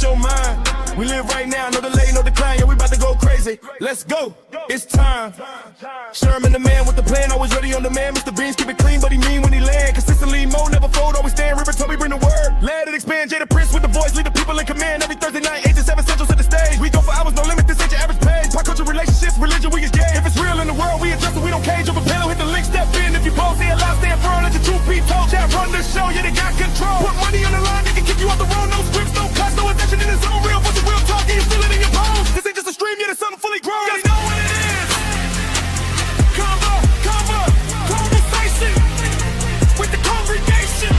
your mind. We live right now, no delay, no decline. Yeah, we about to go crazy. Let's go. It's time. Sherman the man with the plan, always ready on demand. Mr. Beans keep it clean, but he mean when he land. Consistently, Mo never fold, always stand. River Toby bring the word. Let it expand. Jada Prince with the voice, lead the people in command. Every Thursday night, 8 to 7 central to the stage. We go for hours, no limit. This ain't your average page. Pop culture, relationships, religion, we is gay. If it's real in the world, we adjust it. We don't cage. Over panel, hit the link, step in. If you both stay alive, stand firm. Let the truth be told. Chat run the show, yeah they got control. Put money on the line, they can kick you off the road. No scripts, no cuts, no attention in the zone. Real for the real talk, and you feel it in your bones. This ain't just a stream, yeah, it's something fully grown. You know what it is. Conversation with the congregation.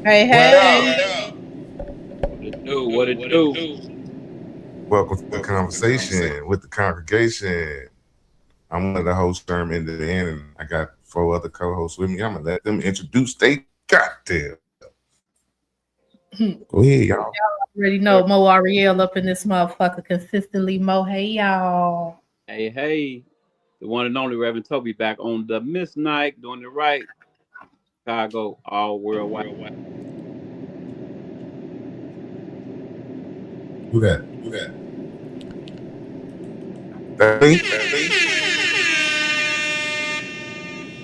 Hey, hey. What it do? Welcome to the conversation with the congregation. I'm one of the hosts, Sherm in the end, and I got 4 other co-hosts with me. I'm gonna let them introduce their cocktail. Go ahead, y'all. Y'all already know Mo Ariel up in this motherfucker consistently. Mo, hey y'all. Hey, the one and only Reverend Toby back on the Miss Night, doing it right. Chicago, all worldwide. Who that? That's me?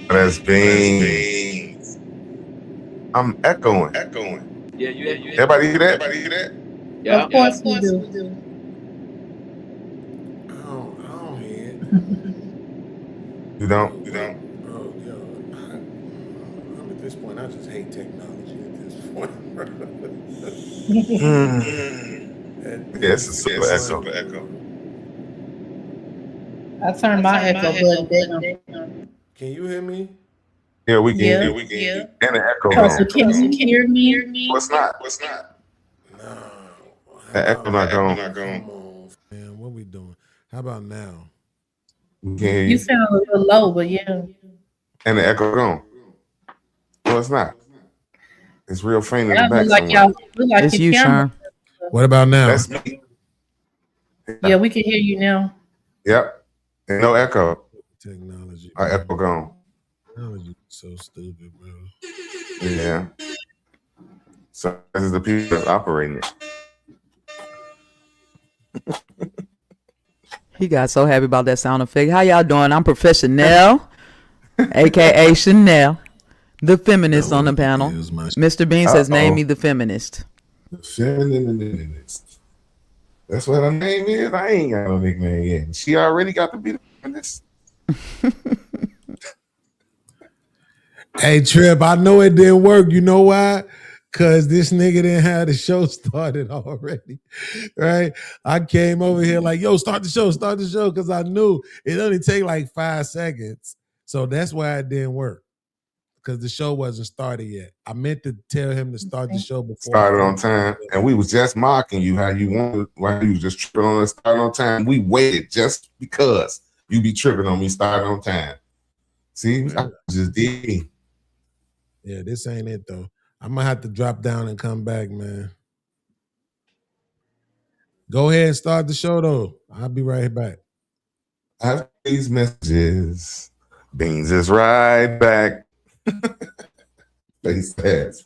That's Beans. I'm echoing. Yeah, you. Everybody hear that? Yeah. Of course we do. I don't hear it. You don't? Oh, yo, I'm at this point. I just hate technology at this point. Yeah, it's a super echo. I turned my echo button down. Can you hear me? Yeah, we can. Yeah. And the echo. Oh, so can you hear me? What's not? No. The echo not gone. Come on, man. What we doing? How about now? We can't hear You you. sound a little low, but yeah. And the echo gone. No, it's not. It's real faint in the Y'all back look like somewhere. y'all look like It's your you, camera. Sherm. What about now? That's me. Yeah, we can hear you now. Yep. And no echo. Technology. Our echo gone. Technology is so stupid, bro. Yeah. So this is the people that's operating it. He got so happy about that sound effect. How y'all doing? I'm Professional, aka Chanel, the feminist on the panel. Mr. Bean says, "Name me the feminist." The feminist. That's what her name is. I ain't got no nickname yet. She already got to be the feminist. Hey, Trip, I know it didn't work. You know why? Because this nigga didn't have the show started already, right? I came over here like, yo, start the show, because I knew it only take like 5 seconds. So that's why it didn't work, because the show wasn't started yet. I meant to tell him to start the show before. Started on time, and we was just mocking you how you wanted, why you was just tripping on us starting on time. We waited just because you be tripping on me starting on time. See, I just did. Yeah, this ain't it though. I'm gonna have to drop down and come back, man. Go ahead and start the show though. I'll be right back. After these messages, Beans is right back. Face ass.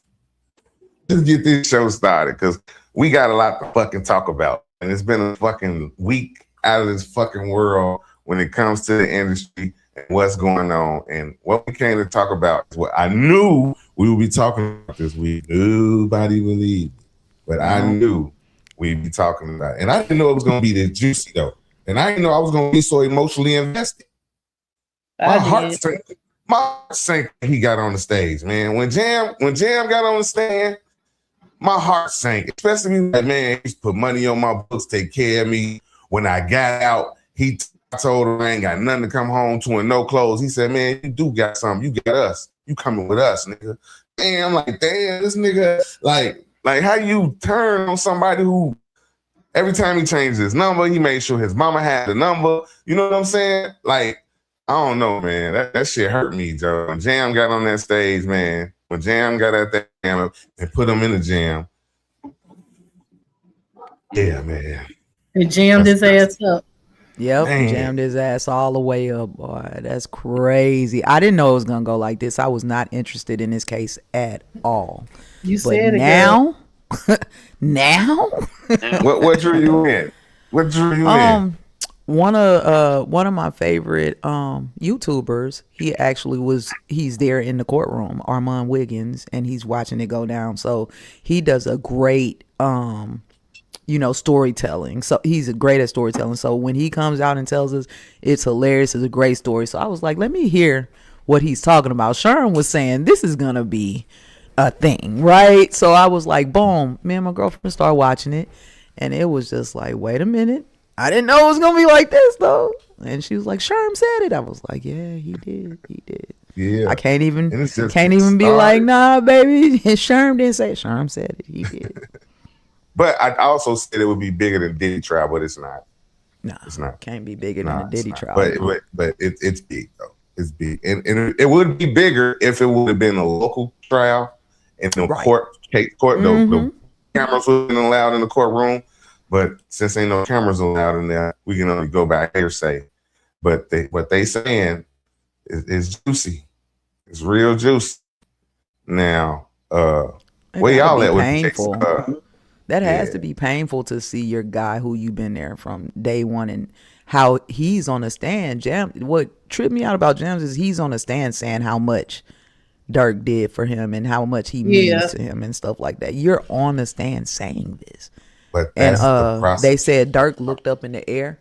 Just get this show started because we got a lot to fucking talk about. And it's been a fucking week out of this fucking world when it comes to the industry and what's going on. And what we came to talk about is what I knew we would be talking about this week. Nobody believed, but I knew we'd be talking about it. And I didn't know it was going to be this juicy though. And I didn't know I was going to be so emotionally invested. My heart sank when he got on the stage, man. When Jam got on the stand, my heart sank. Especially like, man, he put money on my books, take care of me. When I got out, I told him I ain't got nothing to come home to and no clothes. He said, man, you do got something. You got us. You coming with us, nigga. And I'm like, damn, this nigga, like how you turn on somebody who every time he changed his number, he made sure his mama had the number. You know what I'm saying? Like, I don't know, man. That shit hurt me, Joe. When Jam got on that stage, man. When Jam got at that jam and put him in the jam. Yeah, man. It jammed his ass up. Yep, Man. jammed his ass all the way up, boy. That's crazy. I didn't know it was gonna go like this. I was not interested in this case at all. You But said it. now, now, What drew you in? What drew you in? one of my favorite YouTubers, he's there in the courtroom, Armand Wiggins, and he's watching it go down. So he does a great storytelling. So he's great at storytelling. So when he comes out and tells us, it's hilarious, it's a great story. So I was like, let me hear what he's talking about. Sherm was saying this is gonna be a thing, right? So I was like, boom, me and my girlfriend started watching it, and it was just like, wait a minute, I didn't know it was gonna be like this though. And she was like, Sherm said it. I was like, yeah, he did. Yeah. I can't even And it's just be started. like, nah, baby. And Sherm didn't say it. Sherm said it. He did. But I also said it would be bigger than Diddy trial, but it's not. No, It's not. can't be bigger than Nah, a it's Diddy not. trial. But it's big though. It's big, and it would be bigger if it would have been a local trial and the Right. court. The cameras would have been allowed in the courtroom. But since ain't no cameras allowed in there, we can only go by hearsay. But what they saying is juicy. It's real juicy. Now, It where y'all gotta at be with the case? painful. That has yeah. to be painful to see your guy who you've been there from day one and how he's on the stand. What tripped me out about Jams is he's on the stand saying how much Dirk did for him and how much he means to him and stuff like that. You're on the stand saying this. But And that's the process. they said Dirk looked up in the air.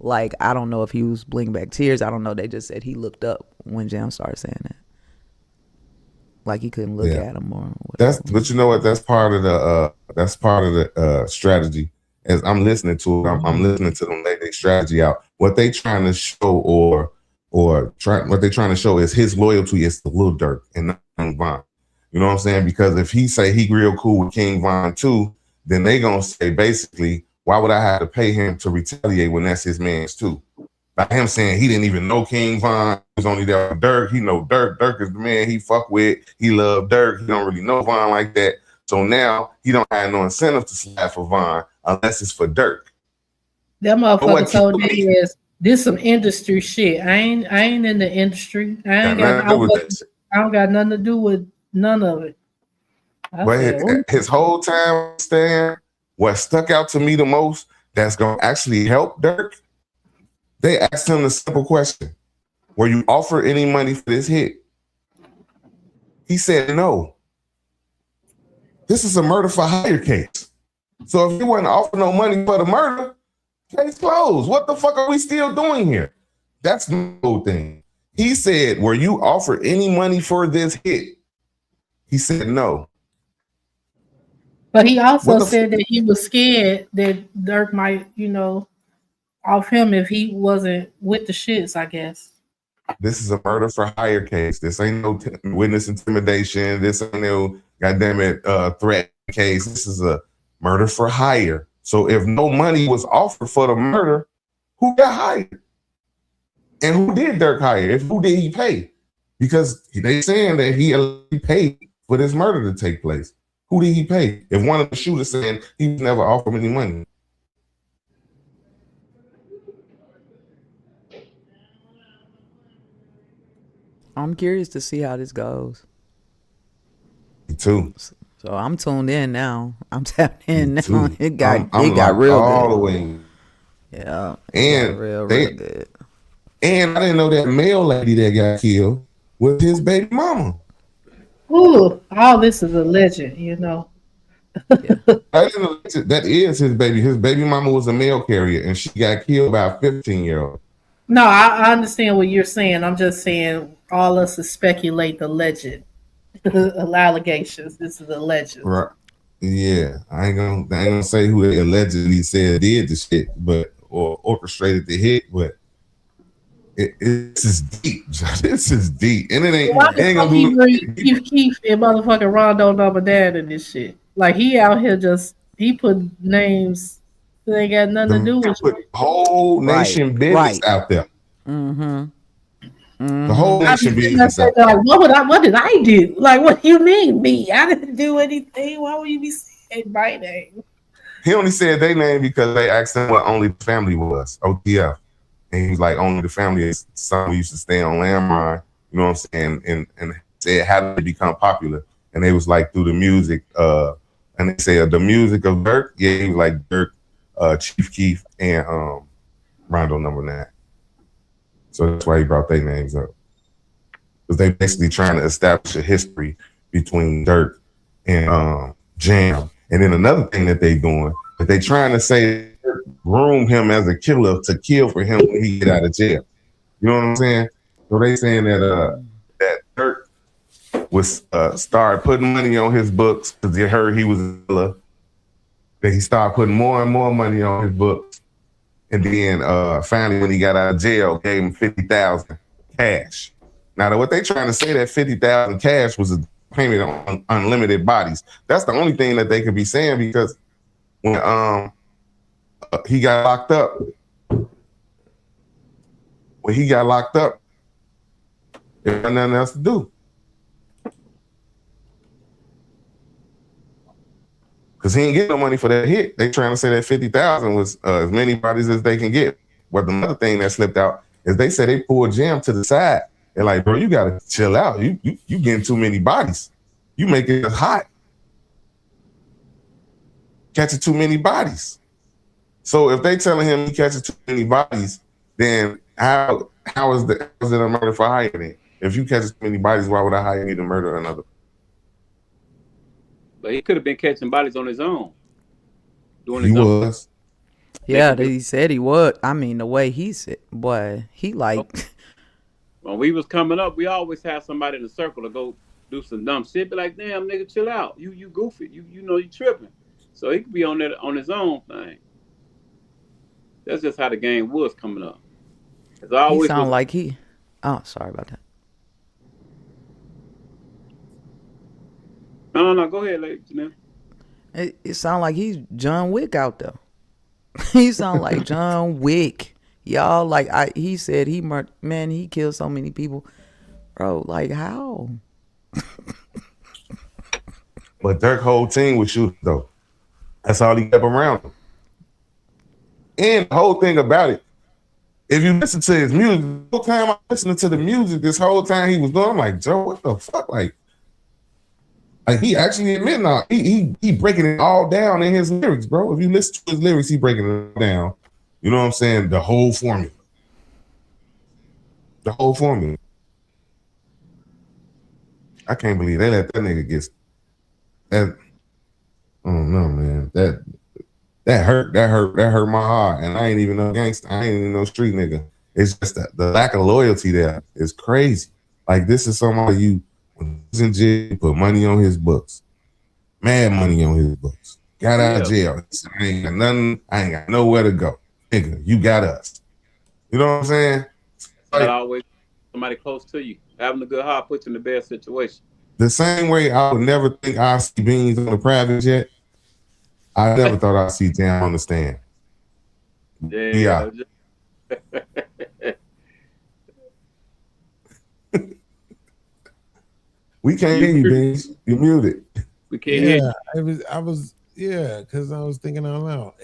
Like, I don't know if he was blinking back tears. I don't know. They just said he looked up when Jam started saying that. Like he couldn't look at him or whatever. But you know what? That's part of the strategy. As I'm listening to it, I'm listening to them lay their strategy out. What they trying to show what they trying to show is his loyalty is to Lil Durk and not King Von. You know what I'm saying? Because if he say he real cool with King Von too, then they gonna say basically, why would I have to pay him to retaliate when that's his man's too? By him saying he didn't even know King Von, he was only there with Dirk. He know Dirk. Dirk is the man he fuck with. He love Dirk. He don't really know Von like that. So now he don't have no incentive to slap for Von unless it's for Dirk. That motherfucker what told you- me is this some industry shit. I ain't in the industry. I don't got nothing to do with none of it. But his whole time stand, what stuck out to me the most that's gonna actually help Dirk, they asked him the simple question: were you offered any money for this hit? He said no. This is a murder for hire case. So if he wasn't offered no money for the murder, case closed. What the fuck are we still doing here? That's the whole thing. He said, were you offered any money for this hit? He said no. But he also What the said that he was scared that Dirk might, off him if he wasn't with the shits, I guess. This is a murder for hire case. This ain't no witness intimidation. This ain't no threat case. This is a murder for hire. So if no money was offered for the murder, who got hired? And who did Dirk hire? Who did he pay? Because they saying that he paid for this murder to take place. Who did he pay? If one of the shooters saying he never offered him any money. I'm curious to see how this goes. Me too. So I'm tuned in now. I'm tapped in Me now. too. It got like real all good. the way. Yeah. And real they- good. And I didn't know that male lady that got killed was his baby mama. Ooh, all this is a legend, I didn't know that is his baby. His baby mama was a mail carrier, and she got killed by a 15-year-old. No, I understand what you're saying. I'm just saying all us is speculate the legend. Allegations. This is a legend. Right? Yeah, I ain't gonna say who they allegedly said did the shit, or orchestrated the hit, but it's just deep. This is deep, and it ain't Why the gonna fuck he do. bring Keith and motherfucking Rondo number dad in this shit? Like he out here he put names that ain't got nothing to do with Put whole nation business out there. Mm-hmm. The whole nation business out there. Like, what did I do? Like, what do you mean me? I didn't do anything. Why would you be saying my name? He only said their name because they asked him what only family was. OTF. And he was like, only the family is son used to stay on landmine, you know what I'm saying? And said how did they become popular? And they was like through the music, and they said the music of Dirk, yeah, he was like Dirk, Chief Keef, and Rondo number 9. So that's why he brought their names up. Because they basically trying to establish a history between Dirk and Jam. And then another thing that they doing, that they trying to say Dirk groomed him as a killer to kill for him when he get out of jail. You know what I'm saying? So they saying that that Dirk was started putting money on his books because they heard he was a killer. Then he started putting more and more money on his books. And then finally, when he got out of jail, gave him $50,000 cash. Now, what they trying to say that $50,000 cash was a payment on unlimited bodies. That's the only thing that they could be saying, because when he got locked up, there was nothing else to do. Because he ain't getting no money for that hit. They trying to say that 50,000 was as many bodies as they can get. But the other thing that slipped out is they said they pulled Jam to the side. They're like, bro, you gotta chill out. You getting too many bodies. You making it hot. Catching too many bodies. So if they telling him he catches too many bodies, then how is it a murder for hire then? If you catch too many bodies, why would I hire you to murder another? But he could have been catching bodies on his own. Doing He his own. was. Yeah, he said he would. I mean, the way he said, boy, he like. When we was coming up, we always had somebody in the circle to go do some dumb shit. Be like, damn, nigga, chill out. You goofy. You know you tripping. So he could be on that on his own thing. That's just how the game was coming up. He sound like he. Oh, sorry about that. No. Go ahead, ladies. It sound like he's John Wick out there. He sound like John Wick. Y'all, like he said he killed so many people. Bro, like how? But Dirk's whole team was shooting though. That's all he kept around him. And the whole thing about it, if you listen to his music, the whole time I'm listening to the music, this whole time he was doing, I'm like, Joe, what the fuck? Like he actually admitting all he breaking it all down in his lyrics, bro. If you listen to his lyrics, he breaking it down. You know what I'm saying? The whole formula. The whole formula. I can't believe they let that nigga get that. I don't know, man. That hurt my heart. And I ain't even no gangster. I ain't even no street nigga. It's just that the lack of loyalty there is crazy. Like, this is somebody you was in jail, put money on his books. Mad money on his books. Got out of jail. I ain't got nothing. I ain't got nowhere to go. Nigga, you got us. You know what I'm saying? Like, always somebody close to you. Having a good heart puts you in the best situation. The same way I would never think I'd see Beans on the private jet, I never thought I'd see Jam on the stand. Yeah. We can't hear you, Beans. You muted. We can't hear you. Because I was thinking out loud.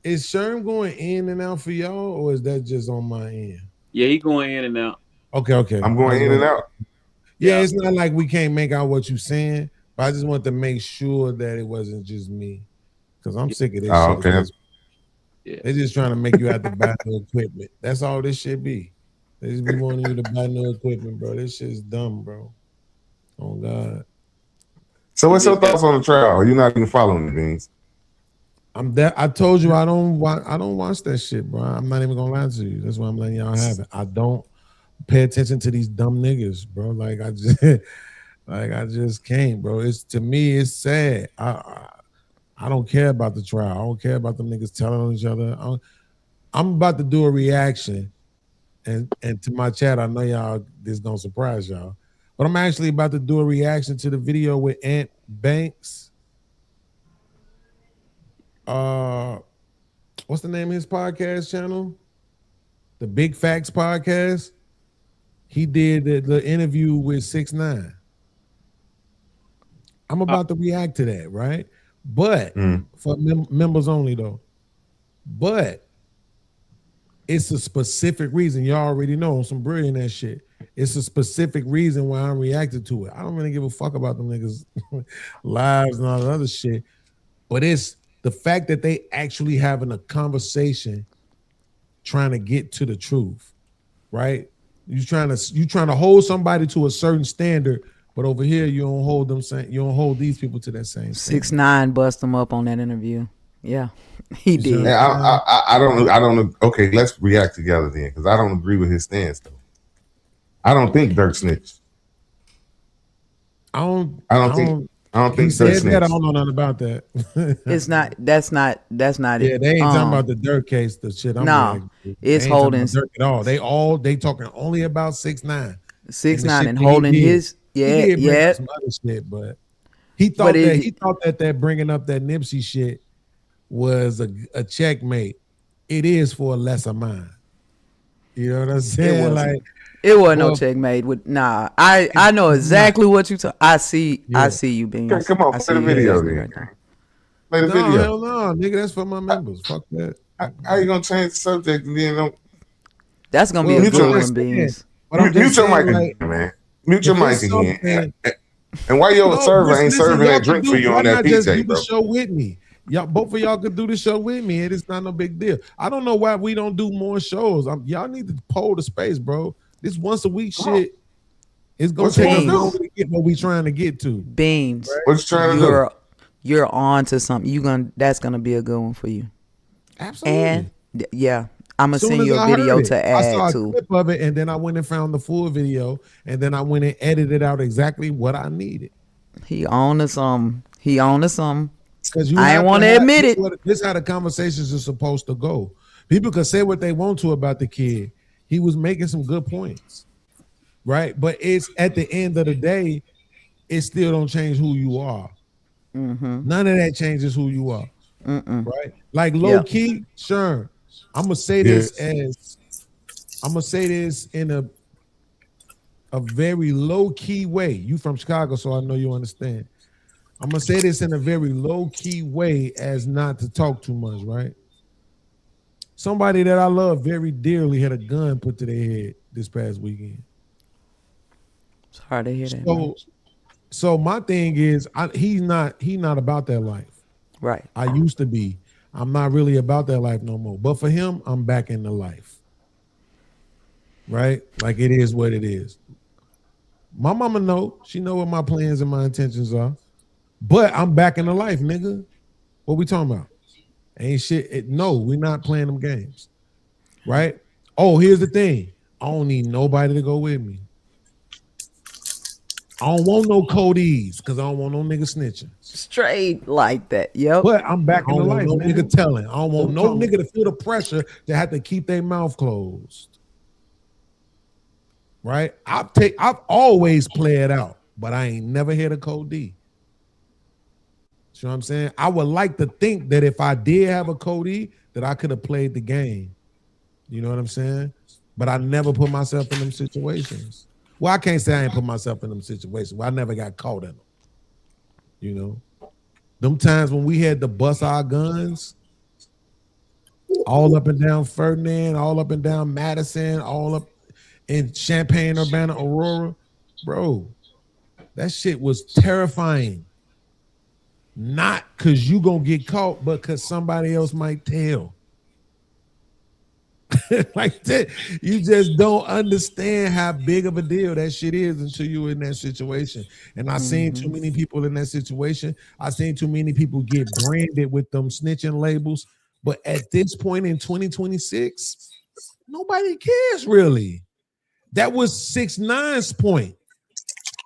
Is Sherm going in and out for y'all, or is that just on my end? Yeah, he going in and out. Okay. I'm going in and out. Yeah, it's not like we can't make out what you're saying, but I just want to make sure that it wasn't just me, because I'm sick of this shit. Okay. Yeah. They're just trying to make you have to buy new equipment. That's all this shit be. They just be wanting you to buy new equipment, bro. This shit's dumb, bro. Oh God. So what's your thoughts on the trial? You're not even following the Beans. I told you I don't watch that shit, bro. I'm not even gonna lie to you. That's why I'm letting y'all have it. I don't pay attention to these dumb niggas, bro. Like I just can't, bro. To me, it's sad. I don't care about the trial. I don't care about them niggas telling on each other. I'm about to do a reaction, and to my chat, I know y'all this gonna surprise y'all, but I'm actually about to do a reaction to the video with Ant Banks. What's the name of his podcast channel? The Big Facts Podcast. He did the interview with 6ix9ine. I'm about to react to that, right? But for members only, though. But it's a specific reason. Y'all already know on some brilliant ass shit. It's a specific reason why I'm reacting to it. I don't really give a fuck about them niggas' lives and all that other shit. But it's the fact that they actually having a conversation trying to get to the truth, right? You trying to hold somebody to a certain standard, but over here you don't hold them you don't hold these people to that same standard. 6ix9ine bust him up on that interview. Yeah, he did. Yeah, I don't. Okay, let's react together then, because I don't agree with his stance though. I don't think Dirk snitched. I don't think he Dirk said snitched. that. I don't know nothing about that. It's not. That's not it. Yeah, they ain't talking about the Dirk case. The shit. No, it's they ain't talking holding about Dirk at all. They talking only about 6ix9ine. 6ix9ine and holding his. He did bring Yeah. up some other shit, but he thought that bringing up that Nipsey shit was a checkmate. It is for a lesser mind. You know what I'm saying? It wasn't no checkmate. I know exactly what you talk. I see you, Beans. Okay, come on, play the video then. Play the video. Hell no, nigga, that's for my members. Fuck that. How you gonna change the subject and then don't? That's gonna be a good one, Beans. Mute your mic again, man. Mute your mic again. And why your server ain't serving that drink for you on that PJ, bro? Do the show with me. Y'all, both of y'all could do the show with me. It is not no big deal. I don't know why we don't do more shows. Y'all need to poll the space, bro. This once a week shit is gonna take us longer to get what we trying to get to. Beans, right? What you trying to do? You're on to something. That's gonna be a good one for you. Absolutely. And yeah, I'm gonna send you a video to add I saw to. a clip of it, and then I went and found the full video, and then I went and edited out exactly what I needed. He on to some. Because I ain't want to admit it. This is how the conversations are supposed to go. People can say what they want to about the kid. He was making some good points, right? But it's at the end of the day, it still don't change who you are. Mm-hmm. None of that changes who you are, right? Like low key, sure. I'm gonna say this in a very low key way. You from Chicago, so I know you understand. I'm gonna say this in a very low key way, as not to talk too much, right? Somebody that I love very dearly had a gun put to their head this past weekend. It's hard to hear that. So my thing is, he's not about that life. Right. I used to be. I'm not really about that life no more. But for him, I'm back in the life. Right? Like it is what it is. My mama know. She know what my plans and my intentions are. But I'm back in the life, nigga. What we talking about? Ain't shit. No, we're not playing them games. Right? Oh, here's the thing. I don't need nobody to go with me. I don't want no Cody's because I don't want no nigga snitching. Straight like that. Yep. But I'm back in the life. No nigga telling. I don't want no nigga to feel the pressure to have to keep their mouth closed. Right? I've always played out, but I ain't never hit a Cody. You know what I'm saying? I would like to think that if I did have a Cody, that I could have played the game. You know what I'm saying? But I never put myself in them situations. Well, I can't say I ain't put myself in them situations. Well, I never got caught in them. You know? Them times when we had to bust our guns all up and down Ferdinand, all up and down Madison, all up in Champaign, Urbana, Aurora. Bro, that shit was terrifying. Not because you gonna get caught, but because somebody else might tell. Like that, you just don't understand how big of a deal that shit is until you're in that situation. And I've seen too many people in that situation. I've seen too many people get branded with them snitching labels. But at this point in 2026, nobody cares really. That was 6ix9ine's point.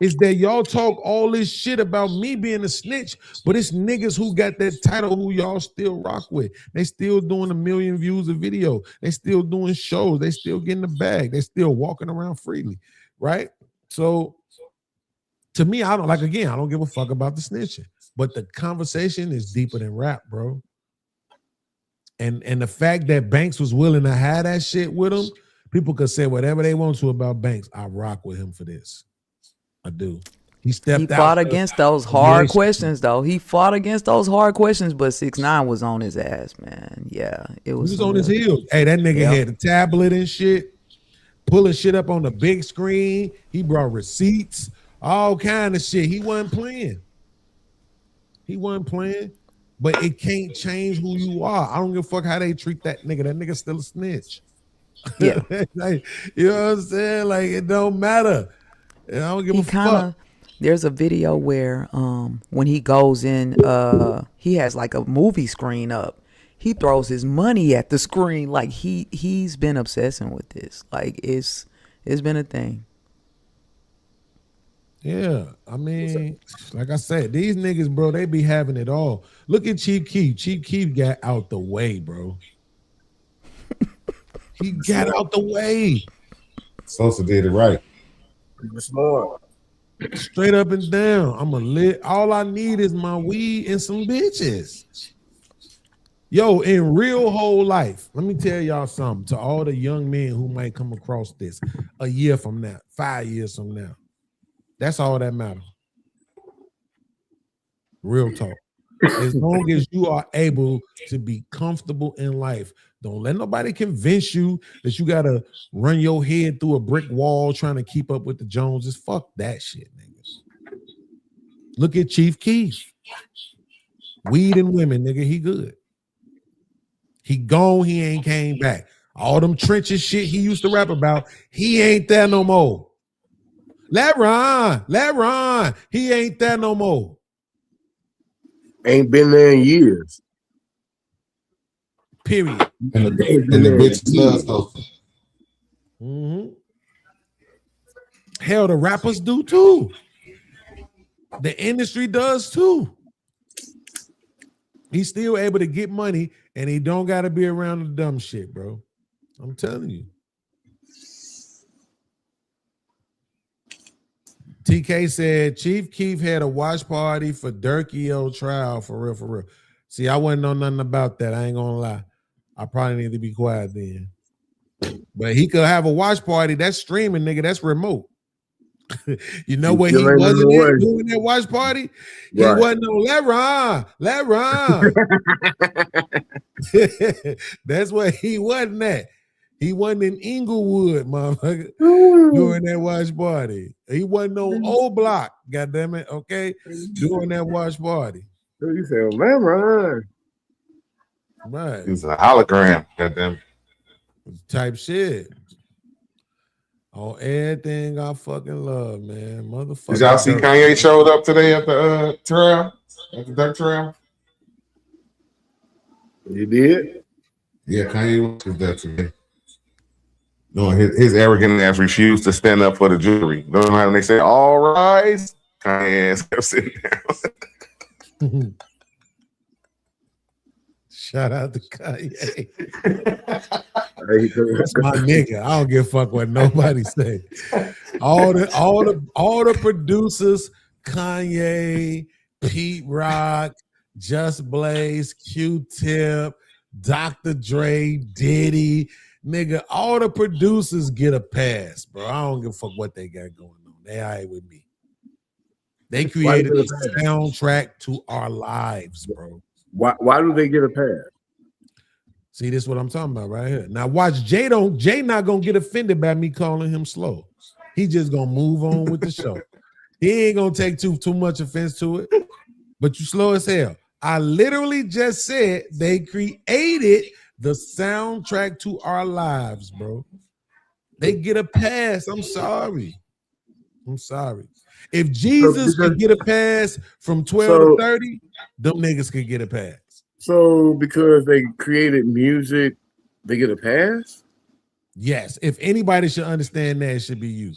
Is that y'all talk all this shit about me being a snitch, but it's niggas who got that title who y'all still rock with. They still doing 1 million views of video. They still doing shows. They still getting the bag. They still walking around freely, right? So to me, I don't give a fuck about the snitching. But the conversation is deeper than rap, bro. And the fact that Banks was willing to have that shit with him, people could say whatever they want to about Banks. I rock with him for this. I do. He stepped He out. fought the against those hard affiliation. questions, though. He fought against those hard questions, but 6ix9ine was on his ass, man. Yeah, it He was. was some on his real- heels. Hey, that nigga Yep. had a tablet and shit, pulling shit up on the big screen. He brought receipts, all kind of shit. He wasn't playing. But it can't change who you are. I don't give a fuck how they treat that nigga. That nigga still a snitch. Yeah. Like, you know what I'm saying? Like, it don't matter. I don't give He a kind fuck. of. There's a video where when he goes in, he has like a movie screen up. He throws his money at the screen. Like he's been obsessing with this. Like it's been a thing. Yeah, I mean, like I said, these niggas, bro, they be having it all. Look at Chief Keef. Chief Keef got out the way, bro. He got out the way. Sosa did it right. Smart. Straight up and down. I'm a lit. All I need is my weed and some bitches. Yo, in real whole life, let me tell y'all something to all the young men who might come across this a year from now, 5 years from now. That's all that matters. Real talk. As long as you are able to be comfortable in life, don't let nobody convince you that you gotta run your head through a brick wall trying to keep up with the Joneses. Fuck that shit, niggas. Look at Chief Keef. Weed and women, nigga, he good. He gone, he ain't came back. All them trenches shit he used to rap about, he ain't there no more. Let Ron, he ain't there no more. Ain't been there in years. Period. And the bitches love Sosa. Mm-hmm. Hell, the rappers do too. The industry does too. He's still able to get money and he don't got to be around the dumb shit, bro. I'm telling you. TK said Chief Keef had a watch party for Dirk EO trial for real, for real. See, I wouldn't know nothing about that. I ain't gonna lie. I probably need to be quiet then. But he could have a watch party. That's streaming, nigga. That's remote. You know what he still ain't wasn't in the way. in doing that watch party? He Right. wasn't on let Ron. That's what he wasn't at. He wasn't in Inglewood, motherfucker, doing that watch party. He wasn't on Old Block, goddamn it, okay, doing that watch party. You say, man, Ron. Right. He was a hologram. Goddamn. Type shit. On everything I fucking love, man. Motherfucker. Did y'all see Dirk. Kanye showed up today at the trail? At the Dirk Trail? You did? Yeah, Kanye was there today. No, his arrogant ass refused to stand up for the jury. You know how they say, all rise? Kanye ass kept sitting down. Shout out to Kanye. Hey, That's my nigga. I don't give a fuck what nobody say. All the producers, Kanye, Pete Rock, Just Blaze, Q-Tip, Dr. Dre, Diddy, nigga, all the producers get a pass, bro. I don't give a fuck what they got going on. They all right with me. They created Why the soundtrack to our lives, bro. Why do they get a pass? See, this is what I'm talking about right here. Now watch Jay not gonna get offended by me calling him slow. He just gonna move on with the show. He ain't gonna take too much offense to it. But you slow as hell. I literally just said they created the soundtrack to our lives, bro. They get a pass. I'm sorry. If Jesus could get a pass from 12 to 30, them niggas could get a pass. So because they created music, they get a pass? Yes. If anybody should understand that, it should be you.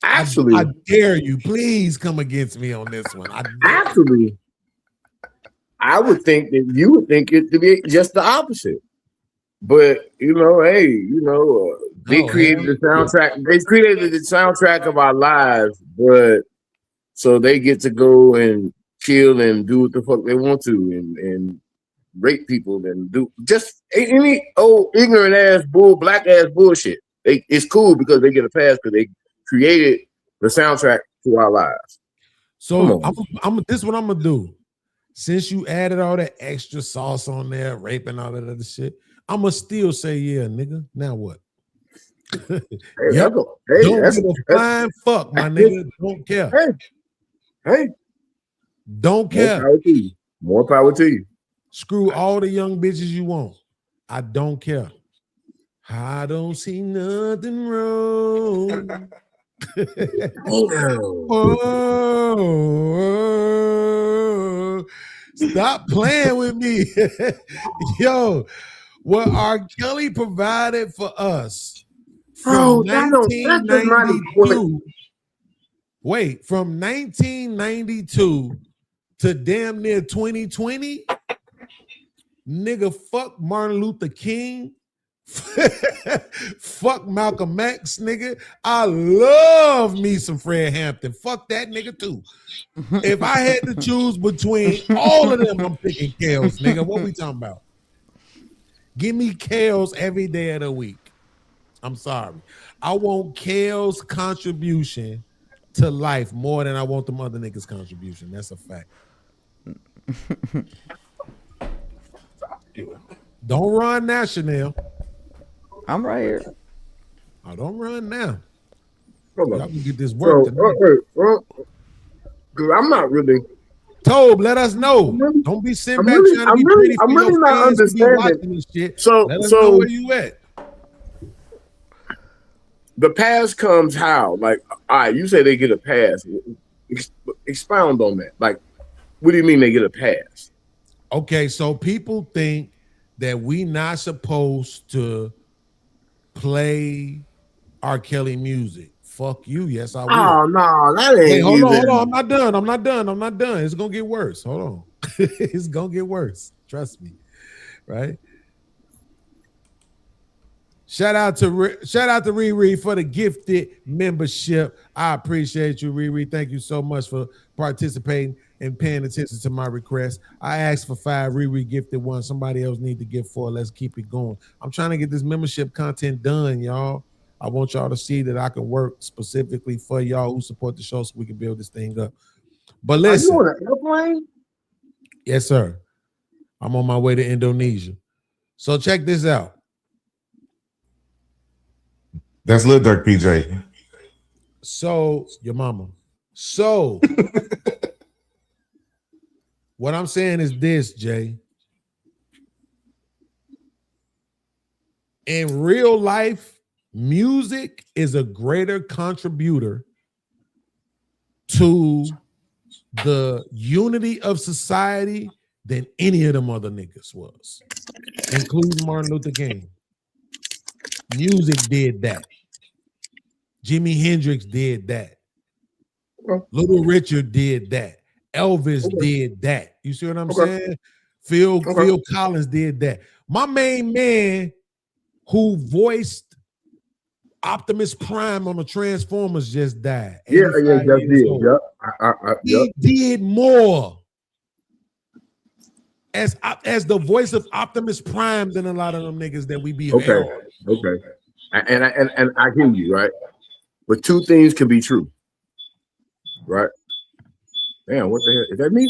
Actually, I dare you. Please come against me on this one. Actually, I would think that you would think it to be just the opposite. But you know, hey, they created the soundtrack. They created the soundtrack of our lives, but so they get to go and kill and do what the fuck they want to and rape people and do just any old ignorant ass black ass bullshit. it's cool because they get a pass because they created the soundtrack to our lives. So this is what I'm gonna do. Since you added all that extra sauce on there, rape and all that other shit, I'm gonna still say yeah, nigga. Now what? Hey, Yep. Don't that's give a flying fuck, my nigga. Don't care. hey, Don't care. more power to you. More power to you. Screw all the young bitches you want. I don't care. I don't see nothing wrong. Oh, stop playing with me. Yo, what R. Kelly provided for us from 1992. Wait, from 1992 to damn near 2020, nigga, fuck Martin Luther King. Fuck Malcolm X, nigga. I love me some Fred Hampton. Fuck that nigga too. If I had to choose between all of them, I'm picking Kales, nigga. What we talking about? Give me Kales every day of the week. I'm sorry. I want Kales' contribution to life more than I want them other niggas' contribution. That's a fact. Don't run now, Chanel. I'm right here. Oh, don't run now. Hold on. Y'all can get this work. Because I'm not really. Tobe, let us know. Don't be sitting back trying to be pretty for your fans to be watching this shit. So, let us know where you at. The pass comes how? Like, all right, you say they get a pass. Expound on that. Like, what do you mean they get a pass? Okay, so people think that we not supposed to play R. Kelly music. Fuck you. Yes, I will. Oh no, that ain't. Hey, hold on. I'm not done. It's gonna get worse. Hold on. It's gonna get worse. Trust me. Right. Shout out to Riri for the gifted membership. I appreciate you, Riri. Thank you so much for participating and paying attention to my request. I asked for 5. Riri gifted 1. Somebody else need to give 4. Let's keep it going. I'm trying to get this membership content done, y'all. I want y'all to see that I can work specifically for y'all who support the show so we can build this thing up. But listen. Are you on an airplane? Yes, sir. I'm on my way to Indonesia. So check this out. That's Lil Durk, PJ. So, your mama. So, what I'm saying is this, Jay. In real life, music is a greater contributor to the unity of society than any of them other niggas was, including Martin Luther King. Music did that. Jimi Hendrix did that. Little Richard did that. Elvis did that. You see what I'm saying? Phil Collins did that. My main man who voiced Optimus Prime on the Transformers just died. Yeah, just did. He did more as the voice of Optimus Prime than a lot of them niggas that we be. Okay. And I hear you, right? But two things can be true, right? Damn, what the hell? Is that me?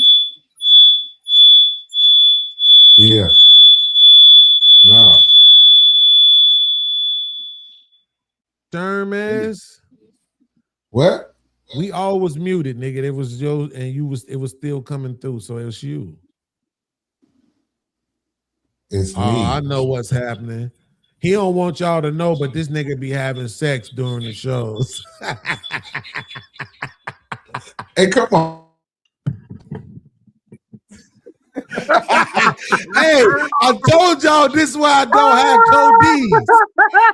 Yeah. No. Shermans. What? We all was muted, nigga. It was Joe, and it was still coming through, so it was you. It's me. I know what's happening. He don't want y'all to know, but this nigga be having sex during the shows. Hey, come on. Hey, I told y'all this is why I don't have codees.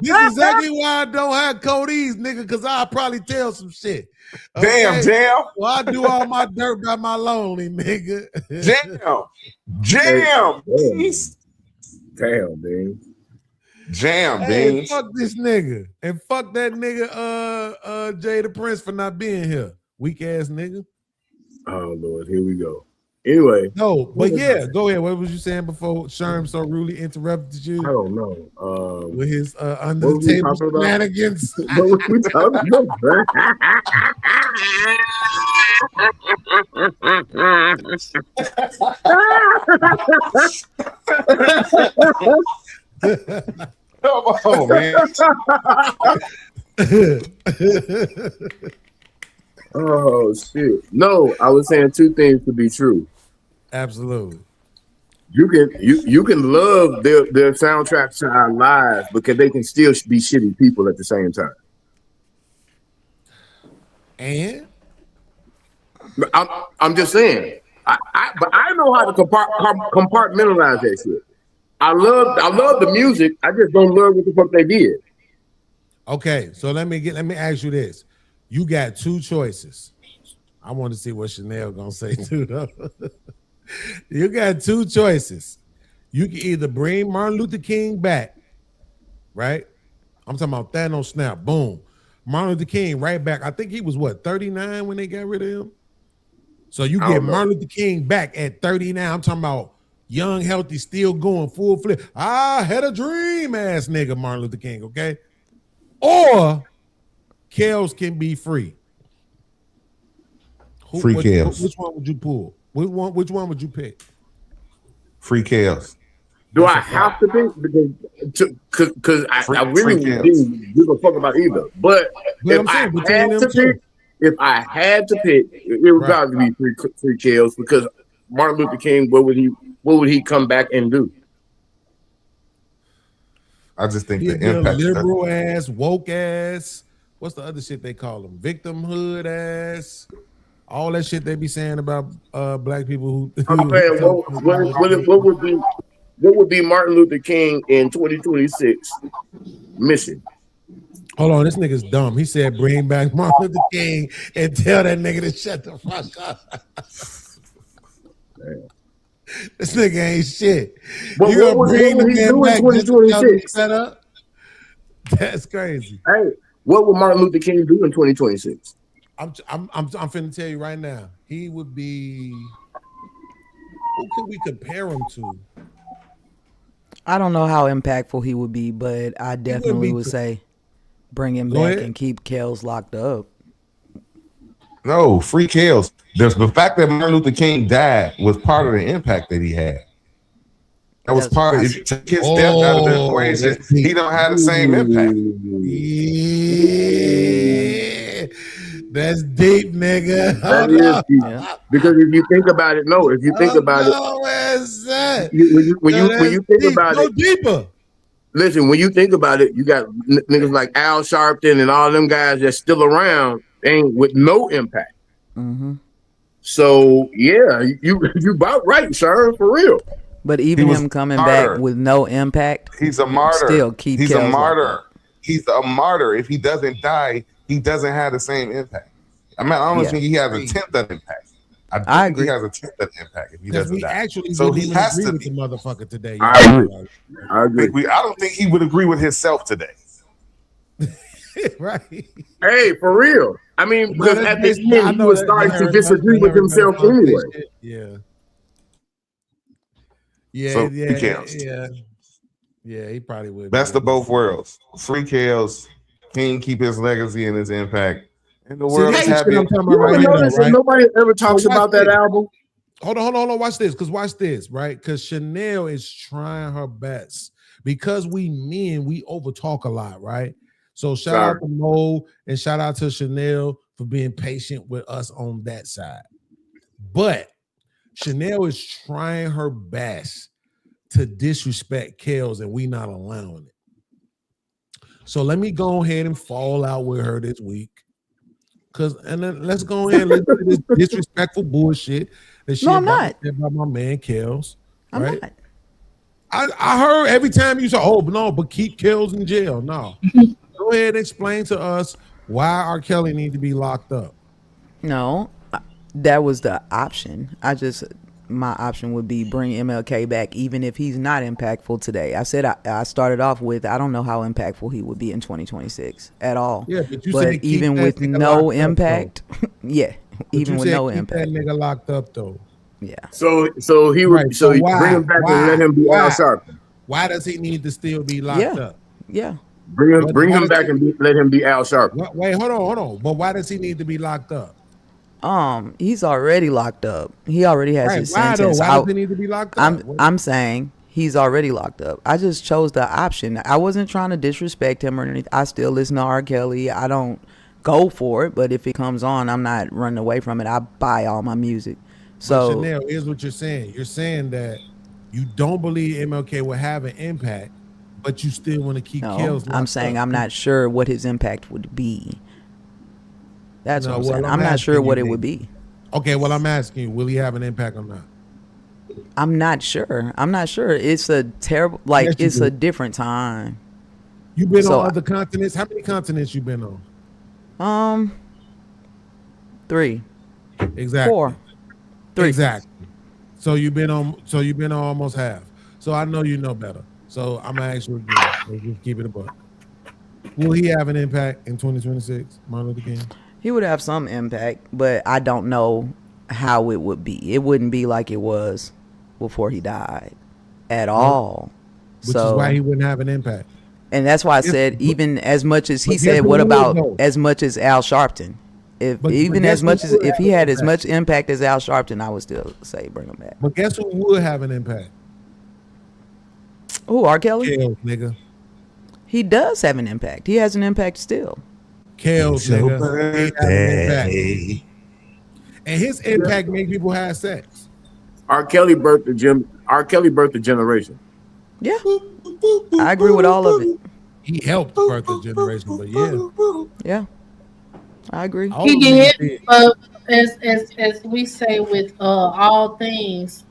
This is exactly why I don't have codees, nigga, because I'll probably tell some shit. Okay? Damn. Well, I do all my dirt by my lonely, nigga. Jam. Damn, man. Jam, Hey, Beans. fuck this nigga. And fuck that nigga Jay the Prince for not being here. Weak ass nigga. Oh Lord, here we go. Anyway, No, but yeah, go ahead. What was you saying before Sherm so rudely interrupted I you don't know. with his under What the were we table talking about? shenanigans? What were we talking Come on, man. Oh shit! No, I was saying two things to be true. Absolutely. You can love their soundtracks to our lives because they can still be shitty people at the same time. And I'm just saying. But I know how to compartmentalize that shit. I love the music. I just don't love what the fuck they did. okay, so let me ask you this. You got two choices. I want to see what Chanel gonna say too, though. You got two choices. You can either bring Martin Luther King back, right? I'm talking about Thanos snap, boom. Martin Luther King right back. I think he was what, 39 when they got rid of him? So you I get don't know. Martin Luther King back at 39. I'm talking about young, healthy, still going full flip. I had a dream ass nigga, Martin Luther King, okay? Or Kels can be free. Free Kels. Which one would you pull? Which one would you pick? Free chaos. Do I have to pick? Because I really didn't give a fuck about either. But if I had to pick, it would probably be free kills because Martin Luther King. What would he come back and do? I just think He'd the be a impact. liberal ass, woke ass. What's the other shit they call them? Victimhood ass. All that shit they be saying about black people who. I'm saying, what would be Martin Luther King in 2026 mission? Hold on, this nigga's dumb. He said bring back Martin Luther King and tell that nigga to shut the fuck up. This nigga ain't shit. But You gonna what bring would the he man do in back just to tell him to 2026? shut up? That's crazy. Hey, what would Martin Luther King do in 2026? I'm finna tell you right now. He would be. Who could we compare him to? I don't know how impactful he would be, but I definitely would say bring him Go back ahead. and keep Kels locked up. No, free chaos. The fact that Martin Luther King died was part of the impact that he had. That was part of it. If you take his death out of the equation, he don't have the same impact. Yeah. That's deep, nigga. That is deep. Because if you think about it, when you think about Go it, deeper. listen, when you think about it, you got niggas like Al Sharpton and all them guys that's still around and with no impact. Mm-hmm. So yeah, you about right, sir, for real. But even was him coming martyr. back with no impact, He's a martyr. still keep He's Kels a locked martyr. up. He's a martyr. If he doesn't die, he doesn't have the same impact. I mean, I don't Yeah. think he has a tenth of impact. I I think agree. he has a tenth of impact if he Because doesn't we die. actually So didn't he even has agree to with be. the motherfucker today. I agree. I don't think he would agree with himself today. Right. Hey, for real. I mean, because No, at that's the basically- I end, he know was that- starting I to heard disagree that- with I heard himself that anyway. shit. Yeah. Yeah, So, yeah, he counts. yeah. He probably would. Best of both worlds. Free chaos. King keep his legacy and his impact. And the world is that's happy. what I'm talking You about ever right now, notice that right? nobody ever talks So watch about that this. album? Hold on. Watch this, right? Because Chanel is trying her best. Because we men, we overtalk a lot, right? So shout out to Mo and shout out to Chanel for being patient with us on that side. But Chanel is trying her best to disrespect Kels, and we not allowing it. So let me go ahead and fall out with her this week. And then let's go ahead and let's do this disrespectful bullshit that she No, I'm about not. to say about my man Kels. I'm Right? not. I heard every time you say, "Oh, but no, but keep Kels in jail." No, go ahead and explain to us why R. Kelly need to be locked up. No, that was the option. My option would be bring MLK back, even if he's not impactful today. I said I started off with I don't know how impactful he would be in 2026 at all. Yeah, but you said keep even that with nigga no locked up, impact, yeah, But even you with said no keep impact. that nigga locked up though. Yeah. So he would Right, so you why? bring him back Why? and let him be Why? Al Sharpton. Why does he need to still be locked Yeah. up? Yeah. Bring Why him does back he- and let him be Al Sharpton. Wait, hold on. But why does he need to be locked up? He's already locked up. He already has Right? his Why though? sentence. Why does he need to be locked up? I'm saying he's already locked up. I just chose the option. I wasn't trying to disrespect him or anything. I still listen to R. Kelly. I don't go for it, but if it comes on, I'm not running away from it. I buy all my music. But So Chanel, here's what you're saying. You're saying that you don't believe MLK will have an impact, but you still want to keep no, Kells. I'm locked saying up. I'm not sure what his impact would be. That's No, what I'm well, saying. I'm I'm not sure asking what you it would then. be. Okay, well, I'm asking you, will he have an impact or not? I'm not sure. It's a terrible, like, Yes, you it's a do. different time. You've been So on other continents. How many continents you been on? 3, Exactly. 4, 3. Exactly. So you've been on. So you've been on almost half. So I know you know better. So I'm gonna ask you again. Let's just keep it a buck. Will he have an impact in 2026, Martin Luther King? He would have some impact, but I don't know how it would be. It wouldn't be like it was before he died at all. Which So is why he wouldn't have an impact. and that's why I Yes, said but- even as much as he but said, guess what who would, about though? as much as Al Sharpton? But Even guess as who much as would if have he an had as impact? much impact as Al Sharpton, I would still say bring him back. But guess who would have an impact? Oh, R. Kelly? Kells, nigga. He does have an impact. He has an impact still. Kells, It's your nigga. He have an impact. birthday. And his impact make people have sex. R. Kelly birthed the generation. Yeah. I agree with all of it. He helped birth the generation, but yeah. Yeah. I agree. All He of them niggas did, but as we say with all things,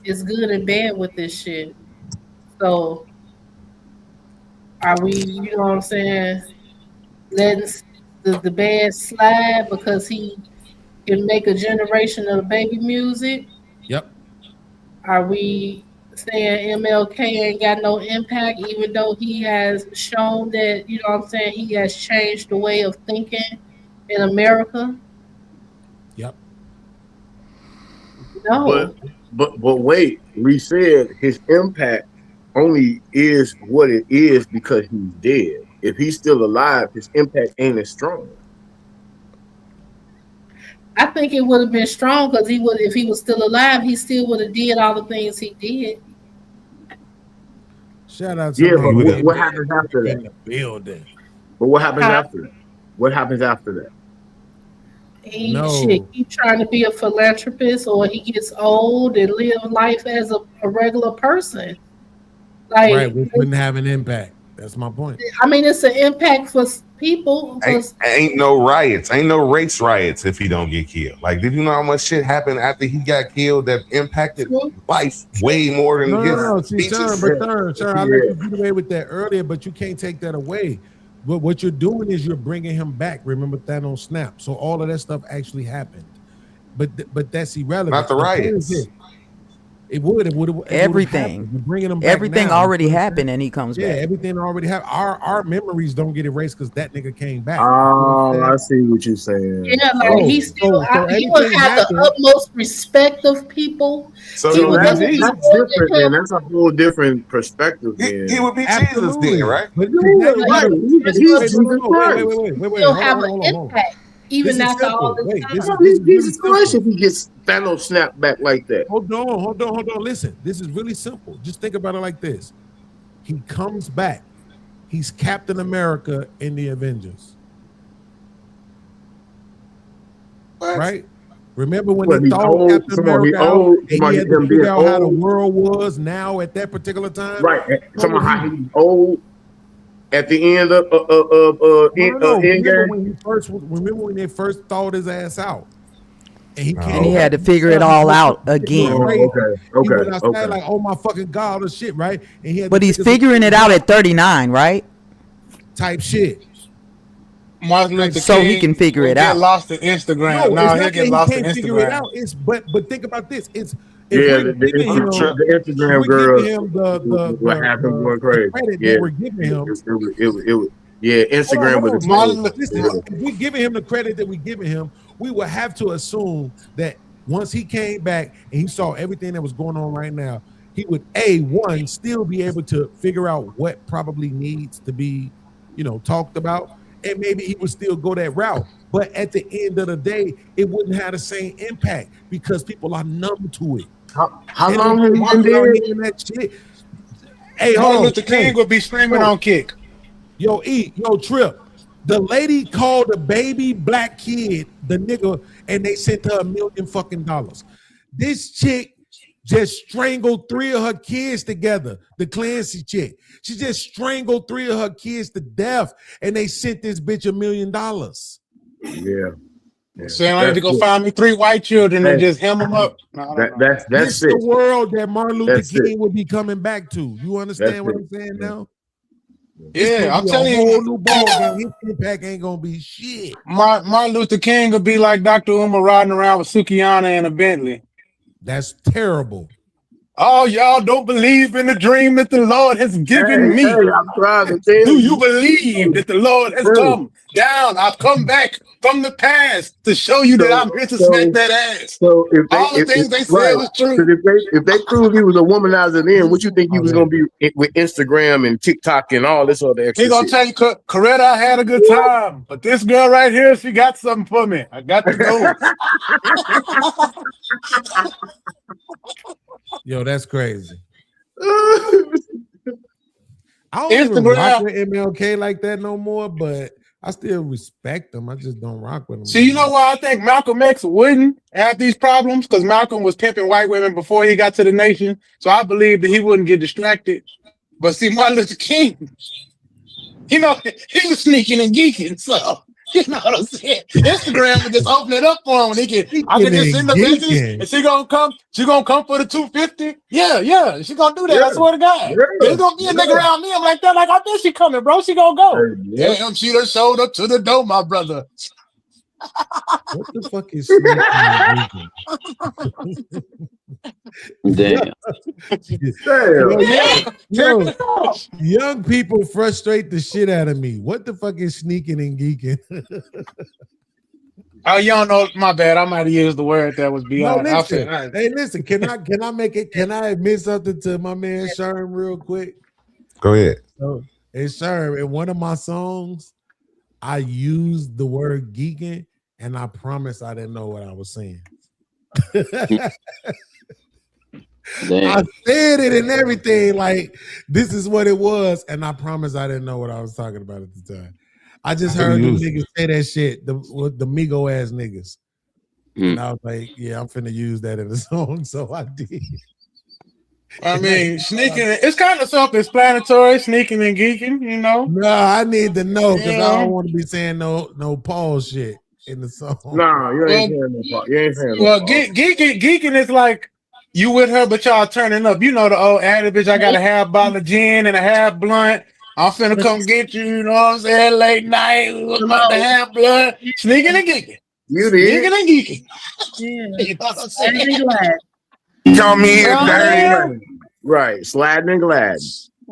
it's good and bad with this shit. So are we, you know what I'm saying, letting the bad slide because he can make a generation of baby music? Yep. Are we saying MLK ain't got no impact, even though he has shown that, you know what I'm saying, he has changed the way of thinking in America? Yep. No. But wait, we said his impact only is what it is because he's dead. If he's still alive, his impact ain't as strong. I think it would have been strong because he would, if he was still alive, he still would have did all the things he did. Shout out to Yeah, my but man what happens after in that? the building. But what happens Huh? after that? What happens after that? He No. shit keep trying to be a philanthropist, or he gets old and live life as a regular person. Like, Right, which wouldn't have an impact. That's my point. I mean, it's an impact for people. Ain't no riots. Ain't no race riots if he don't get killed. Like, did you know how much shit happened after he got killed that impacted True. life way more than No, his no, no. See, speeches? Sharon, I let you get away with that earlier, but you can't take that away. But what you're doing is you're bringing him back. Remember Thanos snap. So all of that stuff actually happened. But that's irrelevant. Not the point riots. is this. It would. Everything. You're bringing him back. Everything now. already happened and he comes Yeah, back. everything already happened. Our memories don't get erased because that nigga came back. Oh, I see what you're saying. Yeah, like Oh, he still, so he would anything have happened. the utmost respect of people. So He he would would that's be be- Jesus. different, man. That's a whole different perspective, man. He would be Jesus Absolutely. then, right? But Yeah, now you right. gotta- He's Wait, Jesus wait, Christ. wait. Still Hold have on, an hold on. impact, even This is after simple. all this Wait, time. this No, is he's really Jesus Christ simple. if he gets Thanos snapped back like that. Hold on. Listen, this is really simple. Just think about it like this. He comes back. He's Captain America in the Avengers. What? Right? Remember when Well, they he's thought old. Captain Come on, he America out, old. and Come on, he had him to figure being out how the old. world was now at that particular time? Right. Talking about how he- he's old at the end of No, Endgame. Remember when they first thawed his ass out, and he Oh. came And he back had to and figure it started all looking out shit again. crazy. He went Okay. outside like, oh my fucking god, or shit, right? And he had to But he's figure some figuring it out at 39, right? type shit. Martin Luther So he King can figure will it out. Get lost in Instagram. No, now it's he'll not that get he lost in can't figure it Instagram. out. It's but think about this. It's Yeah, we're the giving him- Instagram we're girls. giving him the What happened going crazy? credit Yeah. that we're giving him. It was yeah. Instagram Hold was on, Martin- listen, if we're giving him the credit that we're giving him, we will have to assume that once he came back and he saw everything that was going on right now, he would one still be able to figure out what probably needs to be, talked about, and maybe he would still go that route. But at the end of the day, it wouldn't have the same impact because people are numb to it. How long have you been there? That shit. Hey, Martin Luther King would be screaming on Kick. Yo, Trip. The lady called a baby black kid the nigga, and they sent her $1 million fucking dollars. This chick just strangled 3 of her kids together. The Clancy chick. She just strangled 3 of her kids to death, and they sent this bitch $1 million. Yeah. Saying I need to go find me 3 white children and just hem them up. That's This it. the world that Martin Luther That's King it. would be coming back to. You understand That's what it. I'm saying now? Yeah, I'm telling a whole you, new ball game. His impact ain't gonna be shit. Martin Luther King would be like Dr. Umar riding around with Sukiyana in a Bentley. That's terrible. Oh, y'all don't believe in the dream that the Lord has given me. Hey, I'm trying to tell Do you. you believe that the Lord has come down? I've come back from the past to show you that I'm here to smack that ass. So if they, All the things they said was true. 'Cause if they prove he was a womanizer then, what you think he was gonna be with Instagram and TikTok and all this other extra He gonna shit? tell you, Coretta, I had a good time, but this girl right here, she got something for me. I got to go. Yo, that's crazy. I don't even Instagram. rock with MLK like that no more, but I still respect him. I just don't rock with him. See, you know why I think Malcolm X wouldn't have these problems? Because Malcolm was pimping white women before he got to the nation. So I believe that he wouldn't get distracted. But see, Martin Luther King, he was sneaking and geeking. So, you know what I'm saying? Instagram would just open it up for him. I can just send the message and she gonna come for the 250. Yeah, she gonna do that. I swear to God. There's gonna be a nigga around me. I'm like that. Like, I bet she coming, bro. She gonna go. Damn, she done showed up to the door, my brother. What the fuck is Damn. young people frustrate the shit out of me. What the fuck is sneaking and geeking? Oh, y'all know, my bad. I might have used the word that was beyond. No, listen. Hey, listen, can I make it? Can I admit something to my man Sherm real quick? Go ahead. So, hey Sherm, in one of my songs, I used the word geeking, and I promise I didn't know what I was saying. I said it and everything, like this is what it was, and I promise I didn't know what I was talking about at the time. I just heard the niggas say that shit, the Migo ass niggas. And I was like, yeah, I'm finna use that in the song, so I did. I mean, sneaking, it's kind of self-explanatory, sneaking and geeking, you know? No, I need to know because I don't want to be saying no Paul shit in the song. No, you ain't saying no part. You ain't saying no Well, part. geeking is like you with her, but y'all turning up. You know the old adage, I got a half bottle of gin and a half blunt. I'm finna come get you, you know what I'm saying? Late night, about the half blunt, sneaking and geeking. You did. Sneaking and geeking. Yeah. You know what I'm And saying? be glad. Call me Right, sliding and gliding.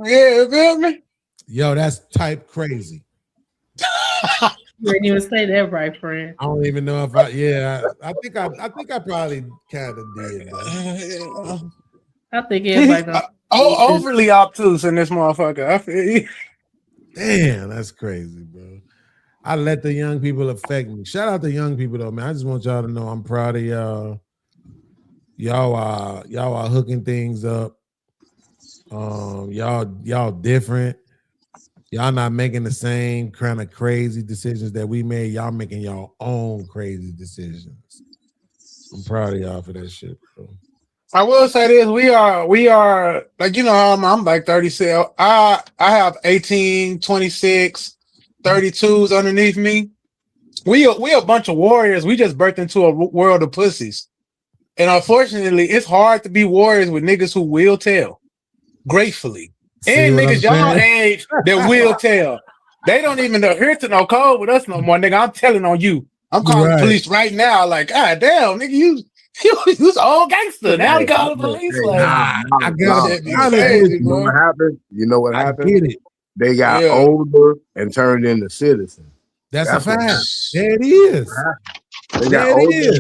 Yeah, you feel me? Yo, that's type crazy. You didn't even say that right, friend. I don't even know if I think I probably kind of did. Bro. I think everybody knows. Overly obtuse in this motherfucker. I feel you. Damn, that's crazy, bro. I let the young people affect me. Shout out to young people though, man. I just want y'all to know I'm proud of y'all. Y'all are hooking things up. Y'all different. Y'all not making the same kind of crazy decisions that we made. Y'all making y'all own crazy decisions. I'm proud of y'all for that shit, bro. I will say this: we are like, you know, I'm like 36. I have 18, 26, 32s underneath me. We a bunch of warriors. We just birthed into a world of pussies, and unfortunately, it's hard to be warriors with niggas who will tell. Gratefully, and niggas y'all age that will tell. They don't even adhere to no code with us no more, nigga. I'm telling on you. I'm calling the police right now. Like, God damn, nigga, you was all gangster. Now you call the police. Like, I got it. You know what happened? You know what happened? Get it. They got older and turned into citizens. That's a fact. There it is. They got older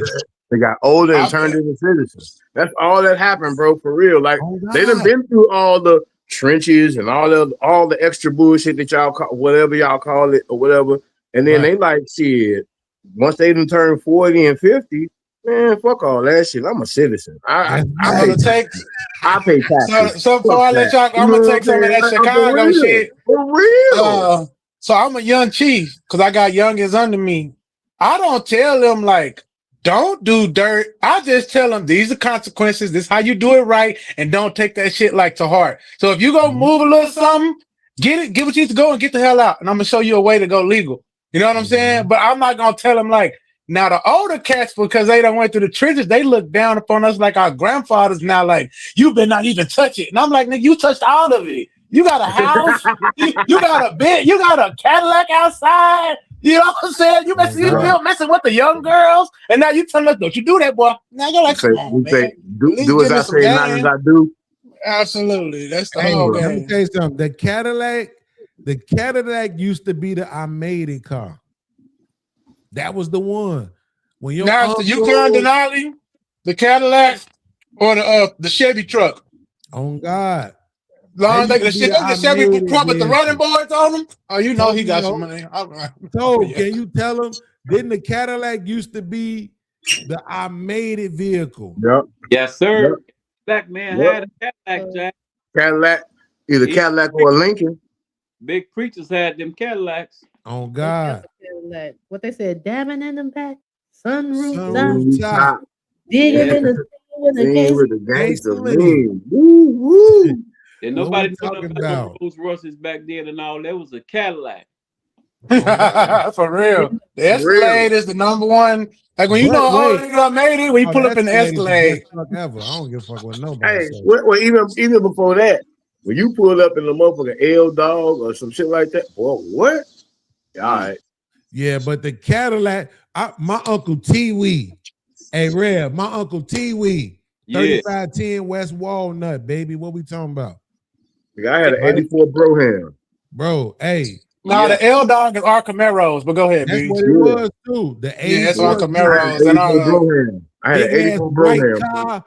They got older and I turned bet. into citizens. That's all that happened, bro. For real. Like Oh, they done God. been through all the trenches and all the extra bullshit that y'all call whatever y'all call it or whatever. And then Right. they like shit. Once they done turn 40 and 50, man, fuck all that shit. I'm a citizen. I So pay to take I pay taxes. so before I let y'all go, I'm gonna take some of that Chicago shit. For real. So I'm a young chief because I got youngins under me. I don't tell them like, don't do dirt. I just tell them these are consequences. This is how you do it right, and don't take that shit like to heart. So if you go move a little something, get what you need to go and get the hell out. And I'm gonna show you a way to go legal. You know what I'm saying? But I'm not gonna tell them like now the older cats because they done went through the trenches. They look down upon us like our grandfathers now. Like you better not even touch it. And I'm like, nigga, you touched all of it. You got a house. you got a bed. You got a Cadillac outside. You know what I'm saying? You messing with the young girls, and now you telling us, don't you do that, boy? Now you're like, come on, man. Do as I say, not as I do. Absolutely, that's the Hey, whole let me game. tell you something. The Cadillac used to be the I made it car. That was the one. When your Now it's the Yukon Denali, the Cadillac, or the Chevy truck. Oh God. Long That the used to be Chevy the I made it truck with the vehicle. running boards on them. Oh, you know he got Tokyo. some money. All right. So Yeah. can you tell them? Didn't the Cadillac used to be the I made it vehicle? Yep. Yes, sir. Black man had a Cadillac, Jack. Cadillac, either Cadillac or Lincoln. Big preachers had them Cadillacs. Oh God. Like, what they said, dabbing in the back, sunroof Sunroof down, top. digging Yeah. in the with the Lean case. with the gangster Gangsta lean. lean. Woo, woo. And What nobody we put up talking like about? Rolls Royces back then and all. That was a Cadillac. For real. The Escalade is the number one. Like when you But know, oh, wait. nigga, I made it, when you pull up in the Escalade is the Escalade. best truck ever. I don't give a fuck what nobody Hey, says. well, even before that, when you pulled up in the motherfucking L Dog or some shit like that, well, what? All right. Yeah, but the Cadillac, my uncle T Wee. Hey, Rev, my uncle T Wee, Yeah. 3510 West Walnut, baby. What we talking about? I had an 84 Broham. Bro, hey, Now Yeah. the L Dog is our Camaros, but go ahead, that's B. what it was too. The Yeah, that's 84 our I had Camaros an and 84 our Broham. I had an big ass 84 white Broham. car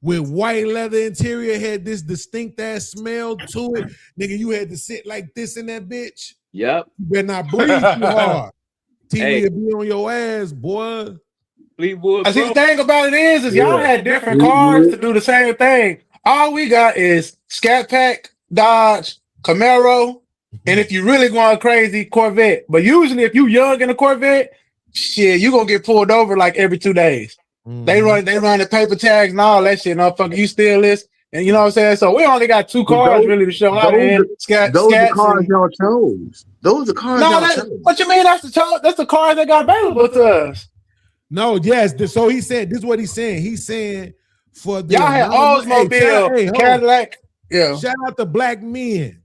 with white leather interior, had this distinct ass smell to it. Nigga, you had to sit like this in that bitch. Yep. You better not breathe too hard. T Hey. will be on your ass, boy. Fleetwood I see the Pro. thing about it is y'all Yeah. had different cars to do the same thing. All we got is Scat Pack, Dodge, Camaro, and if you really going crazy, Corvette. But usually if you young in a Corvette, shit, you gonna get pulled over like every 2 days. They run the paper tags and all that shit. Motherfucker, you steal this. And you know what I'm saying? So we only got 2 cars Those- really to show out those in. Those are the cars and, y'all chose. Those are cars no, y'all that, chose. what you mean? That's the cars that got available to us. No, yes. So he said, this is what he's saying. He's saying for the Y'all had Oldsmobile, hold on. Cadillac. Yeah. Shout out to black men.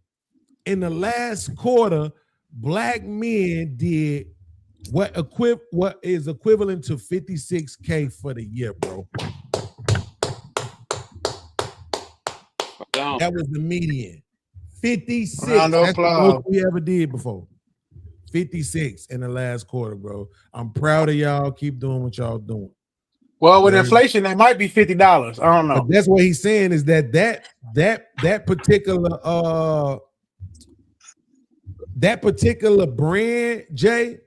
In the last quarter, black men did what is equivalent to 56K for the year, bro. Down. That was the median. 56. Round of That's the applause. most we ever did before. 56 in the last quarter, bro. I'm proud of y'all. Keep doing what y'all doing. Well, with Right. inflation, that might be $50. I don't know. But that's what he's saying is that particular brand, Jay,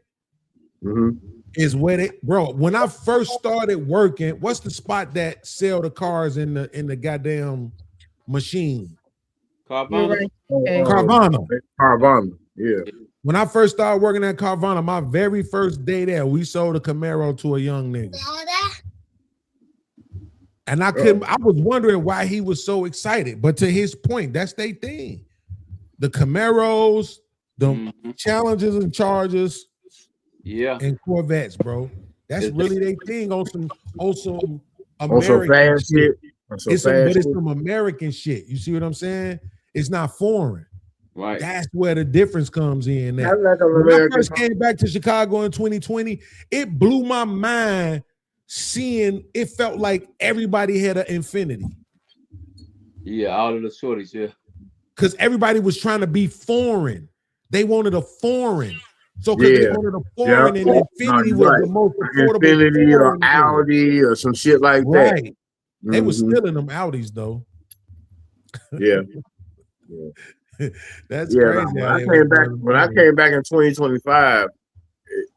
is where they, bro. When I first started working, what's the spot that sell the cars in the goddamn machine? Carvana. Carvana. Yeah. When I first started working at Carvana, my very first day there, we sold a Camaro to a young nigga. And I was wondering why he was so excited. But to his point, that's their thing. The Camaros, the Challengers and Chargers, Yeah. and Corvettes, bro. That's really their thing on some On American some fast shit. shit. On some fast It's shit. some American shit. You see what I'm saying? It's not foreign. Right. That's where the difference comes in. I like an When I American first car. came back to Chicago in 2020, it blew my mind seeing it felt like everybody had an Infinity Yeah, all of the shorties, yeah. because everybody was trying to be foreign. They wanted a foreign. So because they Yeah. wanted a foreign, and Infinity No, was right. the most affordable. Infinity or foreign thing. Audi or some shit like that. Right. They was Mhm. stealing them Audis though. Yeah. That's Yeah. crazy. When how I they came was back, doing when I it. came back in 2025,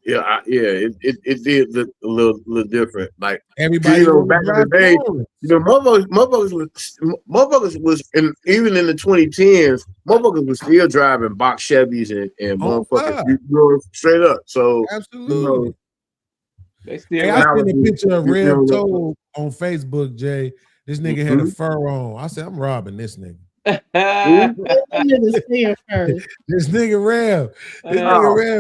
it did look a little different. Like Everybody you know, wanna back in the drive day, foreign. you know, motherfuckers was even in the 2010s, motherfuckers was still driving box Chevys and Oh, motherfuckers, God. you know, straight up. So you Absolutely. know, They still Hey, I now seen a picture of you Rev know, Toad on Facebook, Jay. This nigga had a fur on. I said, I'm robbing this nigga. This nigga Rev. This nigga Rev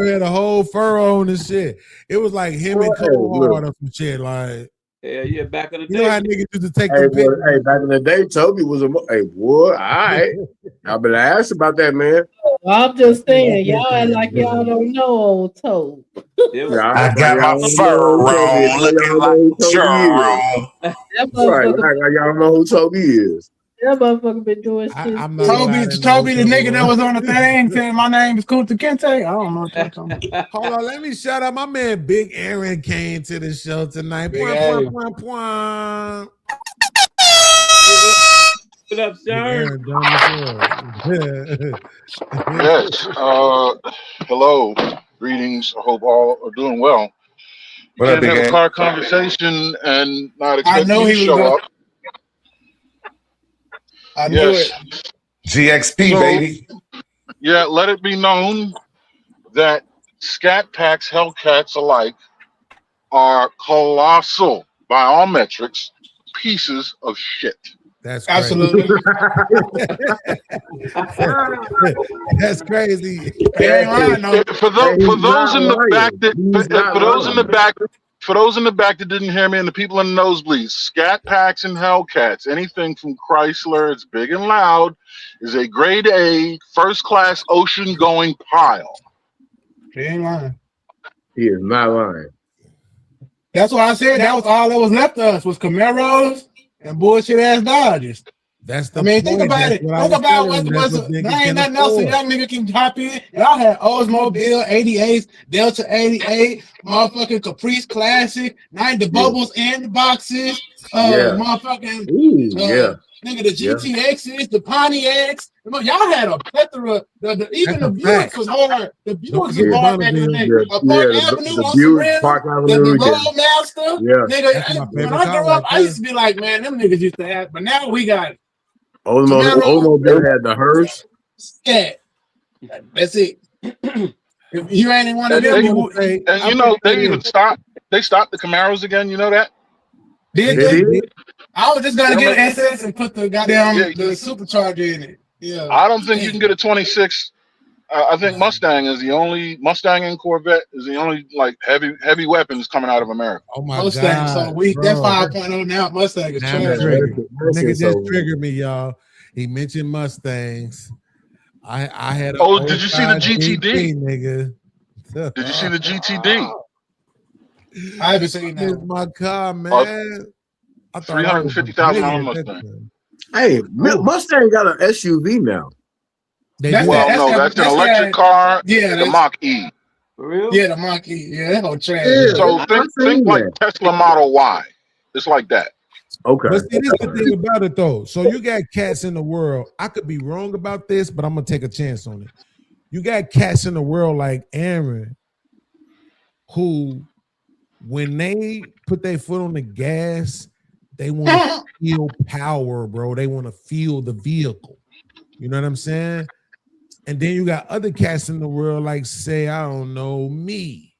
had a whole fur on and shit. It was like him and Cole Hard or some shit. Like, yeah, back in the day. you know how niggas used to take hey, them pictures. hey, back in the day, Toby was a hey, boy, all right. I better ask about that, man. I'm just saying, y'all act like y'all don't know old Toad. I got my fur on, looking like Jerome. That Right, motherfucker, y'all know who Toby is. that motherfucker been doing shit. I'm not gonna lie, I didn't know Toby, the who nigga that was. was on the thing saying my name is Kunta Kinte. I don't know what you're talking about. Hold on, let me shout out my man Big Aaron came to the show tonight. Big Point, A. point, point, point. What up, Sharon? Yes. Hello. Greetings. I hope all are doing well. You What up, can't Big have a A? car conversation and not I expect know you to he was show going. up. I knew it. GXP, So, baby. yeah, let it be known that Scat Packs, Hellcats alike are colossal, by all metrics, pieces of shit. That's crazy. Absolutely. That's crazy. He ain't lying, no. For those in the back that didn't hear me and the people in the nosebleeds, Scat Packs and Hellcats, anything from Chrysler, it's big and loud, is a grade A, first class ocean going pile. He ain't lying. He is not lying. That's why I said that was all that was left of us was Camaros and bullshit ass Dodges. That's the I mean, point. think about That's it. what I Think was about telling what him. was That's what there niggas ain't can nothing else a afford. young nigga can hop in. Y'all had Oldsmobile 88s, Delta 88, motherfucking Caprice Classic, the bubbles and the boxes, motherfucking nigga, the GTXs, the Pontiacs. Y'all had a plethora. Even the Buicks was hard. The Buicks was hard back in the day. Park Avenue on some real. The Roadmaster. Nigga, when I grew up, I used to be like, man, them niggas used to have, but now we got Oldsmobile had the hearse. Yeah. That's it. If you ain't in one of And them, you know, they stopped the Camaros again, you know that? Did they? I was just gonna They get don't an SS and put the goddamn the supercharger in it. Yeah. I don't think you can get a 26. I think Mustang and Corvette is the only like heavy weapons coming out of America. Oh my Mustang, God, so we that's 5.0 now. Mustang is now I'm trash. triggered. Nigga just triggered me, y'all. He mentioned Mustangs. I had a did you see the GTD? Nigga. Did you see the GTD? I haven't seen that. It's my car, man. $350,000 Mustang. Hey, Mustang got an SUV now. That's an electric car. Yeah, the Mach E. For real? Yeah, the Mach E. Yeah, that whole trash. Yeah, So think like Tesla Model Y. It's like that. Okay. But see, this is the thing about it though. So you got cats in the world. I could be wrong about this, but I'm gonna take a chance on it. You got cats in the world like Aaron, who, when they put their foot on the gas, they want to feel power, bro. They want to feel the vehicle. You know what I'm saying? And then you got other cats in the world, like say, I don't know, me,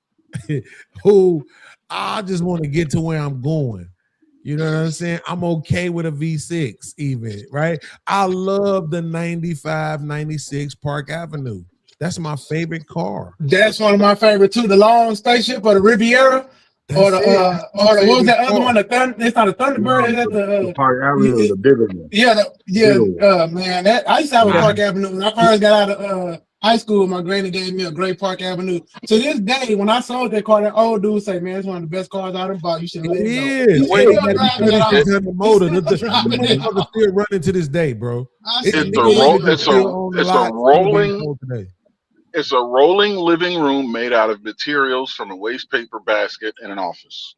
who I just want to get to where I'm going. You know what I'm saying? I'm okay with a V6 even, right? I love the 95, 96 Park Avenue. That's my favorite car. That's one of my favorite too. The long spaceship or the Riviera. Or the what was that other one? It's not a Thunderbird. Is that the Park Avenue, the bigger one. Man. That I used to have a Park Avenue when I first got out of high school. My granny gave me a great Park Avenue. To this day, when I sold that car, that old dude say, "Man, it's one of the best cars I ever bought. You should let it go." The motor, the motherfucker still running to this day, bro. It's a It's a rolling living room made out of materials from a waste paper basket in an office.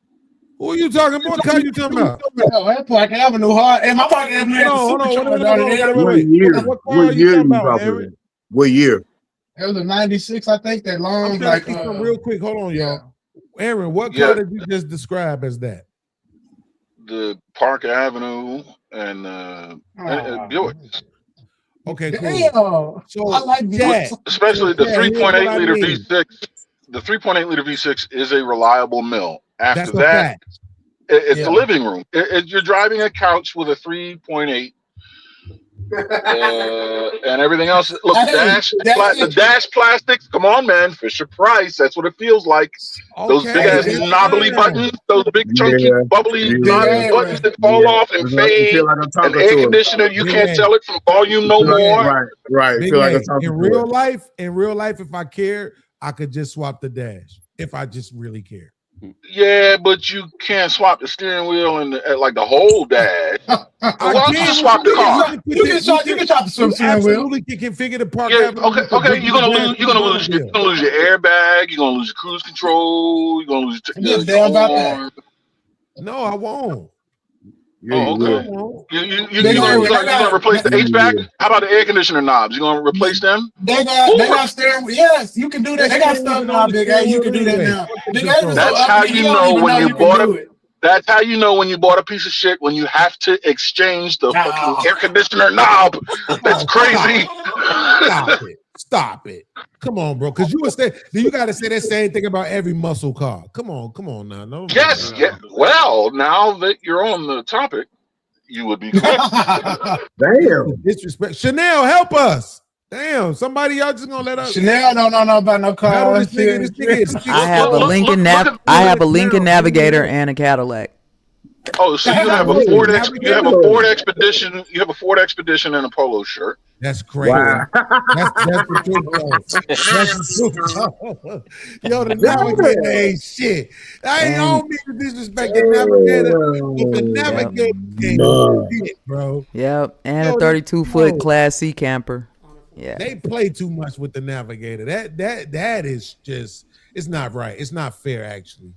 Who are you talking about? What car you talking about? Oh, that Park Avenue hard. And my Park Avenue had Hold the on, super hold on, truck wait, down wait, there. wait, wait. What car are you talking about, Aaron? What year? It was a 96, I think. That long, I'm like, trying to real quick. Hold on, y'all. Aaron, what Yeah. car did you just describe as that? The Park Avenue and Buick, Okay, cool. Damn. So, I like Jack, Buick. especially the Yeah, here's 3.8 what I liter mean. V6. The 3.8 liter V6 is a reliable mill. After That's a that, fact. it's Yeah. the living room. You're driving a couch with a 3.8. And everything else. Look, Hey, the dash plastics. Come on, man. Fisher Price. That's what it feels like. Those big ass Okay, knobbly buttons. Those big chunky Yeah. bubbly Yeah. knobbly buttons that fall off and I fade. feel like I'm An talking air to him. conditioner. You Big can't A. tell it from volume no Big A. more. Right. Big Feel like A. I'm talking In to real him. life, if I cared, I could just swap the dash. If I just really cared. Yeah, but you can't swap the steering wheel and like the whole dash. Why don't you just swap the car? You can shot the swim steering wheel. Absolutely can configure the Park Yeah, Avenue. okay. You're gonna lose your airbag. You're gonna lose your cruise control. You're gonna lose your damn about that. horn. No, I won't. Yeah, Oh, you okay. will. You're gonna replace the HVAC? How about the air conditioner knobs? You gonna replace them? They got steering wheel. Yes, you can do that. They got stuff now, Big A. You can do that now. Big A was That's so how uppity, you don't know even when you can bought do a. it. That's how you know when you bought a piece of shit when you have to exchange the fucking air conditioner knob. That's crazy. Stop it. Come on, bro. Because you got to say that same thing about every muscle car. Come on now. No. Yes. Yeah. Well, now that you're on the topic, you would be correct. Damn. Disrespect. Chanel, help us. Damn. Somebody y'all just gonna let us. Chanel don't know about no car. How this nigga is- I have a Lincoln Navigator and a Cadillac. Oh, so you have a Ford Expedition. You have a Ford Expedition and a polo shirt. That's crazy. Wow. That's the truth, though. That's the truth, though. Yo, the Navigator ain't shit. I don't mean to disrespect the Navigator, but the Navigator ain't shit, bro. Yep, and Yo, a 32-foot yo. Class C camper. Yeah, They play too much with the Navigator. That is just, it's not right. It's not fair, actually.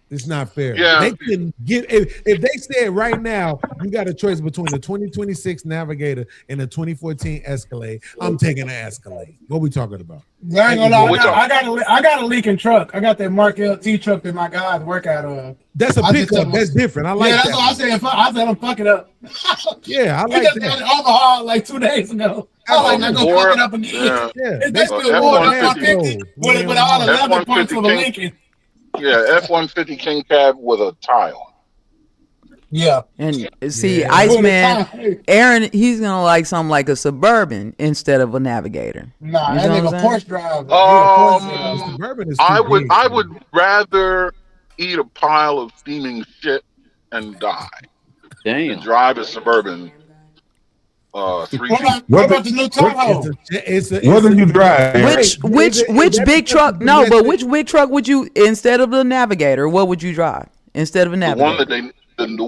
It's not fair. Yeah. They can give if they said right now you got a choice between the 2026 Navigator and the 2014 Escalade. I'm taking the Escalade. What we talking about? I ain't gonna lie. I got a leaking truck. I got that Mark LT truck that my guys work out of. That's a pickup. That's different. I like that's that. what I said. I said I'm fucking up. Yeah, I We like just that. got it overhauled like 2 days ago. I was like, not gonna fuck it up again. Yeah, They still going up 150 with all 11 points of a F-150 Lincoln. Yeah, F-150 King Cab with a tile. Yeah. and see, Yeah. Iceman, Aaron, he's gonna like something like a Suburban instead of a Navigator. Nah, You that know nigga what I'm saying? Porsche driver. He a Porsche driver. Suburban is I too would big. rather eat a pile of steaming shit and die than Damn. drive a Suburban. 3 What about the new Tahoe? What do you drive? Aaron? Which big truck? No, but which big truck would you instead of the Navigator? What would you drive instead of a The Navigator?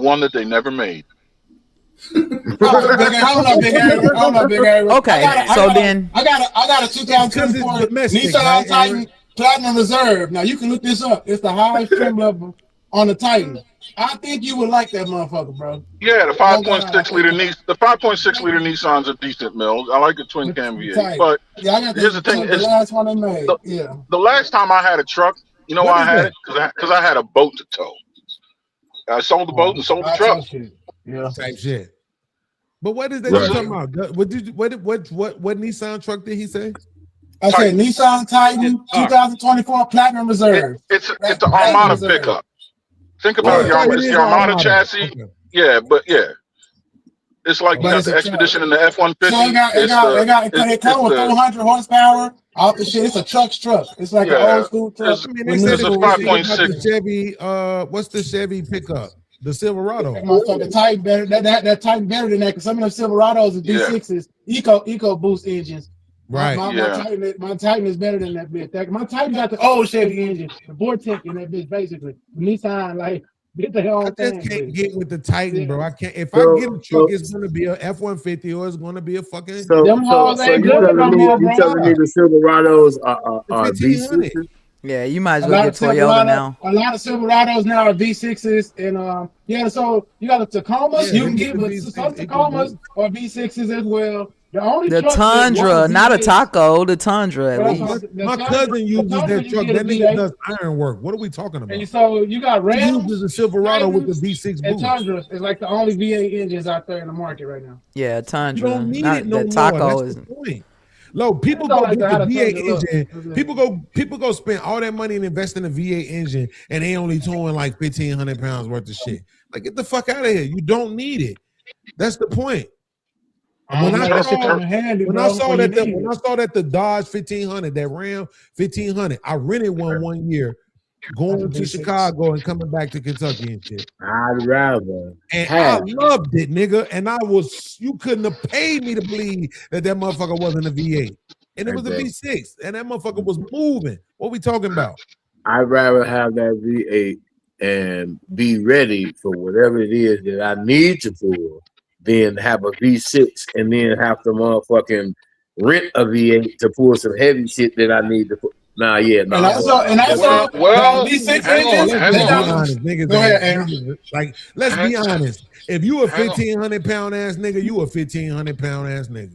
one that they never made. Hold on, Big Aaron. Okay, I got a 2024 domestic, Nissan right, Titan Aaron? Platinum Reserve. Now you can look this up. It's the highest trim level on the Titan. I think you would like that motherfucker, bro. Yeah, the 5.6 liter Nissan's a decent mill. I like the twin cam V8, but Yeah, I got here's the thing: the last one they made. Yeah. the last time I had a truck, you know What why I is had that? it? Because I had a boat to tow. I sold the boat and sold the truck. Yeah. Type shit. But what is that Right. you talking about? What Nissan truck did he say? I said Nissan Titan 2024 Platinum Reserve. It's an Armada pickup. Think about it's the Armada chassis. Okay. Yeah, but yeah. It's like you But got it's the a Expedition and the F-150. So it come with 400 horsepower. All the shit. It's a truck's truck. It's like an old school truck. I mean, It's they a said it was 5.6. the Chevy. What's the Chevy pickup? The Silverado. That motherfucker Titan better. That Titan better than that because some of them Silverados are D6s, Eco Boost engines. Right. My Titan is better than that bitch. My Titan got the old Chevy engine, the Vortec in that bitch basically. Nissan like Get their I own just thing. can't But get with the Titan, bro. I can't. If I So, get a truck, so, it's gonna be a F-150 or it's gonna be a fucking so, them so, hoes so ain't you good telling no me more, you bro. telling me the Silverados the are 1500. V6s? Yeah, you might as A well lot get of Toyota Silverado, now. a lot of Silverados now are V6s, and yeah. So you got the Tacomas. Yeah, You they can get get, the but V6 some equal Tacomas boost. are V6s as well. The only The trucks that want Tundra, a not a V8, Taco, the Tundra at well, least. My cousin the uses Tundra, that you truck. get a That nigga V8, does iron work. What are we talking about? and so you got He Rams, uses a Silverado with the Titans, V6 and boost. Tundras is like the only V8 engines out there in the market right now. Yeah, You Tundra. don't need Not it no the more. Taco That's is. the point. Look, I people don't go like get how the the V8 Tundra look. engine. People go spend all that money and invest in a V8 engine, and they only towing like 1,500 pounds worth of shit. Like, get the fuck out of here. You don't need it. That's the point. I don't know, that shit come in handy, When I bro. saw When you that need when I it. saw that the Dodge 1500, that Ram 1500, I rented one year, going to Chicago and coming back to Kentucky and shit. I'd rather And I have. loved it, nigga. And you couldn't have paid me to believe that motherfucker wasn't a V8. And it was a V6. And that motherfucker was moving. What we talking about? I'd rather have that V8 and be ready for whatever it is that I need to pull than have a V6 and then have to motherfucking rent a V8 to pull some heavy shit that I need to put. Nah, yeah, no. And also, Well, V6 hang on, engines. hang they on. don't- Honest, niggas Go ahead, ain't- Aaron. like, let's be Hang- honest. If you a hang on. 1,500 pound ass nigga, you a 1,500 pound ass nigga.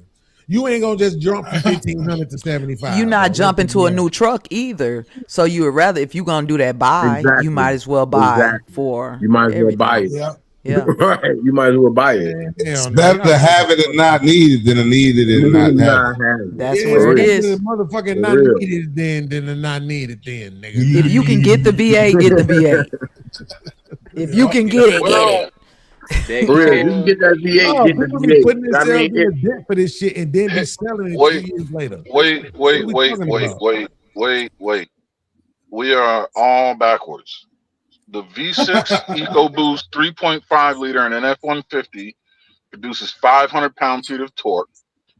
You ain't gonna just jump from 1,500 to 75. You're not bro. jumping Let's to a be new truck either. So you would rather, if you're gonna do that buy, Exactly. you might as well buy Exactly. for You might as well everything. buy it. Yeah. Yeah. Right. You might as well buy it. Hell It's no. better to have it and not need it than to need it and not have Nah, it. have it. That's Yeah, where it it's is. better to motherfucking For not real. need it than to not need it then, nigga. If you can get the V8, get the V8. If you can get it, get Well, it. That For real. cat- You can get that V8, No, get the people be V8. putting I themselves mean, in the debt for this shit and then be selling it Wait. 2 years later. wait, What we talking about? We are all backwards. The V6 EcoBoost 3.5 liter in an F-150 produces 500 pound-feet of torque,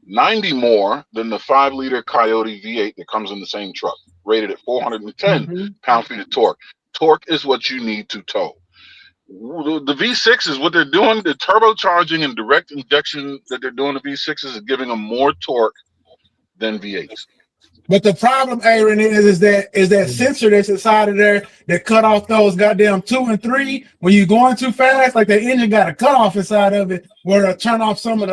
90 more than the 5 liter Coyote V8 that comes in the same truck, rated at 410 pound-feet of torque. Torque is what you need to tow. The V6 is what they're doing. The turbocharging and direct injection that they're doing, the V6 is giving them more torque than V8s. But the problem, Aaron, is that sensor that's inside of there that cut off those goddamn 2 and 3 when you're going too fast. Like the engine got a cutoff inside of it where it'll turn off some of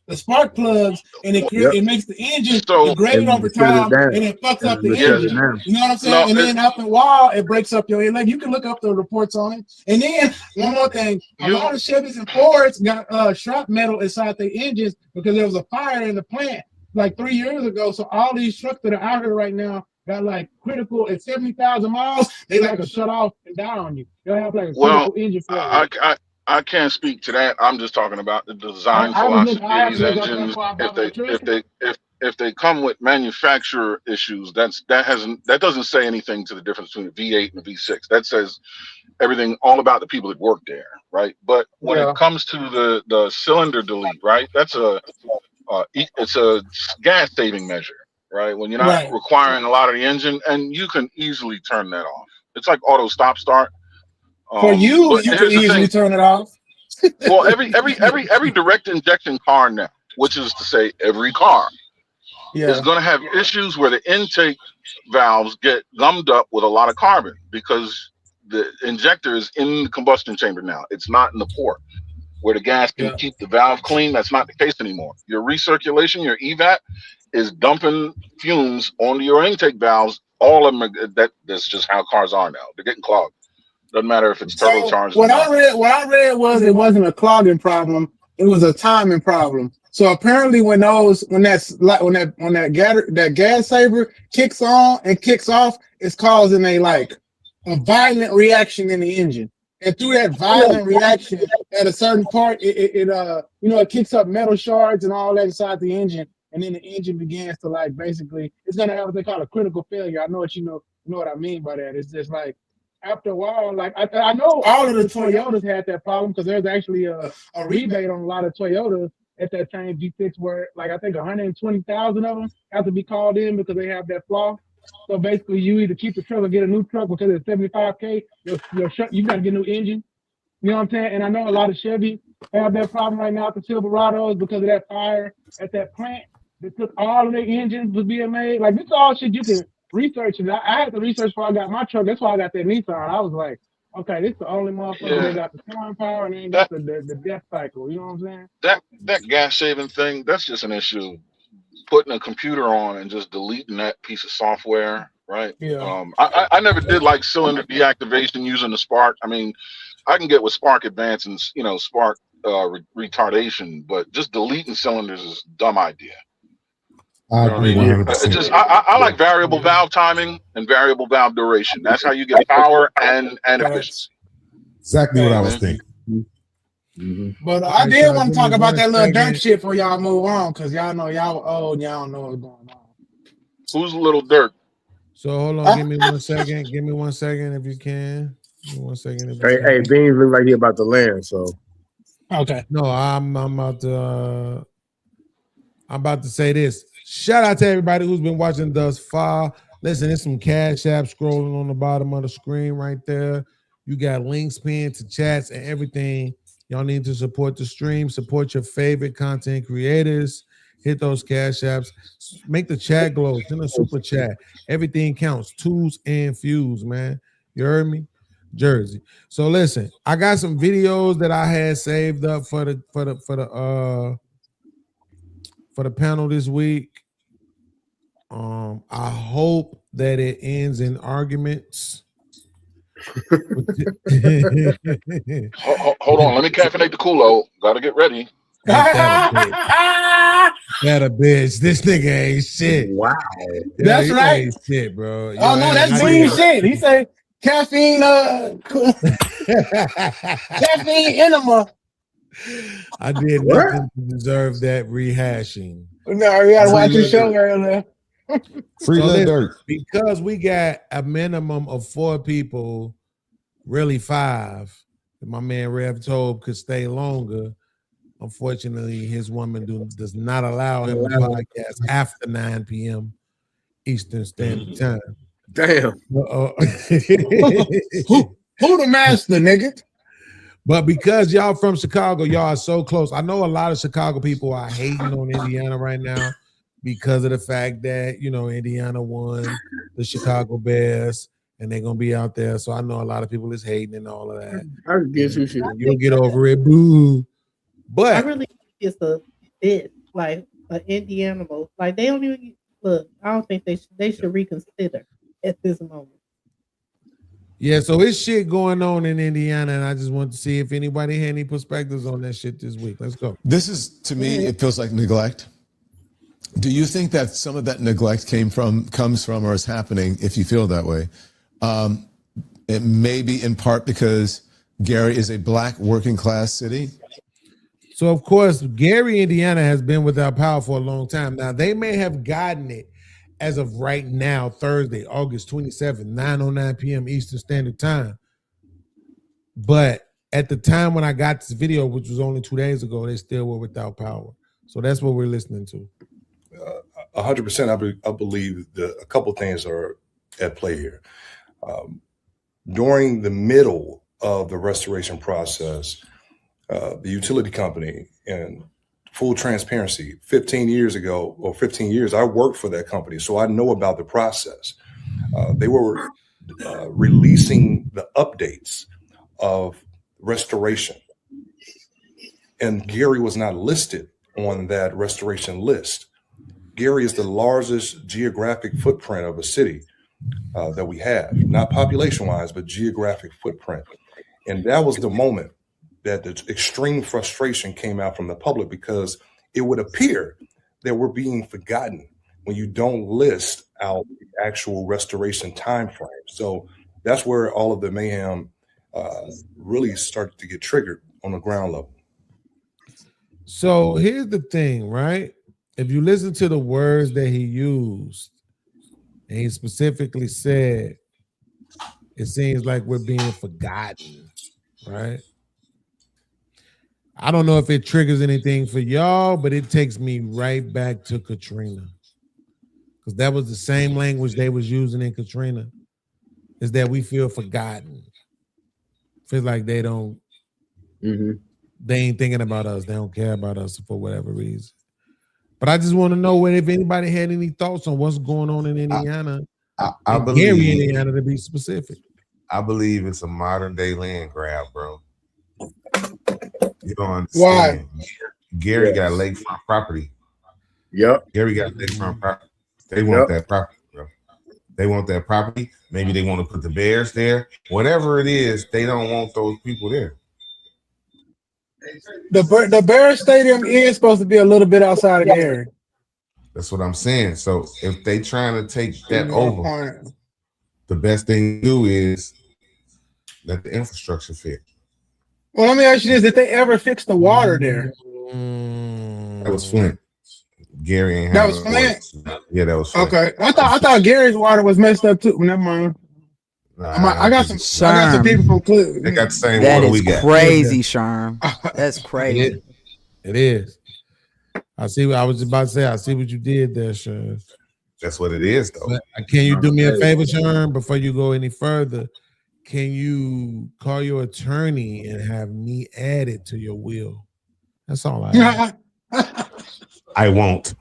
the spark plugs, and it makes the engine degrade over time, and it fucks up the engine. You know what I'm saying? And then up and while it breaks up your engine. Like you can look up the reports on it. And then one more thing, a lot of Chevys and Fords got shrap metal inside their engines because there was a fire in the plant like 3 years ago. So all these trucks that are out here right now got like critical at 70,000 miles. They like to shut off and die on you. They'll have like a critical engine failure. I can't speak to that. I'm just talking about the design philosophy of these engines. If they come with manufacturer issues, that doesn't say anything to the difference between a V8 and a V6. That says everything all about the people that work there, right? But when it comes to the cylinder delete, right? That's it's a gas saving measure, right? When you're not requiring a lot of the engine, and you can easily turn that off. It's like auto stop start. For you can easily turn it off. Well, every direct injection car now, which is to say every car, is going to have issues where the intake valves get gummed up with a lot of carbon because the injector is in the combustion chamber now. It's not in the port where the gas can keep the valve clean. That's not the case anymore. Your recirculation, your EVAP, is dumping fumes onto your intake valves. All of them that's just how cars are now. They're getting clogged. Doesn't matter if it's turbocharged. What I read was it wasn't a clogging problem; it was a timing problem. So apparently, when that gas saver kicks on and kicks off, it's causing a violent reaction in the engine. And through that violent reaction, at a certain part, it kicks up metal shards and all that inside the engine, and then the engine begins to basically it's gonna have what they call a critical failure. I know what you know what I mean by that. It's just after a while, I know all of the Toyotas had that problem because there's actually a rebate on a lot of Toyotas at that time V6 where I think 120,000 of them have to be called in because they have that flaw. So basically, you either keep the truck or get a new truck because it's $75K. You got to get a new engine. You know what I'm saying? And I know a lot of Chevy have that problem right now with the Silverados because of that fire at that plant that took all of their engines was being made. Like, this is all shit you can research. And I had to research before I got my truck. That's why I got that Nissan. I was like, okay, this is the only motherfucker that got the steering power and ain't got the death cycle. You know what I'm saying? That gas saving thing, that's just an issue. Putting a computer on and just deleting that piece of software, right? Yeah. I never did like cylinder deactivation using the Spark. I mean, I can get with Spark Advance and Spark retardation, but just deleting cylinders is a dumb idea. I agree 100%. I like variable valve timing and variable valve duration. That's how you get power and efficiency. Exactly what I was thinking. But I did want to talk about that little dirt shit before y'all move on, because y'all know y'all old and y'all don't know what's going on. Who's a little dirt? So hold on, give me 1 second. Give me 1 second if you can. Give me 1 second. If you Hey, can. hey, Beans look like he about to land. So Okay. No, I'm about to say this. Shout out to everybody who's been watching thus far. Listen, there's some Cash App scrolling on the bottom of the screen right there. You got links pinned to chats and everything. Y'all need to support the stream, support your favorite content creators. Hit those Cash Apps. Make the chat glow. Send a super chat. Everything counts. Twos and fews, man. You heard me? Jersey. So listen, I got some videos that I had saved up for the panel this week. I hope that it ends in arguments. Hold on, let me caffeinate the Kool-Aid. Gotta get ready. That a bitch. This nigga ain't shit. wow, That's he right. ain't shit, bro. Oh no, that's green shit. He said caffeine, caffeine enema. I did nothing to deserve that rehashing. No, we gotta watch the show earlier. Free So little listen, dirt. because we got a minimum of 4 people, really 5. My man Rev Tobe could stay longer. Unfortunately, his woman does not allow him to podcast after 9 p.m. Eastern Standard Time. damn. Who the master, nigga? But because y'all from Chicago, y'all are so close. I know a lot of Chicago people are hating on Indiana right now because of the fact that, Indiana won the Chicago Bears and they're going to be out there. So I know a lot of people is hating and all of that. I guess you should. You'll get over it. Boo. But I really think it's a bit like an Indiana move. Like they don't even look. I don't think they should reconsider at this moment. yeah, so it's shit going on in Indiana, and I just want to see if anybody had any perspectives on that shit this week. Let's go. This is, to me, it feels like neglect. Do you think that some of that neglect comes from, or is happening, if you feel that way? It may be in part because Gary is a black working class city. So, of course, Gary, Indiana has been without power for a long time. Now, they may have gotten it as of right now, Thursday, August 27th, 9:09 p.m. Eastern Standard Time. But at the time when I got this video, which was only 2 days ago, they still were without power. So that's what we're listening to. 100%. I believe a couple things are at play here. During the middle of the restoration process, the utility company, and full transparency, 15 years, I worked for that company, so I know about the process. They were releasing the updates of restoration, and Gary was not listed on that restoration list. Gary is the largest geographic footprint of a city that we have, not population-wise, but geographic footprint. And that was the moment that the extreme frustration came out from the public, because it would appear that we're being forgotten when you don't list out the actual restoration time frame. So that's where all of the mayhem really started to get triggered on the ground level. So here's the thing, right? If you listen to the words that he used, and he specifically said, it seems like we're being forgotten, right? I don't know if it triggers anything for y'all, but it takes me right back to Katrina. because that was the same language they was using in Katrina, is that we feel forgotten. Feel like they don't, they ain't thinking about us. They don't care about us for whatever reason. But I just want to know if anybody had any thoughts on what's going on in Indiana. I believe Gary, Indiana, to be specific. I believe it's a modern day land grab, bro. You don't understand. Why? Gary got lakefront property. Yep. Gary got lakefront property. They want that property, bro. They want that property. Maybe they want to put the Bears there. Whatever it is, they don't want those people there. The Bears Stadium is supposed to be a little bit outside of Gary. That's what I'm saying. So if they trying to take that over, the best thing to do is let the infrastructure fit. Well, let me ask you this: did they ever fix the water there? That was Flint. Gary ain't. That was Flint. Yeah, that was Flint. Okay, I thought Gary's water was messed up too. Never mind. I got some people from Cleveland. They got the same That water is we got. crazy, Sherm. That's crazy. It is. I see what I was about to say. I see what you did there, Sherm. That's what it is, though. But can you do me a favor, Sherm, before you go any further? Can you call your attorney and have me added to your will? That's all I ask. I won't.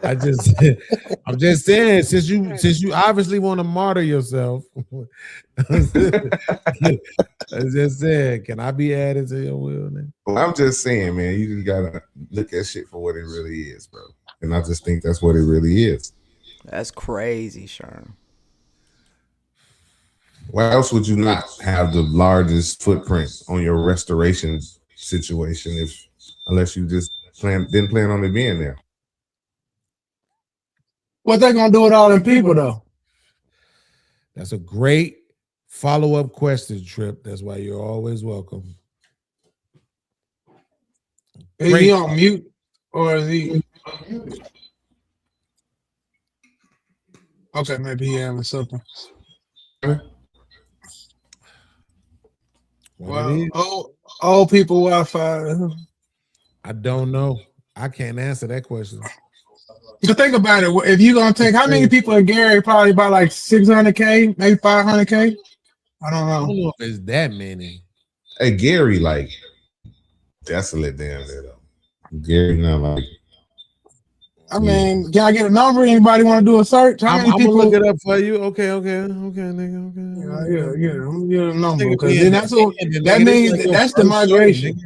I'm just saying, since you obviously want to martyr yourself, I just said, can I be added to your will now? Well, I'm just saying, man, you just gotta look at shit for what it really is, bro. And I just think that's what it really is. That's crazy, Sherm. Why else would you not have the largest footprint on your restoration situation unless you just didn't plan on it being there? What they gonna do with all them people though? That's a great follow-up question, Trip. That's why you're always welcome. Is he on mute or is he? Okay, maybe he having something. Well, old people Wi-Fi. I don't know. I can't answer that question. So think about it. If you're gonna take how many people in Gary? Probably about like 600K, maybe 500K. I don't know. I don't know if it's that many. Hey, Gary, like desolate down there though. Gary, not like. I mean, can I get a number? Anybody want to do a search? How many people? I'm gonna look it up for you. Okay, nigga. Okay. Yeah. I'm gonna get a number because then that's what that means. That's the migration.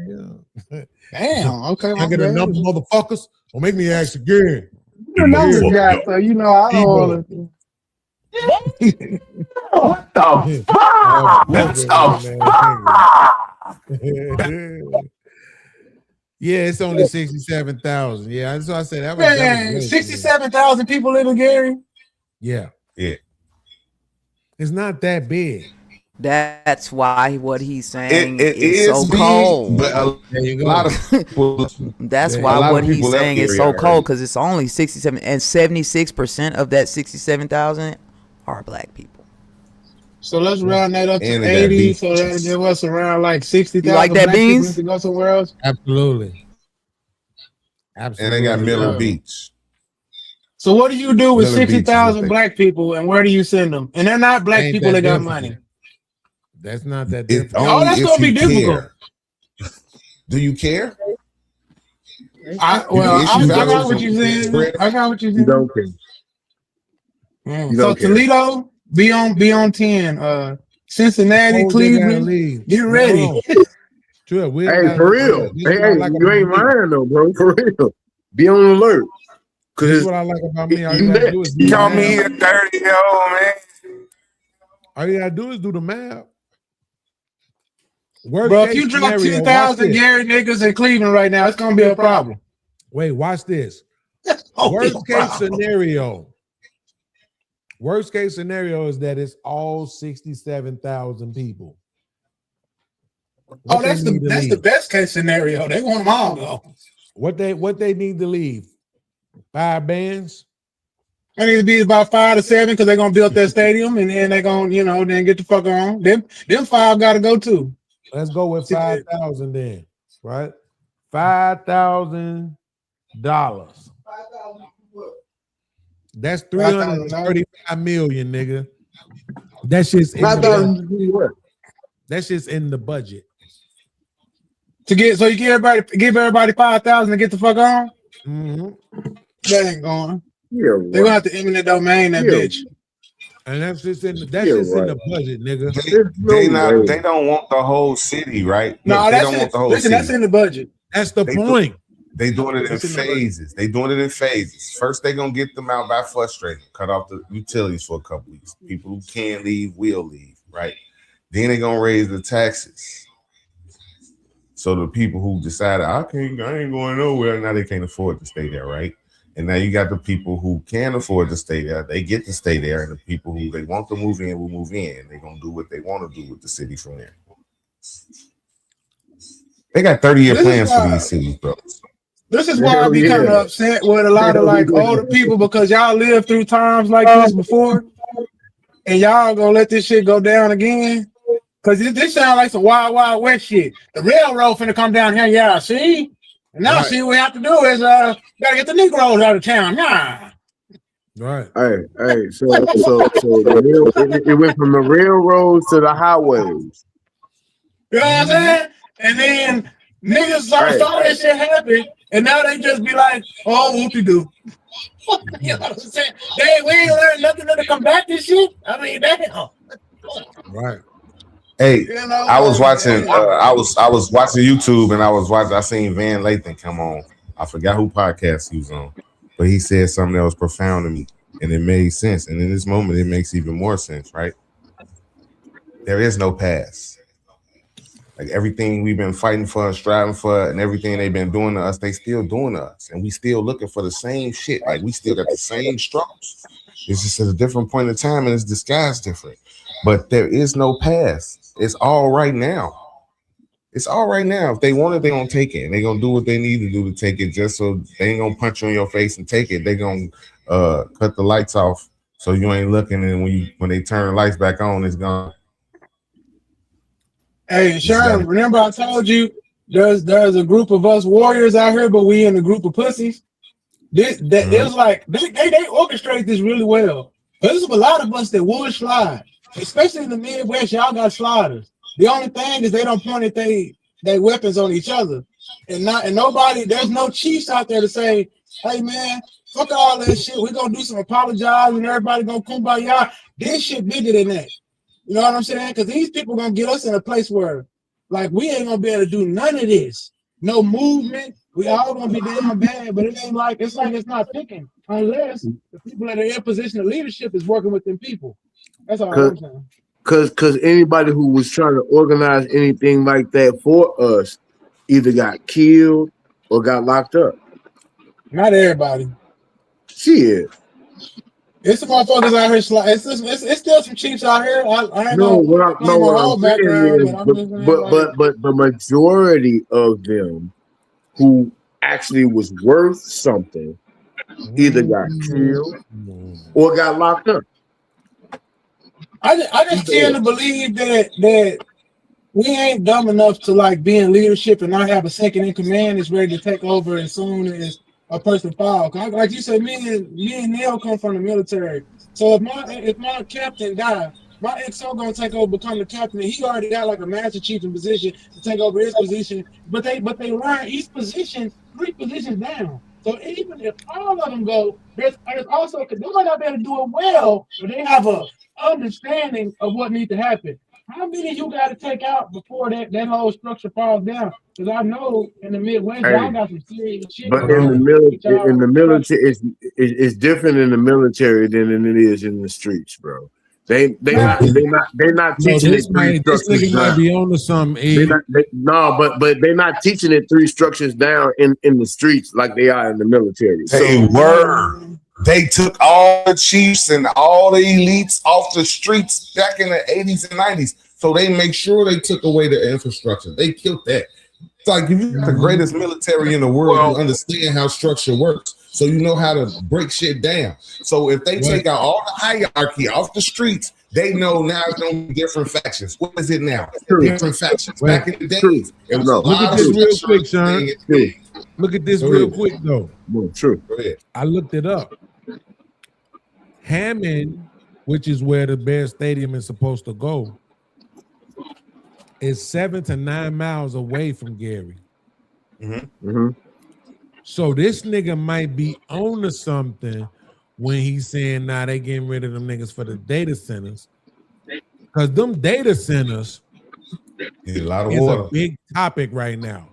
Damn. Okay. I get a number, motherfuckers. Don't make me ask again. You're a numbers guy, so you know I don't want to. What the fuck? That's yeah, it's only 67,000. Yeah, so I said that was. Man, 67,000 people live in Gary. Yeah. Yeah. It's not that big. That's why what he's saying It is so big, cold. But a lot of people. That's why what he's saying is so cold because it's only 67 and 76% of that 67,000 are black people. So let's round that up to 80. So that'll give us around like 60,000. You like that, Beans? To go somewhere else. Absolutely. And they got Miller Beach. So what do you do with 60,000 black people, and where do you send them? And they're not black people that got money. That's not that difficult. That's gonna be difficult. Do you care? I got what you said. I got what you said. You don't care. So Toledo, be on 10. Cincinnati, Cleveland, get ready. Sure, hey, for real. Hey, you ain't lying though, bro. For real. Be on alert. Cause what I like about me, all you gotta do is call me a 30-year-old man. All you gotta do is do the math. Bro, if you drop 10,000 Gary niggas in Cleveland right now, it's gonna be a problem. Wait, watch this. Worst case scenario. Worst case scenario is that it's all 67,000 people. That's the best case scenario. They want them all though. What they need to leave? 5 bands? I need to be about 5 to 7 because they're gonna build that stadium and then they're gonna, then get the fuck on. Them 5 gotta go too. Let's go with 5,000 then, right? $5,000. That's 335 million, nigga. That shit's in that shit's in the budget. To get so you give everybody 5,000 to get the fuck on. Mm-hmm. That ain't going. Yeah, they're gonna have to eminent domain that bitch. And that's just in the budget, nigga. They don't want the whole city, right? No, they don't want the whole city. That's in the budget. That's the point. They doing it in phases. They doing it in phases. First, they gonna get them out by frustrating, cut off the utilities for a couple weeks. People who can leave will leave, right? Then they gonna raise the taxes. So the people who decided I ain't going nowhere, now they can't afford to stay there, right? And now you got the people who can afford to stay there. They get to stay there, and the people who they want to move in will move in. They're gonna do what they want to do with the city from there. They got 30-year plans for these cities, bro. This is why I be kind of upset with a lot of like older people, because y'all lived through times like this before, and y'all gonna let this shit go down again. Cause this sounds like some wild, wild west shit. The railroad finna come down here, yeah. See, and now see what we have to do is gotta get the Negroes out of town. Nah. Right. Hey. So it went from the railroads to the highways. You know what I'm saying? And then niggas saw that shit happen, and now they just be like, "Oh, whoop do." You know what I'm saying? We ain't learned nothing to combat this shit. I mean, damn. Right. Hey, I was watching. I was watching YouTube, and I seen Van Lathan come on. I forgot who podcast he was on, but he said something that was profound to me, and it made sense. And in this moment, it makes even more sense. Right? There is no past. Like everything we've been fighting for, striving for, and everything they've been doing to us, they still doing to us, and we still looking for the same shit. Like we still got the same struggles. It's just at a different point in time, and it's disguised different. But there is no past. It's all right now. It's all right now. If they want it, they're gonna take it. And they're gonna do what they need to do to take it, just so they ain't gonna punch you in your face and take it. They're gonna cut the lights off so you ain't looking, and when they turn the lights back on, it's gone. Hey, Sharon, remember I told you there's a group of us warriors out here, but we in a group of pussies. It was like they orchestrate this really well. There's a lot of us that would slide. Especially in the Midwest, y'all got sliders. The only thing is they don't point at they weapons on each other, and nobody. There's no chiefs out there to say, "Hey man, fuck all that shit. We're gonna do some apologizing, and everybody gonna kumbaya." This shit bigger than that. You know what I'm saying? Because these people gonna get us in a place where, like, we ain't gonna be able to do none of this. No movement. We all gonna be damn bad, but it's not picking unless the people that are in position of leadership is working with them people. That's all I'm saying. Cause anybody who was trying to organize anything like that for us either got killed or got locked up. Not everybody. Shit. It's some motherfuckers out here. It's still some chiefs out here. I know. But the majority of them who actually was worth something either got killed or got locked up. I just tend to believe that we ain't dumb enough to like be in leadership and not have a second in command that's ready to take over as soon as a person falls. Like you said, me and Neil come from the military. So if my captain dies, my XO gonna take over, become the captain. And he already got like a master chief in position to take over his position. But they learn each position 3 positions down. So even if all of them go, there's also, because they might not be able to do it well, but they have a understanding of what needs to happen. How many you got to take out before that whole structure falls down? Because I know in the Midwest, y'all got some serious shit. But in the military, it's different in the military than it is in the streets, bro. They're not teaching it 3 structures down. Might be on to something. But they're not teaching it 3 structures down in the streets like they are in the military. They took all the chiefs and all the elites off the streets back in the 80s and 90s. So they make sure they took away the infrastructure. They killed that. It's like if you're the greatest military in the world, you understand how structure works. So you know how to break shit down. So if they take out all the hierarchy off the streets, they know now it's going to be different factions. What is it now? Different factions. Back in the days, it was Look at this real quick, Sean. Look at this real quick, though. True. I looked it up. Hammond, which is where the Bears Stadium is supposed to go, is 7 to 9 miles away from Gary. So this nigga might be on to something when he's saying, nah, they getting rid of them niggas for the data centers. Because them data centers a lot of is water. a big topic right now.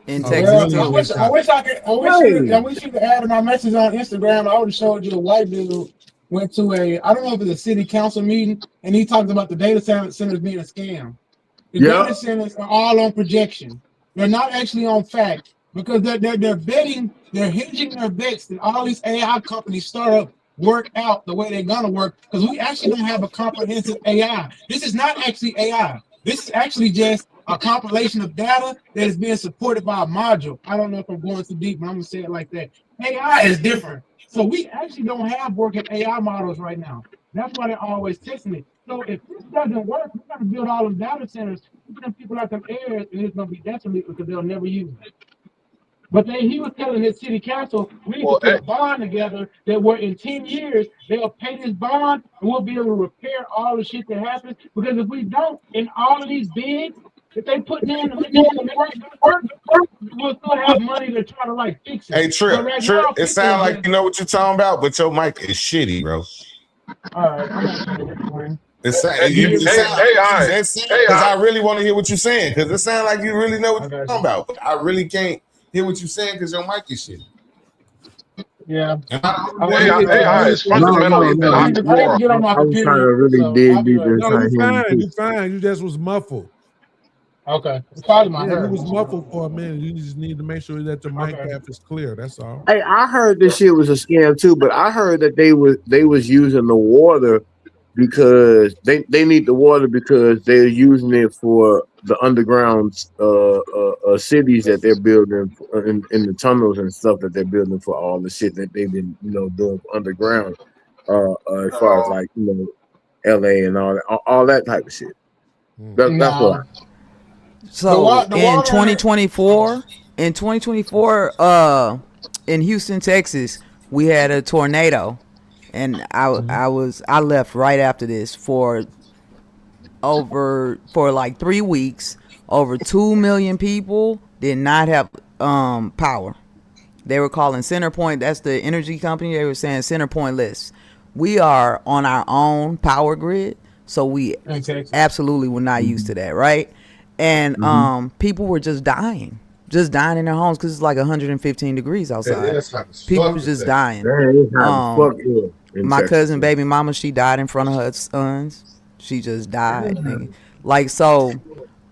In Texas, I wish you could add my message on Instagram. I would have showed you a white dude went to I don't know if it's a city council meeting, and he talked about the data centers being a scam. The data centers are all on projection. They're not actually on fact because they're betting, they're hinging their bets that all these AI companies startup work out the way they're gonna work because we actually don't have a comprehensive AI. This is not actually AI. This is actually just a compilation of data that is being supported by a module. I don't know if I'm going too deep, but I'm gonna say it like that. AI is different. So we actually don't have working AI models right now. That's why they're always testing it. So if this doesn't work, we're gonna build all them data centers, put people out them areas, and it's gonna be desolate because they'll never use it. But then he was telling his city council, we need to put a bond together that where in 10 years, they'll pay this bond and we'll be able to repair all the shit that happens. Because if we don't, in all of these bids, if they put in the work, we'll still have money to try to like fix it. Hey, Trip, But right Trip, now, it sounds like you know what you're talking about, but your mic is shitty, bro. All right, I'm not gonna Because I really want to hear what you're saying, because it sounds like you really know what you're talking about. But I really can't hear what you're saying because your mic is shitty. Yeah. AI is fundamentally an oxymoron. I was trying to really dig deep No, inside you him. fine, you fine. You just was muffled. Okay. It's probably my Yeah, hair. you was muffled for a minute. You just need to make sure that your mic path is clear. That's all. Hey, I heard this shit was a scam too, but I heard that they was using the water because they need the water because they're using it for the underground cities that they're building in the tunnels and stuff that they're building for all the shit that they've been doing underground as far as like LA and all that type of shit. That's what. So in 2024, in Houston, Texas, we had a tornado, and I left right after this for like 3 weeks. Over 2 million people did not have power. They were calling CenterPoint. That's the energy company. They were saying CenterPoint-less. We are on our own power grid, so we absolutely were not used to that, right? And people were just dying in their homes because it's like 115 degrees outside. People were just dying. My cousin, baby mama, she died in front of her sons. She just died. Like, so,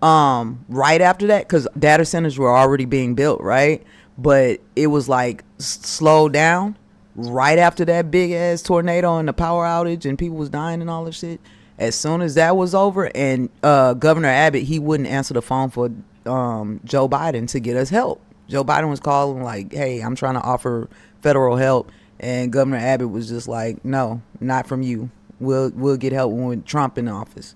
right after that, because data centers were already being built, right? But it was like slowed down right after that big ass tornado and the power outage and people was dying and all this shit. As soon as that was over, and Governor Abbott, he wouldn't answer the phone for Joe Biden to get us help. Joe Biden was calling like, hey, I'm trying to offer federal help. And Governor Abbott was just like, no, not from you. We'll get help when Trump in office.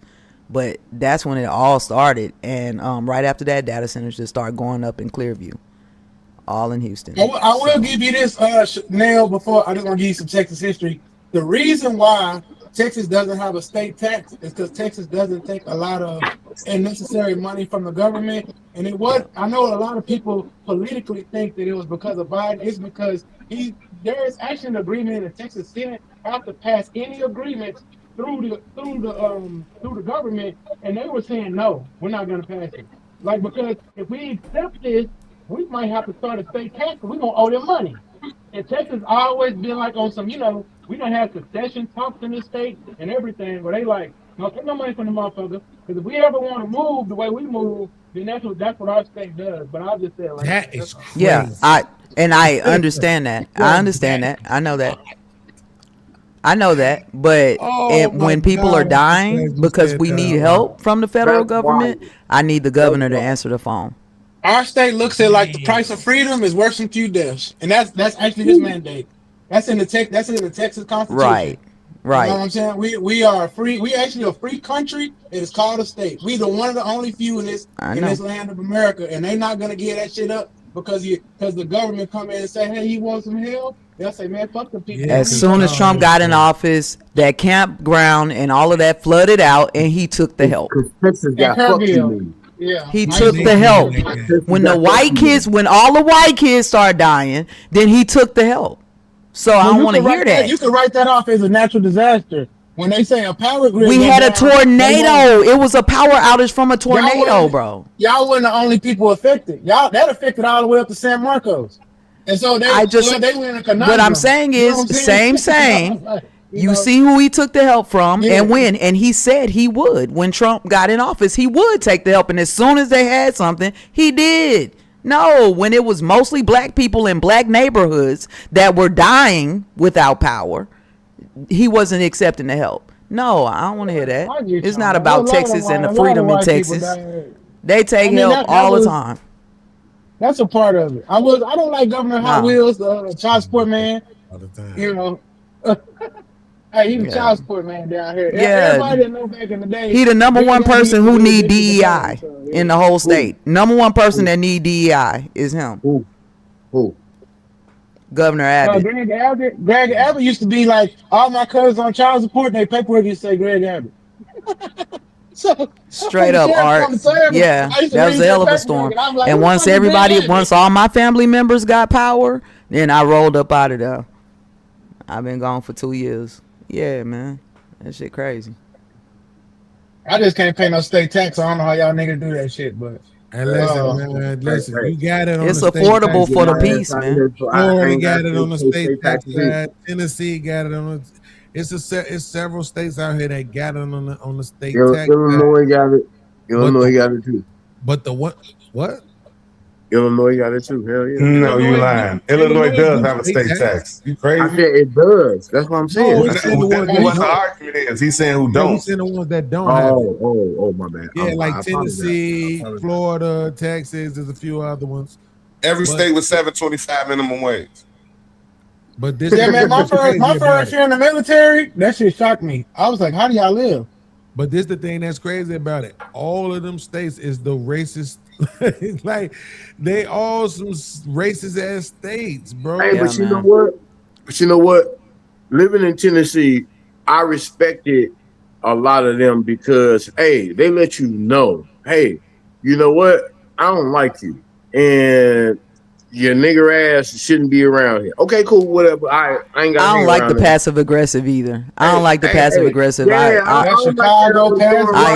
But that's when it all started. And right after that, data centers just started going up in Clearview, all in Houston. I will give you this, Nail, before I just want to give you some Texas history. The reason why Texas doesn't have a state tax is because Texas doesn't take a lot of unnecessary money from the government. And I know a lot of people politically think that it was because of Biden. It's because there is actually an agreement in the Texas Senate have to pass any agreements through the government, and they were saying no, we're not going to pass it. Like, because if we accept this, we might have to start a state tax, because we're going to owe them money. And Texas always been like on some, we don't have succession talks in this state and everything, where they like, no, take no money from the motherfucker, because if we ever want to move the way we move, then that's what our state does. But I'll just say like that is crazy. Yeah, I understand that. I understand that. I know that. But when people are dying because we need help from the federal government, I need the governor to answer the phone. Our state looks at like the price of freedom is worse than few deaths, and that's actually his mandate. That's in the Texas Constitution. Right. You know what I'm saying? We are free. We actually a free country. It is called a state. We the one of the only few in this land of America, and they're not gonna give that shit up because the government come in and say, hey, you want some help? They'll say, man, fuck the people. As soon as Trump got in office, that campground and all of that flooded out, and he took the help. Texas got fucked too many. Yeah, He took the help. When all the white kids started dying, then he took the help. So I don't want to hear that. You can write that off as a natural disaster. When they say a power grid, We had a tornado. It was a power outage from a tornado, bro. Y'all weren't the only people affected. Y'all that affected all the way up to San Marcos. And so they went in a conundrum. What I'm saying is, same. You see who he took the help from and when, and he said he would. When Trump got in office, he would take the help, and as soon as they had something, he did. No, when it was mostly black people in black neighborhoods that were dying without power, he wasn't accepting the help. No, I don't want to hear that. It's not about Texas and the freedom in Texas. They take help all the time. That's a part of it. I don't like Governor Hot Wheels, child support man. All the time. You know. Hey, he the child support man down here. Yeah. Everybody that know back in the day. He the number one person who need DEI in the whole state. Number one person that need DEI is him. Who? Governor Abbott. Greg Abbott used to be like, all my cousins on child support, and they paperwork used to say Greg Abbott. So straight up, Art. Yeah, that was a hell of a storm. And once all my family members got power, then I rolled up out of there. I've been gone for 2 years. Yeah, man, that shit crazy. I just can't pay no state tax. I don't know how y'all niggas do that shit, but. And listen, you got it on it's the state affordable tax for the peace, man. Florida got it on the state tax side. Tennessee got it on the. It's several states out here that got it on the state tax. Illinois got it. Illinois got it too. But the what? Illinois got it too. Hell yeah. No, you lying. Illinois does have a state tax. You crazy? I said it does. That's what I'm saying. That's what the argument is. He's saying who don't. He's saying the ones that don't have it. Oh, my bad. Yeah, like Tennessee, Florida, Texas. There's a few other ones. Every state with $7.25 minimum wage. But this, yeah, man, my first year in the military, that shit shocked me. I was like, how do y'all live? But this the thing that's crazy about it. All of them states is the racist. Like they all some racist ass states, bro. Hey, but you know what? But you know what? Living in Tennessee, I respected a lot of them because hey, they let you know, hey, you know what? I don't like you, and your nigger ass shouldn't be around here. Okay, cool, whatever. I ain't got. I don't like the passive aggressive either. I don't like the passive aggressive. Yeah, I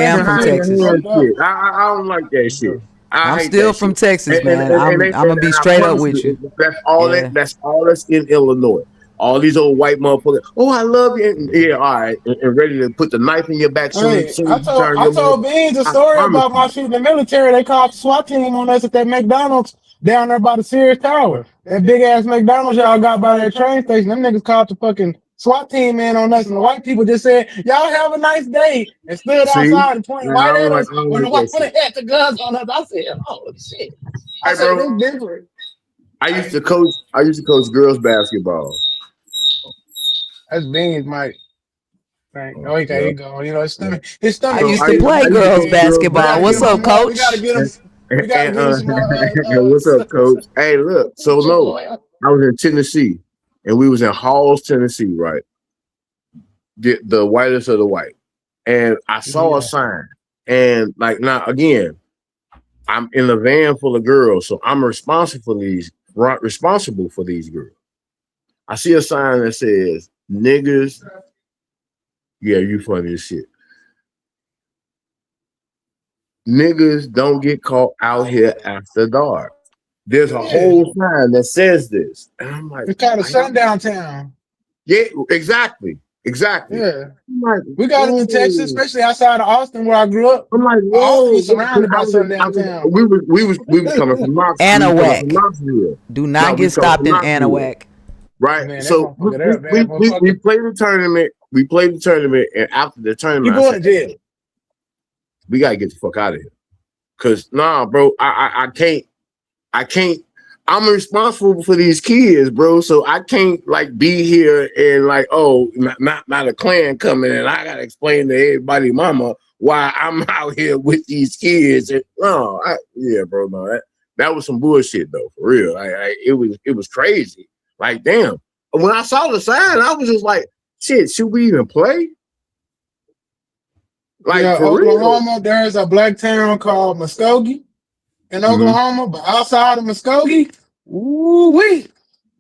am from Texas. I don't like that shit. I'm still from Texas, man. I'm gonna be straight up with you. That's all that's in Illinois. All these old white motherfuckers. Oh, I love you. Yeah, all right, and ready to put the knife in your back. Hey, I told Beans a story about my shit in the military. They called the SWAT team on us at that McDonald's down there by the Sears Tower. That big ass McDonald's y'all got by that train station. Them niggas called the fucking SWAT team in on us, and the white people just said, y'all have a nice day, and stood outside and pointed right at us when the white people had the guns on us. I said, oh shit. I said, this different. I used to coach girls basketball. That's Beans, Mike. Right. Oh, he got go. You know, his stomach. I used to play girls basketball. What's up, coach? We gotta get him. What's up, coach? Hey, look. So no, I was in Tennessee, and we was in Halls, Tennessee, right? The whitest of the white, and I saw a sign, and like now again, I'm in a van full of girls, so I'm responsible for these girls. I see a sign that says niggas. Yeah, you funny as shit. Niggas don't get caught out here after dark. There's a whole sign that says this. And I'm like, it's kind of sundown town. Yeah, exactly. Yeah. Like, we got it in Texas, especially outside of Austin where I grew up. I'm like, whoa, surrounded by sundown town. We was coming from Anahuac. Do not get stopped in Anahuac. Right. Man, so we played the tournament. We played the tournament, and after the tournament, you going to jail. We gotta get the fuck out of here. Cause nah, bro, I can't. I'm responsible for these kids, bro. So I can't like be here and like, oh, not a Klan coming, and I gotta explain to everybody, mama, why I'm out here with these kids. And no, yeah, bro, no, that was some bullshit though, for real. It was crazy. Like, damn, when I saw the sign, I was just like, shit, should we even play? Like yeah, for Oklahoma, real? there's a black town called Muskogee in Oklahoma, but outside of Muskogee, ooh wee.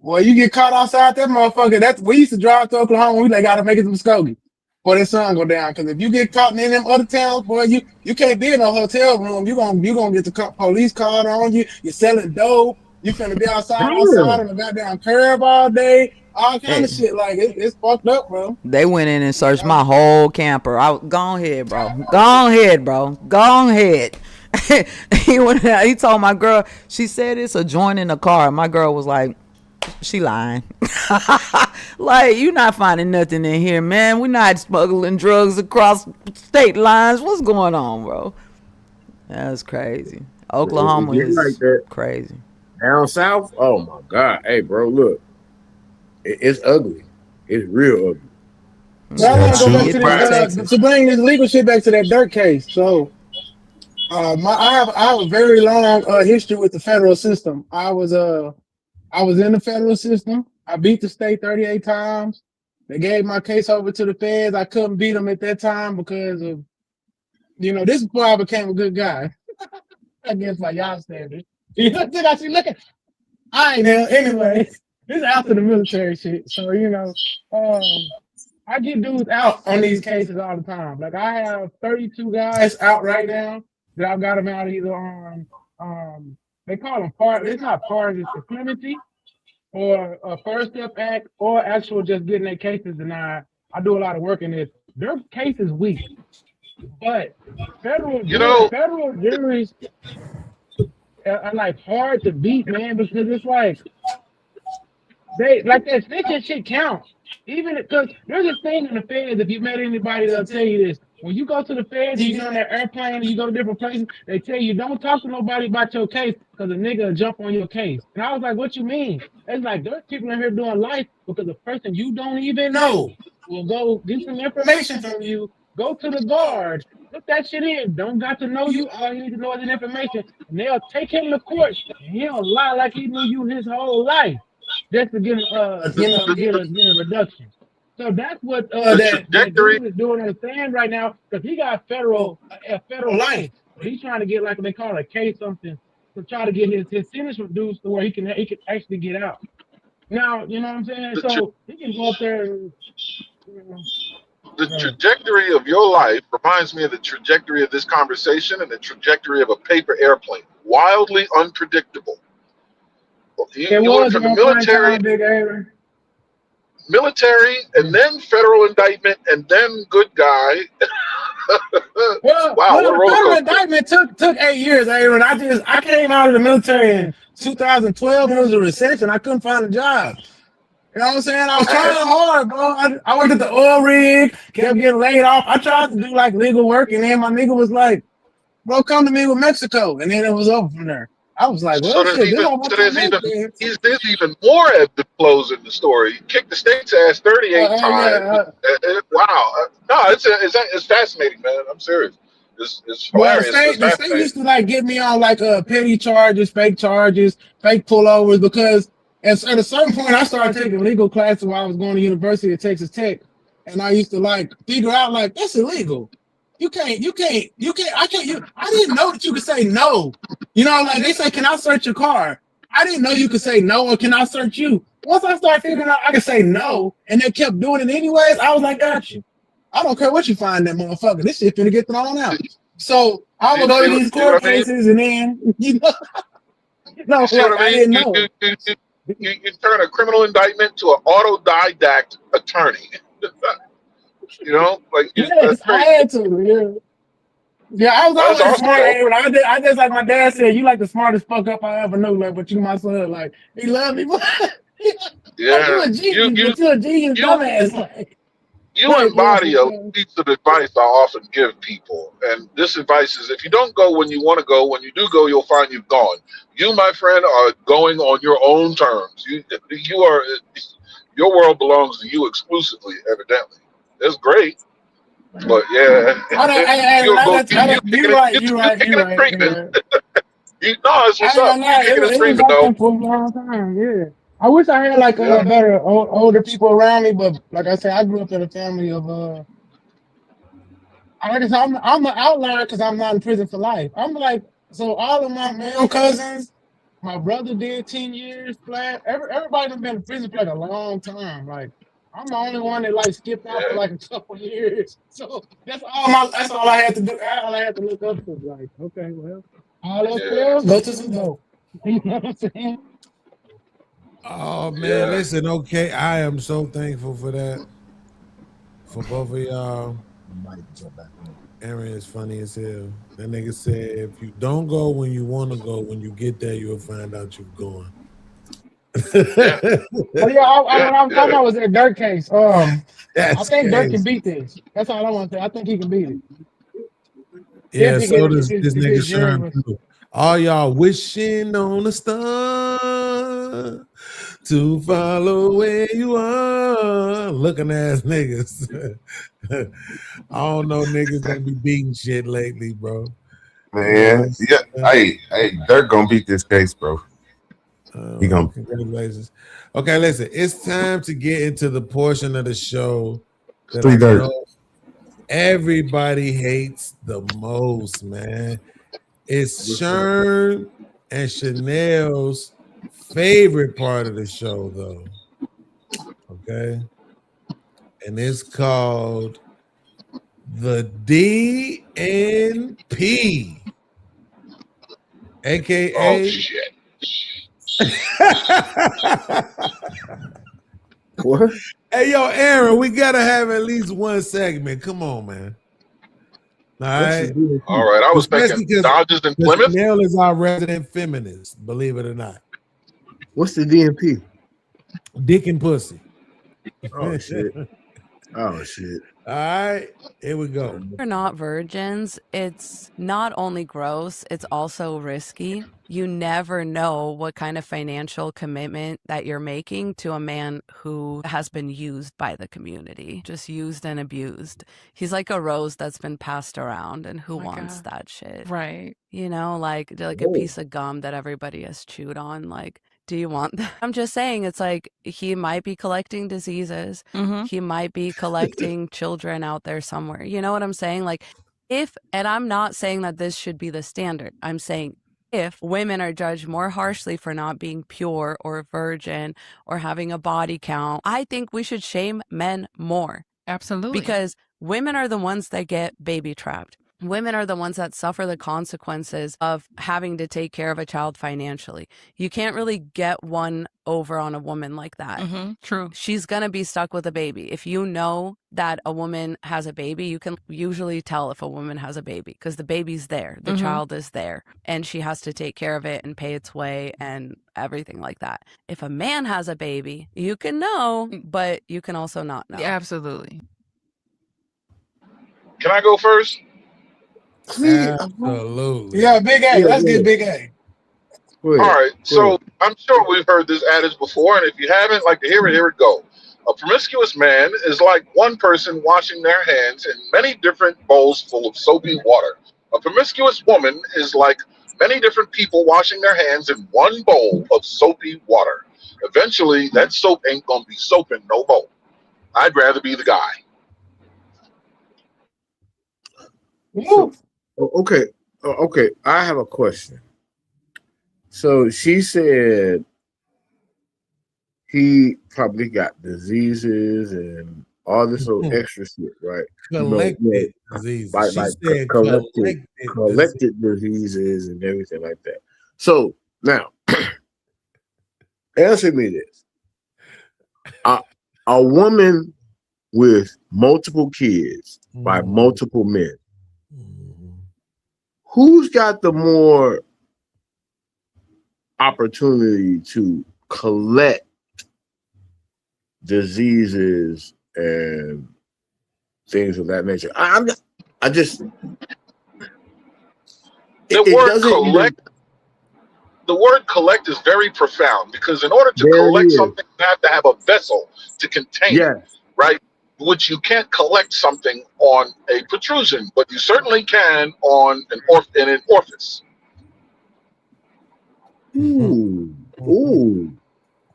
Well, you get caught outside that motherfucker. We used to drive to Oklahoma. We gotta make it to Muskogee before the sun go down. Because if you get caught in them other towns, boy, you can't be in a hotel room. You gonna get the police called on you. You're selling dope. You finna be outside on the goddamn curb all day. All kind of shit. Like it's fucked up, bro. They went in and searched my whole camper. Go ahead, bro. Go ahead, bro. Go ahead. He told my girl. She said it's a joint in the car. My girl was like, she lying. Like, you not finding nothing in here, man. We're not smuggling drugs across state lines. What's going on, bro? That's crazy. Oklahoma is like that. Crazy. Down south, oh my God. Hey, bro, look. It's ugly. It's real ugly. Well, I want to go back to bring this legal shit back to that Dirk case. So, I have a very long history with the federal system. I was in the federal system. I beat the state 38 times. They gave my case over to the feds. I couldn't beat them at that time because of, this is before I became a good guy. Against my y'all standards. Look at. I ain't there. Anyway, this is after the military shit. So, I get dudes out on these cases all the time. Like, I have 32 guys out right now that I've got them out either on, they call them it's not pardon, it's clemency or a First Step Act or actual just getting their cases denied. I do a lot of work in this. Their case is weak, but federal juries are like hard to beat, man, because it's like that snitching shit counts. Even because there's a thing in the feds, if you met anybody, they'll tell you this. When you go to the feds, you get on that airplane, and you go to different places, they tell you don't talk to nobody about your case because a nigga will jump on your case. And I was like, what you mean? It's like there's people in here doing life because the person you don't even know will go get some information from you, go to the guard, put that shit in, don't got to know you, all you need to know is the information, and they'll take him to court, and he'll lie like he knew you his whole life just to get a reduction. So that's what that dude is doing on the stand right now because he got federal life. He's trying to get like they call it a case something to try to get his sentence reduced to where he can actually get out. Now, you know what I'm saying? So he can go up there and the trajectory of your life reminds me of the trajectory of this conversation and the trajectory of a paper airplane. Wildly unpredictable. You went from the military, and then federal indictment, and then good guy. Wow, the federal indictment took 8 years, Aaron. I came out of the military in 2012. It was a recession. I couldn't find a job. You know what I'm saying? I was trying hard, bro. I worked at the oil rig, kept getting laid off. I tried to do like legal work, and then my nigga was like, bro, come to me with Mexico. And then it was over from there. I was like, well, there's even more ebbs and flows in the story. He kicked the state's ass 38 times. Wow. No, it's fascinating, man. I'm serious. It's hilarious. The state used to like get me on like petty charges, fake pullovers, because at a certain point I started taking legal classes while I was going to University of Texas Tech, and I used to like figure out like that's illegal. I didn't know that you could say no. Like they say, can I search your car? I didn't know you could say no, or can I search you? Once I started figuring out I could say no, and they kept doing it anyways, I was like, got you. I don't care what you find that motherfucker. This shit's gonna get thrown out. So I would go to these court cases and then, no, I didn't know. You turn a criminal indictment to an autodidact attorney. Yes, I had to. Yeah, I was always smart. I just like my dad said, you like the smartest fuck up I ever knew. Like, but you my son, like he loved me. Yeah, you're a genius, dumbass. Like, you embody a piece of advice I often give people, and this advice is: if you don't go when you want to go, when you do go, you'll find you've gone. You, my friend, are going on your own terms. You are. Your world belongs to you exclusively, evidently. It's great, but yeah. You're right. No, it's what's up. You're kicking and screaming, though. For a long time, yeah. I wish I had like better older people around me, but like I said, I grew up in a family of I guess I'm an outlier because I'm not in prison for life. I'm like, so all of my male cousins, my brother did 10 years flat. Everybody done been in prison for like a long time. Like I'm the only one that like skipped out for like a couple years. So that's all I had to do. All I had to look up to. Like, okay, well, all else fails, go to some dope. You know what I'm saying? Oh man, listen, okay. I am so thankful for that. For both of y'all. Aaron is funny as hell. That nigga said if you don't go when you want to go, when you get there, you'll find out you're going. What I'm talking about was that Dirk case. I think Dirk can beat this. That's all I want to say. I think he can beat it. Yeah, so does this nigga Sherm too. All y'all wishing on a star to follow where you are. Looking ass niggas. I don't know niggas that be beating shit lately, bro. Man, hey, Dirk gonna beat this case, bro. He gonna. Congratulations. Okay, listen, it's time to get into the portion of the show that Free I Dirk. know everybody hates the most, man. It's Sherm and Chanel's favorite part of the show, though. Okay. And it's called the DNP. AKA. Oh, shit. What? Hey, yo, Aaron, we got to have at least one segment. Come on, man. All right. I was thinking Dodgers and Plymouth. Chanel is our resident feminist, believe it or not. What's the DNP? Dick and pussy. Oh, shit. Oh, shit. All right, here we go. We're not virgins. It's not only gross, it's also risky. You never know what kind of financial commitment that you're making to a man who has been used by the community, just used and abused. He's like a rose that's been passed around, and who wants that shit? Right. You know, like a piece of gum that everybody has chewed on. Like, do you want that? I'm just saying, it's like he might be collecting diseases. He might be collecting children out there somewhere. You know what I'm saying? Like, and I'm not saying that this should be the standard. I'm saying if women are judged more harshly for not being pure or virgin or having a body count, I think we should shame men more. Absolutely. Because women are the ones that get baby trapped. Women are the ones that suffer the consequences of having to take care of a child financially. You can't really get one over on a woman like that. True. She's going to be stuck with a baby. If you know that a woman has a baby, you can usually tell if a woman has a baby because the baby's there. The child is there and she has to take care of it and pay its way and everything like that. If a man has a baby, you can know, but you can also not know. Yeah, absolutely. Can I go first? Absolutely. Yeah, Big A. Let's get Big A. All right, so I'm sure we've heard this adage before, and if you haven't, like to hear it, here it go. A promiscuous man is like one person washing their hands in many different bowls full of soapy water. A promiscuous woman is like many different people washing their hands in one bowl of soapy water. Eventually, that soap ain't gonna be soaping no more. I'd rather be the guy. Okay. I have a question. So she said he probably got diseases and all this little extra shit, right? Collected diseases. Like collected diseases and everything like that. So now, answer me this: a woman with multiple kids by multiple men, who's got the more opportunity to collect diseases and things of that nature? The word collect is very profound because in order to collect something, you have to have a vessel to contain it, right? Which you can't collect something on a protrusion, but you certainly can on an orifice.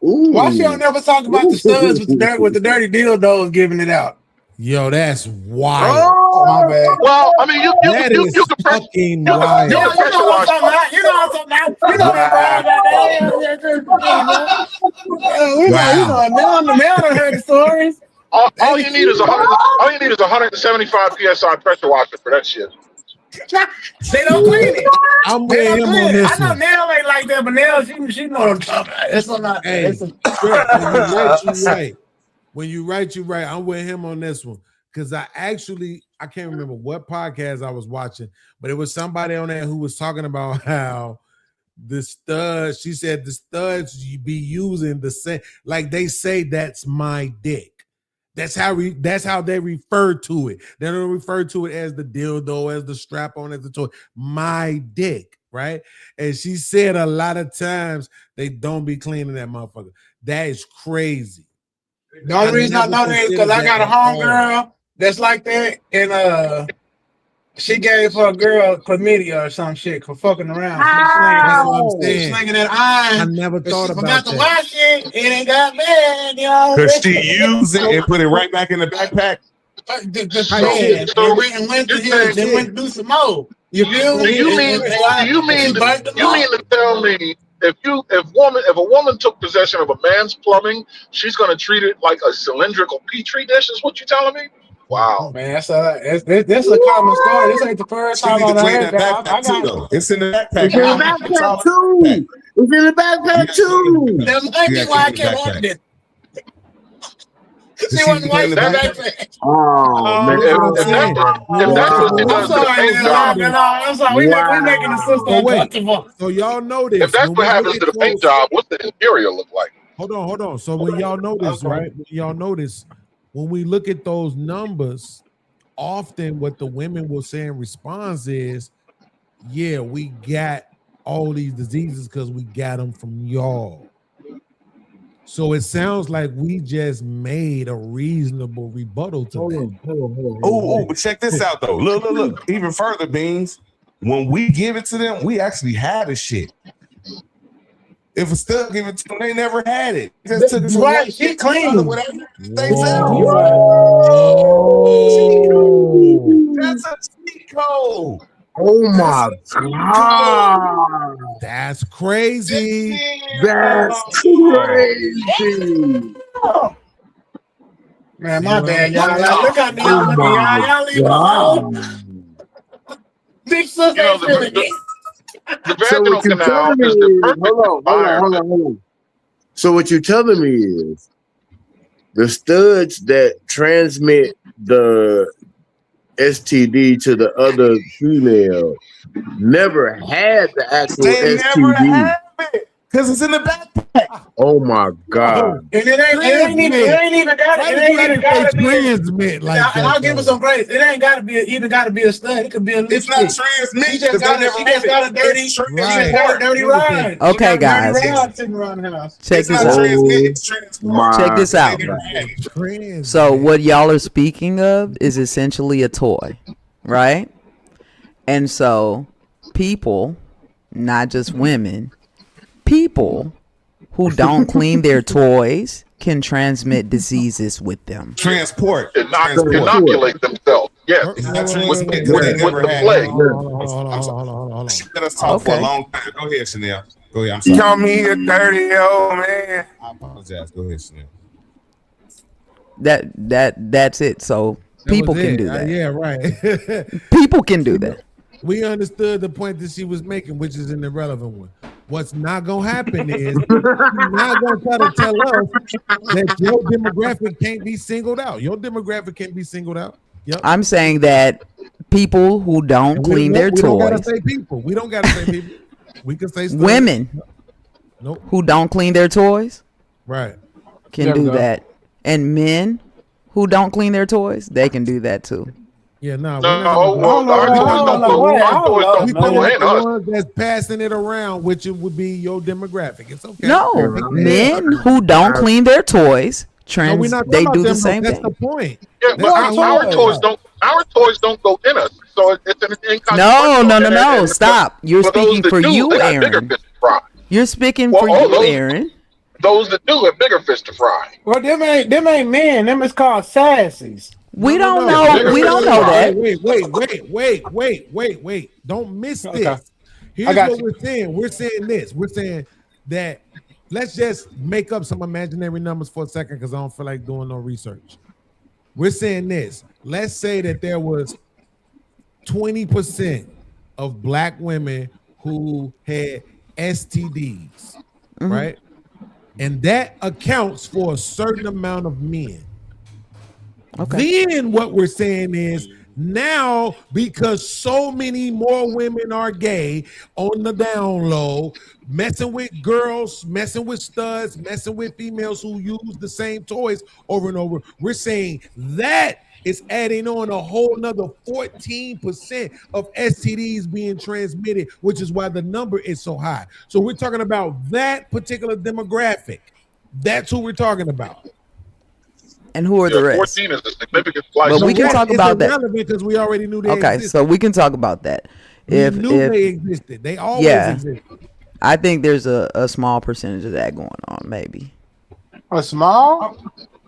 Why she don't never talk about the studs with the dirty dildos giving it out? Yo, that's wild. Oh, my bad. Well, I mean, you That can is fucking wild. You know what I'm talking about. You know what I'm talking about. You know that. Now I heard the stories. All you need is 175 psi pressure washer for that shit. They don't clean it. I'm with him on this I know one. Nell ain't like that, but Nell, she know what I'm talking about. It's not. Hey, It's a, when you right, you right. I'm with him on this one because I can't remember what podcast I was watching, but it was somebody on there who was talking about how the studs. She said the studs you be using the same, like they say that's my dick. That's how they refer to it. They don't refer to it as the dildo, as the strap on, as the toy. My dick, right? And she said a lot of times they don't be cleaning that motherfucker. That is crazy. the only reason I know that is because I got a homegirl that's like that, and she gave her girl chlamydia or some shit for fucking around. That's what I'm saying. Slinging that iron. I never thought about Forgot to that. wash it. It ain't got bad, y'all. Cause she used it and put it right back in the backpack. And went to him, then went to do some more. You feel me? Do you mean to tell me if a woman took possession of a man's plumbing, she's gonna treat it like a cylindrical petri dish? Is what you telling me? Wow, man, that's a common story. This ain't the first She time need to I've clean heard that that. I backpack too, got though. It's in the backpack. It's in the backpack too. It's in the backpack too. that might be why I kept wanting it. She wasn't like that backpack. Oh man, if that's what she does to the paint job, I'm sorry. We making the system uncomfortable. So y'all know this. if that's When what we happens look to at the paint those- job, what's the interior look like? Hold on. So when y'all know this, right? When y'all notice when we look at those numbers, often what the women will say in response is, yeah, we got all these diseases because we got them from y'all. So it sounds like we just made a reasonable rebuttal to that. Oh, but check this out though. Look. Even further, Beans. When we give it to them, we actually had the shit. If a stud give it to them, they never had it. Just took it from Right, one she shit clean. to whatever they sell. That's a cheat code. Oh my god, That's crazy. that's crazy. Man, my bad, y'all. Look how y'all looking, y'all. Y'all leave me alone. Big sister You know, ain't feeling it. The So vaginal what you canal telling me is the is, perfect environment. hold on. So what you telling me is the studs that transmit the STD to the other female never had the actual They never STD. have it because it's in the backpack. Oh my god! And it ain't even gotta be. Transmit like And I'll give her some grace. It ain't gotta be even gotta be a stud. It could be a It's not transmit. She just got a dirty ride. Okay, guys. Sitting around the house. Check It's this not out. transmit. It's transport. Check this out. Trans. So what y'all are speaking of is essentially a toy, right? And so people, not just women, people who don't clean their toys can transmit diseases with them. Transport. Inoculate themselves. Yes. It's not transmit because With they the never had plague. it. Hold on. Let us talk for a Okay. long time. Go ahead, Chanel. Go ahead. I'm sorry. Call me a dirty old man. I apologize. Go ahead, Chanel. That's it. So people can do that. Yeah, right. People can do that. We understood the point that she was making, which is an irrelevant one. What's not gonna happen is you're not gonna try to tell us that your demographic can't be singled out. Your demographic can't be singled out. Yep. I'm saying that people who don't clean their we don't gotta toys, say people. We don't gotta say people. We can say stuff. women Nope. who don't clean their toys Right. can There we do go. that, and men who don't clean their toys, they can do that too. Yeah, no. No, our toys don't go in us. Ones that's passing it around, which it would be your demographic. It's okay. No, men who don't clean their toys, No, we're not they talking do about the them, same That's thing. the point. Yeah, but our toys don't go in us. So it's an No. inconsequential. Stop. You're For those speaking that for do, you, they got bigger Aaron. fish to fry. You're speaking Well, for all you, those- Aaron. those that do have bigger fish to fry. Well, them ain't men. Them is called sassies. We No, don't no, know. no. We don't know that. Wait. Don't miss Okay. this. Here's I got what you. we're saying. We're saying this. We're saying that let's just make up some imaginary numbers for a second because I don't feel like doing no research. We're saying this. Let's say that there was 20% of black women who had STDs, right? And that accounts for a certain amount of men. Okay. Then what we're saying is now, because so many more women are gay on the down low, messing with girls, messing with studs, messing with females who use the same toys over and over, we're saying that is adding on a whole nother 14% of STDs being transmitted, which is why the number is so high. So we're talking about that particular demographic. That's who we're talking about. And who are the rest? 14 is a significant slice. But we can talk about that. Because we already knew they Okay, existed. so we can talk about that. We knew they existed. They always existed. I think there's a small percentage of that going on, maybe. A small?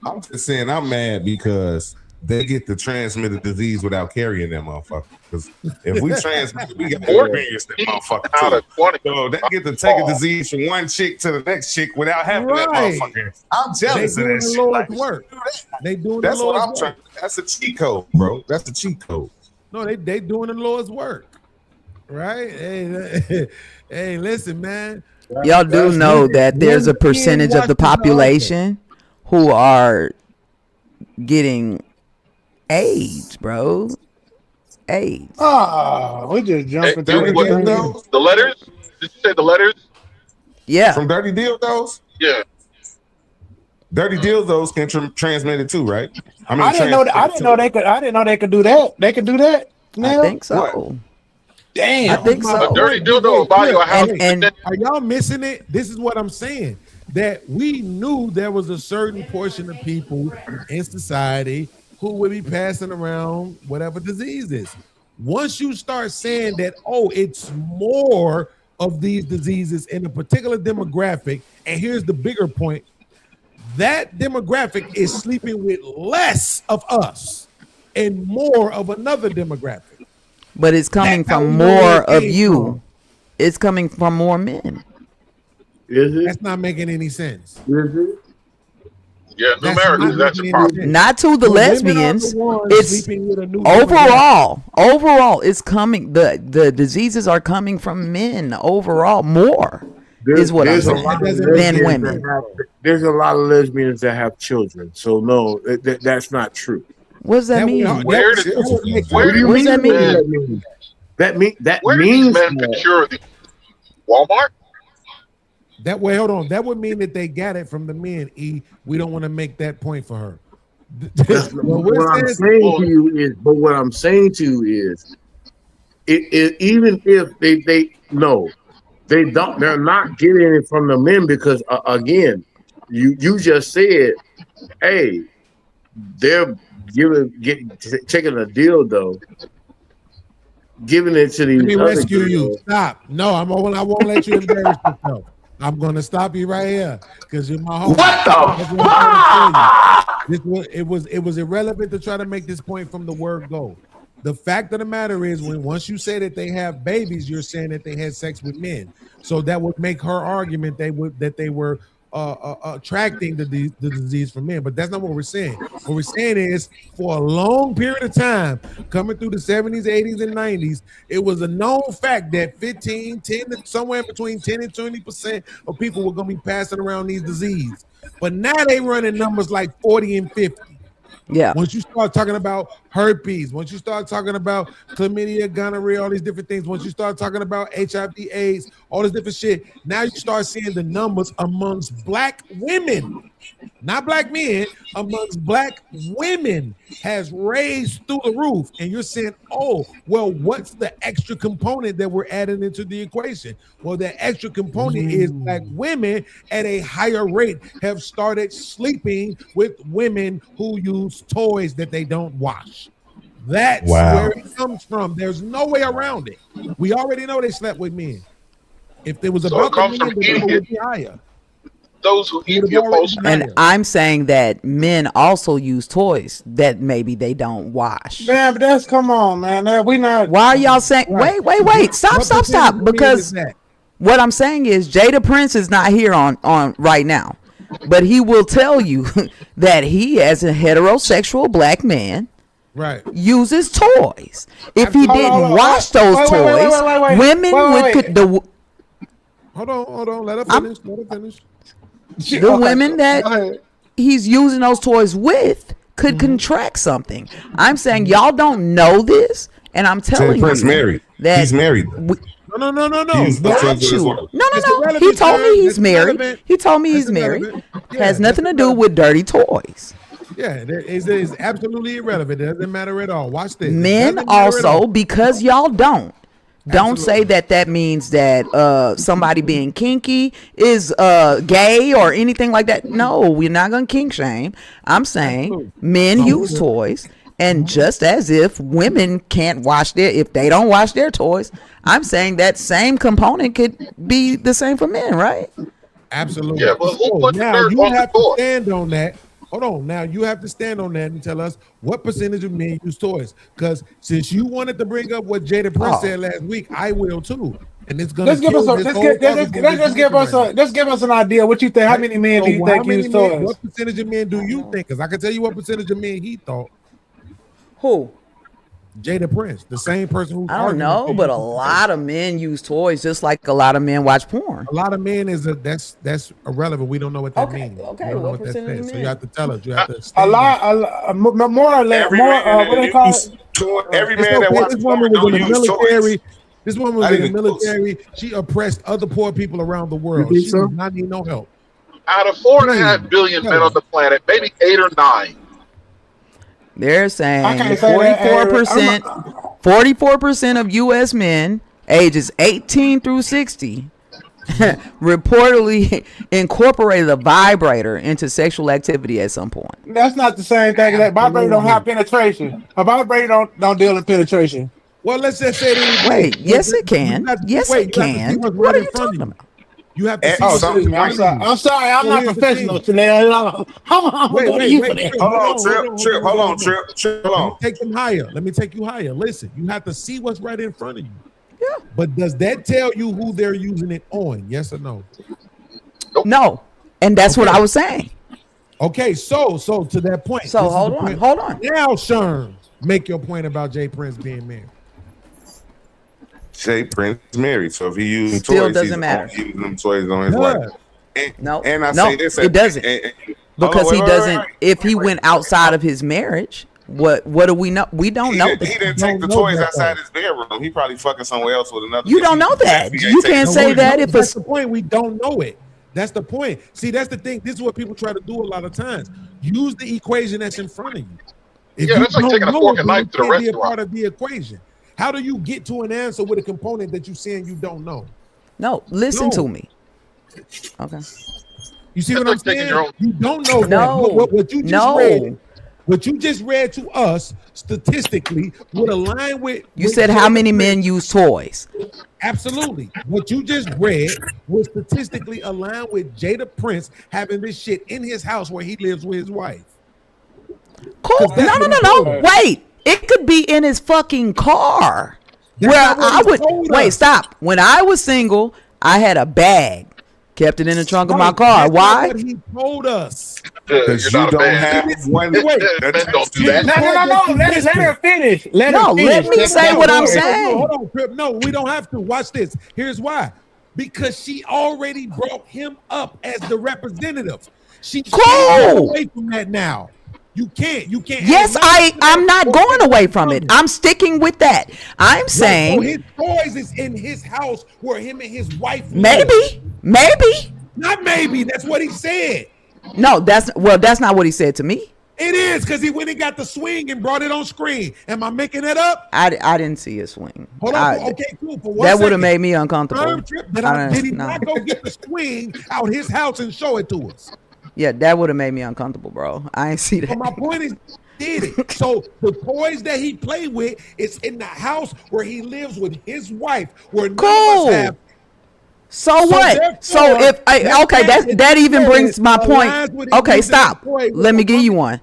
I'm just saying I'm mad because they get to transmit a disease without carrying that motherfucker. Because if we transmit it, we got to experience that motherfucker Out too. of 20. So they get to take a disease from one chick to the next chick without having that Right. motherfucker. I'm jealous They of doing that the shit. Lord's Like, work. They doing that's the what Lord's I'm work. trying. That's a cheat code, bro. That's the cheat code. No, they doing the Lord's work, right? Hey, hey, listen, man. Y'all do know that there's a percentage of the population who are getting AIDS, bro. AIDS. Oh, we just jumping through The letters? Did you say the letters? Yeah. From Dirty Dildos? Yeah. Dirty Dildos can transmit it too, right? I didn't know that. I didn't know they could. I didn't know they could do that. They could do that. I think so. Damn. I think so. A dirty dildo will buy you a house. And Are y'all missing it? This is what I'm saying. That we knew there was a certain portion of people in society who would be passing around whatever diseases. Once you start saying that, oh, it's more of these diseases in a particular demographic, and here's the bigger point, that demographic is sleeping with less of us and more of another demographic. but it's coming That's how from we know more where it of came you. from. It's coming from more men. Is it? That's not making any sense. Is it? Yeah, That's numerically, not that's a making any problem. sense. Not to the The women are lesbians. the ones It's sleeping with a new demographic. overall, it's coming. The diseases are coming from men overall more. Is what I'm There's a saying. lot of Than lesbians women. that have- There's a lot of lesbians that have children. So no, that's not true. What does that That mean? would- Where that did- would make- where What do you What does mean? that mean? That Where do these means men that. procure the Walmart? That way, hold on. That would mean that they got it from the men. We don't want to make that point for her. Well, we're What I'm saying- saying to you is, but what I'm saying to you is, even if they no, they don't. They're not getting it from the men because again, you just said, hey, they're taking a dildo, giving it to these. Let me other rescue you. girls. Stop. No, I won't let you embarrass yourself. I'm gonna stop you right here because you're my homie. What the That's what I'm trying to tell you. It was irrelevant to try to make this point from the word go. The fact of the matter is, once you say that they have babies, you're saying that they had sex with men. So that would make her argument that they were attracting the disease from men. But that's not what we're saying. What we're saying is, for a long period of time, coming through the 70s, 80s, and 90s, it was a known fact that 10 to somewhere between 10 and 20% of people were going to be passing around these diseases. But now they running numbers like 40 and 50. Yeah. Once you start talking about herpes, once you start talking about chlamydia, gonorrhea, all these different things, once you start talking about HIV, AIDS, all this different shit, now you start seeing the numbers amongst black women, not black men, amongst black women has raised through the roof. And you're saying, oh, well, what's the extra component that we're adding into the equation? Well, the extra component is black women at a higher rate have started sleeping with women who use toys that they don't wash. That's where it comes from. There's no way around it. We already know they slept with men. If there was So about it comes the men, from the number eating would be higher. those who eat the upholstery. And I'm saying that men also use toys that maybe they don't wash. Man, but that's come on, man. We not. Why are y'all saying? Wait! Stop! Because what I'm saying is Jada Prince is not here on right now, but he will tell you that he, as a heterosexual black man, right, uses toys. If he didn't wash those toys, women would. Hold on. Let her finish. The women that he's using those toys with could contract something. I'm saying y'all don't know this, and I'm telling Prince you married. that He's married. No. No. He told me he's married. He told me he's married. Has nothing to do with dirty toys. Yeah, it's absolutely irrelevant. It doesn't matter at all. Watch this. Men also, because y'all don't say that means that somebody being kinky is gay or anything like that. No, we're not gonna kink shame. I'm saying men use toys, and just as if women can't wash if they don't wash their toys, I'm saying that same component could be the same for men, right? Absolutely. Yeah, but who put now dirt you on have the to toy? stand on that. Hold on. Now you have to stand on that and tell us what percentage of men use toys. Because since you wanted to bring up what Jada Prince said last week, I will too. And it's gonna Let's give us an idea. What you think? How many men do you think use toys? What percentage of men do you think? Because I can tell you what percentage of men he thought. Who? Jada Prince, the same person who. I don't know, but a lot of men use toys, just like a lot of men watch porn. A lot of men that's irrelevant. We don't know what that means. Okay, what that says. So you have to tell us. You have to. More or less. Every More. man What do they call it? Every man that watches this woman porn was in don't the use military. toys. This woman was in the military. She oppressed other poor people around the world. She does not need no help. Out of 4.5 billion men on the planet, maybe 8 or 9. They're saying 44% of U.S. men ages 18 through 60 reportedly incorporated a vibrator into sexual activity at some point. That's not the same thing. That vibrator don't have penetration. A vibrator don't deal in penetration. Well, let's just say that. Wait, yes, it can. Yes, it can. What are you talking about? You have to see excuse me. I'm sorry. I'm not professional today. Wait. Hold on, Trip. Hold on. Take them higher. Let me take you higher. Listen, you have to see what's right in front of you. Yeah. But does that tell you who they're using it on? Yes or no? No. And that's what I was saying. Okay, so to that point. So hold on. Now, Sherm, make your point about Jay Prince being married. Jay Prince is married, so if he using still toys, doesn't matter. He's using them toys on his wife. And I no, say this, it doesn't, because he doesn't. If he went outside of his marriage, what do we know? We don't know. He didn't take the toys outside his bedroom. He probably fucking somewhere else with another. You don't know that. You can't say that if that's the point. We don't know it. That's the point. See, that's the thing. This is what people try to do a lot of times. Use the equation that's in front of you. If Yeah, that's like taking a fork and knife to the can't be a restaurant. part of the equation. How do you get to an answer with a component that you're saying you don't know? No, listen to me. Okay. You see what I'm saying? your own- You don't know No. that. What you just No. read. What you just read to us statistically would align with. You said how many men use toys? Absolutely. What you just read was statistically aligned with Jada Prince having this shit in his house where he lives with his wife. Cool. No. Wait. It could be in his fucking car. That's Where not what I he would told wait. us. Stop. When I was single, I had a bag, kept it in the trunk of my car. That's not Why? what he told us. Because you don't have one. Men don't do that. No. Let her finish. Let me say what I'm saying. Hold on, Crip. No, we don't have to. Watch this. Here's why. Because she already brought him up as the representative. She can't get away from that now. You can't. Yes, I'm not going away from it. I'm sticking with that. I'm saying So his toys is in his house where him and his wife live. maybe. Not maybe. That's what he said. No, that's not what he said to me. It is because he went and got the swing and brought it on screen. Am I making that up? I didn't see a swing. Hold on. Okay, cool. For one That would have second. made me uncomfortable. Did he not go get the swing out his house and show it to us? Yeah, that would have made me uncomfortable, bro. I ain't see that. But my point is, did it. So the toys that he played with is in the house where he lives with his wife, where none of us have. So what? So if that even brings my point. Okay, stop. Let me give you one.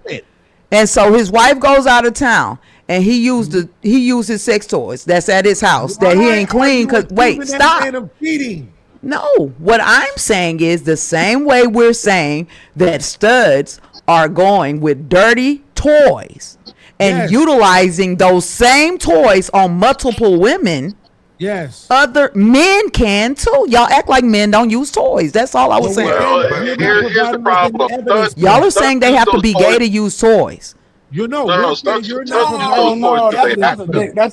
And so his wife goes out of town, and he uses sex toys that's at his house that he ain't clean. Cause wait, stop. No, what I'm saying is the same way we're saying that studs are going with dirty toys and utilizing those same toys on multiple women. Yes. Other men can too. Y'all act like men don't use toys. That's all I was saying. Here's the problem. Y'all are saying they have to be gay to use toys. You know, that's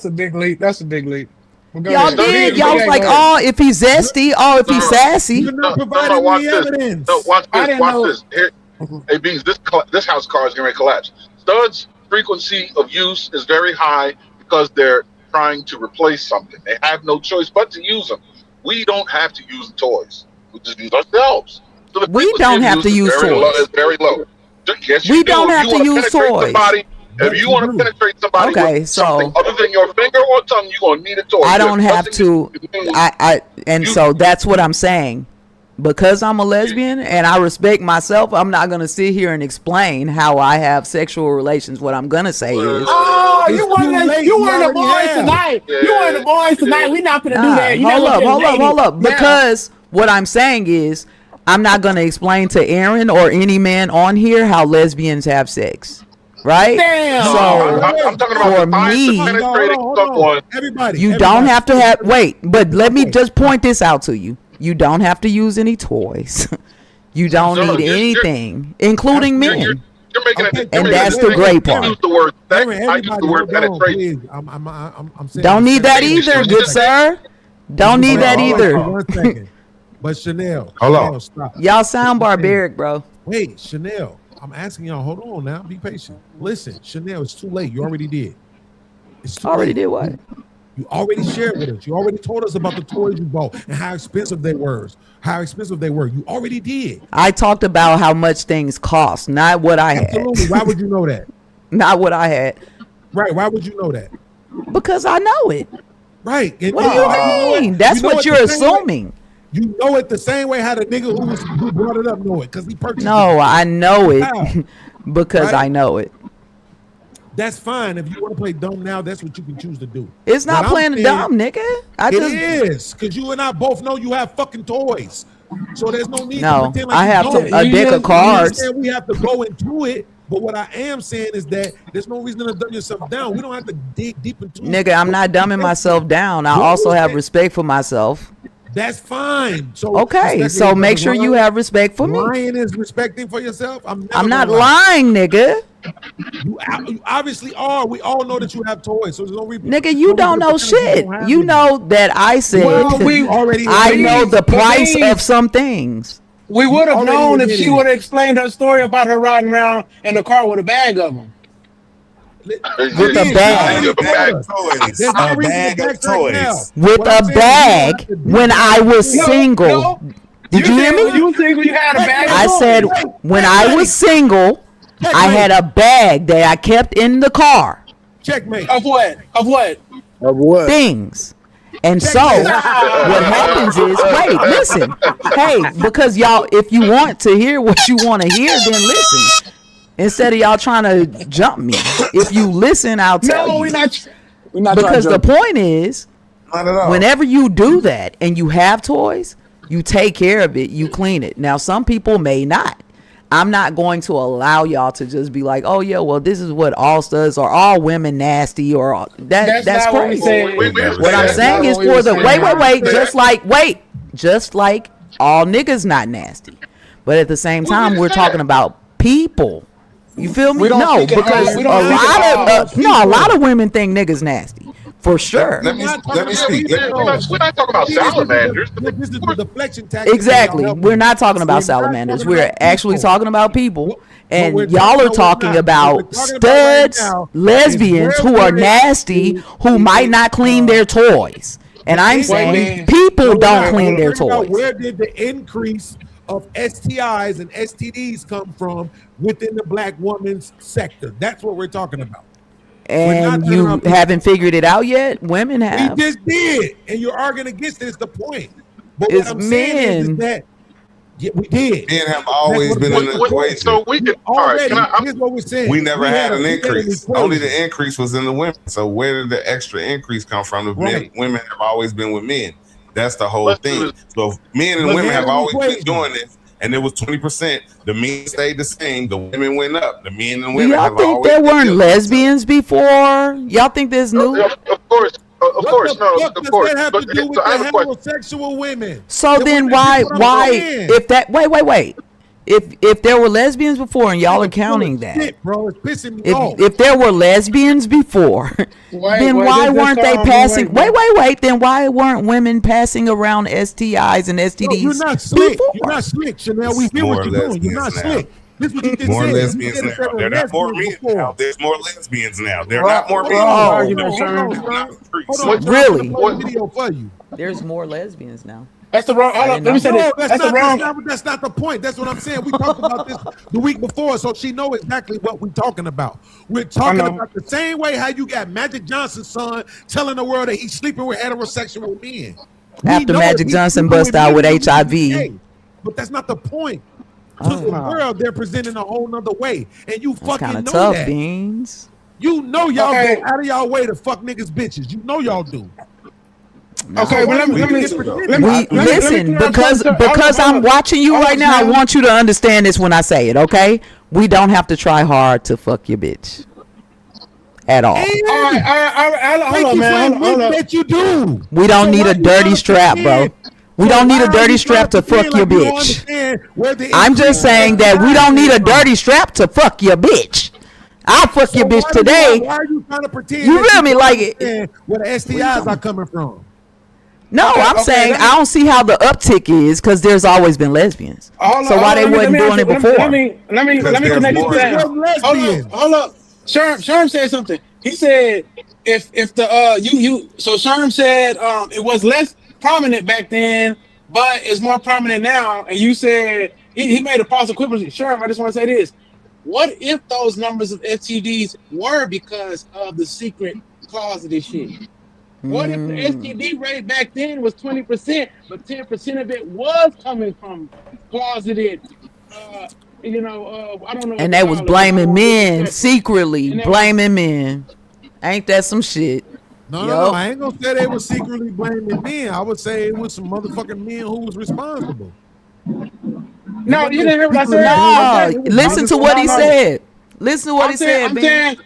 a big leap. That's a big leap. Y'all did. Y'all was like, oh, if he's zesty, oh, if he's sassy. Watch this. Watch this. Here, hey, Beans, this house car is going to collapse. Studs' frequency of use is very high because they're trying to replace something. They have no choice but to use them. We don't have to use toys. We just use ourselves. So we don't have to use toys. It's very low. Yes, we don't have to use toys. If you want to penetrate somebody with something other than your finger or tongue, you're going to need a toy. I don't have to. So that's what I'm saying. Because I'm a lesbian and I respect myself, I'm not going to sit here and explain how I have sexual relations. What I'm going to say is... Oh, you weren't the boys tonight. You weren't the boys tonight. We're not going to do that. Hold up. Because what I'm saying is, I'm not going to explain to Aaron or any man on here how lesbians have sex. Right? Damn. So I'm talking about for me, everybody, you don't have to have. Wait, but let me just point this out to you. You don't have to use any toys. You don't need anything, including men. You're making and that's the great part. I use the word penetration. I'm saying don't need that either, good sir. Don't need that either. 1 second. But Chanel, stop. Y'all sound barbaric, bro. Wait, Chanel. I'm asking y'all, hold on now, be patient. Listen, Chanel, it's too late. You already did. It's too already late. Did what? You already shared with us. You already told us about the toys you bought and how expensive they were. You already did. I talked about how much things cost, not what I had. Absolutely. Why would you know that? Not what I had. Right. Why would you know that? Because I know it. Right. And what do you mean? That's what you're assuming. You know it the same way how the nigga who brought it up know it because he purchased it. No, I know it because I know it. That's fine. If you want to play dumb now, that's what you can choose to do. It's not playing dumb, nigga. It is because you and I both know you have fucking toys. So there's no need to pretend like I have a deck of cards. We have to go into it. But what I am saying is that there's no reason to dumb yourself down. We don't have to dig deep into it. Nigga, I'm not dumbing myself down. I also have respect for myself. That's fine. So okay, so make sure you have respect for me. Lying is respecting for yourself. I'm not lying, nigga. You obviously are. We all know that you have toys, so there's no reason. Nigga, you don't know shit. You know that I said we already. I know the price of some things. We would have known if she would have explained her story about her riding around in the car with a bag of them. With a bag. A bag of toys. With a bag when I was single. Did you hear me? You were single, you had a bag. I said when I was single, I had a bag that I kept in the car. Checkmate. Of what? Of what? Of what? Things. And so what happens is, wait, listen. Hey, because y'all, if you want to hear what you want to hear, then listen. Instead of y'all trying to jump me. If you listen, I'll tell you. No, we're not because the point is, whenever you do that and you have toys, you take care of it, you clean it. Now, some people may not. I'm not going to allow y'all to just be like, oh, yeah, well, this is what all studs are, all women nasty or all. That's crazy. What I'm saying is for the, wait, just like all niggas not nasty. But at the same time, we're talking about people. You feel me? No, because a lot of women think niggas nasty. For sure. Let me speak. We're not talking about salamanders. This is the deflection tactic. Exactly. We're not talking about salamanders. We're actually talking about people. And y'all are talking about studs, lesbians who are nasty, who might not clean their toys. And I'm saying people don't clean their toys. Where did the increase of STIs and STDs come from within the black woman's sector? That's what we're talking about. And you haven't figured it out yet? Women have. We just did. And you're arguing against it. It's the point. But It's what I'm saying is men. that we did. Men have always been in the equation. So we could. All right. Already, Can I? here's what we're saying. We never had an we increase. equation. Only the increase was in the women. So where did the extra increase come from? The Right. women have always been with men. That's the whole Let's do thing. this. So men and But women we had have an always been equation. doing this, and it was 20%. The men stayed the same. The women went up. The men and Do women y'all have think always there been weren't dealing. lesbians before? Y'all think there's new? Of course. Of course. What No. the fuck Of does course. that have But to do with so I have the a question. heterosexual women? So then That's why what I'm saying. if that wait. If there were lesbians before and y'all are counting that. Shit, bro, it's pissing me off. If there were lesbians before, then why weren't they passing? Wait. Then why weren't women passing around STIs and STDs? No, you're not slick. before? You're not slick, Chanel. We hear More what you're doing. You're not lesbians now. slick. This is what you just More said. lesbians You now. said there They're were not more lesbians men before. now. There's more lesbians now. They're Well, not more men. well, Oh. argument, Hold Sherm. on, Hold on, What- Sean, I'm Really? gonna play the video for you. There's more lesbians now. That's the wrong. Hold on. Let me say No, this. that's the wrong. that's not the point. That's what I'm saying. We talked about this the week before, so she know exactly what we're talking about. We're talking know. about the same way how you got Magic Johnson's son telling the world that he's sleeping with heterosexual men. We After know Magic that he's Johnson sleeping bust with out men with who is HIV. gay. But that's not the point. To the world, they're presenting a whole nother way, and you That's fucking kind of know tough, that. Beans. You know y'all Okay. go out of y'all way to fuck niggas bitches. You know y'all do. Okay, but let me Listen, because hold I'm on. watching you Hold right on, now, I Sherm. want you to understand this when I say it, okay? We don't have to try hard to fuck your bitch. At all. All right, hold on, man. Hold on. That you do. We don't So need why a you dirty trying to strap, bro. pretend? We So don't need why a are dirty you strap to trying fuck your pretend like you don't bitch. understand where the I'm just increase saying that we don't need a came from? dirty strap to fuck your bitch. I'll fuck your bitch why today. Why are you trying to pretend? You that feel me? don't Like understand where the STIs are coming from? No, I'm saying I don't see how the uptick is because there's always been lesbians. So why they wasn't doing it before? Let me connect this down. Hold up. Sherm said something. He said if the so Sherm said it was less prominent back then, but it's more prominent now. And you said he made a false equivalency. Sherm, I just want to say this. What if those numbers of STDs were because of the secret clause of this shit? What if the STD rate back then was 20%, but 10% of it was coming from closeted, I don't know. And they was blaming men secretly, blaming men. Ain't that some shit? No, I ain't gonna say they was secretly blaming men. I would say it was some motherfucking men who was responsible. No, you didn't hear what I said. No, listen to what he said. Listen to what he said, I'm B. saying,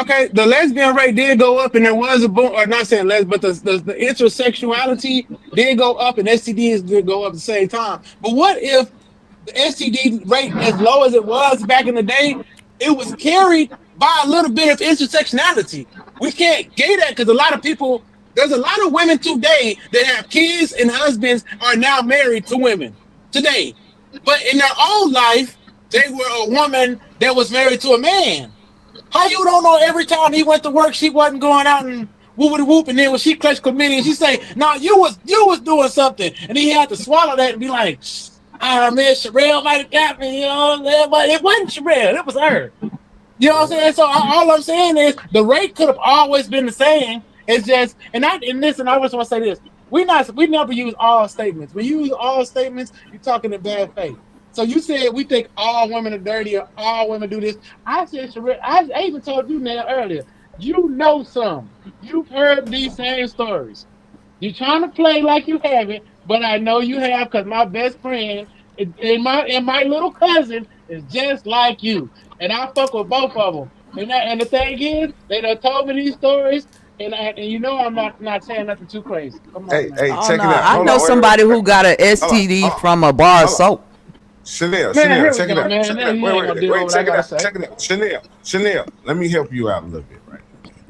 okay, the lesbian rate did go up, and there was a boom. Or not saying lesbian, but the intersexuality did go up, and STDs did go up at the same time. But what if the STD rate, as low as it was back in the day, it was carried by a little bit of intersectionality? We can't gauge that because a lot of people, there's a lot of women today that have kids and husbands are now married to women today. But in their own life, they were a woman that was married to a man. How you don't know every time he went to work, she wasn't going out and whoop, and then when she clutched committee, and she say, "No, you was doing something," and he had to swallow that and be like, man, Sherelle might have got me, you know what I'm saying? But it wasn't Sherelle, it was her. You know what I'm saying? So all I'm saying is the rate could have always been the same. It's just, and I just want to say this: we never use all statements. When you use all statements, you're talking in bad faith. So you said we think all women are dirty or all women do this. I said, Sherelle, I even told you now earlier. You know some. You've heard these same stories. You're trying to play like you haven't, but I know you have because my best friend and my little cousin is just like you, and I fuck with both of them. And the thing is, they done told me these stories, and you know I'm not saying nothing too crazy. Come on, Hey, man. check it out. I Hold know on, wait, somebody wait. who got an STD from a bar of soap. Chanel, Man, here we check it go, out. man. Check it Now out. you ain't gonna do Wait, what I check it gotta out. say. Check it out. Chanel, let me help you out a little bit, right?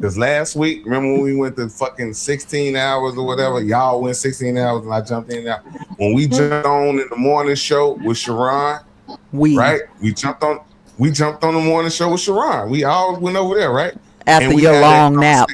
Because last week, remember when we went to fucking 16 hours or whatever? Y'all went 16 hours and I jumped in there. When we jumped on in the morning show with Sharon, right? We jumped on the morning show with Sharon. We all went over there, right? After And we your had that long nap.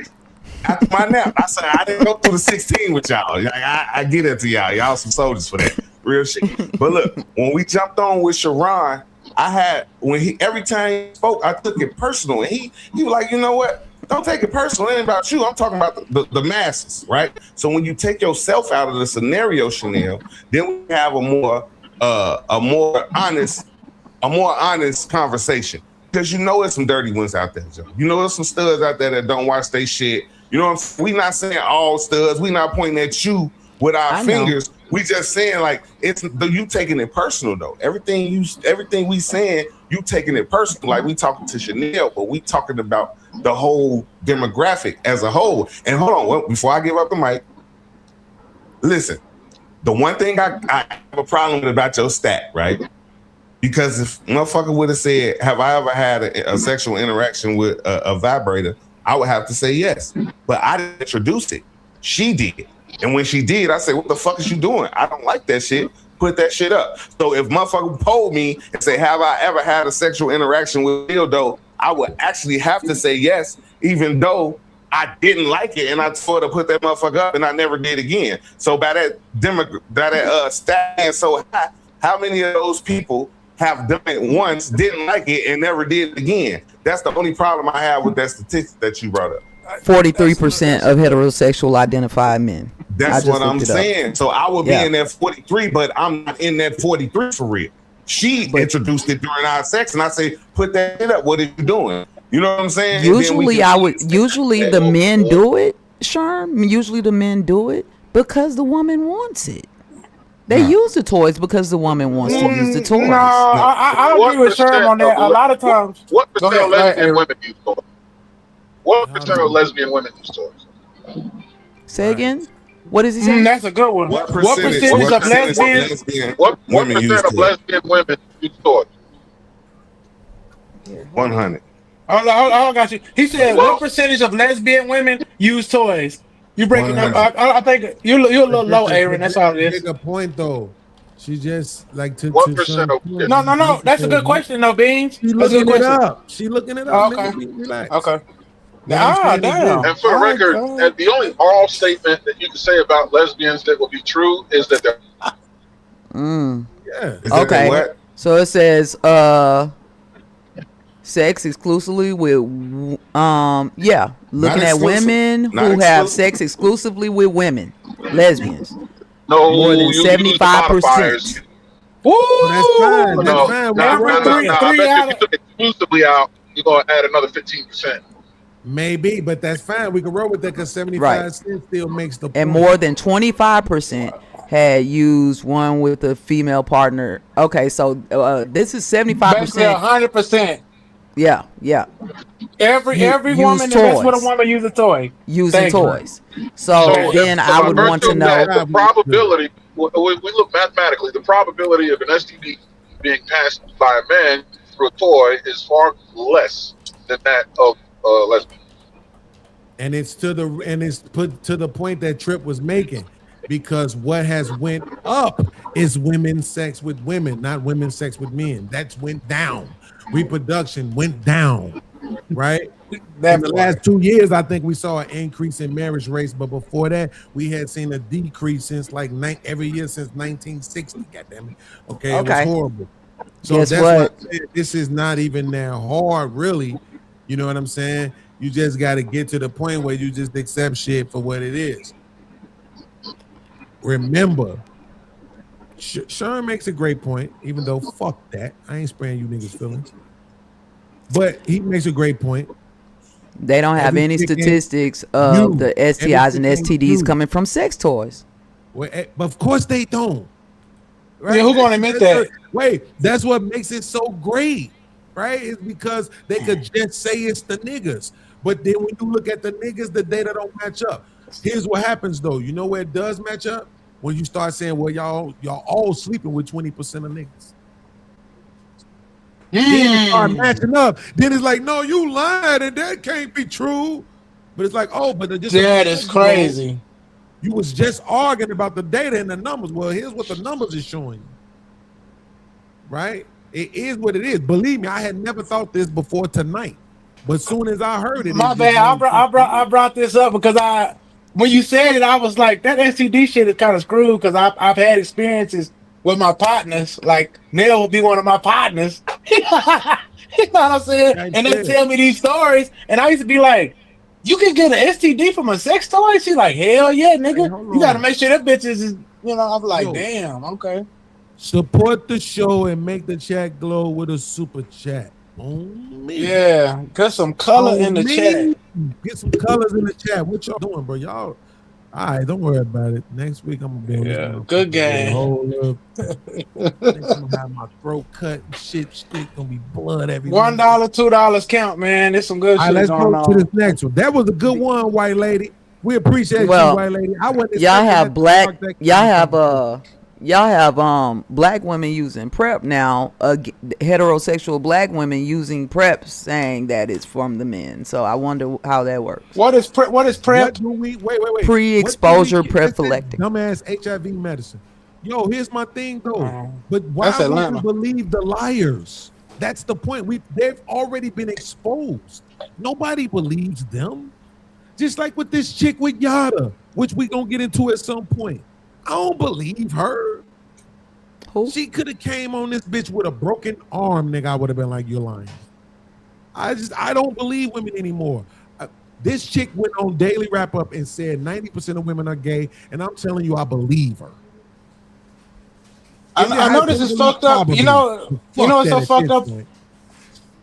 After my nap, I said I didn't go through the 16 with y'all. Like, I get it to y'all. Y'all some soldiers for that. Real shit. But look, when we jumped on with Sharon, every time he spoke, I took it personal. And he was like, you know what? Don't take it personal. It ain't about you. I'm talking about the masses, right? So when you take yourself out of the scenario, Chanel, then we have a more honest conversation. Because you know there's some dirty ones out there, Joe. You know there's some studs out there that don't watch their shit. You know what I'm saying? We not saying all studs. We not pointing at you with our fingers. We just saying like it's you taking it personal though. Everything we saying, you taking it personal. Like we talking to Chanel, but we talking about the whole demographic as a whole. And hold on, before I give up the mic, listen. The one thing I have a problem with about your stat, right? Because if motherfucker would have said, "Have I ever had a sexual interaction with a vibrator?" I would have to say yes, but I didn't introduce it. She did. And when she did, I said, "What the fuck is you doing? I don't like that shit. Put that shit up." So if motherfucker polled me and say, "Have I ever had a sexual interaction with dildo?" I would actually have to say yes, even though I didn't like it and I told her to put that motherfucker up and I never did again. So by that stat so high, how many of those people have done it once, didn't like it, and never did it again? That's the only problem I have with that statistic that you brought up. 43% of heterosexual identified men. That's what I'm saying. So I would be in that 43, but I'm not in that 43 for real. She introduced it during our sex, and I say, "Put that shit up. What are you doing?" You know what I'm saying? Usually the men do it, Sherm. Usually the men do it because the woman wants it. They use the toys because the woman wants to use the toys. No, I agree with Sherm on that. A lot of times. What percent of lesbian women use toys? What percent of lesbian women use toys? Say again. What is he saying? That's a good one. What percentage of lesbians? What percent of lesbian women use toys? 100. I got you. He said, "What percentage of lesbian women use toys?" You breaking up? I think you're a little low, Aaron. That's all it is. Make a point though. She just like to. What percent of? No. That's a good question, though, Beans. She looking it up. She looking it up. Okay. Relax. Okay. Damn. And for the record, and the only all statement that you can say about lesbians that will be true is that they're. Yeah. Okay. So it says sex exclusively with looking at women who have sex exclusively with women, lesbians. No, more than 75%. Woo! That's fine. No, That's fine. I bet if you took it exclusively out, you're gonna add another 15%. Maybe, but that's fine. We can roll with that because 75 cents still makes the point. And more than 25% had used one with a female partner. Okay, so this is 75%. 100%. Yeah. Every woman that mess with a woman use a toy. Using toys. So then I would want to know the probability. We look mathematically. The probability of an STD being passed by a man through a toy is far less than that of lesbian. And it's put to the point that Trip was making, because what has went up is women's sex with women, not women's sex with men. That's went down. Reproduction went down, right? In the last 2 years, I think we saw an increase in marriage rates, but before that, we had seen a decrease since every year since 1960. Goddamn it! Okay, it was horrible. So guess that's what? why I said this is not even that hard, really. You know what I'm saying? You just got to get to the point where you just accept shit for what it is. Remember, Sean makes a great point, even though fuck that. I ain't spraying you niggas' feelings. But he makes a great point. they don't have any statistics of the STIs and STDs coming from sex toys. Well, but of course they don't. Right? Yeah, who's gonna admit that? Wait, that's what makes it so great, right? It's because they could just say it's the niggas. But then when you look at the niggas, the data don't match up. Here's what happens though. You know where it does match up? When you start saying, well, y'all all sleeping with 20% of niggas. Then it start matching up. Then it's like, no, you lied, and that can't be true. But it's like, oh, but just that is crazy. You was just arguing about the data and the numbers. Well, here's what the numbers is showing you. Right? It is what it is. Believe me, I had never thought this before tonight. But as soon as I heard it, my bad. I brought this up because when you said it, I was like, that STD shit is kind of screwed because I've had experiences with my partners. Like Neil will be one of my partners. You know what I'm saying? And they tell me these stories, and I used to be like, You can get an STD from a sex toy? She's like, hell yeah, nigga. hold You got to on. make sure that bitch is, I'm like, Yo. damn, okay. Support the show and make the chat glow with a super chat. On me. Yeah, get some color in the chat. Get some colors in the chat. What y'all doing, bro? Y'all, all right, don't worry about it. Next week I'm gonna be on this good game. I'm gonna have my throat cut and shit. Gonna be blood everywhere. $1, $2 count, man. There's some good All shit right, let's going go on. to this next one. That was a good one, white lady. We appreciate you, Well, white lady. I wasn't y'all expecting have that black. to start that Y'all have black women using PrEP now. Heterosexual black women using PrEP, saying that it's from the men. So I wonder how that works. What is PrEP? What do we wait? Pre-exposure What do we get? prophylactic. Dumbass HIV medicine. Yo, here's my thing though. But why That's would Atlanta. we believe the liars? That's the point. They've already been exposed. Nobody believes them. Just like with this chick with Yada, which we gonna get into at some point. I don't believe her. Who? She could have came on this bitch with a broken arm, nigga. I would have been like, you're lying. I don't believe women anymore. This chick went on Daily Wrap Up and said 90% of women are gay, and I'm telling you, I believe her. I know this is fucked up. You know what's so fucked up?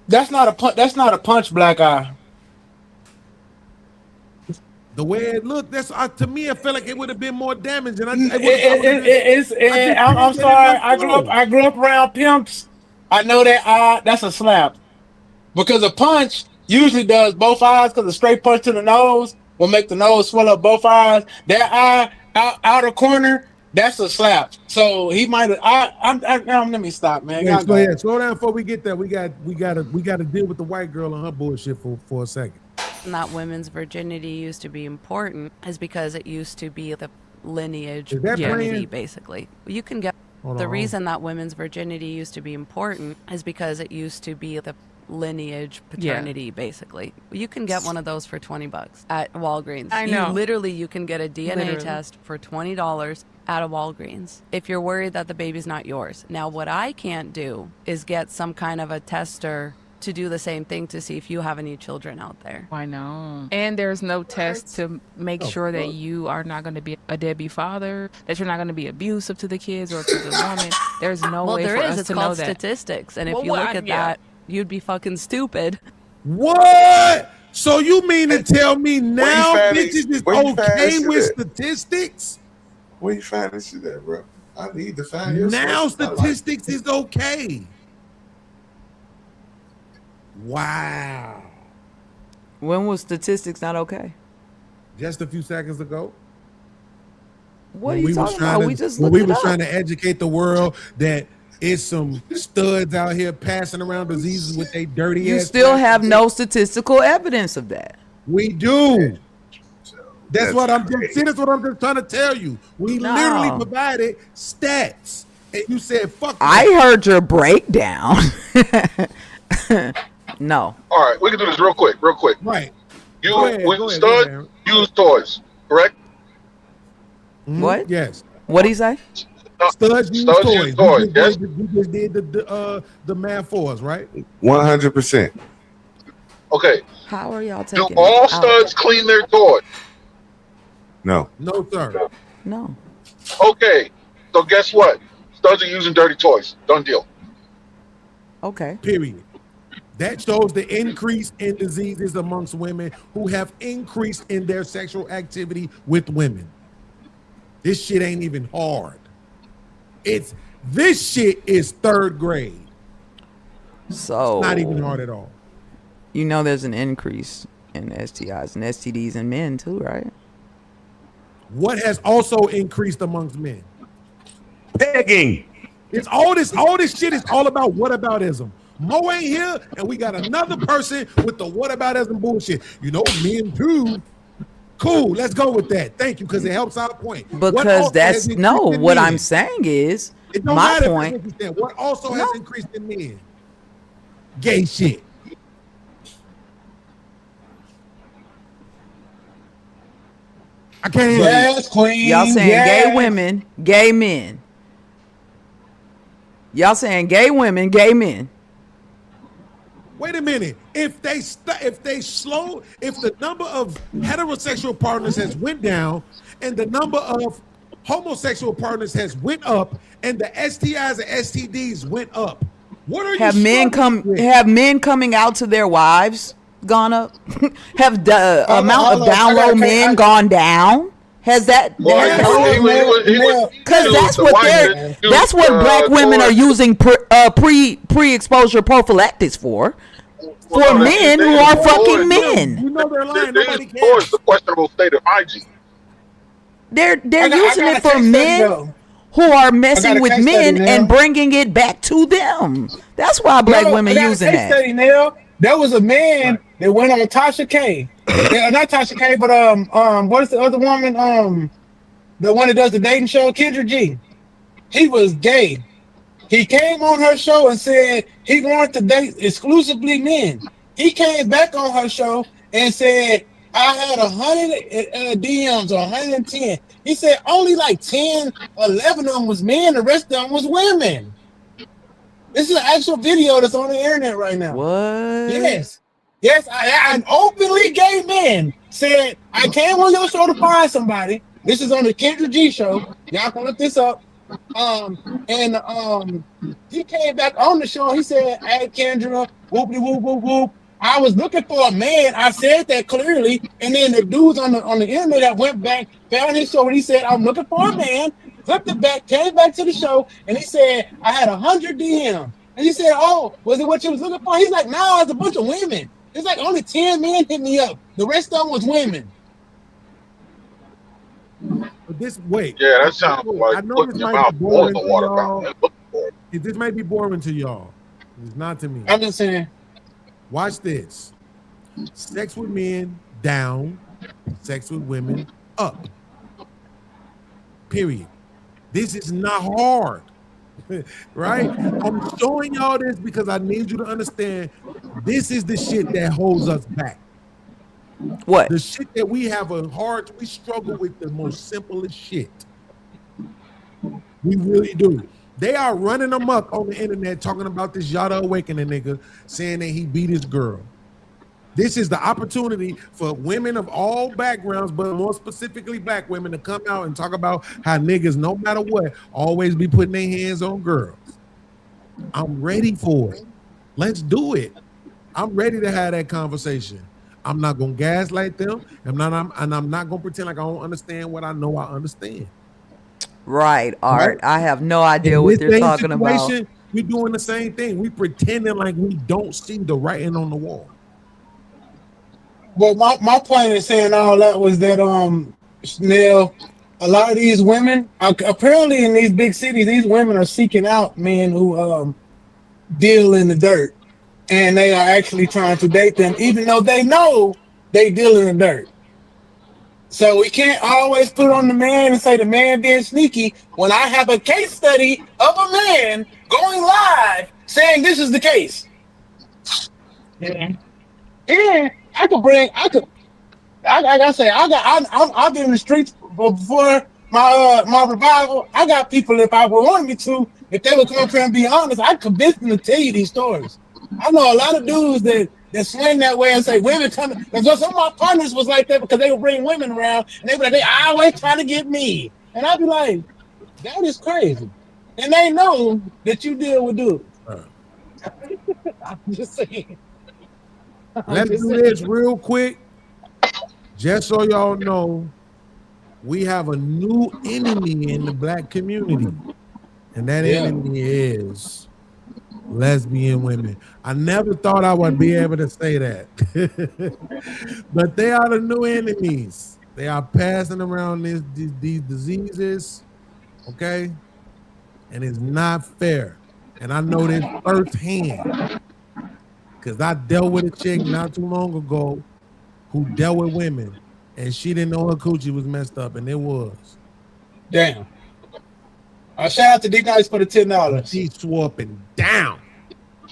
That's not a punch, black eye. The way it looked, to me, it felt like it would have been more damage. And I'm sorry. I grew up around pimps. I know that that's a slap, because a punch usually does both eyes. Because a straight punch to the nose will make the nose swell up both eyes. That eye outer corner, that's a slap. So he might have. Let me stop, man. Slow down before we get there. We got to deal with the white girl and her bullshit for a second. That women's virginity used to be important is because it used to be the lineage Is that paternity, playing? basically. You can get Hold the on. reason that women's virginity used to be important is because it used to be the lineage paternity, basically. You can get one of those for $20 at Walgreens. I know. You can get a DNA test for $20 at a Walgreens if you're worried that the baby's not yours. Now, what I can't do is get some kind of a tester to do the same thing to see if you have any children out there. I know. And there's no test to make sure that you are not going to be a deadbeat father, that you're not going to be abusive to the kids or to the woman. There's no way there for is. us It's to know called that. statistics. And if you look at that, you'd be fucking stupid. What? So you mean to tell me now find bitches is where you find okay this with shit at? statistics? Where you find this shit at, bro? I need to find your Now source. I like statistics is okay. Wow. When was statistics not okay? Just a few seconds ago. What are you talking about? We just when looked we it was up. trying to educate the world that it's some studs out here passing around diseases with their dirty You ass. still have no statistical evidence of that. We do. That's what I'm just trying to tell you. We No. literally provided stats. And you said fuck I that. heard your breakdown. No. All right, we can do this real quick. Right. You Go ahead, with go ahead, stud Aaron. use toys, correct? What? Yes. What'd he say? Studs use Studs toys. use toys, yes. You just did the math for us, right? 100%. Okay. How are y'all Do taking all it out? studs clean their toys? No. No, sir. No. Okay. So guess what? Studs are using dirty toys. Done deal. Okay. Period. That shows the increase in diseases amongst women who have increased in their sexual activity with women. This shit ain't even hard. This shit is third grade. So Not even hard at all. You know there's an increase in STIs and STDs in men too, right? What has also increased amongst men? Pegging. It's all this shit is all about whataboutism. Mo ain't here, and we got another person with the whataboutism bullshit. You know, men too. Cool, let's go with that. Thank you, because it helps our point. Because that's what I'm saying is It don't my matter if point. it's increased in- What also has increased in men? Gay shit. I can't hear Yes, queen. Y'all saying yes. gay women, gay men. Y'all saying gay women, gay men. Wait a minute. If the number of heterosexual partners has went down and the number of homosexual partners has went up and the STIs and STDs went up, what are you Have men coming out to their wives gone up? Have the amount of down low men gone down? Has that? Because that's what black women are using pre-exposure prophylaxis for men who are fucking men. You know they're lying. Nobody cares. Towards the questionable state of hygiene. They're using it for men who are messing with men and bringing it back to them. That's why black women using that. There was a man that went on Tasha K. Not Tasha K, but what's the other woman? The one that does the dating show, Kendra G. He was gay. He came on her show and said he wanted to date exclusively men. He came back on her show and said, I had 100 DMs or 110. He said only like 10, 11 of them was men. The rest of them was women. This is an actual video that's on the internet right now. What? Yes. Yes, an openly gay man said, I came on your show to find somebody. This is on the Kendra G show. Y'all can look this up. He came back on the show. He said, hey, Kendra, whoopty whoop whoop whoop. I was looking for a man. I said that clearly. And then the dudes on the internet that went back, found his show, and he said, I'm looking for a man. Flipped it back, came back to the show, and he said, I had 100 DMs. And he said, oh, was it what you was looking for? He's like, no, it's a bunch of women. It's like only 10 men hit me up. The rest of them was women. But wait. Yeah, that sounds like I know putting this your might mouth be boring on the to water y'all. fountain. This might be boring to y'all. It's not to me. I'm just saying. Watch this. Sex with men down, sex with women up. Period. This is not hard. Right? I'm showing y'all this because I need you to understand this is the shit that holds us back. What? The shit that we we struggle with the most simplest shit. We really do. They are running amok on the internet talking about this Yada Awakening nigga saying that he beat his girl. This is the opportunity for women of all backgrounds, but more specifically black women, to come out and talk about how niggas, no matter what, always be putting their hands on girls. I'm ready for it. Let's do it. I'm ready to have that conversation. I'm not gonna gaslight them. I'm not gonna pretend like I don't understand what I know I understand. Right, Art. Right? I have no idea what they're talking about. We're doing the same thing. We pretending like we don't see the writing on the wall. Well, my point in saying all that was that Snell, a lot of these women apparently in these big cities, these women are seeking out men who deal in the dirt, and they are actually trying to date them, even though they know they deal in the dirt. So we can't always put on the man and say the man being sneaky when I have a case study of a man going live saying this is the case. Yeah. And I've been in the streets before my revival. I got people, if I wanted me to, if they would come up here and be honest, I'd convince them to tell you these stories. I know a lot of dudes that swing that way and say women coming. Because some of my partners was like that because they would bring women around and they would they always trying to get me. And I'd be like, that is crazy. And they know that you deal with dudes. I'm just saying. Let's do this real quick. Just so y'all know, we have a new enemy in the black community. And that enemy is lesbian women. I never thought I would be able to say that. But they are the new enemies. They are passing around these diseases, okay? And it's not fair. And I know this firsthand. Because I dealt with a chick not too long ago who dealt with women, and she didn't know her coochie was messed up, and it was. Damn. Shout out to D-Nice for the $10. She swore up and down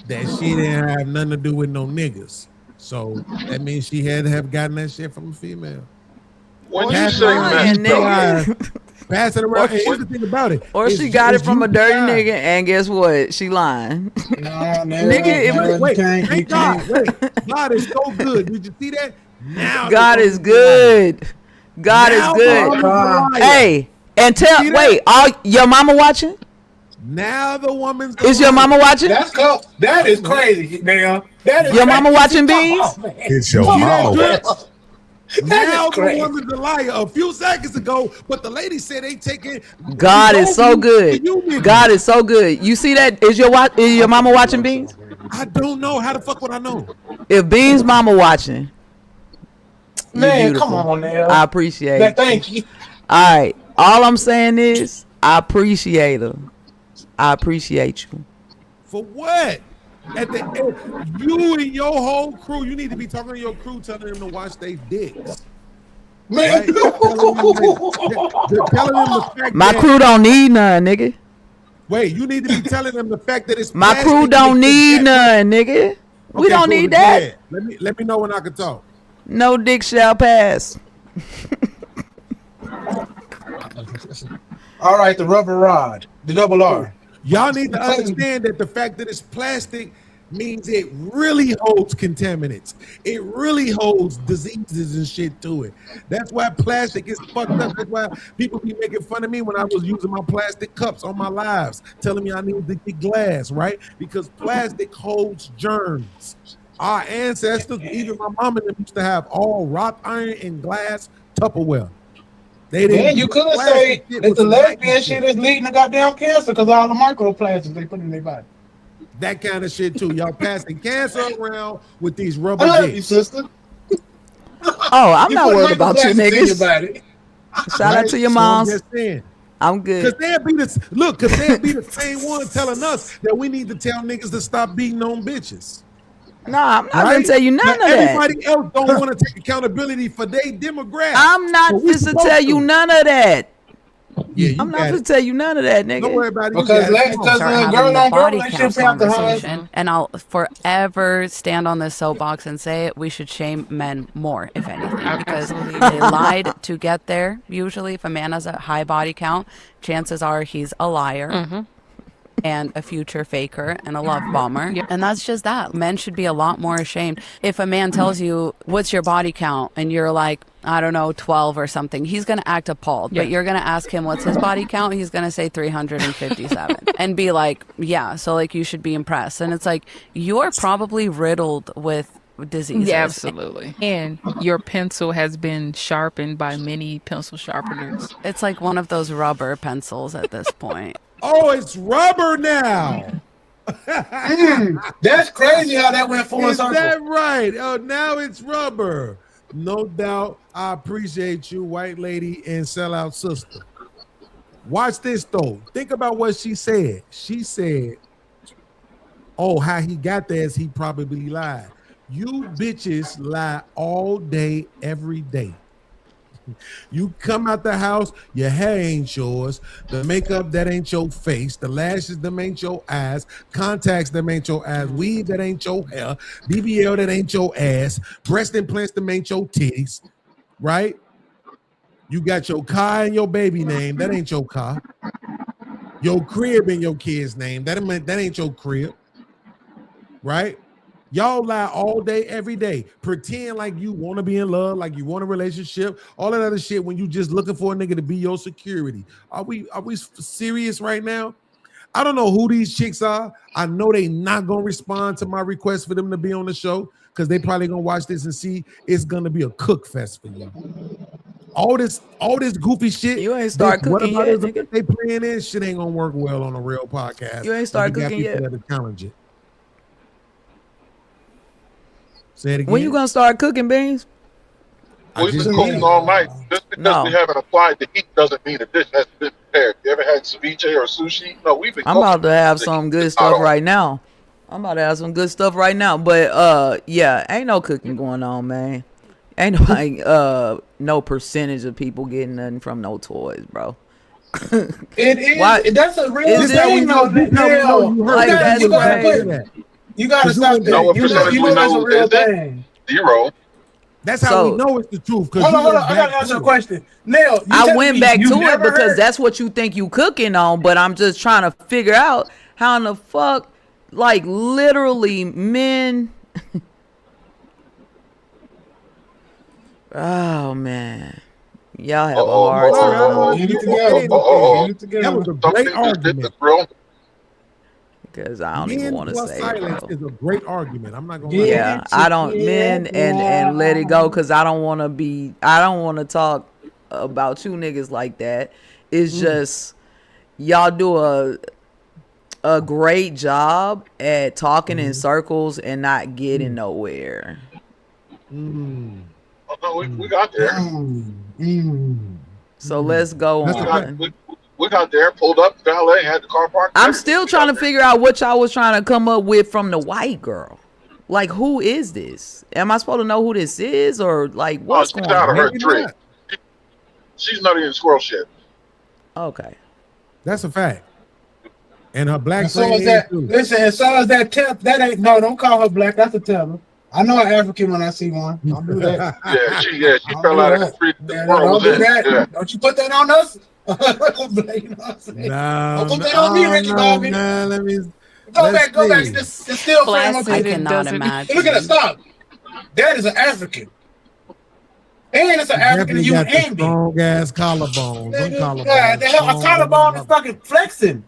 that she didn't have nothing to do with no niggas. So that means she had to have gotten that shit from a female. When you say messed up, Pass it around. And here's the thing about it. Or she got it from a dirty nigga, and guess what? She lying. Nigga, wait, thank God. Wait, God is so good. Did you see that? Now God is good. God is good. Hey, and wait, your mama watching? Now the woman's is your mama watching? That's cool. That is crazy, man. That is your mama watching, Beans? It's your mama. Now the woman's a liar. A few seconds ago, but the lady said they taking. God is so good. God is so good. You see that? Is your mama watching, Beans? I don't know. How the fuck would I know? If Beans' mama watching, man, come on now. I appreciate it. Thank you. All right. All I'm saying is, I appreciate her. I appreciate you. For what? At the end, you and your whole crew, you need to be talking to your crew, telling them to watch their dicks. Man, my crew don't need none, nigga. Wait, you need to be telling them the fact that it's my crew don't need none, nigga. We don't need that. Let me know when I can talk. No dick shall pass. All right, the rubber rod, the double R. Y'all need to understand that the fact that it's plastic means it really holds contaminants. It really holds diseases and shit to it. That's why plastic is fucked up. That's why people be making fun of me when I was using my plastic cups on my lives, telling me I need to get glass, right? Because plastic holds germs. Our ancestors, even my mom and them, used to have all wrought iron and glass Tupperware. Man, you could say that the lesbian shit is leading to goddamn cancer because all the microplastics they put in their body. That kind of shit too. Y'all passing cancer around with these rubber I love dicks. you, sister. Oh, I'm not worried about you niggas. Shout out to your moms. So I'm just saying. I'm good. Because they'll be the same one telling us that we need to tell niggas to stop beating on bitches. Nah, I'm not gonna tell you none of that. Everybody else don't want to take accountability for their demographic. I'm not just to tell you none of that. Yeah, I'm not gonna tell you none of that, nigga. Don't worry about it. Because girl on girl, they should have to conversation, and I'll forever stand on this soapbox and say it. We should shame men more, if anything, because they lied to get there. Usually, if a man has a high body count, chances are he's a liar. And a future faker and a love bomber. And that's just that. Men should be a lot more ashamed. If a man tells you, what's your body count? And you're like, I don't know, 12 or something, he's going to act appalled. But you're going to ask him, what's his body count? He's going to say 357 and be like, yeah, so like you should be impressed. And it's like, you're probably riddled with diseases. Yeah, absolutely. And your pencil has been sharpened by many pencil sharpeners. It's like one of those rubber pencils at this point. Oh, it's rubber now. That's crazy how that went full circle. Is that right? Oh, now it's rubber. No doubt. I appreciate you, white lady and sellout sister. Watch this though. Think about what she said. She said, oh, how he got there is he probably lied. You bitches lie all day, every day. You come out the house, your hair ain't yours, the makeup that ain't your face, the lashes them ain't your eyes, contacts them ain't your eyes, weave that ain't your hair, BBL that ain't your ass, breast implants them ain't your titties, right? You got your car and your baby name, that ain't your car. Your crib and your kid's name, that ain't your crib, right? Y'all lie all day, every day. Pretend like you want to be in love, like you want a relationship, all that other shit when you just looking for a nigga to be your security. Are we serious right now? I don't know who these chicks are. I know they not going to respond to my request for them to be on the show because they probably going to watch this and see it's going to be a cook fest for you. All this goofy shit. You ain't start cooking yet, nigga. They playing in shit ain't going to work well on a real podcast. You ain't start cooking yet. To challenge it. Say it again. When you gonna start cooking, Beans? We've been cooking all night. Just because we haven't applied the heat doesn't mean the dish has been prepared. You ever had ceviche or sushi? No, we've been. I'm about to have some good stuff right now. But yeah, ain't no cooking going on, man. Ain't nobody, no percentage of people getting nothing from no toys, bro. It is. Why? That's a real Is that thing, though. You gotta stop that. No, You know that's a real thing. Zero. That's how So- we know it's the truth. Hold on. I gotta ask you a question. Neil, I went back to it because that's what you think you cooking on, but I'm just trying to figure out how in the fuck, like literally men. Oh man, y'all have a hard time. Get it together. That was a great argument. Because I don't even Men want to plus say silence it, is a great argument. I'm not gonna yeah, lie. I don't men and let it go because I don't want to talk about you niggas like that. It's just y'all do a great job at talking in circles and not getting nowhere. We got there. So let's go on. We got there, pulled up, valet, had the car parked. I'm still trying to figure out what y'all was trying to come up with from the white girl. Like, who is this? Am I supposed to know who this is, or like what's she's going out of on? her tree. She's nutty in squirrel shit. Okay, that's a fact. And her black And so friend is that. too. Listen, and so is that tip. That ain't no. Don't call her black. That's a tether. I know an African when I see one. Don't do that. She fell out of the tree. Don't do that. Don't you put that on us? You know what I'm saying? No, Don't put that on me, Ricky Bobby. Nah, let me Go let's back. see. This still frame. I cannot imagine. Look at us. Stop. That is an African. And it's an African and you Definitely got the and me. strong ass collarbones. Them God, collarbones. the hell, a collarbone is fucking flexing.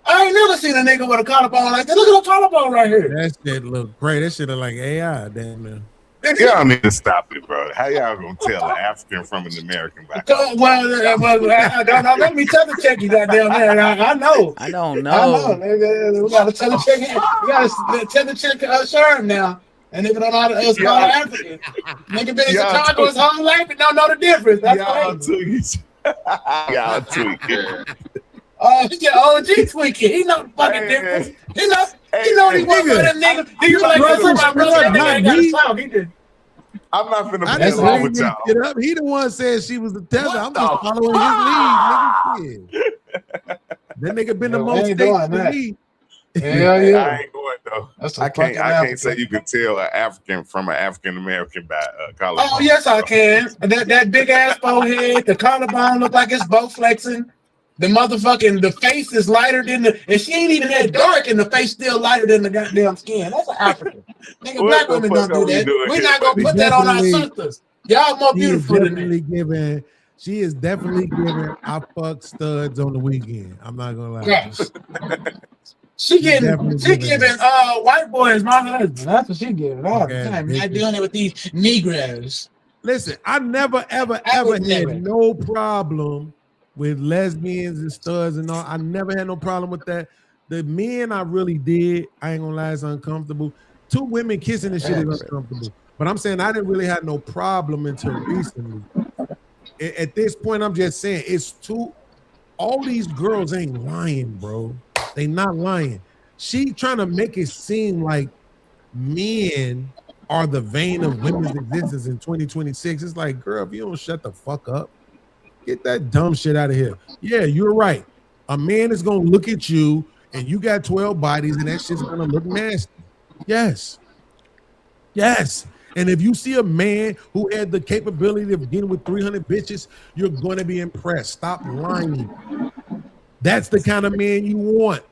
I ain't never seen a nigga with a collarbone like that. Look at the collarbone right here. That shit look great. That shit look like AI, damn man. Y'all need to stop it, bro. How y'all gonna tell an African from an American back? Well, don't let me tether check you, goddamn man. I know. I don't know. I know. We gotta tether check him. We gotta tether check Sherm now. And nigga don't know how to us call African. Nigga been in Chicago his whole life and don't know the difference. That's crazy. Y'all tweaking. He's your OG tweaking. He know the fucking difference. He know he wasn't for them niggas. He was like, my brother, that nigga ain't gotta talk. He did. I'm not finna I play didn't along bring with this y'all. shit up. He the one said she was the tether. I'm just following his lead, nigga. That nigga been the most ain't states doing for that. me. Hell yeah. I ain't going though. That's I can't say you can tell an African from an African American by collarbone. Oh yes, I can. That big ass forehead, the collarbone look like it's both flexing. The face is lighter than and she ain't even that dark, and the face still lighter than the goddamn skin. That's an African. Nigga, black women don't do that. We're not gonna put that on our sisters. Y'all more beautiful than that. She is definitely giving I fuck studs on the weekend. I'm not gonna lie. Yes. She giving white boys my husband. That's what she giving all the time. Not doing it with these Negroes. Listen, I never ever had no problem with lesbians and studs and all. I never had no problem with that. The men I really did, I ain't gonna lie, it's uncomfortable. Two women kissing and shit is uncomfortable. But I'm saying I didn't really have no problem until recently. At this point, I'm just saying all these girls ain't lying, bro. They not lying. She trying to make it seem like men are the vein of women's existence in 2026. It's like, girl, if you don't shut the fuck up, get that dumb shit out of here. Yeah, you're right. A man is gonna look at you and you got 12 bodies and that shit's gonna look nasty. Yes. And if you see a man who had the capability of getting with 300 bitches, you're gonna be impressed. Stop lying. That's the kind of man you want.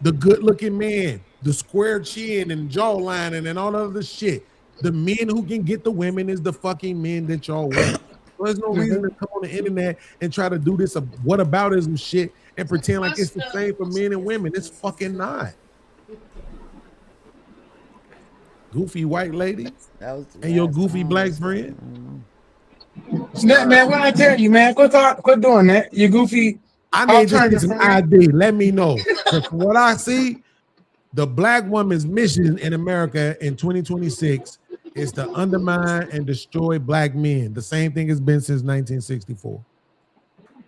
The good-looking man, the square chin and jawline and all of the shit. The men who can get the women is the fucking men that y'all want. There's no reason to come on the internet and try to do this whataboutism shit and pretend like it's the same for men and women. It's fucking not. Goofy white lady and your goofy black friend. Man, what I tell you, man, quit doing that. You goofy. I need to get some ID. Let me know. From what I see, the black woman's mission in America in 2026 is to undermine and destroy black men. The same thing has been since 1964.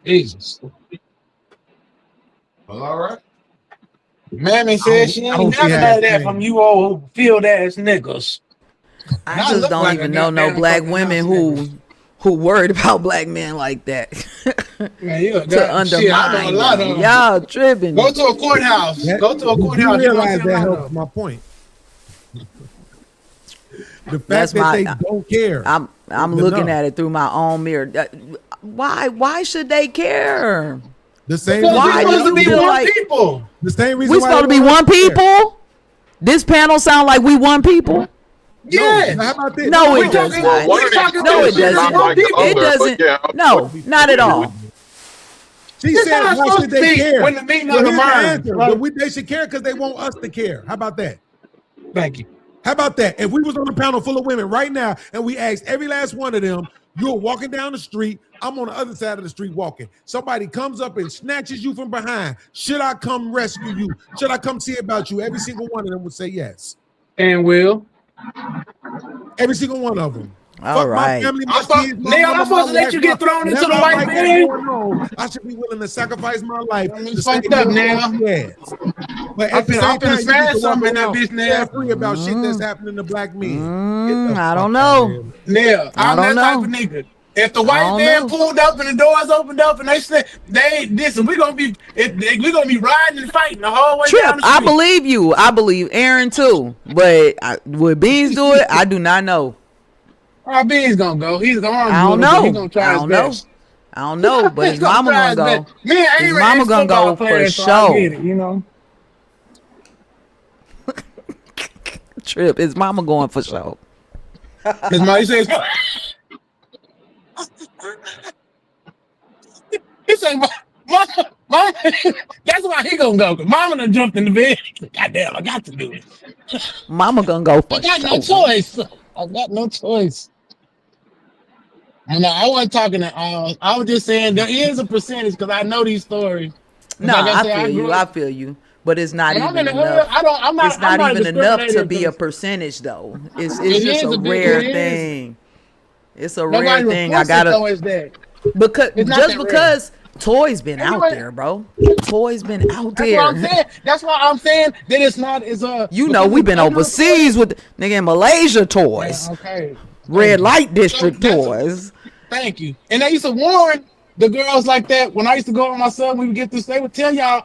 Jesus. Well, all right. Mammy said she ain't never heard that from you old field ass niggas. I just don't even know no black women who worried about black men like that. Man, you to undermine them. Y'all tripping. Go to a courthouse. Go to a courthouse. You realize that helps my point. The fact that they don't care. I'm looking at it through my own mirror. Why should they care? The same. Why do you feel like people? The same reason we why supposed to be one people? This panel sound like we one people? Yes. How about this? No, it does not. No, it doesn't. It doesn't. No, not at all. She This said, how it's why supposed should to they be care? when the meeting Well, of the here's the mind, answer. right? But they should care because they want us to care. How about that? Thank you. How about that? If we was on a panel full of women right now and we asked every last one of them, you're walking down the street, I'm on the other side of the street walking. Somebody comes up and snatches you from behind. Should I come rescue you? Should I come see about you? Every single one of them would say yes. And will. Every single one of them. All right. My family, my kids, my Neil, mama, I'm supposed to my let you wife, get thrown into whatever the white I got man? going on, I should be willing to sacrifice my life. You fucked up, Neil. Yes. But I'm at the same finna time, you smash need to something in walk that around bitch, Neil. free about shit that's happening to black men. I don't know. Neil, I'm that don't type know. of nigga. If the I white don't man know. pulled up and the doors opened up and they said, listen, we're gonna be riding and fighting the whole way Trip, down the I street. believe you. I believe Aaron too. But would Beans do it? I do not know. Beans gonna go. He's gonna I don't know. He's gonna try I his don't know. best. I don't know, but his He's gonna mama try gonna his go. best. Me and His A-Ray mama is gonna football go for players, so I sure. get it, you know. Trip, his mama going for sure. His mom says, he said, Mama, that's why he gonna go. 'Cause Mama done jumped in the bed. Goddamn, I got to do it. Mama gonna go for I got sure. no choice. I got no choice. And I wasn't talking to I was just saying there is a percentage because I know these stories. No, Like I said, feel you. grew I up- feel you. But it's not When I'm even in the hood, enough. I'm not. It's not even enough to discriminating be a because percentage, though. It's It just is a a big- rare it is. thing. It's a nobody rare thing. I reports it, gotta though, is that. because It's not just that rare. because Toy's been out Anyway. there, bro. Toy's been out That's there. what I'm saying. That's why I'm saying that it's not as You know, we've been overseas with nigga in Malaysia Toys, Okay. red light district that's- Toys. Thank you. And they used to warn the girls like that when I used to go with my son. We would get this. They would tell y'all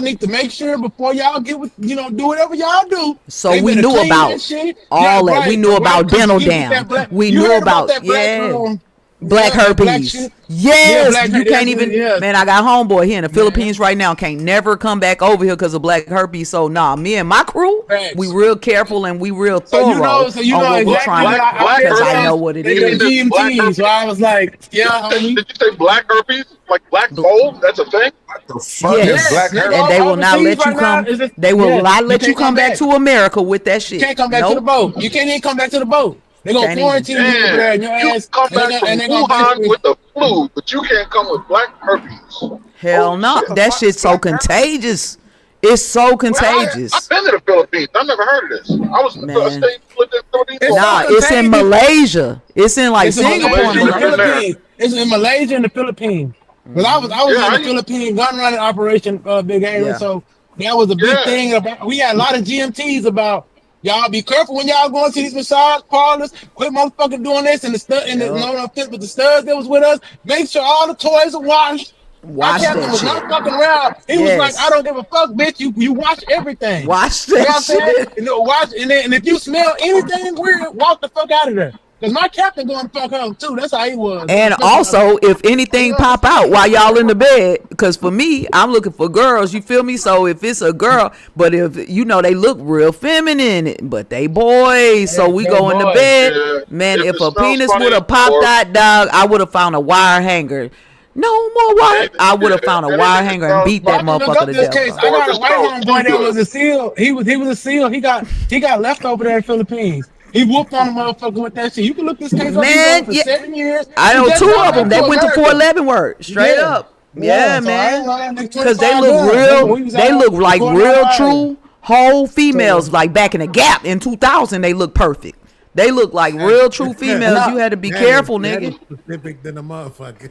need to make sure before y'all get with do whatever y'all do. So they we better knew clean about that shit. all that. We knew about 'cause dental you get dam. that black- We you knew heard about that black yeah. girl, Black that black herpes. shit? Yes, black you herpes, can't that's even. what it is. Man, I got homeboy here in the Philippines right now. Can't never come back over here because of black herpes. So nah, me and my crew, Facts. we real careful and we real So thorough you know, so you on know what we're exactly trying what to. Black Because I herpes. know what it They is. did GMT, so I was like, yeah, homie. Did you say black herpes? Like black mold? That's a thing? What the fuck Yes, is black Yes. herpes? and they will not let Overseas you right now, come. is it- They will yeah, not you let you can't come come back back. to America with that shit. You can't come back to the boat. You can't even come back to the boat. They gonna Can't even. quarantine you over there and your You ass. come and they back gonna- from and they gonna Wuhan basically- with the flu, but you can't come with black herpes. Hell Holy no, shit. that shit's so contagious. It's so contagious. I've been to the Philippines. I've never heard of this. I was Man. I stayed lived in the Philippines. It's for a Nah, while. so it's in contagious. Malaysia. It's in like It's in Singapore. Malaysia and the Malaysia. Philippines. It's in Malaysia and the Philippines. Because I was Yeah, in I- the Philippine gun running operation, Big Aaron. Yeah. So that was a big Yeah. thing. We had a lot of GMTs about y'all be careful when y'all going to these massage parlors. Quit motherfucking doing this and the stud and the Yep. no offense, but the studs that was with us. Make sure all the toys are washed. Watch My captain that was shit. not fucking around. He Yes. was like, I don't give a fuck, bitch. You watch everything. Watch You know what that I'm saying? shit. Watch and if you smell anything weird, walk the fuck out of there. Cause my captain going to fuck home too. That's how he was. And also, if anything pop out while y'all in the bed, because for me, I'm looking for girls. You feel me? So if it's a girl, but if they look real feminine, but they boys, so we they go in the boys, bed. yeah. Man, If if it a smells penis funny would have popped or- out, dog, I would have found a wire hanger. No more wire. I would have found a wire hanger and beat that Well, I can look motherfucker up to this death. case. bro. I got a Just white go. homeboy that was a SEAL. He was a SEAL. He got left over there in Philippines. He whooped on a motherfucker with that shit. You can look this case up. He's Man, on for yeah. 7 years. I know He just two got of them. back They went to America. 411 work straight Yeah. up. Yeah, so man. I ain't lying, Because they 25 look guns. real. We was They out look like before real 9/11. true whole females. Like back in the Gap in 2000, they look perfect. They look like real true females. You had to be careful, That nigga. is specific than a motherfucker.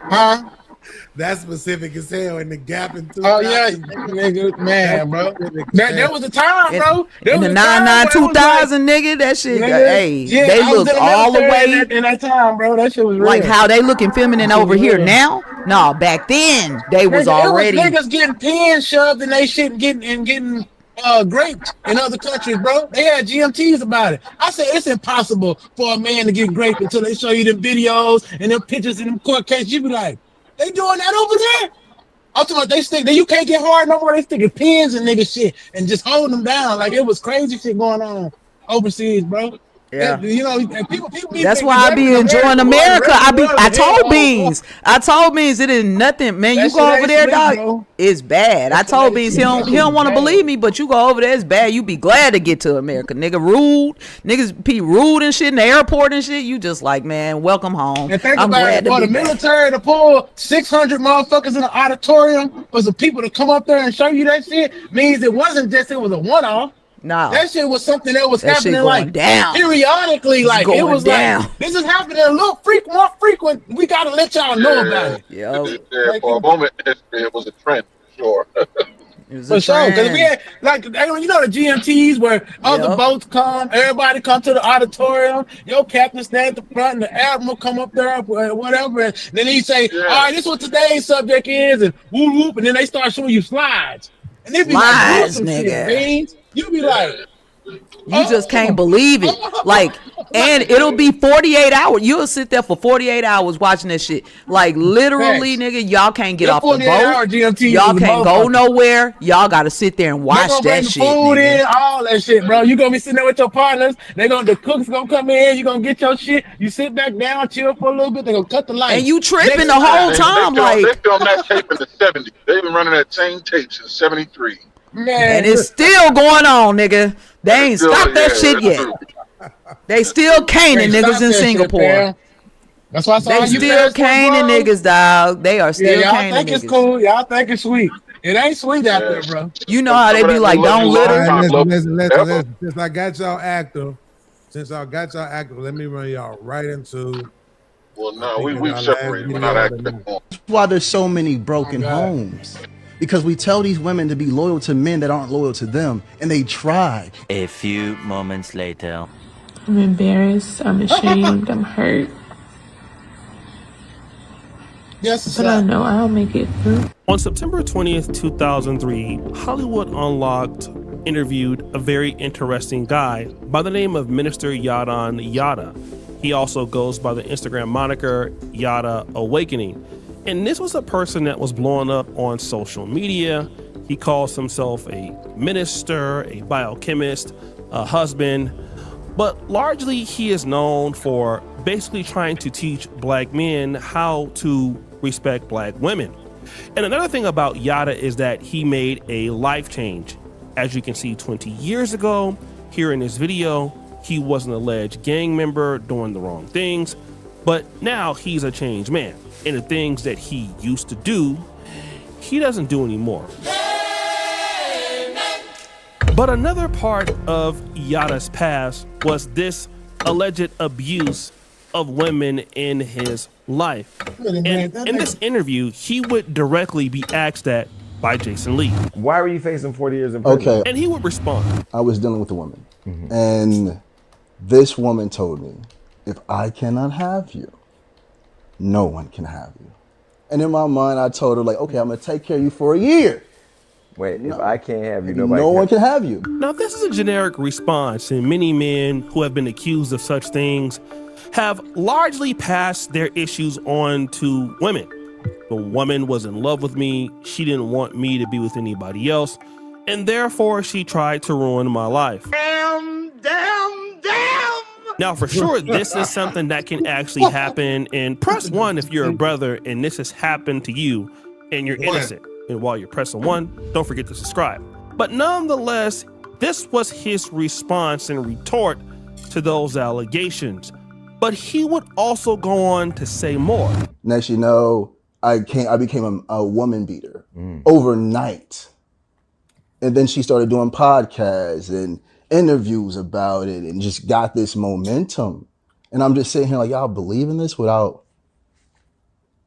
Huh? That's specific as hell in the Gap in 2000. Oh yeah, nigga, man, bro. There was a time, bro. There In was the a time 99 where it was like, 2000, nigga, that shit. nigga, Hey, yeah, they I was look in the all the military way. in that time, bro. That shit was real. Like how they looking feminine over here now. No, back then they was Nigga, already. It was niggas getting pins shoved in they shit and getting grape in other countries, bro. They had GMTs about it. I said it's impossible for a man to get grape until they show you them videos and them pictures in them court cases. You be like, they doing that over there? Ultimately, they stick. You can't get hard no more. They sticking pins and nigga shit and just holding them down. Like it was crazy shit going on overseas, bro. Yeah. You know, and people be That's thinking why I be regular enjoying America. America. I told Beans it is nothing, man. That You shit go ain't over there, slick, dog. bro. It's bad. I told Beans he don't want to believe me, but you go over there, it's bad. You be glad to get to America, nigga. Rude niggas be rude and shit in the airport and shit. You just like, man, welcome home. And think I'm about glad it, for to the be back. military to pull 600 motherfuckers in the auditorium for some people to come up there and show you that shit means it wasn't just it was a one-off. No, that shit was something that was That shit happening going like down. periodically. It's Like it going was down. like this is happening a little more frequent. We gotta let y'all know about it. Yo, Yeah, for a moment, it was a trend, for sure. For sure, because we had like you know the GMTs where other Yep. boats come, everybody come to the auditorium, your captain stand at the front, and the admiral come up there, whatever, and then he say, "All right, this is what today's subject is," and whoop whoop, and then they start showing you slides, and they be like, Slides, "Gruesome shit, nigga. Beans." You be like, You just can't believe it. Like, and it'll be 48 hours. You'll sit there for 48 hours watching that shit. Like, literally, nigga, y'all can't get Your off the 48-hour boat. GMT Y'all is a can't go motherfucker. nowhere. Y'all got to sit there and They watch gonna bring that the shit, food nigga. in, all that shit, bro. You gonna be sitting there with your partners. The cook's gonna come in. You gonna get your shit. You sit back down, chill for a little bit. They gonna cut the lights. And you tripping Next the whole They time, filmed like, that tape in the 70s. They've been running that same tape since 73. Man, and it's still going on, nigga. They ain't Still, stopped that shit that's yet. true. They still caning Can't niggas stop in that shit, Singapore. fam. That's why I saw They you still fast food caning bros. niggas, dog. They are still Yeah, y'all caning think it's niggas. cool. Y'all think it's sweet. It ain't sweet out there, bro. You know how they be like, don't All litter. right, listen. Since I got y'all active, let me run y'all right into. Well, no, think we've our last separated. We're video not of the active night. anymore. That's why there's so many broken homes. Because we tell these women to be loyal to men that aren't loyal to them, and they try. A few moments later. I'm embarrassed. I'm ashamed. I'm hurt. Yes, but I know I'll make it through. On September 20th, 2003, Hollywood Unlocked interviewed a very interesting guy by the name of Minister Yadon Yada. He also goes by the Instagram moniker Yada Awakening. And this was a person that was blowing up on social media. He calls himself a minister, a biochemist, a husband, but largely he is known for basically trying to teach black men how to respect black women. And another thing about Yada is that he made a life change. As you can see, 20 years ago, here in this video, he was an alleged gang member doing the wrong things, but now he's a changed man. And the things that he used to do, he doesn't do anymore. But another part of Yada's past was this alleged abuse of women in his life. And in this interview, he would directly be asked that by Jason Lee. Why were you facing 40 years in prison? Okay. And he would respond. I was dealing with a woman, and this woman told me, if I cannot have you, no one can have you. And in my mind, I told her, like, okay, I'm gonna take care of you for a year. Wait, if I can't have you, nobody no one can have you. Now, this is a generic response, and many men who have been accused of such things have largely passed their issues on to women. The woman was in love with me, she didn't want me to be with anybody else, and therefore she tried to ruin my life. Damn. Now, for sure, this is something that can actually happen, and press 1 if you're a brother and this has happened to you and you're innocent. And while you're pressing 1, don't forget to subscribe. But nonetheless, this was his response and retort to those allegations. But he would also go on to say more. Next, you know, I became a woman beater overnight. And then she started doing podcasts and interviews about it and just got this momentum. And I'm just sitting here like, y'all believe in this without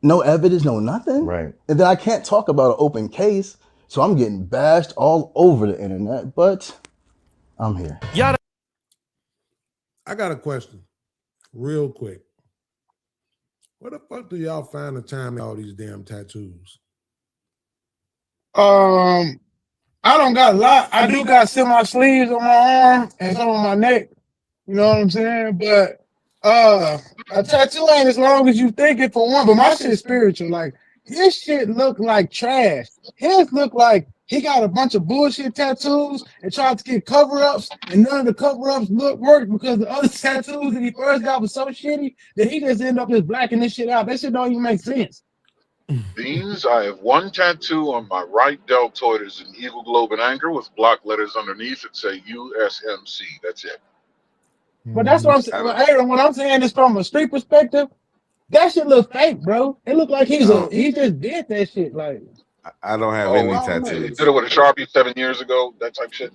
no evidence, no nothing? Right. And then I can't talk about an open case. So I'm getting bashed all over the internet, but I'm here. Yada. I got a question real quick. Where the fuck do y'all find the time all these damn tattoos? I don't got a lot. I do got semi sleeves on my arm and some on my neck. You know what I'm saying? But a tattoo ain't as long as you think it for one. But my shit's spiritual. Like his shit look like trash. His look like he got a bunch of bullshit tattoos and tried to get cover-ups, and none of the cover-ups worked because the other tattoos that he first got was so shitty that he just ended up just blacking this shit out. That shit don't even make sense. Beans, I have one tattoo on my right deltoid. Is an eagle globe and anchor with block letters underneath that say USMC. That's it. But that's what I'm saying. Aaron, what I'm saying is from a street perspective, that shit look fake, bro. It look like he just did that shit. Like I don't have any tattoos. He did it with a Sharpie 7 years ago. That type shit.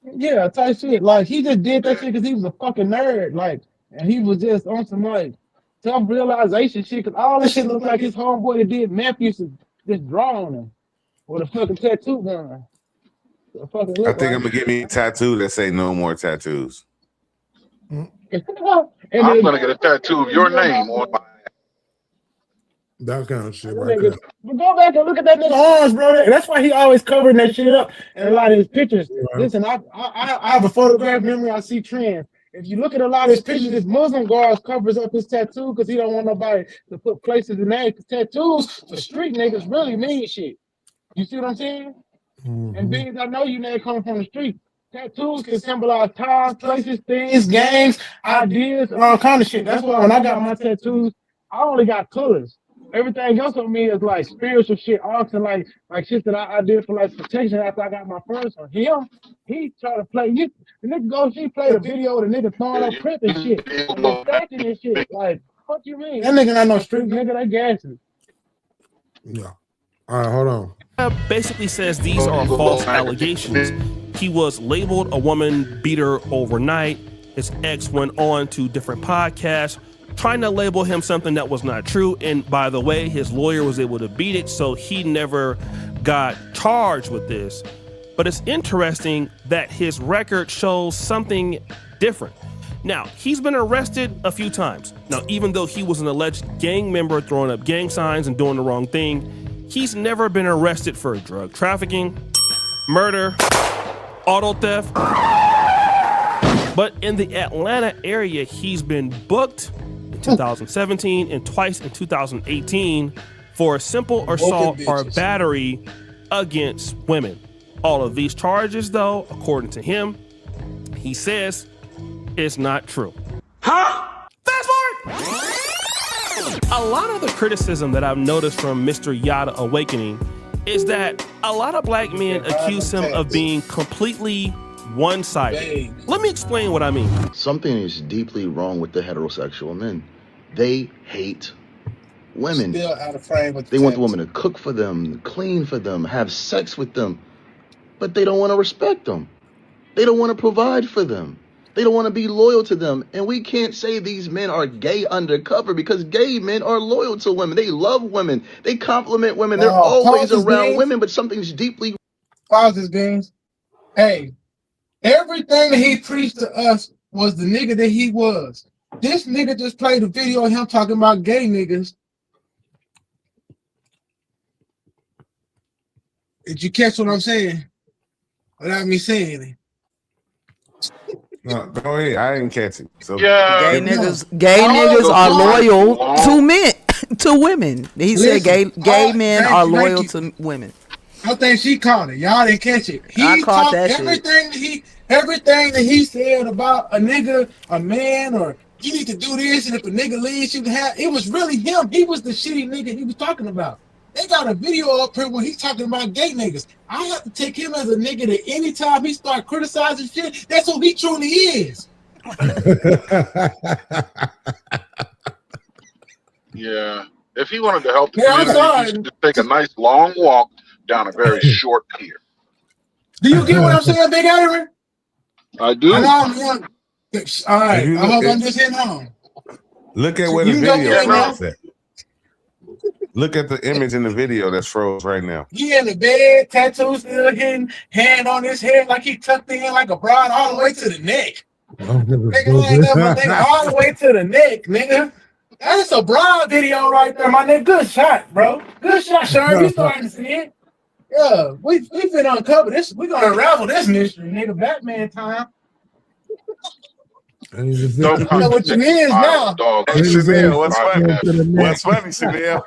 Yeah, type shit. Like he just did that shit because he was a fucking nerd. Like, and he was just on some like self-realization shit. Because all this shit looked like his homeboy that did meth used to just draw on him with a fucking tattoo gun. I think I'm gonna get me a tattoo that say no more tattoos. I'm gonna get a tattoo of your name on my. That kind of shit right there. But go back and look at that nigga arms, bro. That's why he always covering that shit up in a lot of his pictures. Right. Listen, I have a photograph memory. I see trends. If you look at a lot of his pictures, his Muslim guards covers up his tattoo because he don't want nobody to put places in there. Tattoos for street niggas really mean shit. You see what I'm saying? Mm-hmm. And being I know you niggas coming from the street. Tattoos can symbolize times, places, things, games, ideas, and all kind of shit. That's why when I got my tattoos, I only got colors. Everything else on me is like spiritual shit, arcs and like shit that I did for like protection after I got my first one. He tried to play. The nigga she played a video of the nigga throwing up print and shit, and stacking and shit. Like, what you mean? That nigga not no street nigga. That gassing. Yeah. All right, hold on. Basically says these are false allegations. He was labeled a woman beater overnight. His ex went on to different podcasts trying to label him something that was not true. And by the way, his lawyer was able to beat it, so he never got charged with this. But it's interesting that his record shows something different. Now, he's been arrested a few times. Now, even though he was an alleged gang member throwing up gang signs and doing the wrong thing, he's never been arrested for drug trafficking, murder, auto theft. But in the Atlanta area, he's been booked in 2017 and twice in 2018 for simple assault or battery against women. All of these charges, though, according to him, he says it's not true. Huh? Fast forward! A lot of the criticism that I've noticed from Mr. Yada Awakening is that a lot of black men accuse him of being completely one-sided. Let me explain what I mean. Something is deeply wrong with the heterosexual men. They hate women. Still out of frame with they want the woman to cook for them, clean for them, have sex with them, but they don't want to respect them. They don't want to provide for them. They don't want to be loyal to them. And we can't say these men are gay undercover because gay men are loyal to women. They love women. They compliment women. They're always around women, but something's deeply... Pause this, Beans. Hey, everything that he preached to us was the nigga that he was. This nigga just played a video of him talking about gay niggas. Did you catch what I'm saying? Without me saying it. No, go ahead. I didn't catch it. So Gay niggas are loyal to men, to women. He said gay men are loyal to women. I think she caught it. Y'all didn't catch it. I caught that shit. Everything that he said about a nigga, a man, or you need to do this, and if a nigga leaves, you can have. It was really him. He was the shitty nigga he was talking about. They got a video up here when he's talking about gay niggas. I have to take him as a nigga that anytime he start criticizing shit, that's who he truly is. Yeah. If he wanted to help the community, he should just take a nice long walk down a very short pier. Do you get what I'm saying, Big Aaron? I do. All right. I hope I'm just hitting home. Look at where the video is at. Look at the image in the video that's froze right now. He in the bed, tattoo still hitting, hand on his head like he tucked in like a bride all the way to the neck. Nigga, all the way to the neck, nigga. That's a broad video right there, my nigga. Good shot, bro. Good shot, Sean. You starting to see it. Yeah, we finna uncover this. We gonna unravel this mystery, nigga. Batman time. And he's a I know what you is now. Dog. Hey, Chanel, what's funny? Batman. What's funny, Chanel?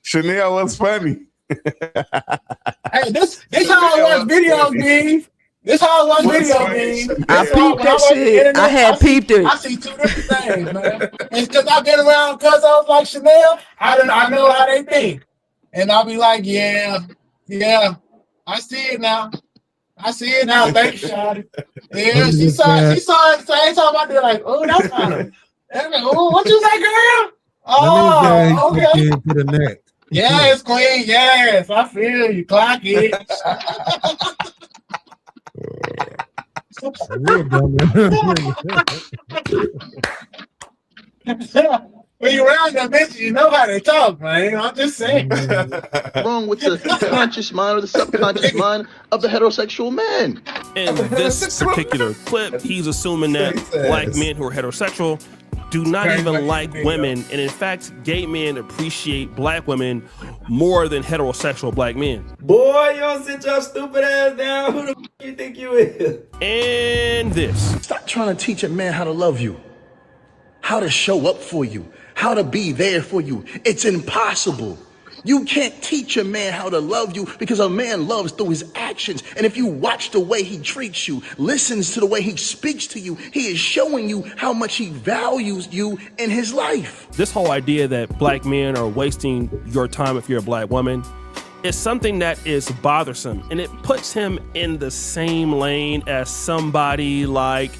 Chanel, what's funny? Hey, this how I watch video games. This how I watch video games. I peeped that shit. I had peeped it. I see two different things, man. It's because I've been around cousins like Chanel. I know how they think, and I'll be like, yeah, I see it now. Thank you, Shawty. Yeah, she saw it the same time I did. Like, oh, that's fine. Oh, what you say, girl? Oh, okay. To the neck. Yes, queen. Yes, I feel you. Clock it. When you're around them bitches, you know how they talk, man. I'm just saying. Wrong with the conscious mind or the subconscious mind of the heterosexual man. In this particular clip, he's assuming that black men who are heterosexual do not even like women, and in fact, gay men appreciate black women more than heterosexual black men. Boy, you don't sit your stupid ass down. Who the f you think you is? And this. Stop trying to teach a man how to love you, how to show up for you, how to be there for you. It's impossible. You can't teach a man how to love you because a man loves through his actions. And if you watch the way he treats you, listens to the way he speaks to you, he is showing you how much he values you in his life. This whole idea that black men are wasting your time if you're a black woman is something that is bothersome, and it puts him in the same lane as somebody like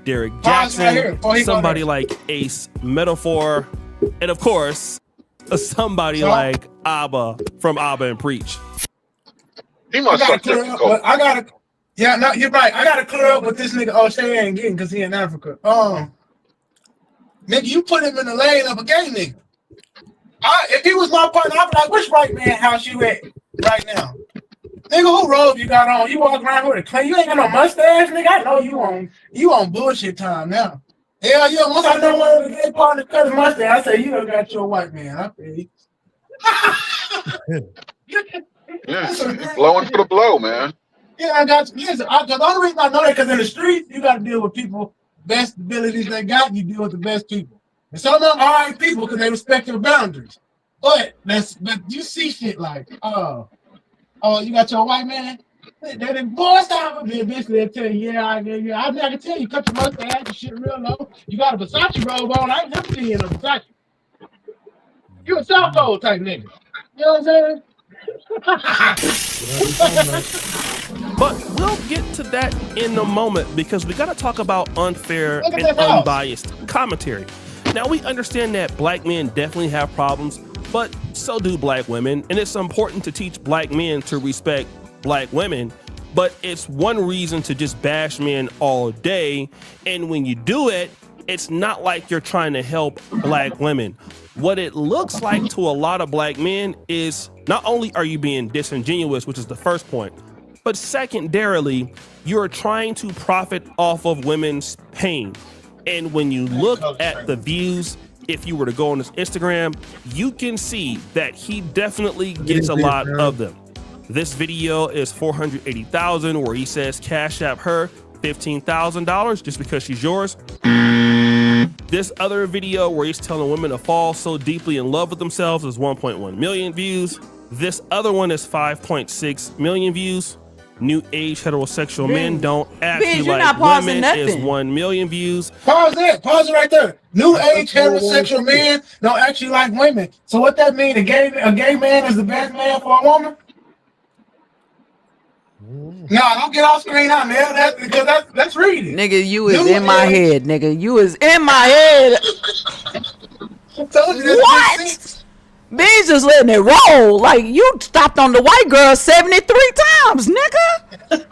Derek Jackson, somebody like Ace Metaphor, and of course, somebody like Abba from Abba and Preach. He must have difficult. Yeah, no, you're right. I gotta clear up what this nigga O'Shea ain't getting because he in Africa. Nigga, you put him in the lane of a gay nigga. If he was my partner, I'd be like, which white man house you at right now? Nigga, who robe you got on? You walk around with a clean. You ain't got no mustache, nigga. I know you on bullshit time now. Hell yeah, once I know one of the gay partners cut his mustache, I say, you done got your white man. I feel you. Yeah, blowing for the blow, man. Yeah, I got you. Listen, the only reason I know that because in the street, you got to deal with people, best abilities they got, you deal with the best people. And some of them are all right people because they respect your boundaries. But you see shit like, oh, you got your white man? Then boy, stop a bit, bitch. They'll tell you, I can tell you, cut your mustache, your shit real low. You got a Versace robe on. I ain't never seen you in a Versace. You a South Pole type nigga. You know what I'm saying? But we'll get to that in a moment because we got to talk about unfair and unbiased commentary. Now, we understand that black men definitely have problems, but so do black women, and it's important to teach black men to respect black women, but it's one reason to just bash men all day, and when you do it, it's not like you're trying to help black women. What it looks like to a lot of black men is not only are you being disingenuous, which is the first point, but secondarily, you're trying to profit off of women's pain. And when you look at the views, if you were to go on his Instagram, you can see that he definitely gets a lot of them. This video is 480,000 where he says cash app her $15,000 just because she's yours. This other video where he's telling women to fall so deeply in love with themselves is 1.1 million views. This other one is 5.6 million views. New age heterosexual men don't actually like women is 1 million views. Pause it right there. New age heterosexual men don't actually like women. So what that mean? A gay man is the best man for a woman? No, don't get off screen out, man. That's reading. Nigga, you is in my head, nigga. You is in my head. What? B's just letting it roll. Like, you stopped on the white girl 73 times, nigga.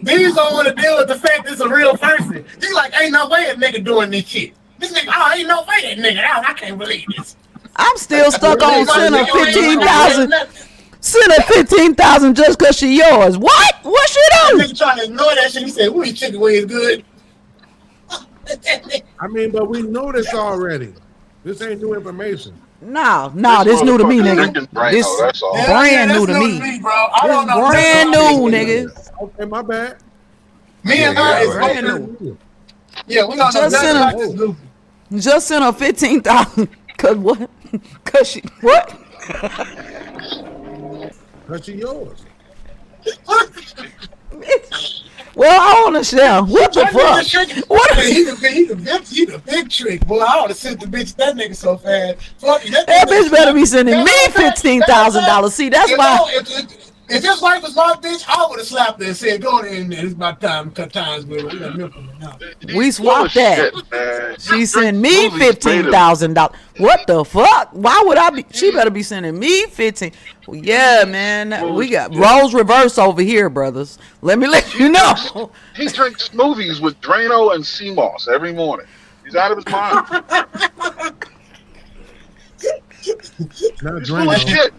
B's don't want to deal with the fact it's a real person. He's like, ain't no way a nigga doing this shit. This nigga, ain't no way that nigga out. I can't believe this. I'm still stuck on send her 15,000. Send her 15,000 just cause she yours. What? What she do? Nigga trying to ignore that shit. He said, "Who chicken wings good?" I mean, but we know this already. This ain't new information. No, this new to me, nigga. This brand new to me. Bro. I don't know. Brand new, nigga. Okay, my bad. Me and her is brand new. Yeah, we don't know nothing about this goofy. Just sent her 15,000. Cause what? Cause she what? Cause she yours. Well, I want to share. What the fuck? What? He the big trick, boy. I would have sent the bitch that nigga so fast. Fuck that bitch better be sending me $15,000. See, that's why. If his wife was my bitch, I would have slapped her and said, "Go in there. It's about time to cut ties with her." We swapped that. She sent me $15,000. What the fuck? Why would I be? She better be sending me 15. Well, yeah, man. We got roles reverse over here, brothers. Let me let you know. He drinks smoothies with Drano and sea moss every morning. He's out of his mind. Not Full of shit.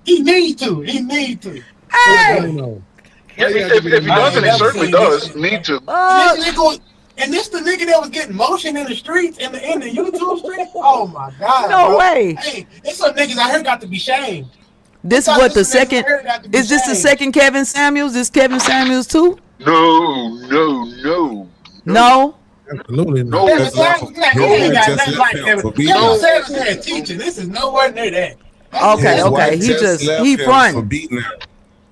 He need to. He need to. Hey. Yeah, if he doesn't, he certainly does need to. And this the nigga that was getting motion in the streets in the YouTube street. Oh my god! No bro. way. Hey, it's some niggas I heard got to be shamed. This is what the second. Is this the second Kevin Samuels? Is Kevin Samuels too? No. Absolutely no. Kevin Samuels had teaching. This is nowhere near that. Okay. He front. For beating her.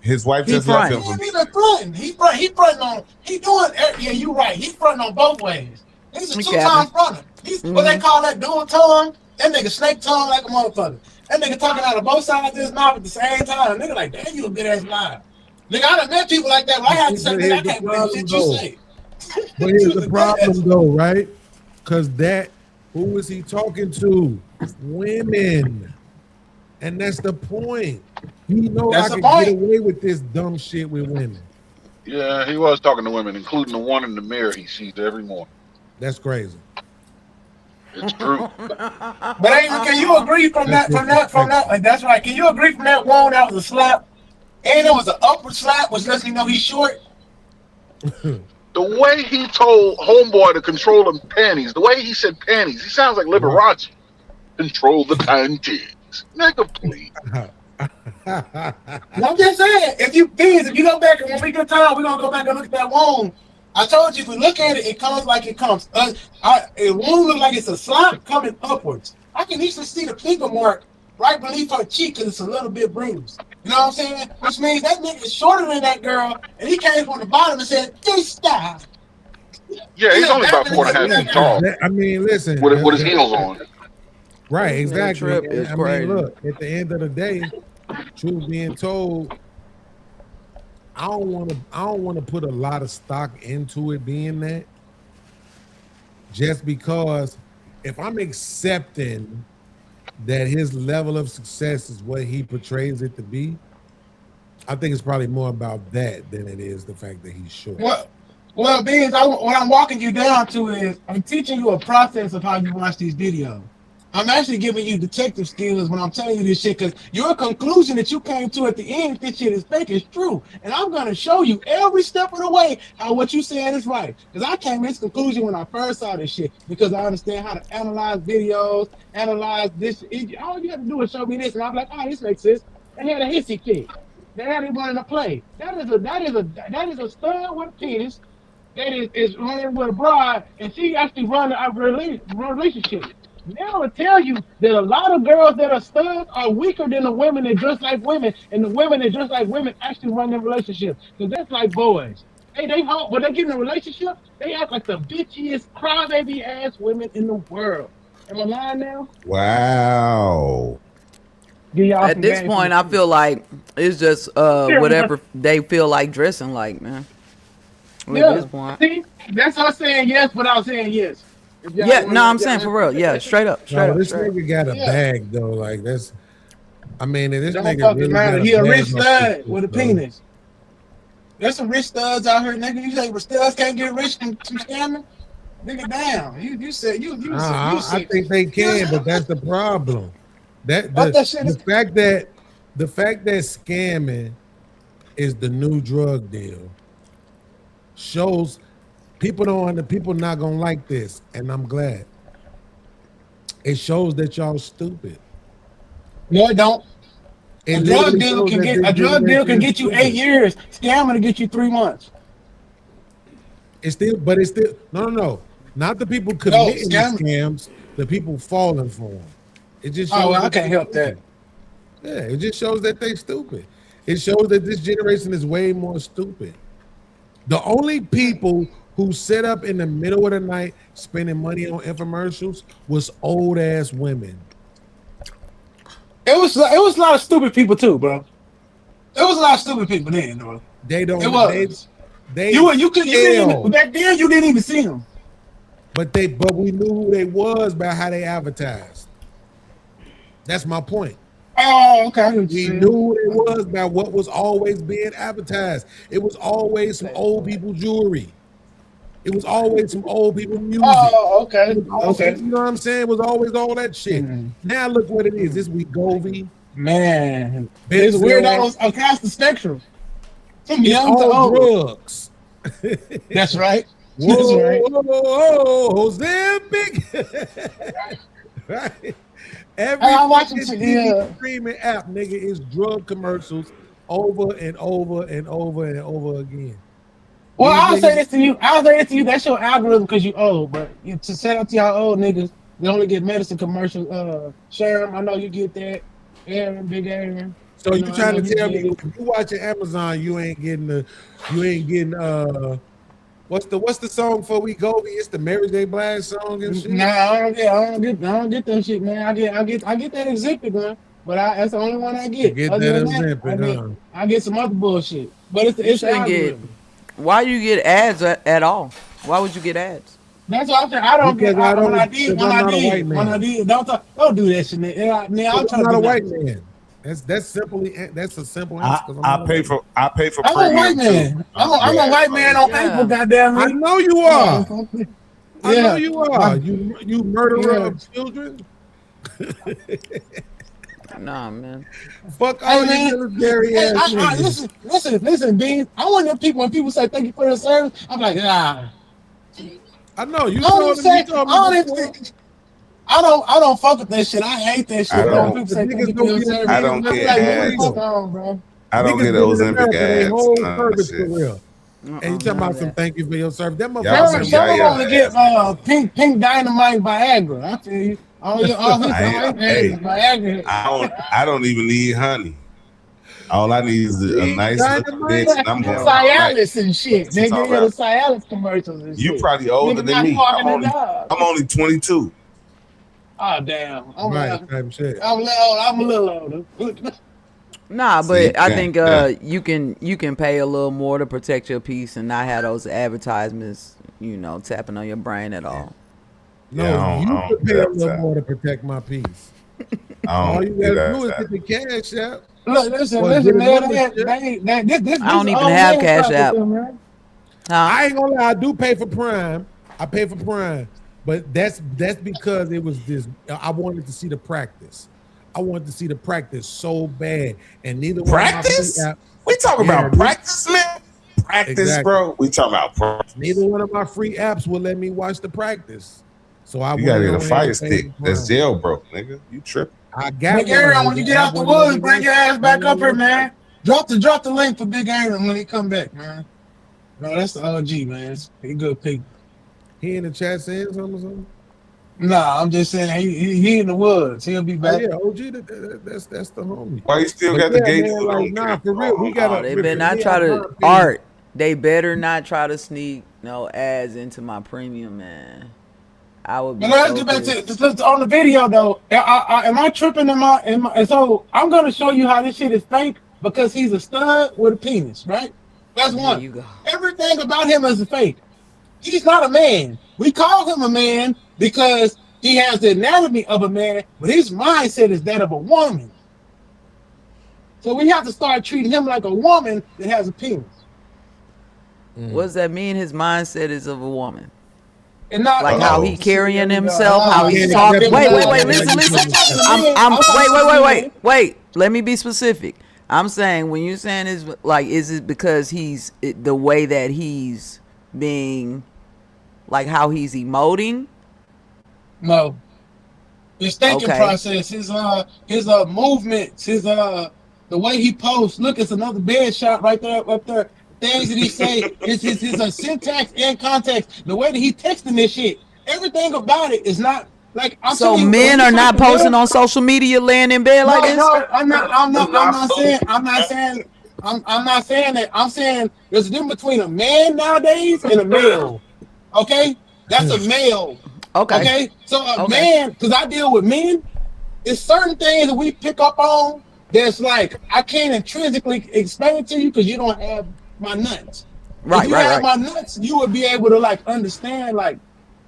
His wife He just front. left him for He fronting. He fronting on. He doing. Yeah, you right. He fronting on both ways. He's a two-time fronter. He's what they call that dual tongue. That nigga snake tongue like a motherfucker. That nigga talking out of both sides of his mouth at the same time. Nigga like, damn, you a good ass liar. Nigga, I done met people like that. When I had to say, nigga, I can't believe shit you say. But here's the problem, though, right? Because who was he talking to? Women. And that's the point. You know I can get away with this dumb shit with women. Yeah, he was talking to women, including the one in the mirror he sees every morning. That's crazy. It's true. But can you agree from that? Like, that's right. Can you agree from that one that was a slap? And it was an upward slap, which lets me know he's short. The way he told homeboy to control them panties, the way he said panties, he sounds like Liberace. Control the panties. Nigga, please. I'm just saying, if you go back and when we get time, we're gonna go back and look at that wound. I told you if we look at it, it comes like it comes. It won't look like it's a slap coming upwards. I can easily see the finger mark right beneath her cheek because it's a little bit bruised. You know what I'm saying? Which means that nigga is shorter than that girl, and he came from the bottom and said, "This style." Yeah, he's only about 4.5 feet tall. I mean, listen. With his heels on. Right, exactly. I mean, look, at the end of the day, truth being told, I don't want to put a lot of stock into it being that. Just because if I'm accepting that his level of success is what he portrays it to be, I think it's probably more about that than it is the fact that he's short. Well, Beans, what I'm walking you down to is I'm teaching you a process of how you watch these videos. I'm actually giving you detective skills when I'm telling you this shit, because your conclusion that you came to at the end, this shit is fake, is true. And I'm going to show you every step of the way how what you saying is right. Because I came to this conclusion when I first saw this shit, because I understand how to analyze videos, analyze this. All you have to do is show me this, and I'm like, oh, this makes sense. They had a hissy fit. They had him running a play. That is a stud with a penis that is running with a bride, and she actually running a relationship. Now I tell you that a lot of girls that are studs are weaker than the women that dress like women, and the women that dress like women actually run their relationships. Because that's like boys. Hey, when they get in a relationship, they act like the bitchiest, crybaby ass women in the world. Am I lying now? Wow. At this point, I feel like it's just whatever they feel like dressing like, man. At this point. See, that's us saying yes without saying yes. Yeah, no, I'm saying for real. Yeah, straight up. This nigga got a bag though. Like that's, I mean, this Don't nigga fucking really matter. got He a bag rich on stud shit, with a bro. penis. There's some rich studs out here, nigga. You say studs can't get rich from scamming? Nigga, down. You said you I think they can, but that's the problem. The fact that scamming is the new drug deal shows people not gonna like this, and I'm glad. It shows that y'all stupid. No, it don't. It A drug literally deal shows can that get this a drug deal can generation get is you stupid. 8 years. Scamming to get you 3 months. It's still no. Not the people No, committing the scam. scams, the people falling for them. It just Oh, shows well, I that can't they help that. stupid. Yeah, it just shows that they stupid. It shows that this generation is way more stupid. The only people who sit up in the middle of the night spending money on infomercials was old ass women. It was a lot of stupid people too, bro. There was a lot of stupid people then, bro. They don't. It was. They You didn't tell. even, back then you didn't even see them. But we knew who they was by how they advertised. That's my point. Oh, okay. We knew who they was by what was always being advertised. It was always some old people jewelry. It was always some old people music. Oh, okay. Okay. You know what I'm saying? It was always all that shit. Now look what it is. This Wegovy. Man, Benzo. it's weirdos across the spectrum. From It's young to all old. drugs. That's right. Whoa, That's right. whoa, Ozempic. Right. Every I'm watching TV streaming app, nigga, is drug commercials over and over and over and over again. Well, These I'll say niggas- this to you. That's your algorithm because you old. But to set up to y'all old niggas, they only get medicine commercials. Sherm, I know you get that. Aaron, Big Aaron. So you know, I trying know to you tell get me it. if you watching Amazon, you ain't getting what's the song for Wegovy? It's the Mary J. Blige song and shit. Nah, I don't get that shit, man. I get that Ozempic, man. But that's the only one I get. You get Other that than Ozempic, I get some other bullshit. But it's You the shouldn't get. algorithm. Why you get ads at all? Why would you get ads? That's what I'm saying. I don't Because get. I don't- When I because did, I'm not a white man. don't do that shit, man. Now I'm I'm trying not to a be white nice. man. That's a simple answer. 'cause I'm I not a pay white for I pay for I'm a premium white man. too. I'm a white man on paper, goddamn I it. know you are. I know Yeah. you are. You murderer Yeah. of children. Nah, man. Fuck all Hey, you man. military Hey, ass niggas. listen, Bean. I want them people when people say thank you for the service. I'm like, nah. I know you I don't told even say. me. You told me I don't before. even. I don't fuck with that shit. I hate that shit. I Bro. don't- People say thank Niggas you for don't your get service. I don't I'm get like, man, ads. fuck on, bro. I don't Niggas get been in Ozempic America their ads. whole None of that service shit. for real. And you talking about some thank you for your service. That Y'all motherfucker. some Some yaya want to get pink dynamite Viagra. I feel you. All his hey, Viagra. I don't even need honey. All I need is a nice little bitch, and I'm going all night. Cialis and shit. What you Nigga, talking yeah, the about? Cialis commercials and You shit. probably older Nigga than not me. walking the dog. I'm only 22. Oh damn. Right, type shit. I'm a little older. Nah, but See, I yeah, think yeah. you can pay a little more to protect your peace and not have those advertisements, tapping on your brain at all. No, Yeah, I you don't could pay get a little upset. more to protect my peace. I All don't you get gotta do is upset. get the cash out. Look, listen, Or man. get a This I don't even old have man Cash talking App. to him, man. I ain't gonna lie, I do pay for Prime. I pay for Prime, but that's because it was this. I wanted to see the practice. I wanted to see the practice so bad, and neither Practice? one of my free apps. We talking Yeah, about practice, man? Practice, Exactly. bro. We talking about practice. Neither one of my free apps will let me watch the practice. So I You gotta went get a on ahead fire and stick. paid That's Prime. jailbroke, nigga. You tripping? I got Big Aaron, when you get out the woods, bring your ass back up here, man. man. Drop the link for Big Aaron when he come back, man. No, that's the OG, man. He good people. He in the chat saying something or something? Nah, I'm just saying he in the woods. He'll be Oh, back. yeah, OG, that's the homie. Why you still But got the yeah, gate man, foot like, on? nah, for real, we gotta. Oh, they better not me, try in my to opinion, art. They better not try to sneak no ads into my premium, man. I would be. But let's get back to on the video though. Am I tripping? So I'm gonna show you how this shit is fake because he's a stud with a penis, right? That's There one. you go. Everything about him is fake. He's not a man. We call him a man because he has the anatomy of a man, but his mindset is that of a woman. So we have to start treating him like a woman that has a penis. What does that mean? His mindset is of a woman. And not Like how he carrying himself, how he's yeah, talking. yeah, Wait, yeah, listen. Wait. Let me be specific. I'm saying when you're saying is it because he's the way that he's being, like how he's emoting? No. His thinking process, his movements, his the way he posts. Look, it's another bed shot right there, up there. Things that he say, his syntax and context. The way that he texting this shit, everything about it is not like. So men are not posting on social media, laying in bed like this. No, I'm not saying that. I'm saying there's a difference between a man nowadays and a male. Okay, that's a male. Okay. So a man, because I deal with men, it's certain things that we pick up on that's like I can't intrinsically explain it to you because you don't have my nuts. If you have my nuts, you would be able to like understand like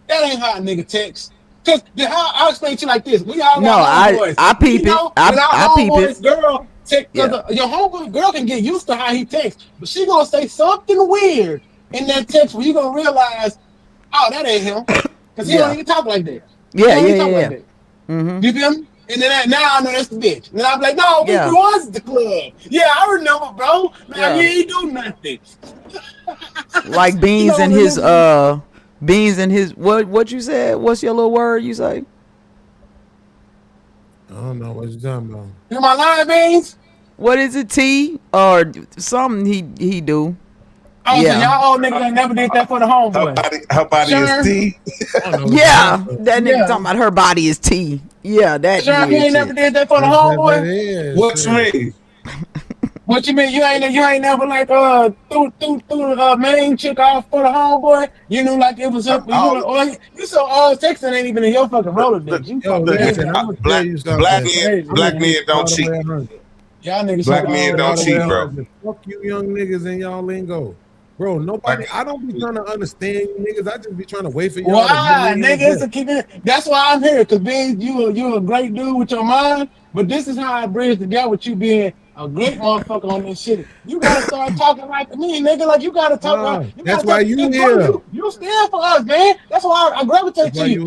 that ain't how a nigga texts. Because I'll explain to you like this: we all got homeboys. I peep it. I peep it. Girl, your homeboy girl can get used to how he texts, but she gonna say something weird in that text where you gonna realize, oh, that ain't him. Because he don't even talk like that. Yeah. Mm-hmm. You feel me? And then now I know that's the bitch. And then I'm like, no, we was the club. Yeah, I remember, bro. Now you ain't do nothing. Like beans in his what you said? What's your little word you say? I don't know what you're talking about. You my line, beans? What is it? T or something he do? Oh, so y'all old niggas ain't never did that for the homeboy. Her body is T. Yeah, that nigga talking about her body is T. Yeah, that. Sure, you ain't never did that for the homeboy. What you mean? What you mean? You ain't never like threw main chick off for the homeboy. You knew like it was up. You saw all texting ain't even in your fucking Rolodex. Black men don't cheat. Y'all niggas. Black men don't cheat, bro. Fuck you, young niggas, and y'all lingo. Bro, nobody. I don't be trying to understand you niggas. I just be trying to wait for y'all. Why, niggas? That's why I'm here. Cause being you a great dude with your mind. But this is how I bridge together with you being a great motherfucker on this shit. You gotta start talking like me, nigga. Like you gotta talk. That's why you here. You stand for us, man. That's why I gravitate to you.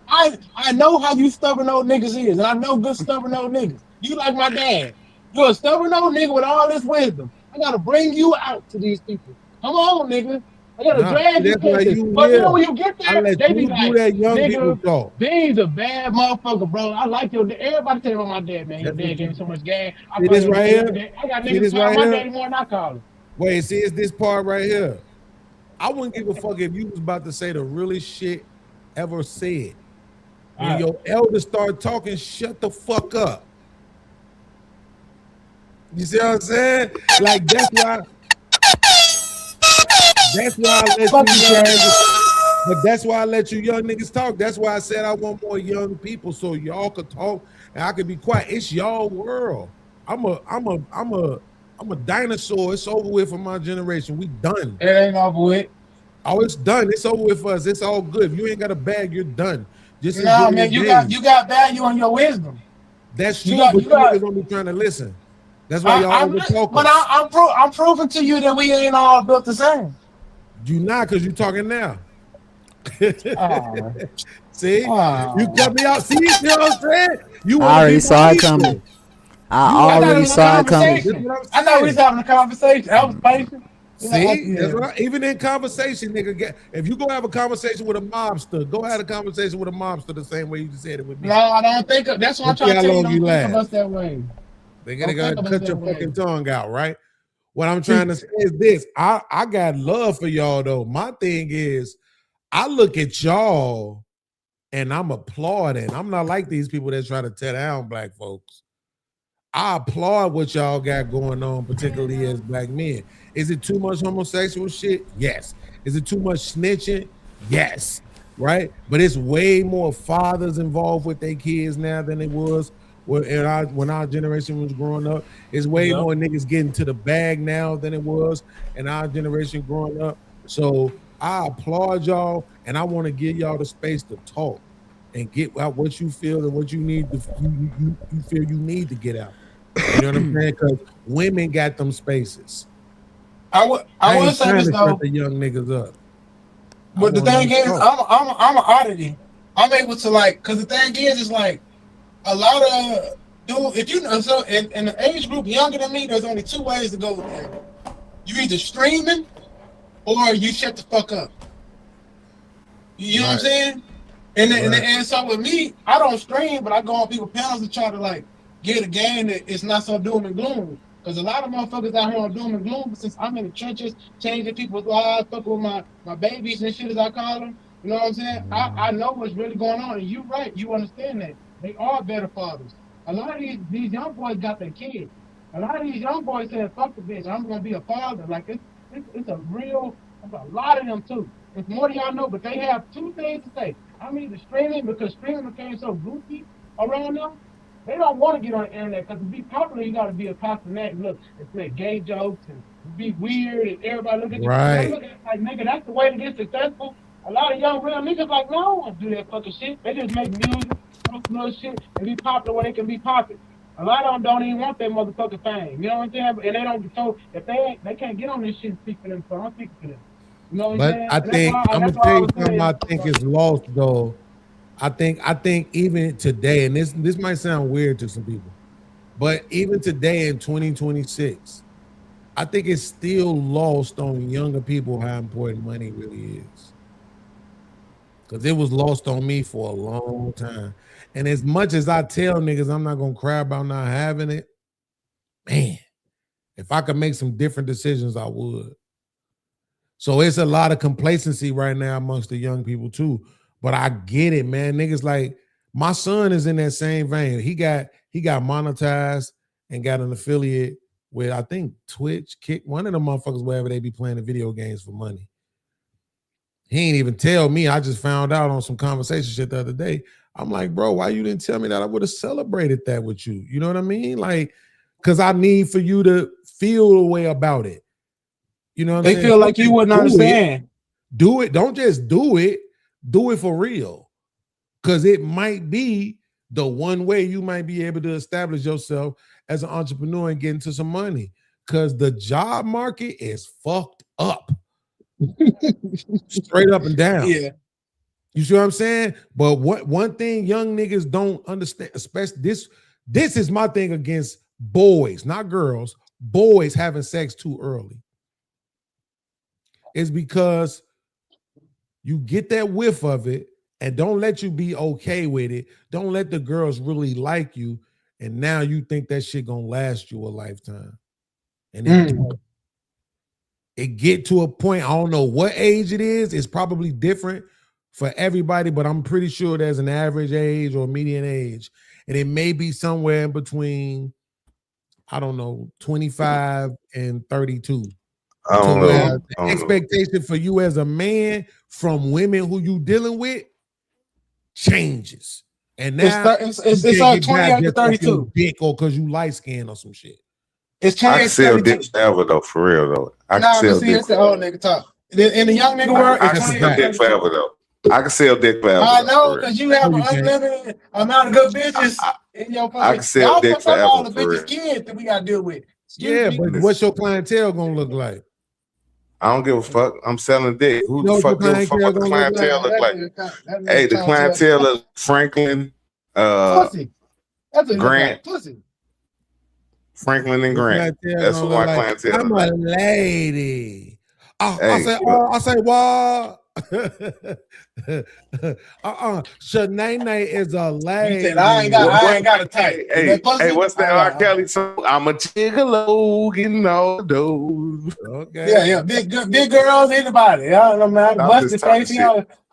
I know how you stubborn old niggas is, and I know good stubborn old niggas. You like my dad. You're a stubborn old nigga with all this wisdom. I gotta bring you out to these people. Come on, nigga. I gotta drag you places. But you know when you get there, they be like, nigga, Bean's a bad motherfucker, bro. I like your dad. Everybody tell me about my dad, man. Your dad gave me so much gas. See this right here? I got niggas calling my daddy more than I call him. Wait, see, it's this part right here. I wouldn't give a fuck if you was about to say the realest shit ever said. When your elders start talking, shut the fuck up. You see what I'm saying? Like, that's why I let but that's why I let you young niggas talk. That's why I said I want more young people so y'all could talk and I could be quiet. It's y'all world. I'm a dinosaur. It's over with for my generation. We done. It ain't over with. Oh, it's done. It's over with for us. It's all good. If you ain't got a bag, you're done. Just no, man, you got value on your wisdom. That's true, but you niggas don't be trying to listen. That's why y'all over talking. But I'm proving to you that we ain't all built the same. You not, because you talking now. See? You cut me out. See, you know what I'm saying? I already saw it coming. I already saw it coming. I thought we was having a conversation. I was patient. See, that's right. Even in conversation, nigga, if you go have a conversation with a mobster, go have a conversation with a mobster the same way you just said it with me. No, I don't think that's what I'm trying to tell you. Don't think of us that way. They gotta cut your fucking tongue out, right? What I'm trying to say is this. I got love for y'all though. My thing is, I look at y'all and I'm applauding. I'm not like these people that try to tear down black folks. I applaud what y'all got going on, particularly as black men. Is it too much homosexual shit? Yes. Is it too much snitching? Yes. Right? But it's way more fathers involved with their kids now than it was when our generation was growing up. It's way more niggas getting to the bag now than it was in our generation growing up. So I applaud y'all, and I want to give y'all the space to talk and get out what you feel and what you need to you feel you need to get out. You know what I'm saying? Because women got them spaces. I would say this though. The young niggas up. But the thing is, I'm an oddity. I'm able to like, because the thing is like a lot of dude. If you know, so in the age group younger than me, there's only two ways to go with that. You either streaming or you shut the fuck up. You know what I'm saying? And so with me, I don't stream, but I go on people's panels to try to like get a game that it's not so doom and gloom. Because a lot of motherfuckers out here on doom and gloom, but since I'm in the trenches, changing people's lives, fucking with my babies and shit as I call them, you know what I'm saying? I know what's really going on, and you're right, you understand that. They are better fathers. A lot of these young boys got their kids. A lot of these young boys saying, fuck the bitch, I'm gonna be a father. Like it's a lot of them too. It's more than y'all know, but they have two things to say. I'm either streaming because streaming became so goofy around them. They don't want to get on the internet because to be popular, you got to be a cosmetic and look, it's make gay jokes and be weird and everybody look at you. Right. They look at it like, nigga, that's the way to get successful. A lot of young real niggas like, no, I don't want to do that fucking shit. They just make music, little shit, and be popular where they can be popular. A lot of them don't even want that motherfucking fame. You know what I'm saying? And they don't. So if they can't get on this shit and speak for them, so I'm speaking for them. You know what I'm saying? I think I'm gonna tell you something I think is lost though. I think even today, and this might sound weird to some people, but even today in 2026, I think it's still lost on younger people how important money really is. Because it was lost on me for a long time. And as much as I tell niggas I'm not gonna cry about not having it, man, if I could make some different decisions, I would. So it's a lot of complacency right now amongst the young people too. But I get it, man. Niggas like my son is in that same vein. He got monetized and got an affiliate with, I think, Twitch, Kick, one of them motherfuckers, wherever they be playing the video games for money. He ain't even tell me. I just found out on some conversation shit the other day. I'm like, bro, why you didn't tell me that? I would have celebrated that with you. You know what I mean? Like, because I need for you to feel a way about it. You know what I'm saying? They feel like you wouldn't understand. Do it. Don't just do it. Do it for real. Because it might be the one way you might be able to establish yourself as an entrepreneur and get into some money. Because the job market is fucked up. Straight up and down. Yeah. You see what I'm saying? But one thing young niggas don't understand, especially this is my thing against boys, not girls, boys having sex too early. It's because you get that whiff of it and don't let you be okay with it. Don't let the girls really like you. And now you think that shit gonna last you a lifetime. And it get to a point, I don't know what age it is. It's probably different for everybody, but I'm pretty sure there's an average age or median age. And it may be somewhere in between, I don't know, 25 and 32. I don't know. The expectation for you as a man from women who you dealing with changes. And now it's like 28 to 32. Dick or because you light skinned or some shit. It's I can sell dick forever though, for real though. I can sell dick. It's the old nigga talk. In the young nigga world, I can sell dick forever though. I can sell dick forever. I know, because you have an unlimited amount of good bitches in your pocket. I can sell dick forever. All the bitches kids that we got to deal with. Yeah, but what's your clientele gonna look like? I don't give a fuck. I'm selling dick. Who the fuck gives a fuck what the clientele look like? Hey, the clientele is Franklin, pussy. That's a Grant, pussy. Franklin and Grant. That's what my clientele. I'm a lady. Hey, I say what? Shanae is a lady. He said, I ain't got a type. Hey, what's that R. Kelly song? I'm a gigolo getting all those. Okay. Yeah. Big girls, anybody. I don't know, man. Busted face.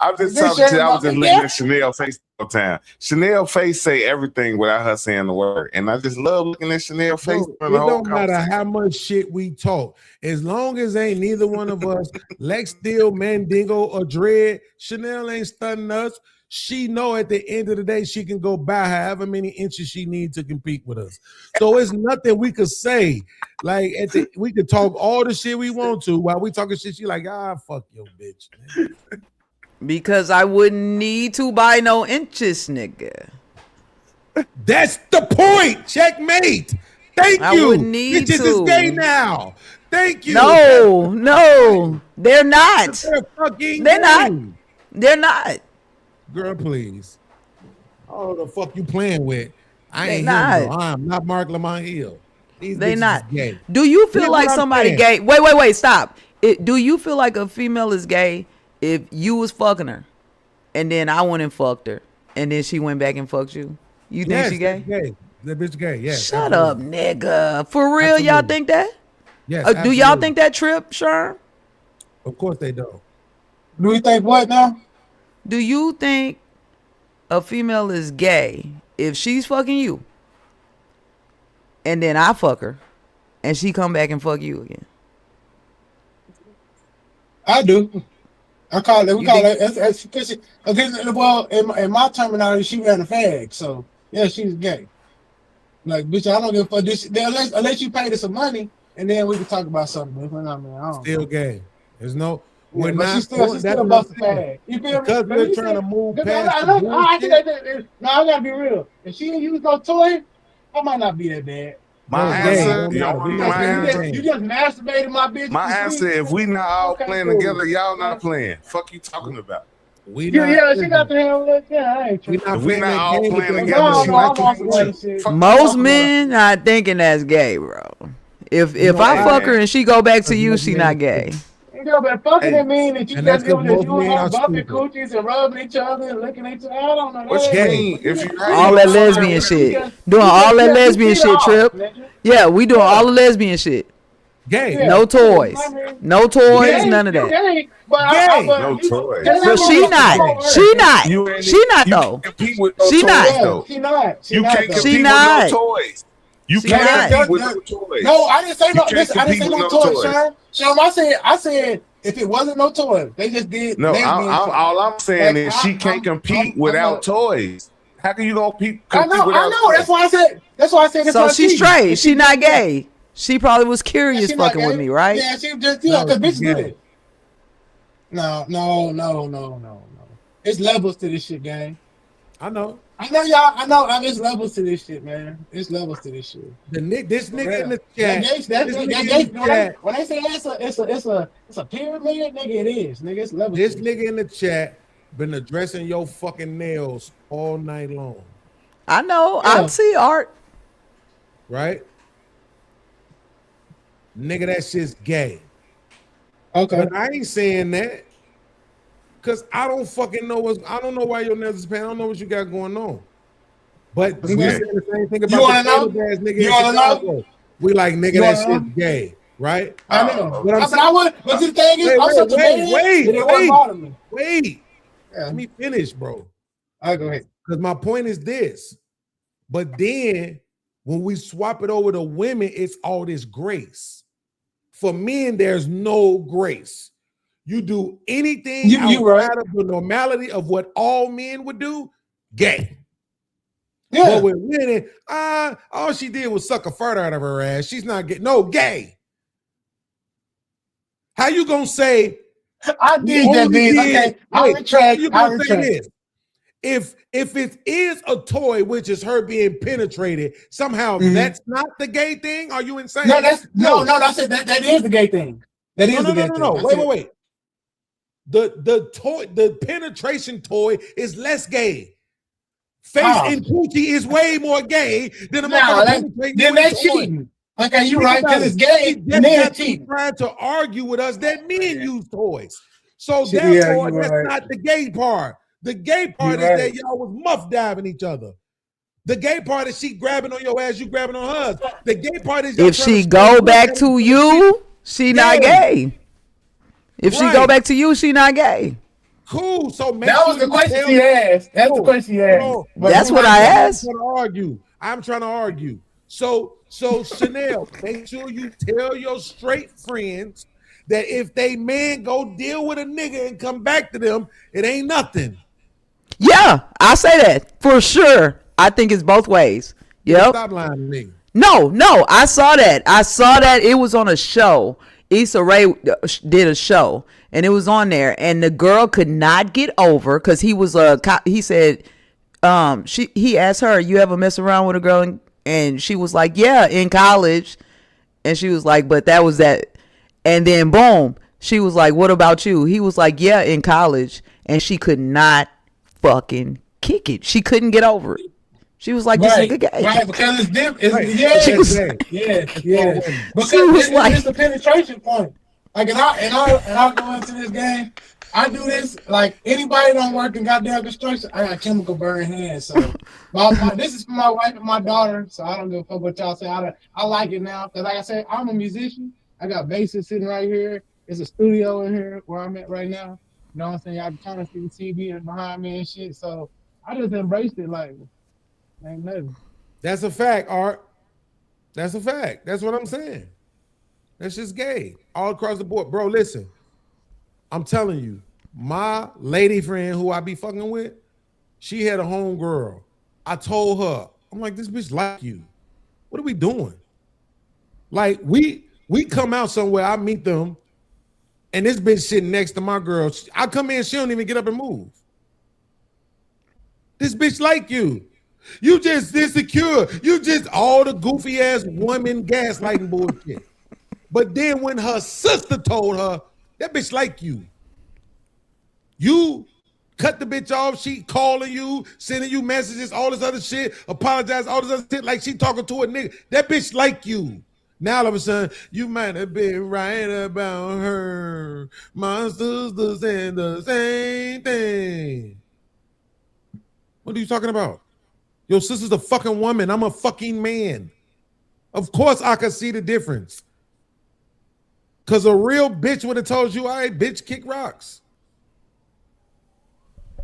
I'm just talking to you. I was just looking at Chanel face all the time. Chanel face say everything without her saying the word. And I just love looking at Chanel face. It don't matter how much shit we talk. As long as ain't neither one of us, Lex Steel, Mandingo, or Dread, Chanel ain't stunning us. She know at the end of the day, she can go buy however many inches she needs to compete with us. So it's nothing we could say. Like we could talk all the shit we want to while we talking shit. She like, fuck your bitch, man. Because I wouldn't need to buy no inches, nigga. That's the point. Checkmate. Thank you. I wouldn't need Bitches to. is gay now. Thank you. No, they're not. They're fucking They're not. gay. They're not. Girl, please. Oh, the fuck you playing with? I They ain't not. him, though. I'm not Mark Lamont Hill. These They bitches not. is gay. Do you feel Here's like what I'm somebody saying. gay? Wait, stop. Do you feel like a female is gay if you was fucking her? and then I went and fucked her, and then she went back and fucked you. You think she gay? Gay. That bitch gay. Yeah. Shut up, nigga. For real, y'all think that? Yes. Do y'all think that, Trip, Sherm? Of course they don't. Do we think what now? Do you think a female is gay if she's fucking you, and then I fuck her, and she come back and fuck you again? I do. I call it. We call it. Well, in my terminology, she ran a fag. So yeah, she's gay. Like, bitch, I don't give a fuck. Unless you pay her some money, and then we can talk about something. But I mean, I don't still gay. There's no. Yeah, We're but not. she's still busting fag. You feel me? Because we're trying to move past. No, I gotta be real. If she didn't use no toy, I might not be that bad. My answer, you just masturbated my bitch. My answer: if we not all playing together, y'all not playing. Fuck you talking about? She got the hell with I ain't if we not all playing together, most men not thinking that's gay, bro. If I fuck her and she go back to you, she not gay. But fucking it mean that you just doing this, you all bumping coochies and rubbing each other and looking at each other. I don't know. What you mean? If you all that lesbian shit, doing all that lesbian shit, Trip. Yeah, we doing all the lesbian shit. Gay. No toys. No toys. None of that. Gay. No toys. But she not. She not. She not though. She not. She not. You can't compete She with not. no toys. You She can't not. compete with no toys. No, I didn't say You no. can't Listen, I didn't say compete no with no toys, toys. Sean. I said if it wasn't no toys, they just did. No, lesbian shit. all I'm saying Like, is she can't compete without toys. How can you go compete I know. without toys? That's why I said. That's why I said. So she's straight. She not gay. She probably was curious She not fucking with gay. me, right? Yeah, she just because bitch did it. No. It's levels to this shit, gang. I know. Y'all. I know. There's levels to this shit, man. There's levels to this shit. This nigga in the chat. When they say it's a pyramid, nigga, it is. Nigga, it's levels. This nigga in the chat been addressing your fucking nails all night long. I know. I see art. Right? Nigga, that shit's gay. Okay. But I ain't saying that. Cause I don't fucking know I don't know why your nails is paying. I don't know what you got going on. But we saying the same thing about You wanna know? ass nigga. You wanna know? We like nigga, You that wanna know? shit's gay, right? I know. But I'm But the thing is, I'm such a man. It wouldn't bother me. Wait. Let me finish, bro. All right, go ahead. Because my point is this. But then when we swap it over to women, it's all this grace. For men, there's no grace. You do anything outside of the normality of what all men would do, gay. Yeah. But with women, all she did was suck a fart out of her ass. She's not gay. No, gay. How you gonna say? I did that, bitch. Okay, I retract. You gonna say this? If it is a toy, which is her being penetrated, somehow that's not the gay thing. Are you insane? No, I said that is the gay thing. That is the gay thing. No. Wait. The toy, the penetration toy is less gay. Face and coochie is way more gay than a motherfucker. Then that's cheating. Okay, you're right, because it's gay. And then it's cheating. Trying to argue with us that men use toys. So therefore, that's not the gay part. The gay part is that y'all was muff diving each other. The gay part is she grabbing on your ass, you grabbing on hers. The gay part is if she go back to you, she not gay. If she go back to you, she not gay. Cool. So that was the question she asked. That's the question she asked. That's what I asked. I'm trying to argue. So Chanel, make sure you tell your straight friends that if they man go deal with a nigga and come back to them, it ain't nothing. Yeah, I say that for sure. I think it's both ways. Yep. Stop lying to me. No, I saw that. It was on a show. Issa Rae did a show, and it was on there, and the girl could not get over because he said, he asked her, "You ever mess around with a girl?" And she was like, "Yeah, in college," and she was like, "But that was that." And then boom, she was like, "What about you?" He was like, "Yeah, in college," and she could not fucking kick it. She couldn't get over it. She was like, "This nigga gay." Right, because it's different. Yeah. Because it's the penetration point. Like, and I'll go into this game. I do this like anybody don't work in goddamn construction. I got chemical burn hands, so this is for my wife and my daughter. So I don't give a fuck what y'all say. I like it now because, like I said, I'm a musician. I got basses sitting right here. There's a studio in here where I'm at right now. You know what I'm saying? Y'all can kind of see the TV behind me and shit. So I just embraced it like ain't nothing. That's a fact, Art. That's a fact. That's what I'm saying. That's just gay all across the board. Bro, listen. I'm telling you, my lady friend who I be fucking with, she had a home girl. I told her, I'm like, this bitch like you. What are we doing? Like, we come out somewhere, I meet them, and this bitch sitting next to my girl. I come in, she don't even get up and move. This bitch like you. You just insecure. You just all the goofy ass woman gaslighting bullshit. But then when her sister told her, that bitch like you. You cut the bitch off. She calling you, sending you messages, all this other shit, apologize, all this other shit, like she talking to a nigga. That bitch like you. Now all of a sudden, you might have been right about her. My sister said the same thing. What are you talking about? Your sister's a fucking woman. I'm a fucking man. Of course I can see the difference. Because a real bitch would have told you, all right, bitch, kick rocks.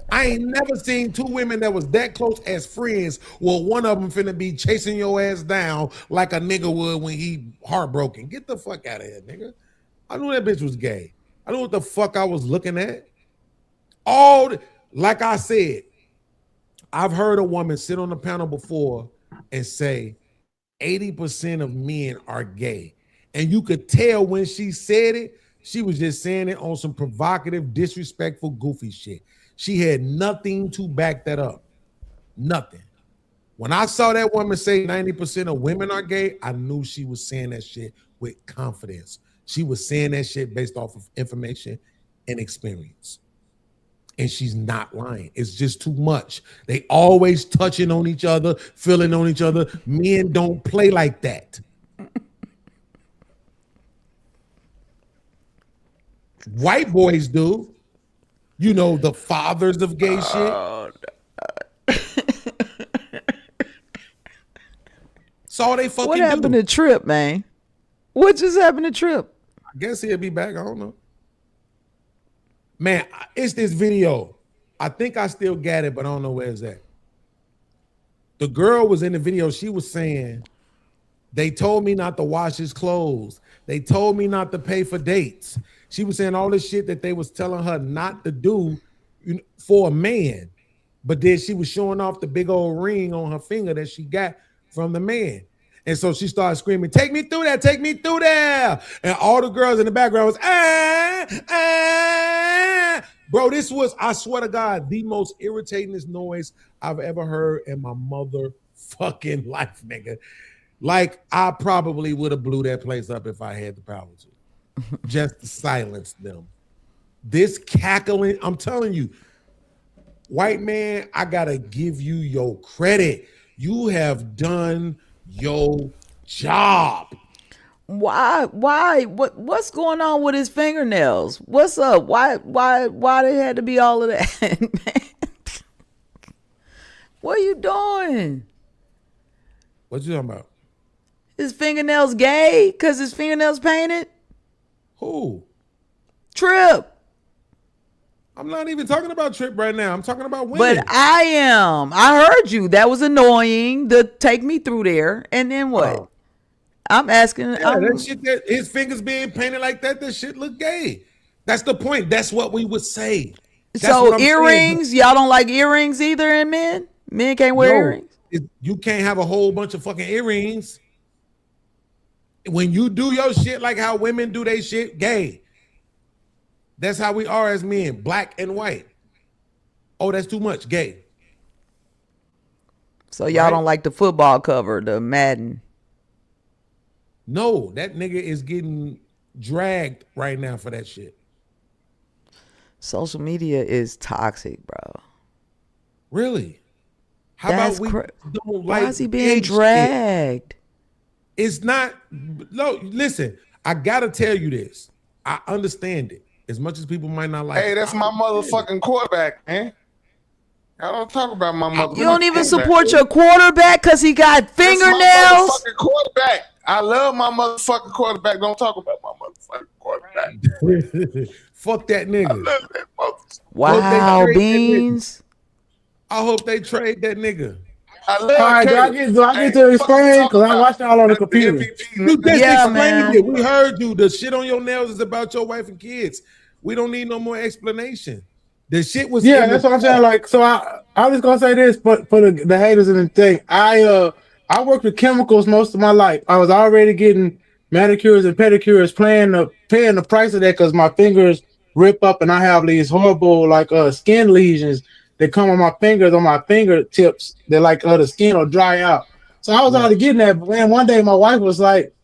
I ain't never seen two women that was that close as friends where one of them finna be chasing your ass down like a nigga would when he heartbroken. Get the fuck out of here, nigga. I knew that bitch was gay. I knew what the fuck I was looking at. Like I said, I've heard a woman sit on the panel before and say 80% of men are gay. And you could tell when she said it, she was just saying it on some provocative, disrespectful, goofy shit. She had nothing to back that up. Nothing. When I saw that woman say 90% of women are gay, I knew she was saying that shit with confidence. She was saying that shit based off of information and experience. And she's not lying. It's just too much. They always touching on each other, feeling on each other. Men don't play like that. White boys do. You know, the fathers of gay shit. That's all they fucking do. What happened to Trip, man? What just happened to Trip? I guess he'll be back. I don't know. Man, it's this video. I think I still got it, but I don't know where it's at. The girl was in the video. She was saying, they told me not to wash his clothes. They told me not to pay for dates. She was saying all this shit that they was telling her not to do for a man. But then she was showing off the big old ring on her finger that she got from the man. And so she started screaming, take me through that, take me through there. And all the girls in the background was, Bro, this was, I swear to God, the most irritatingest noise I've ever heard in my motherfucking life, nigga. Like, I probably would have blew that place up if I had the power to. Just to silence them. This cackling, I'm telling you, white man, I gotta give you your credit. You have done your job. Why? What's going on with his fingernails? What's up? Why they had to be all of that, man? What are you doing? What you talking about? His fingernails gay because his fingernails painted? Who? Trip. I'm not even talking about Trip right now. I'm talking about women. But I am. I heard you. That was annoying. To take me through there. And then what? Oh. I'm asking. Yeah, that shit, that his fingers being painted like that, that shit look gay. That's the point. That's what we would say. That's so earrings, y'all don't like earrings either in men? Men can't wear earrings? You can't have a whole bunch of fucking earrings. When you do your shit like how women do their shit, gay. That's how we are as men, black and white. Oh, that's too much, gay. So y'all don't like the football cover, the Madden? No, that nigga is getting dragged right now for that shit. Social media is toxic, bro. Really? How about we don't like? Why is he being dragged? Shit? It's not. No, listen. I gotta tell you this. I understand it. As much as people might not like. Hey, that's my motherfucking quarterback, man. I don't talk about my motherfucking. You don't even support your quarterback because he got fingernails. That's my motherfucking quarterback. I love my motherfucking quarterback. Don't talk about my motherfucking quarterback. Fuck that nigga. I love that motherfucker. Wow, Beans. I hope they trade that nigga. I love All right, do I get to explain? Because I watched y'all on the computer. You just explained it. We heard you. The shit on your nails is about your wife and kids. We don't need no more explanation. The shit was that's what I'm saying. Like, so I was gonna say this, but for the haters and the thing, I worked with chemicals most of my life. I was already getting manicures and pedicures, paying the price of that because my fingers rip up and I have these horrible like skin lesions that come on my fingers, on my fingertips. They're like the skin will dry out. So I was already getting that. But man, one day my wife was like,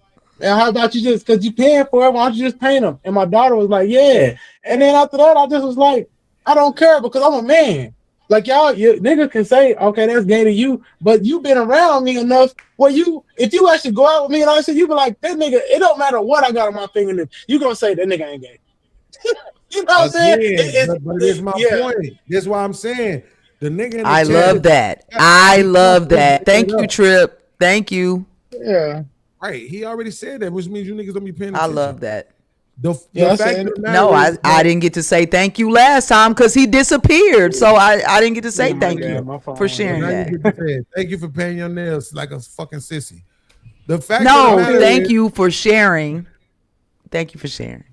"Man, how about you just because you paying for it? Why don't you just paint them?" And my daughter was like, "Yeah." And then after that, I just was like, I don't care because I'm a man. Like y'all, you niggas can say, okay, that's gay to you, but you've been around me enough where if you actually go out with me and I said, you be like, that nigga, it don't matter what I got on my fingernails, you gonna say that nigga ain't gay. You know what I'm saying? But it's my point. That's why I'm saying the nigga. I love that. I love that. Thank you, Trip. Thank you. Yeah. Right. He already said that, which means you niggas don't be paying I attention. love that. No, I didn't get to say thank you last time because he disappeared. So I didn't get to say thank you for sharing that. Thank you for paying your nails like a fucking sissy. The fact thank you for sharing. Thank you for sharing.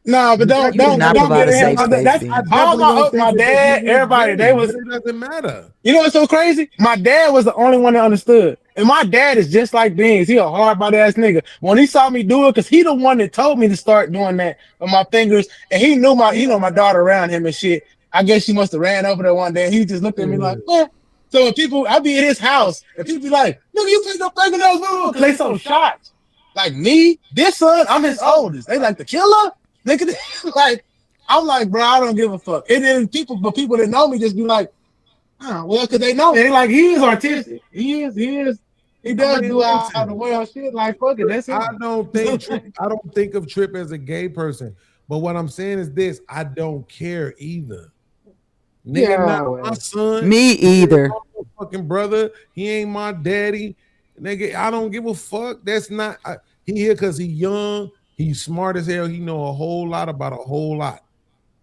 No, but don't get it. That's my dad. Everybody, it doesn't matter. You know what's so crazy? My dad was the only one that understood. And my dad is just like Beans. He a hard body ass nigga. When he saw me do it, because he the one that told me to start doing that with my fingers, and he knew my daughter around him and shit. I guess she must have ran over there one day. And he just looked at me like, man. So when people, I be at his house, and people be like, nigga, you paint your fingernails, because they so shocked. Like me, this son, I'm his oldest. They like the killer. Nigga, like, I'm like, bro, I don't give a fuck. And then people that know me just be like, oh, well, because they know. They like, he is artistic. He does do out of the world shit. Like, fuck it, that's it. I don't think of Trip as a gay person. But what I'm saying is this: I don't care either. Nigga, not my son. Me either. My fucking brother. He ain't my daddy. Nigga, I don't give a fuck. That's not. He here because he young. He's smart as hell. He know a whole lot about a whole lot.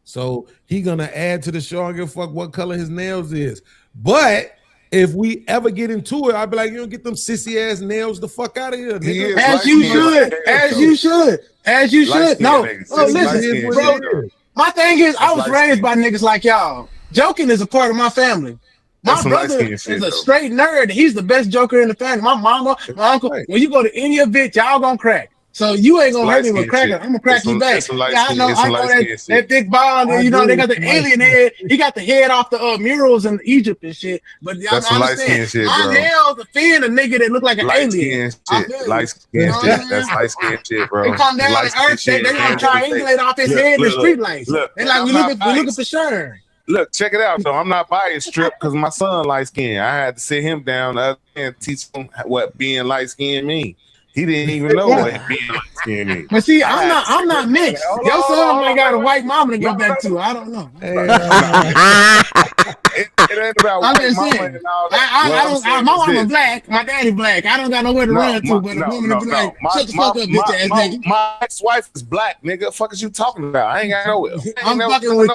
So he gonna add to the show. I don't give a fuck what color his nails is. But if we ever get into it, I'd be like, you don't get them sissy ass nails the fuck out of here. Nigga. As you should. No, listen, bro. My thing is, I was raised by niggas like y'all. Joking is a part of my family. My brother is a straight nerd. He's the best joker in the family. My mama, my uncle. When you go to any event, y'all gonna crack. So you ain't gonna hurt me with cracker. I'm gonna crack you back. Yeah, I know that big ball. You know they got the alien head. He got the head off the murals in Egypt and shit. But that's some light skin shit, bro. My nails offend a nigga that look like an alien. Light skin shit. That's light skin shit, bro. They come down to earth. They gonna triangulate off his head in the street lights. They like we looking for Sherm. Look, check it out. So I'm not biased, Strip, because my son light skin. I had to sit him down and teach him what being light skin mean. He didn't even know what being light skin means. But see, I'm not mixed. Your son might got a white mama to go back to. I don't know. It ain't about white mama and all that. My mama black. My daddy black. I don't got nowhere to run to, but a woman to be like, shut the fuck up, bitch ass nigga. My ex-wife is black, nigga. Fuck is you talking about? I ain't got nowhere. I'm fucking with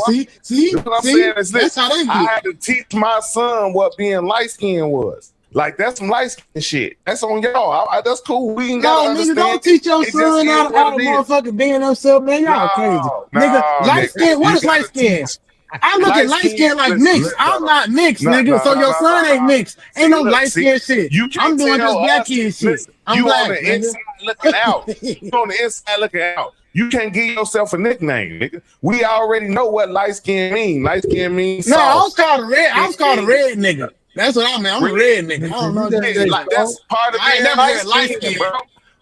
you. See? What I'm saying is this. That's how they get. I had to teach my son what being light skin was. Like, that's some light skin shit. That's on y'all. That's cool. We ain't got to understand. Don't teach your son how to motherfucking being himself, man. Y'all crazy. Nigga, light skin, what is light skin? I look at light skin like mixed. I'm not mixed, nigga. So your son ain't mixed. Ain't no light skin shit. I'm doing this black kid shit. I'm black. You on the inside looking out. You on the inside looking out. You can't give yourself a nickname, nigga. We already know what light skin mean. Light skin means no, I was called a red. I was called a red nigga. That's what I mean. I'm a red nigga. I don't know. Like, that's part of being light skin, bro.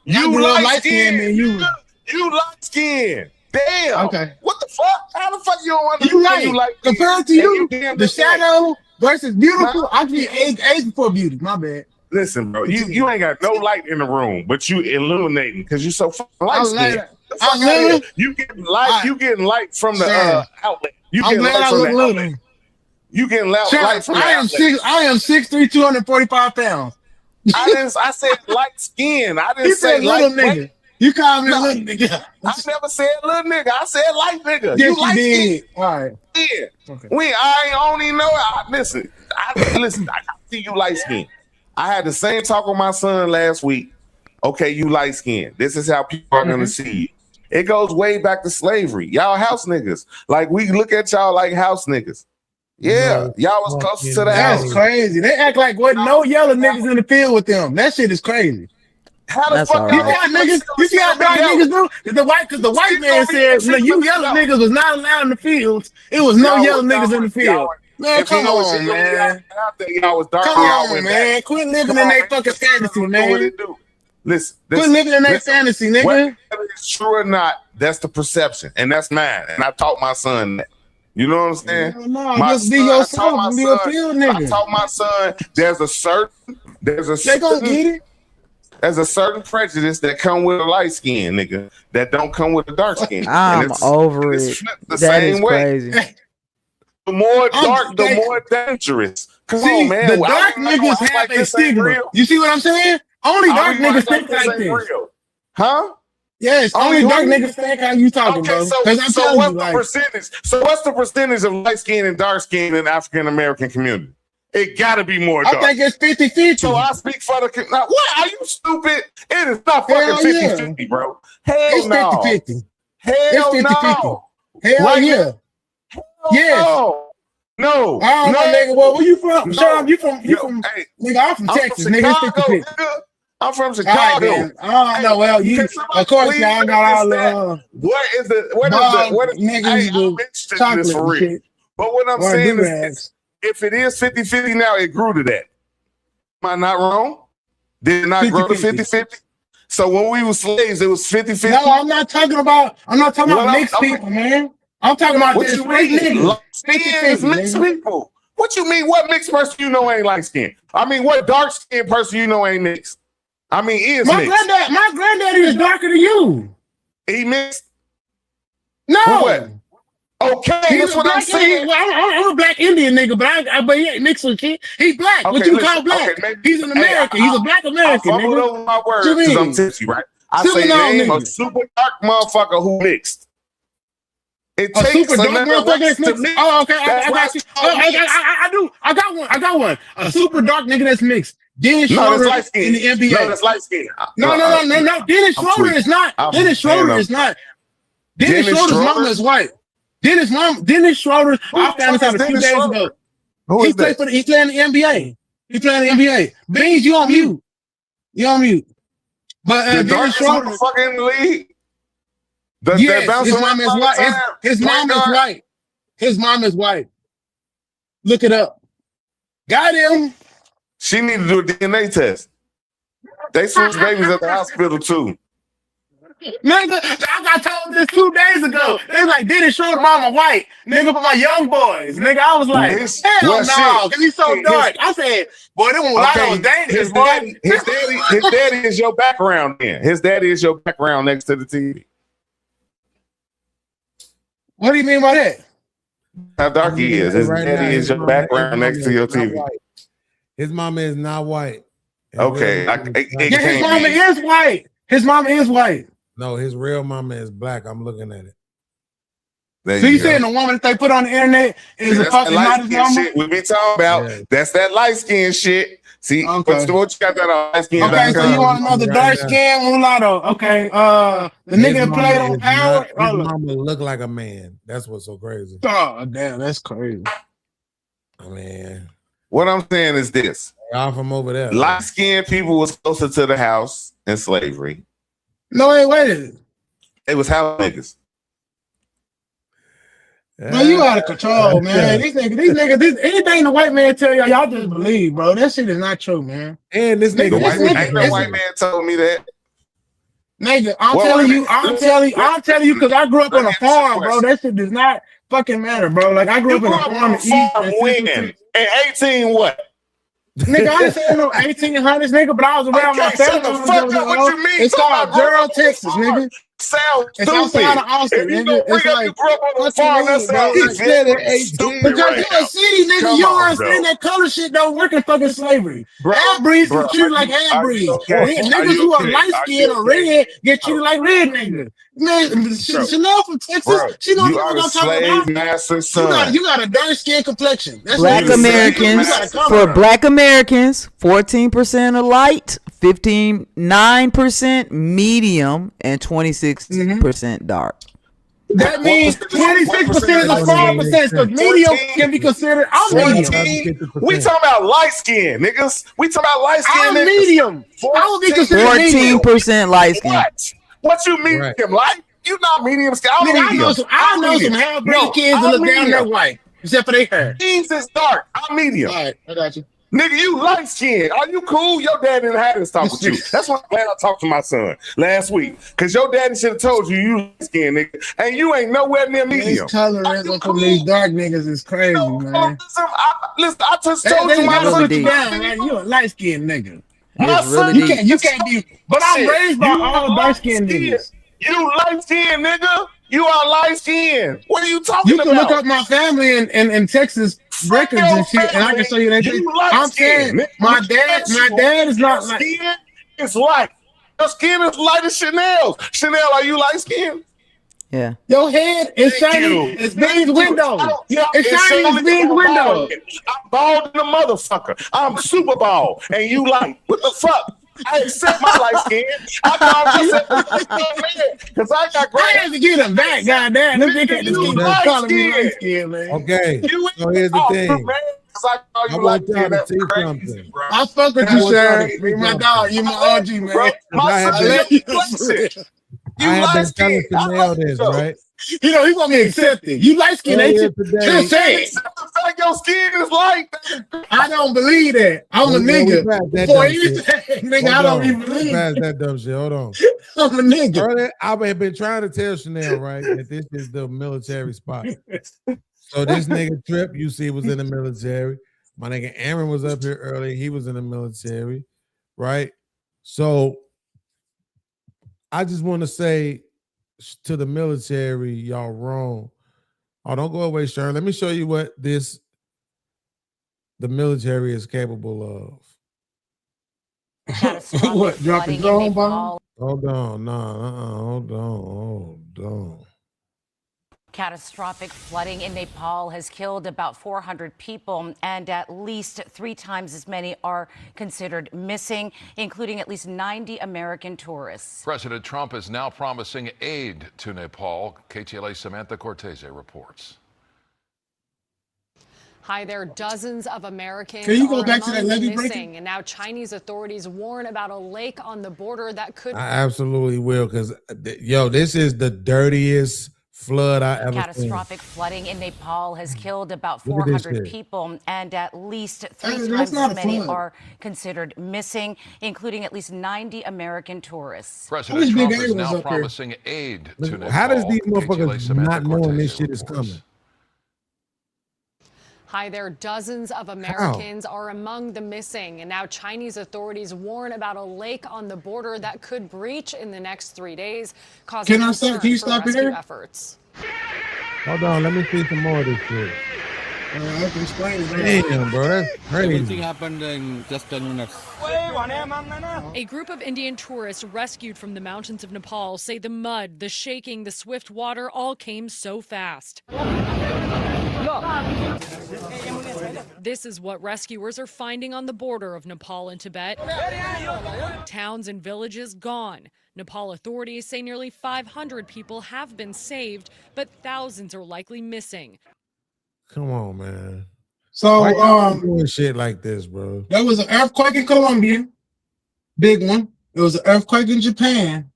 You light skin, man. You light skin. Damn. Okay. What the fuck? How the fuck you don't want to you like compared to you? The shadow versus beautiful. I get age before beauty. My bad. Listen, bro. You ain't got no light in the room, but you illuminating because you so fucking light skin. You getting light? You getting light from the outlet? You I'm getting glad light I from look the little. outlet? You getting light from the I am outlet? I am 6'3", 245 pounds. I said light skin. I didn't He say said little lightweight. nigga. You called me a little nigga. I never said little nigga. I said light nigga. Yes, you light did. skin. All right. Yeah. Okay. I don't even know. Listen. I see you light skin. I had the same talk with my son last week. Okay, you light skin. This is how people are gonna see you. It goes way back to slavery. Y'all house niggas. Like we look at y'all like house niggas. Yeah, y'all was closest to the house. That's crazy. They act like wasn't no yellow niggas in the field with them. That shit is crazy. How the fuck you got niggas? You see how black niggas do? Because the white man said, "No, you yellow niggas was not allowed in the fields. It was no yellow niggas in the field." Man, come on, man. Come on, man. Quit living in that fucking fantasy, man. Listen, quit living in that fantasy, nigga. Whether it's true or not, that's the perception, and that's mine. And I taught my son that. You know what I'm saying? No, just be yourself. Be a field nigga. I taught my son there's a they gonna get it. There's a certain prejudice that come with a light skin, nigga, that don't come with a dark skin. I'm over it. That is crazy. The more dark, the more dangerous. Come See, on, man. The dark niggas have a stigma. You see what I'm saying? Only dark niggas think like this. Huh? Yes, only dark niggas think how you talking, bro. So what's the percentage? So what's the percentage of light skin and dark skin in the African American community? It gotta be more dark. I think it's 50-50. So I speak for the now, what? Are you stupid? It is not fucking 50-50, bro. Hell no. 50-50. Hell it's 50-50. no. Hell right yeah. Yes. No. I don't know, nigga. Well, where you from? Sean, you from hey, nigga, I'm from Texas, nigga. It's 50-50. I'm from Chicago. I don't know. Well, you of course y'all got all the what is niggas chocolate for real. Shit. But what I'm saying is this, if it is 50-50 now, it grew to that. Am I not wrong? Did it not grow to 50-50? So when we were slaves, it was 50-50. No, I'm not talking about mixed people, man. I'm talking about what you mean? Mixed people. What you mean? What mixed person you know ain't light skinned? I mean, what dark skinned person you know ain't mixed? I mean, is my mixed. My granddaddy is darker than you. He mixed? No. What? Okay, that's what I'm saying. I'm a black Indian nigga, but he ain't mixed with shit. He black. Okay, what you call black? Okay, he's an American. He's a black American. I fumbled over my words because I'm tipsy, right? I say name a super dark motherfucker who mixed. It takes super dark motherfucker that's mixed. mix. Oh, okay. I got you. I do. I got one. A super dark nigga that's mixed. Dennis Schroeder in the NBA. No, that's light skin. No. Dennis Schroeder is not. Dennis Schroeder is not. Dennis Schroeder's mama is white. Dennis Schroeder. I found this out a few days ago. He playing in the NBA. He playing in the NBA. Beans, you on mute. But Dennis Schroeder, fucking in the league. Yes, his mom is white. His mom is white. His mom is white. Look it up. Got him. She need to do a DNA test. They switch babies at the hospital too. Nigga, I got told this 2 days ago. They like, Dennis Schroeder mama white. Nigga, for my young boys. Nigga, I was like, hell no, because he's so dark. I said, boy, them was dangerous, boy. His daddy is your background then. His daddy is your background next to the TV. What do you mean by that? How dark he is. His daddy is your background next to your TV. His mama is not white. Okay. His mama is white. His mama is white. No, his real mama is black. I'm looking at it. So you saying the woman that they put on the internet is a fucking not his mama? Shit we be talking about. That's that light skin shit. See, what you got that on light skin? Okay, so you want another dark skin mulatto? Okay, the nigga that played on Power. His mama look like a man. That's what's so crazy. Oh damn, that's crazy. Man, what I'm saying is this: y'all from over there. Light skinned people was closer to the house in slavery. No, wait. It was house niggas. Man, you out of control, man. These niggas, anything the white man tell y'all just believe, bro. That shit is not true, man. And this nigga, ain't no white man told me that. Nigga, I'm telling you, because I grew up on a farm, bro. That shit does not fucking matter, bro. Like I grew up on a farm in 18 what? Nigga, I didn't say no 1800s, nigga, but I was around my family. What you mean? It's called Gerald, Texas, nigga. sounds It's outside of Austin. If you don't bring up you grew up on the farm, that sounds stupid. Because right you're now. a city nigga, Come you don't on, understand bro. that color shit don't work in fucking slavery. Half-breeds bro, get treated like are you half-breeds. okay? Are Niggas you who are okay? light-skinned or red get treated like red niggas. Man, Chanel from Texas, Bro, she knows you what are the I'm talking slave about. master's son. You got a dark skin complexion. That's Black what Americans, for Black Americans, 14% are light, 9% medium, and 26% dark. That means 26% is a small percentage because medium can be considered. I'm medium. We talking about light skin, niggas. We talking about light skin I'm niggas. medium. I would be considered medium. 14% light skin. What you medium light? You not medium skin. I'm Nigga, medium. I know some half-breed kids that look down their white, except for their hair. Jeans is dark. I'm medium. All right, I got you. Nigga, you light skin. Are you cool? Your dad didn't have this talk with you. That's why I'm glad I talked to my son last week. Because your daddy should have told you light skin, nigga. And you ain't nowhere near medium. This colorism from these dark niggas is crazy, man. Listen, I just told you my son. You a light skinned nigga. My son, you can't be. But I'm raised by all dark skinned niggas. You light skinned, nigga. You are light skinned. What are you talking about? You can look up my family in Texas records and shit, and I can show you that. I'm saying my dad is not like. Skin is light. Your skin is light as Chanel's. Chanel, are you light skinned? Yeah. Your head is shiny as Big's window. It's shiny as Big's window. I'm bald in the motherfucker. I'm super bald, and you light. What the fuck? I accept my light skin. I thought because I got great. I had to get him back, goddamn. Them niggas just keep calling me light skin, man. Okay. So here's the thing. I want y'all to see something. I fuck with you, Sharon. You my dog. You my OG, man. I have been telling Chanel this, right? You know, he want me accepted. You light skin, ain't you? Just say it. Your skin is light. I don't believe that. I'm a nigga. Before you say, nigga, I don't even believe that dumb shit. Hold on. I'm a nigga. Earlier, I've been trying to tell Chanel, right, that this is the military spot. So this nigga Trip, you see, was in the military. My nigga Aaron was up here earlier. He was in the military, right? So I just want to say to the military, y'all wrong. Oh, don't go away, Sharon. Let me show you what the military is capable of. What, dropping drone bomb? Hold on, hold on. Catastrophic flooding in Nepal has killed about 400 people, and at least 3 times as many are considered missing, including at least 90 American tourists. President Trump is now promising aid to Nepal. KTLA's Samantha Cortese reports. Hi there. Dozens of Americans Can you go are back to that among the levee breaking? missing, and now Chinese authorities warn about a lake on the border that could. I absolutely will, because this is the dirtiest flood I ever Catastrophic seen. flooding in Nepal has killed about Look at this 400 shit. people, and at least 3 That's times not as a many flood. are considered missing, including at least 90 American tourists. President Trump is now promising aid to Nepal. How does these KTLA motherfuckers Samantha not knowing this Cortese shit is reports. coming? Hi there. Dozens of Americans are among the missing, and now Chinese authorities warn about a lake on the border that could breach in the next 3 days, causing Can I stop? concern Can you for stop rescue here? efforts. Hold on, let me see some more of this shit. I can explain it. Damn, bro, that's crazy. Everything happened in just 10 minutes. A group of Indian tourists rescued from the mountains of Nepal say the mud, the shaking, the swift water all came so fast. This is what rescuers are finding on the border of Nepal and Tibet. Towns and villages gone. Nepal authorities say nearly 500 people have been saved, but thousands are likely missing. Come on, man. So, Why y'all doing shit like this, bro? there was an earthquake in Colombia, big one. There was an earthquake in Japan,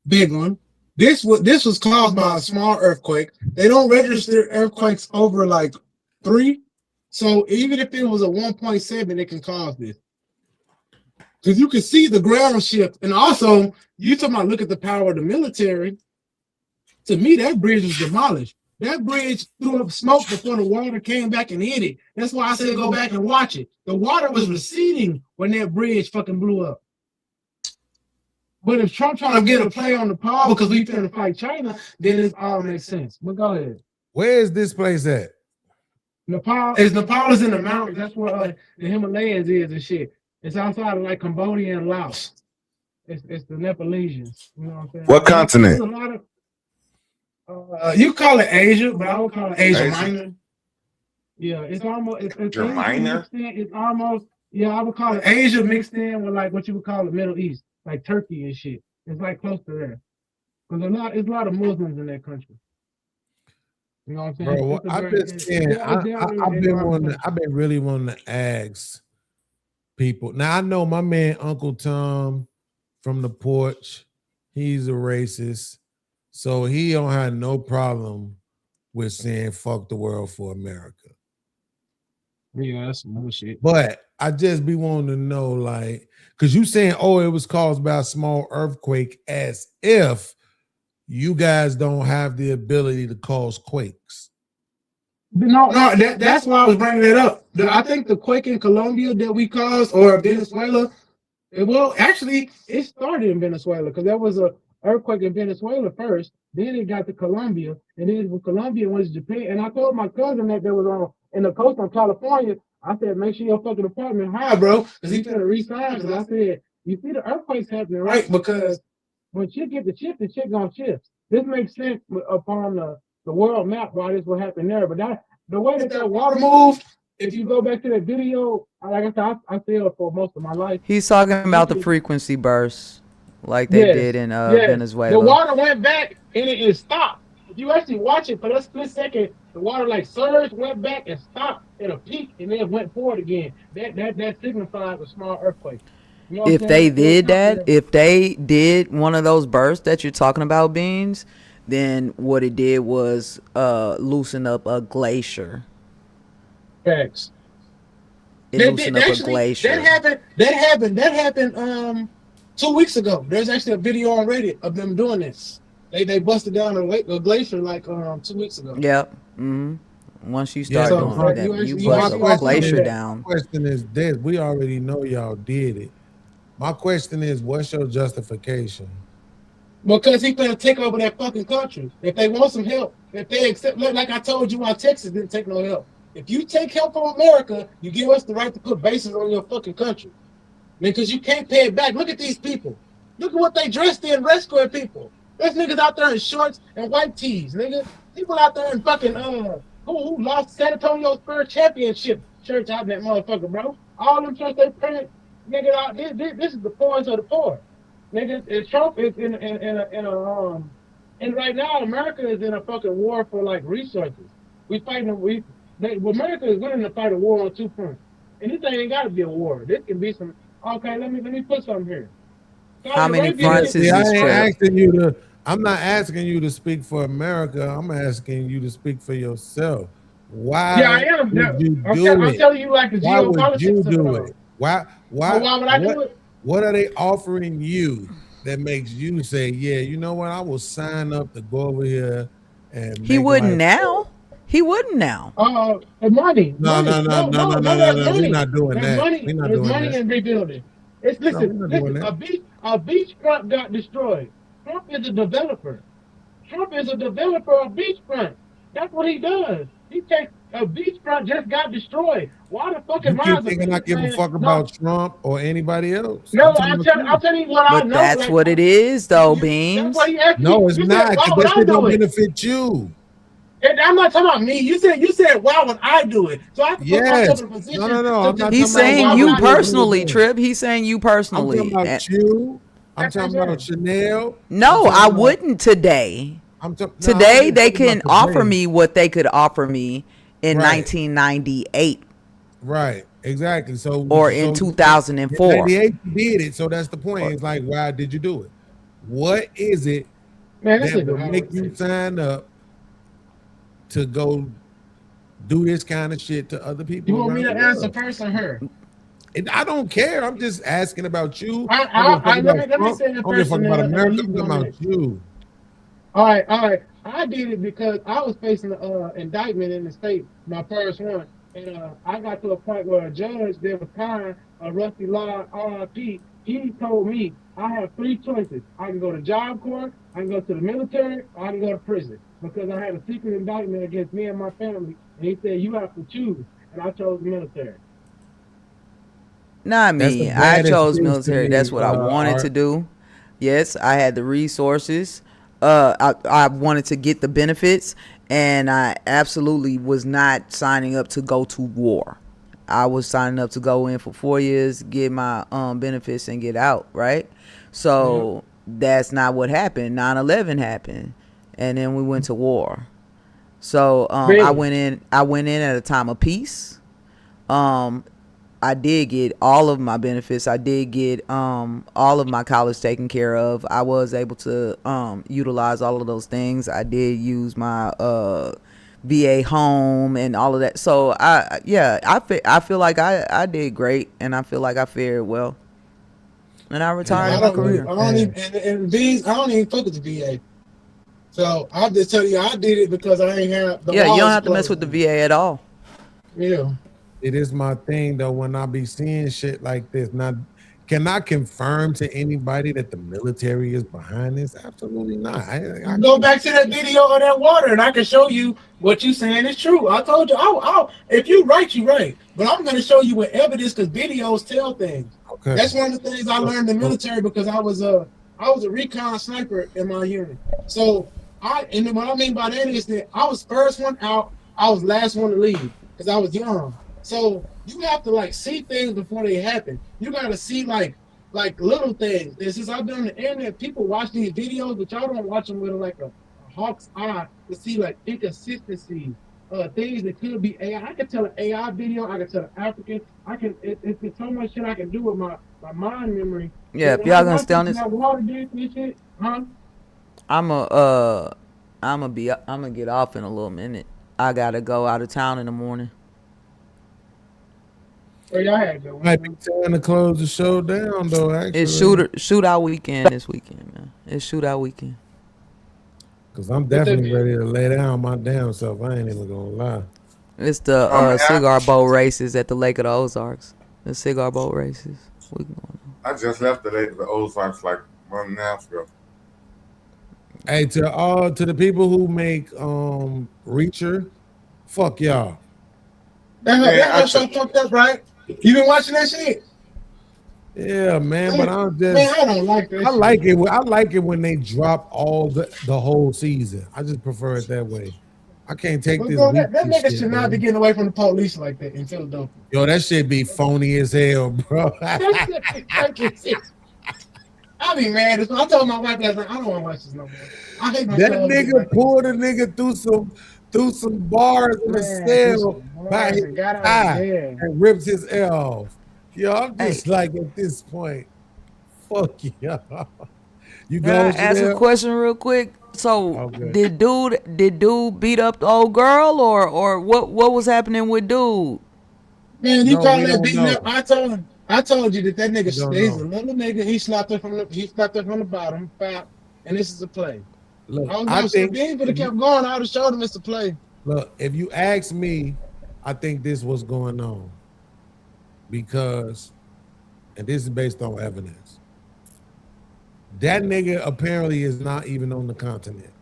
big one. This was caused by a small earthquake. They don't register earthquakes over like 3. So even if it was a 1.7, it can cause this. Because you can see the ground shift. And also, you talking about look at the power of the military. To me, that bridge was demolished. That bridge threw up smoke before the water came back and hit it. That's why I said go back and watch it. The water was receding when that bridge fucking blew up. But if Trump trying to get a play on the power because we trying to fight China, then it all makes sense. But go ahead. Where is this place at? Nepal is in the mountains. That's where the Himalayas is and shit. It's outside of like Cambodia and Laos. It's the Nepalesians. You know what I'm saying? What continent? There's a lot of you call it Asia, but I would call it Asia Minor. Yeah, it's almost it's minor. It's almost I would call it Asia mixed in with like what you would call the Middle East, like Turkey and shit. It's like close to there. Because it's a lot of Muslims in that country. You know what I'm saying? Bro, I've been really wanting to ask people. Now I know my man Uncle Tom from the porch, he's a racist, so he don't have no problem with saying fuck the world for America. Yeah, that's some bullshit. But I just be wanting to know, like, because you saying, oh, it was caused by a small earthquake, as if you guys don't have the ability to cause quakes. No, that's why I was bringing it up. I think the quake in Colombia that we caused, or Venezuela, it started in Venezuela because there was a earthquake in Venezuela first. Then it got to Colombia, and then from Colombia it went to Japan. And I told my cousin that there was in the coast on California. I said, make sure your fucking apartment high, bro, because he finna resign. Because I said, you see the earthquakes happening, right? Because when shit get the shit gonna shift. This makes sense upon the world map why this will happen there. But the way that water moved, if you go back to that video, like I said, I said for most of my life. He's talking about the frequency bursts, like they did in Venezuela. The water went back and it stopped. If you actually watch it for that split second, the water like surged, went back and stopped at a peak, and then went forward again. That signifies a small earthquake. You know if they did that, if they did one of those bursts that you're talking about, Beans, then what it did was loosen up a glacier. Facts. Loosened up a glacier. That happened 2 weeks ago. There's actually a video on Reddit of them doing this. They busted down a glacier like 2 weeks ago. Yep. Mm-hmm. Once you start doing that, you bust a glacier down. The question is this: we already know y'all did it. My question is, what's your justification? Because he's gonna take over that fucking country. If they want some help, if they accept, like I told you, why Texas didn't take no help. If you take help from America, you give us the right to put bases on your fucking country. Because you can't pay it back. Look at these people. Look at what they dressed in rescuing people. There's niggas out there in shorts and white tees, nigga. People out there in fucking who lost San Antonio Spurs championship shirts out in that motherfucker, bro. All them shirts they print, nigga. This is the poorest of the poor, nigga. Trump is and right now America is in a fucking war for like resources. America is winning to fight a war on 2 fronts, and this ain't got to be a war. This can be some. Okay, let me put something here. How many fronts is this? I'm not asking you to speak for America. I'm asking you to speak for yourself. Why? Yeah, I am. I'm telling you like the geopolitics. Why would you do it? Why would I do it? What are they offering you that makes you say, yeah, you know what? I will sign up to go over here and he wouldn't now. He wouldn't now. Money. No. We're not doing that. We're not doing money that. and rebuilding. A beachfront got destroyed. Trump is a developer. Trump is a developer of beachfront. That's what he does. He takes a beachfront just got destroyed. Why the fuck am I? You think I give a fuck about Trump or anybody else? No, I'm telling you what I know. But that's what it is, though, Beans. No, it's not. Because this don't benefit you. And I'm not talking about me. You said why would I do it? So I put myself in a position. No. He's saying you personally, Trip. He's saying you personally. I'm talking about you. I'm talking about Chanel. No, I wouldn't today. Today they can offer me what they could offer me in 1998. Right, exactly. Or in 2004. 98 you did it, so that's the point. It's like, why did you do it? What is it that would make you sign up to go do this kind of shit to other people? You want me to answer first or her? I don't care. I'm just asking about you. Let me say the first. I'm about America. I'm about you. All right. I did it because I was facing an indictment in the state, my first one, and I got to a point where a judge there was kind, Rusty Law, RIP, he told me I have 3 choices. I can go to Job Corps, I can go to the military, or I can go to prison because I had a secret indictment against me and my family. And he said, you have to choose. And I chose the military. Not That's me. the I baddest chose thing to military. me, That's what I wanted Art. to do. Yes, I had the resources. I wanted to get the benefits, and I absolutely was not signing up to go to war. I was signing up to go in for 4 years, get my benefits, and get out. Right. So that's not what happened. 9/11 happened, and then we went to war. So Really? I went in at a time of peace. I did get all of my benefits. I did get all of my college taken care of. I was able to utilize all of those things. I did use my VA home and all of that. So I feel like I did great, and I feel like I fared well. And I retired in my career. I don't even fuck with the VA. So I'll just tell you, I did it because I ain't have the Yeah, you walls don't have to mess closed. with the VA at all. Yeah. It is my thing though when I be seeing shit like this. Not can I confirm to anybody that the military is behind this? Absolutely not. I Go back to that video of that water, and I can show you what you saying is true. I told you, if you right, you right. But I'm going to show you with evidence because videos tell things. Okay. That's one of the things I learned in the military because I was a recon sniper in my unit. So and what I mean by that is that I was first one out, I was last one to leave because I was young. So you have to like see things before they happen. You got to see like little things. And since I've been on the internet, people watch these videos, but y'all don't watch them with like a hawk's eye to see like inconsistencies, things that could be AI. I can tell an AI video. I can tell an African. It's so much shit I can do with my mind memory. Yeah, But if when I y'all gonna watch stay on this this, water this shit, huh? I'm gonna get off in a little minute. I gotta go out of town in the morning. Where y'all at, though? might be time to close the show down though. Actually, It's shootout weekend this weekend, man. It's shootout weekend. because I'm definitely ready to lay down my damn self. I ain't even gonna lie. It's the cigar boat races at the Lake of the Ozarks. The cigar boat races. We going on. I just left the Ozarks like 1.5 ago. Hey, to the people who make Reacher, fuck y'all. That's so fucked up, right? You been watching that shit? Yeah, man, but I'm just Man, I don't like that. I like it. I like it when they drop all the whole season. I just prefer it that way. I can't take this. Bro, that weekly nigga shit, should not man. be getting away from the police like that in Philadelphia. Yo, that shit be phony as hell, bro. That shit be fucking sick. I be mad. I told my wife last night, I don't want to watch this no more. I hate my That shows nigga like pulled a nigga through some bars in the Man, cell bars by his and got out eye there. and ripped his ear off. Yo, I'm just like at this point, fuck y'all. You Can I go ask a question real quick? So Okay. did dude beat up the old girl or what was happening with dude? Man, you No, call we that don't beating know. up? I told you that nigga don't he's know. a little nigga. He slapped her from the bottom, foul, and this is a play. Look, I was I gonna say, think if he would have kept going, I would have showed him it's a play. Look, if you ask me, I think this was going on because, and this is based on evidence. That nigga apparently is not even on the continent.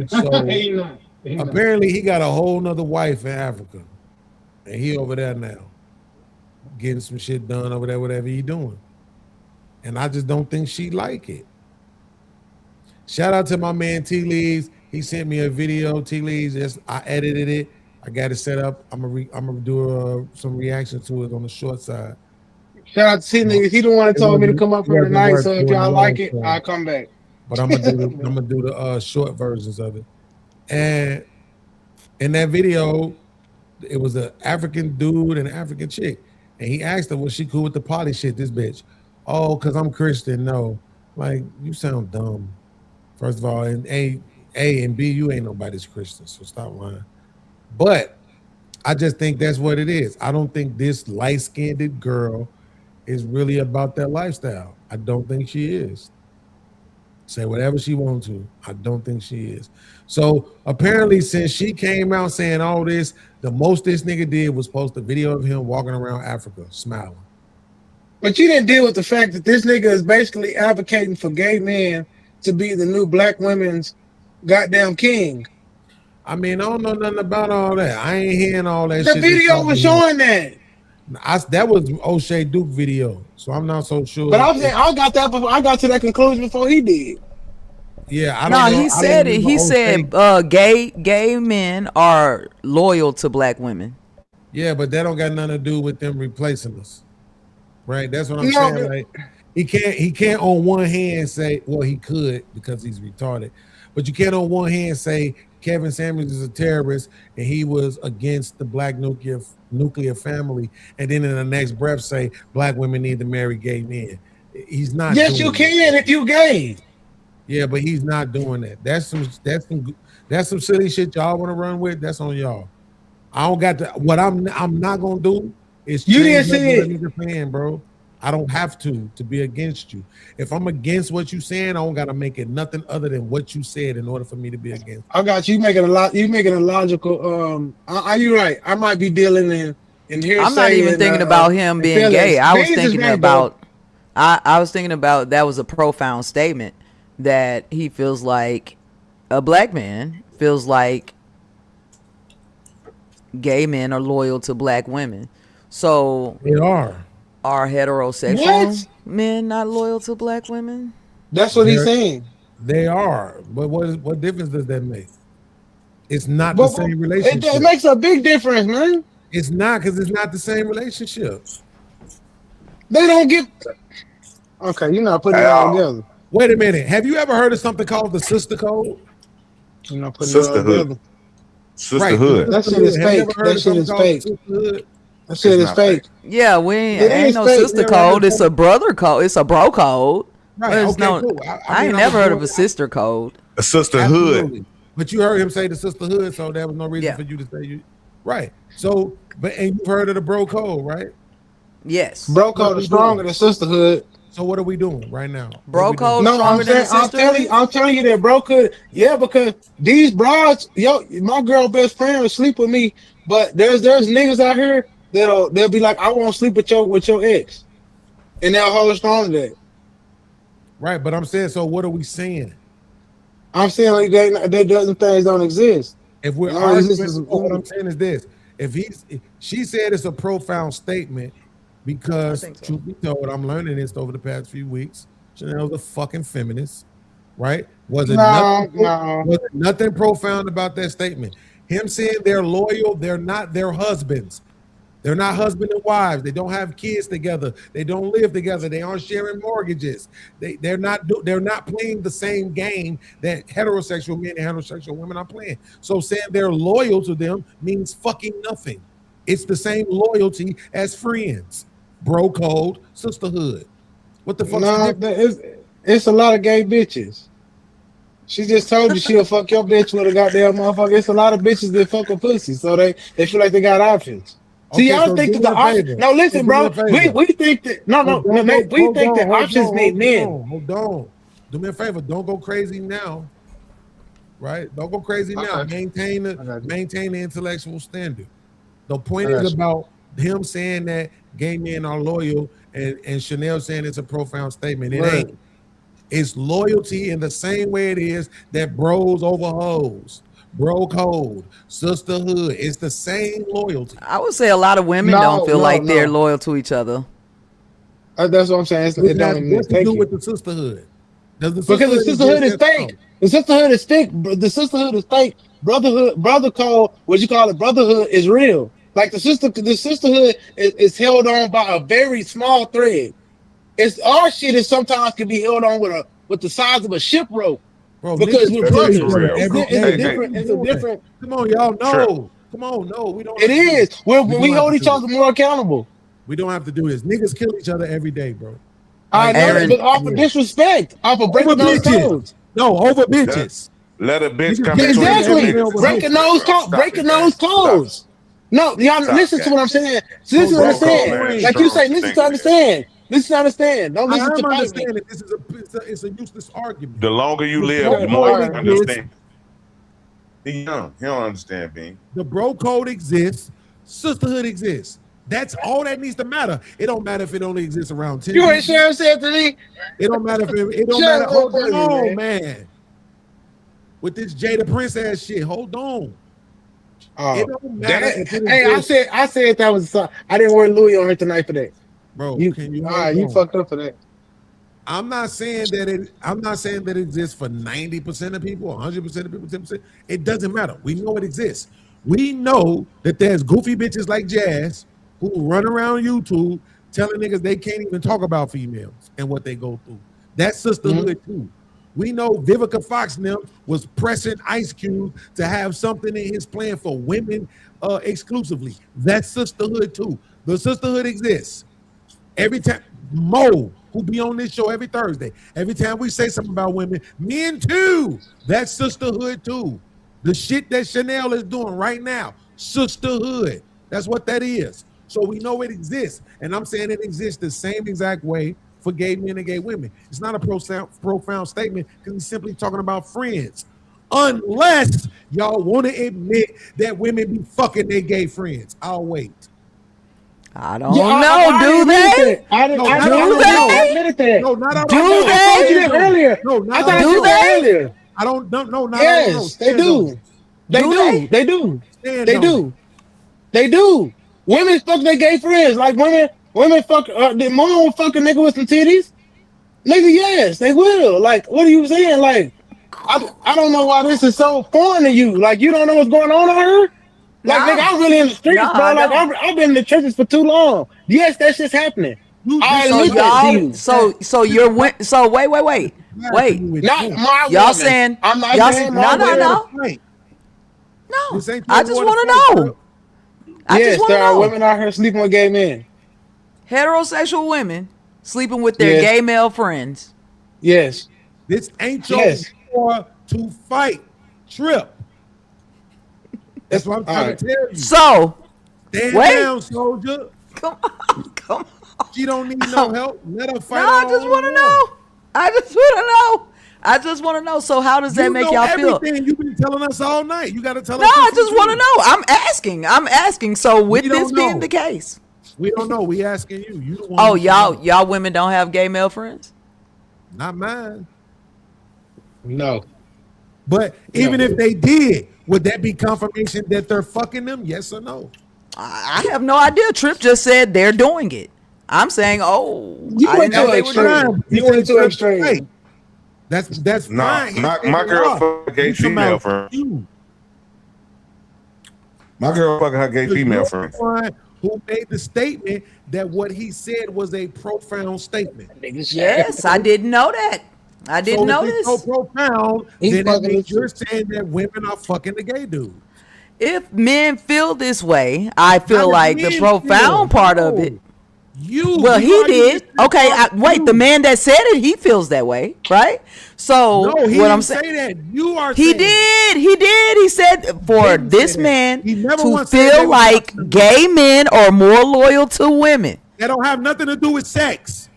So He not. apparently he got a whole nother wife in Africa, and he over there now, getting some shit done over there, whatever he doing. And I just don't think she like it. Shout out to my man T Lees. He sent me a video. T Lees, I edited it. I got it set up. I'm gonna do some reaction to it on the short side. Shout out to C niggas. He the one that told me to come up here wasn't tonight. worth So if doing y'all the like long it, show. I'll come back. But I'm gonna do the short versions of it. And in that video, it was an African dude and an African chick, and he asked her, "Was she cool with the poly shit?" This bitch, oh, cause I'm Christian. No, like you sound dumb. First of all, and A and B, you ain't nobody's Christian, so stop lying. But I just think that's what it is. I don't think this light-skinned girl is really about that lifestyle. I don't think she is. Say whatever she wants to. I don't think she is. So apparently, since she came out saying all this, the most this nigga did was post a video of him walking around Africa smiling. But you didn't deal with the fact that this nigga is basically advocating for gay men to be the new black women's goddamn king. I mean, I don't know nothing about all that. I ain't hearing all that The shit. video was showing that. That was O'Shea Duke video, so I'm not so sure. But I'm saying I got that before I got to that conclusion before he did. Yeah, I don't know. He said it. He said gay men are loyal to black women. Yeah, but that don't got nothing to do with them replacing us. Right? That's what I'm saying. Like, he can't on one hand say, well, he could because he's retarded. But you can't on one hand say Kevin Samuels is a terrorist and he was against the black nuclear family, and then in the next breath say black women need to marry gay men. He's not. Yes, you can if you gay. Yeah, but he's not doing that. That's some silly shit y'all want to run with. That's on y'all. I don't got to. What I'm not gonna do is you didn't change say what a nigga saying, bro. I don't have to be against you. If I'm against what you saying, I don't gotta make it nothing other than what you said in order for me to be against. I got you. Making a lot. You making a logical. Are you right? I might be dealing in here. I'm not even thinking about him being gay. I was thinking about. I was thinking about that was a profound statement that he feels like a black man feels like gay men are loyal to black women. So they are heterosexual men not loyal to black women? That's what he's saying. They are, but what difference does that make? It's not the same relationship. It makes a big difference, man. It's not, because it's not the same relationship. They don't get. Okay, you're not putting it all together. Wait a minute. Have you ever heard of something called the sister code? You're not putting it all together. Sisterhood. That shit is fake. That shit is fake. That shit is fake. Yeah, ain't no sister code. It's a brother code. It's a bro code. Right. Okay, cool. I ain't never heard of a sister code. A sisterhood. Absolutely. But you heard him say the sisterhood, so there was no reason for you to say you. Right. So, and you've heard of the bro code, right? Yes. Bro code is stronger than sisterhood. So what are we doing right now? Bro code no, stronger than sisterhood? I'm telling you that bro could. Yeah, because these broads, my girl best friend will sleep with me, but there's niggas out here they'll be like, I won't sleep with your ex, and they'll hold strong to that. Right, but I'm saying, so what are we saying? I'm saying like that doesn't things don't exist. If we're arguing, what I'm saying is this: she said it's a profound statement because, truth be told, I'm learning this over the past few weeks. Chanel's a fucking feminist, right? Was it nothing profound about that statement? Him saying they're loyal, they're not their husbands. They're not husband and wives. They don't have kids together. They don't live together. They aren't sharing mortgages. They're not playing the same game that heterosexual men and heterosexual women are playing. So saying they're loyal to them means fucking nothing. It's the same loyalty as friends. Bro code, sisterhood. What the fuck? It's a lot of gay bitches. She just told you she'll fuck your bitch with a goddamn motherfucker. It's a lot of bitches that fuck a pussy, so they feel like they got options. See, Okay, y'all so think do that me a favor. no, listen, bro. We think that we think that options need men. Hold on. Do me a favor. Don't go crazy now. Right? Don't go crazy now. Maintain the intellectual standard. The point is about him saying that gay men are loyal and Chanel saying it's a profound statement. It ain't. It's loyalty in the same way it is that bros over hoes. Bro code, sisterhood, it's the same loyalty. I would say a lot of women don't feel like they're loyal to each other. That's what I'm saying. What's to do with the sisterhood? Because the sisterhood is fake. The sisterhood is fake. The sisterhood is fake. Brother code, what you call it, brotherhood is real. Like the sisterhood is held on by a very small thread. It's our shit is sometimes can be held on with the size of a ship rope. Bro, because we're brothers. It's a different. Come on, y'all. No. Come on, no. We don't. It is. We hold each other more accountable. We don't have to do this. Niggas kill each other every day, bro. I know, but off of disrespect, off of breaking those codes. No, over bitches. Let a bitch come exactly breaking those codes. No, y'all listen to what I'm saying. Listen to what I'm saying. Like you say, listen to understand. Listen to understand. Don't listen to understand that this is a useless argument. The longer you live, the more you understand. He's young. He don't understand, Bean. The bro code exists. Sisterhood exists. That's all that needs to matter. It don't matter if it only exists around 10 You ain't people. Sharon said to me. It don't matter if it don't Sharon matter. Hold said to me, on, man. With this Jada Prince ass shit, hold on. It don't matter if it Hey, exists. I said that was. I didn't wear Louis on here tonight for that. Bro, You, can you? you fucked up for that. I'm not saying that it exists for 90% of people, 100% of people, 10%. It doesn't matter. We know it exists. We know that there's goofy bitches like Jazz who run around YouTube telling niggas they can't even talk about females and what they go through. That's sisterhood too. We know Vivica Fox now was pressing Ice Cube to have something in his plan for women exclusively. That's sisterhood too. The sisterhood exists. Every time Mo, who be on this show every Thursday, every time we say something about women, men too. That's sisterhood too. The shit that Chanel is doing right now, sisterhood. That's what that is. So we know it exists. And I'm saying it exists the same exact way for gay men and gay women. It's not a profound statement because he's simply talking about friends. Unless y'all want to admit that women be fucking their gay friends. I'll wait. I don't know. Do they? I admitted that. No, not Do I told you that earlier. No, not I thought I do said that they? earlier. I don't know. Not Yes, they do. They do. They do. They do. They do. Women fuck their gay friends. Like women fuck. The mom will fuck a nigga with some titties. Nigga, yes, they will. Like, what are you saying? Like, I don't know why this is so foreign to you. Like, you don't know what's going on her? Like, nigga, I'm really in the streets, bro. Like, I've been in the churches for too long. Yes, that shit's happening. I admit that to you. So you're wait. Not my Y'all woman. saying I'm not y'all saying no. I just want to know. Yes, there are women out here sleeping with gay men. Heterosexual women sleeping with their gay male friends. Yes. This ain't your war to fight. Trip. That's what I'm trying to tell you. So, stand down, soldier. Come on. She don't need no help. Let her fight. No, I just want to know. I just want to know. So how does that make y'all feel? Everything you've been telling us all night. You got to tell us. No, I just want to know. I'm asking. So with this being the case, we don't know. We asking you. You the one. Oh, y'all women don't have gay male friends? Not mine. No. But even if they did, would that be confirmation that they're fucking them? Yes or no? I have no idea. Tripp just said they're doing it. I'm saying, you went to extreme. You went to extreme. That's fine. My girl fuck a gay female friend. My girl fucking her gay female friend. Who made the statement that what he said was a profound statement? Yes, I didn't know that. I didn't know this. So profound, then it means you're saying that women are fucking the gay dude. If men feel this way, I feel like the profound part of it. Well, he did. Okay, wait. The man that said it, he feels that way, right? So no, he what I'm didn't say saying, that. You are. He did. He did. He said for this man to feel like gay men are more loyal to women. That don't have nothing to do with sex.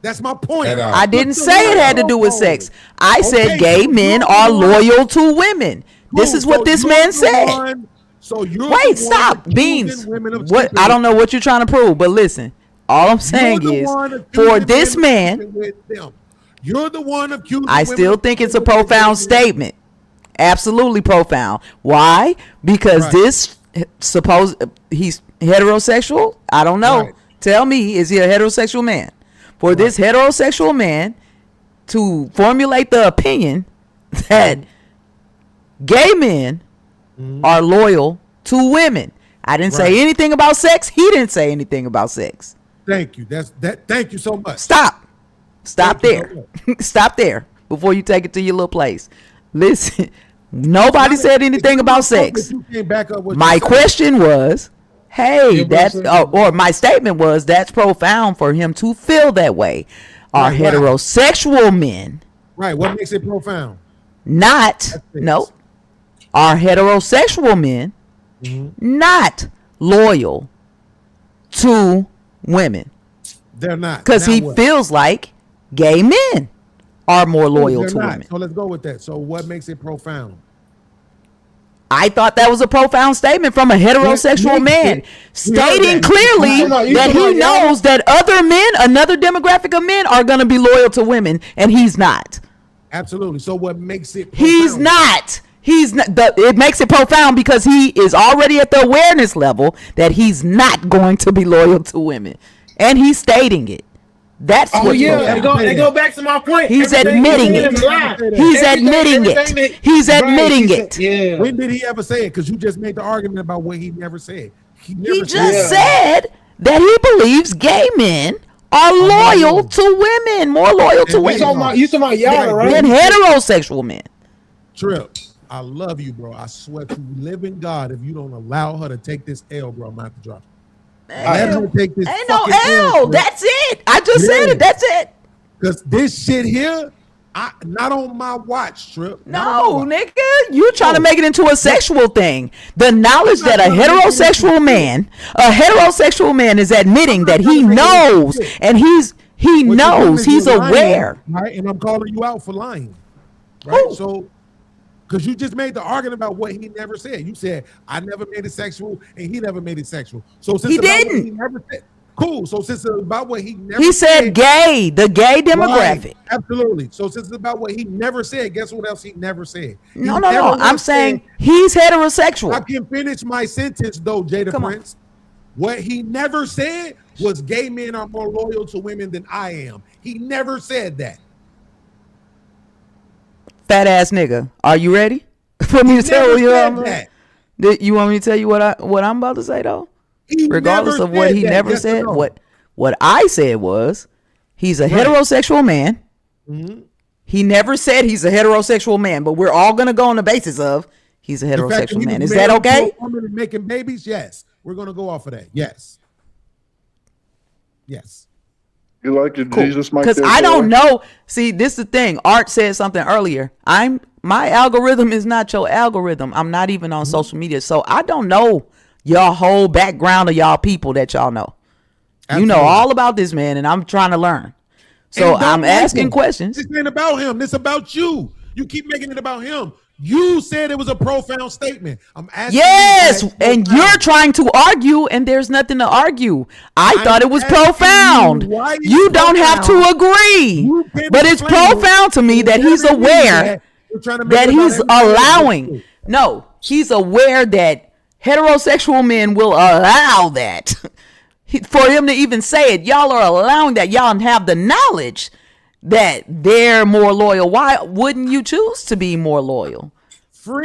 That's my point. I didn't say it had to do with sex. I said gay men are loyal to women. This is what this man said. So you're wait, stop, Beans. What? I don't know what you're trying to prove, but listen. All I'm saying is, for this man, you're the one accusing. I still think it's a profound statement. Absolutely profound. Why? Because this he's heterosexual. I don't know. Right. Tell me, is he a heterosexual man? For this heterosexual man to formulate the opinion that gay men are loyal to women. I didn't say anything about sex. He didn't say anything about sex. Thank you. Thank you so much. Stop there. Stop there before you take it to your little place. Listen, nobody said anything about sex. My question was, hey, or my statement was, that's profound for him to feel that way. Are heterosexual men? Right. What makes it profound? Are heterosexual men not loyal to women? They're not. Because he feels like gay men are more loyal to women. So let's go with that. So what makes it profound? I thought that was a profound statement from a heterosexual man, stating clearly that he knows that other men, another demographic of men, are going to be loyal to women, and he's not. Absolutely. So what makes it? He's not. He's not. It makes it profound because he is already at the awareness level that he's not going to be loyal to women, and he's stating it. That's Oh yeah, they go back to my point. He's admitting it. He's admitting it. He's admitting it. Yeah. When did he ever say it? Because you just made the argument about what he never said. He just said that he believes gay men are loyal to women, more loyal to women You talking about Yada, right? than heterosexual men. Trip, I love you, bro. I swear to living God, if you don't allow her to take this L, bro, I'm gonna have to drop it. Let her take this Ain't no fucking L. That's it. I just said it. That's it. Because this shit here, not on my watch, Trip. No, nigga, you trying to make it into a sexual thing. The knowledge that a heterosexual man is admitting that he knows, and he knows, he's aware. Right, and I'm calling you out for lying. Right, so because you just made the argument about what he never said. You said I never made it sexual, and he never made it sexual. So since he didn't. He never said, cool. So since it's about what he never he said gay, the gay demographic. Right, absolutely. So since it's about what he never said, guess what else he never said? No. I'm saying he's heterosexual. I can finish my sentence though, Jada Prince. What he never said was gay men are more loyal to women than I am. He never said that. Fat ass nigga, are you ready for me to tell you? You want me to tell you what I'm about to say though? Regardless of what he never said, what I said was he's a heterosexual man. Mm-hmm. He never said he's a heterosexual man, but we're all gonna go on the basis of he's a heterosexual man. Is that okay? Making babies, yes. We're gonna go off of that. Yes. You like your Jesus, Mike? Because I don't know. See, this is the thing. Art said something earlier. My algorithm is not your algorithm. I'm not even on social media, so I don't know y'all whole background of y'all people that y'all know. Absolutely. You know all about this man, and I'm trying to learn. So I'm asking questions. This ain't about him. This about you. You keep making it about him. You said it was a profound statement. I'm asking. Yes, and you're trying to argue, and there's nothing to argue. I thought it was profound. You don't have to agree, but it's profound to me that he's aware that he's allowing. No, he's aware that heterosexual men will allow that. For him to even say it, y'all are allowing that. Y'all have the knowledge that they're more loyal. Why wouldn't you choose to be more loyal?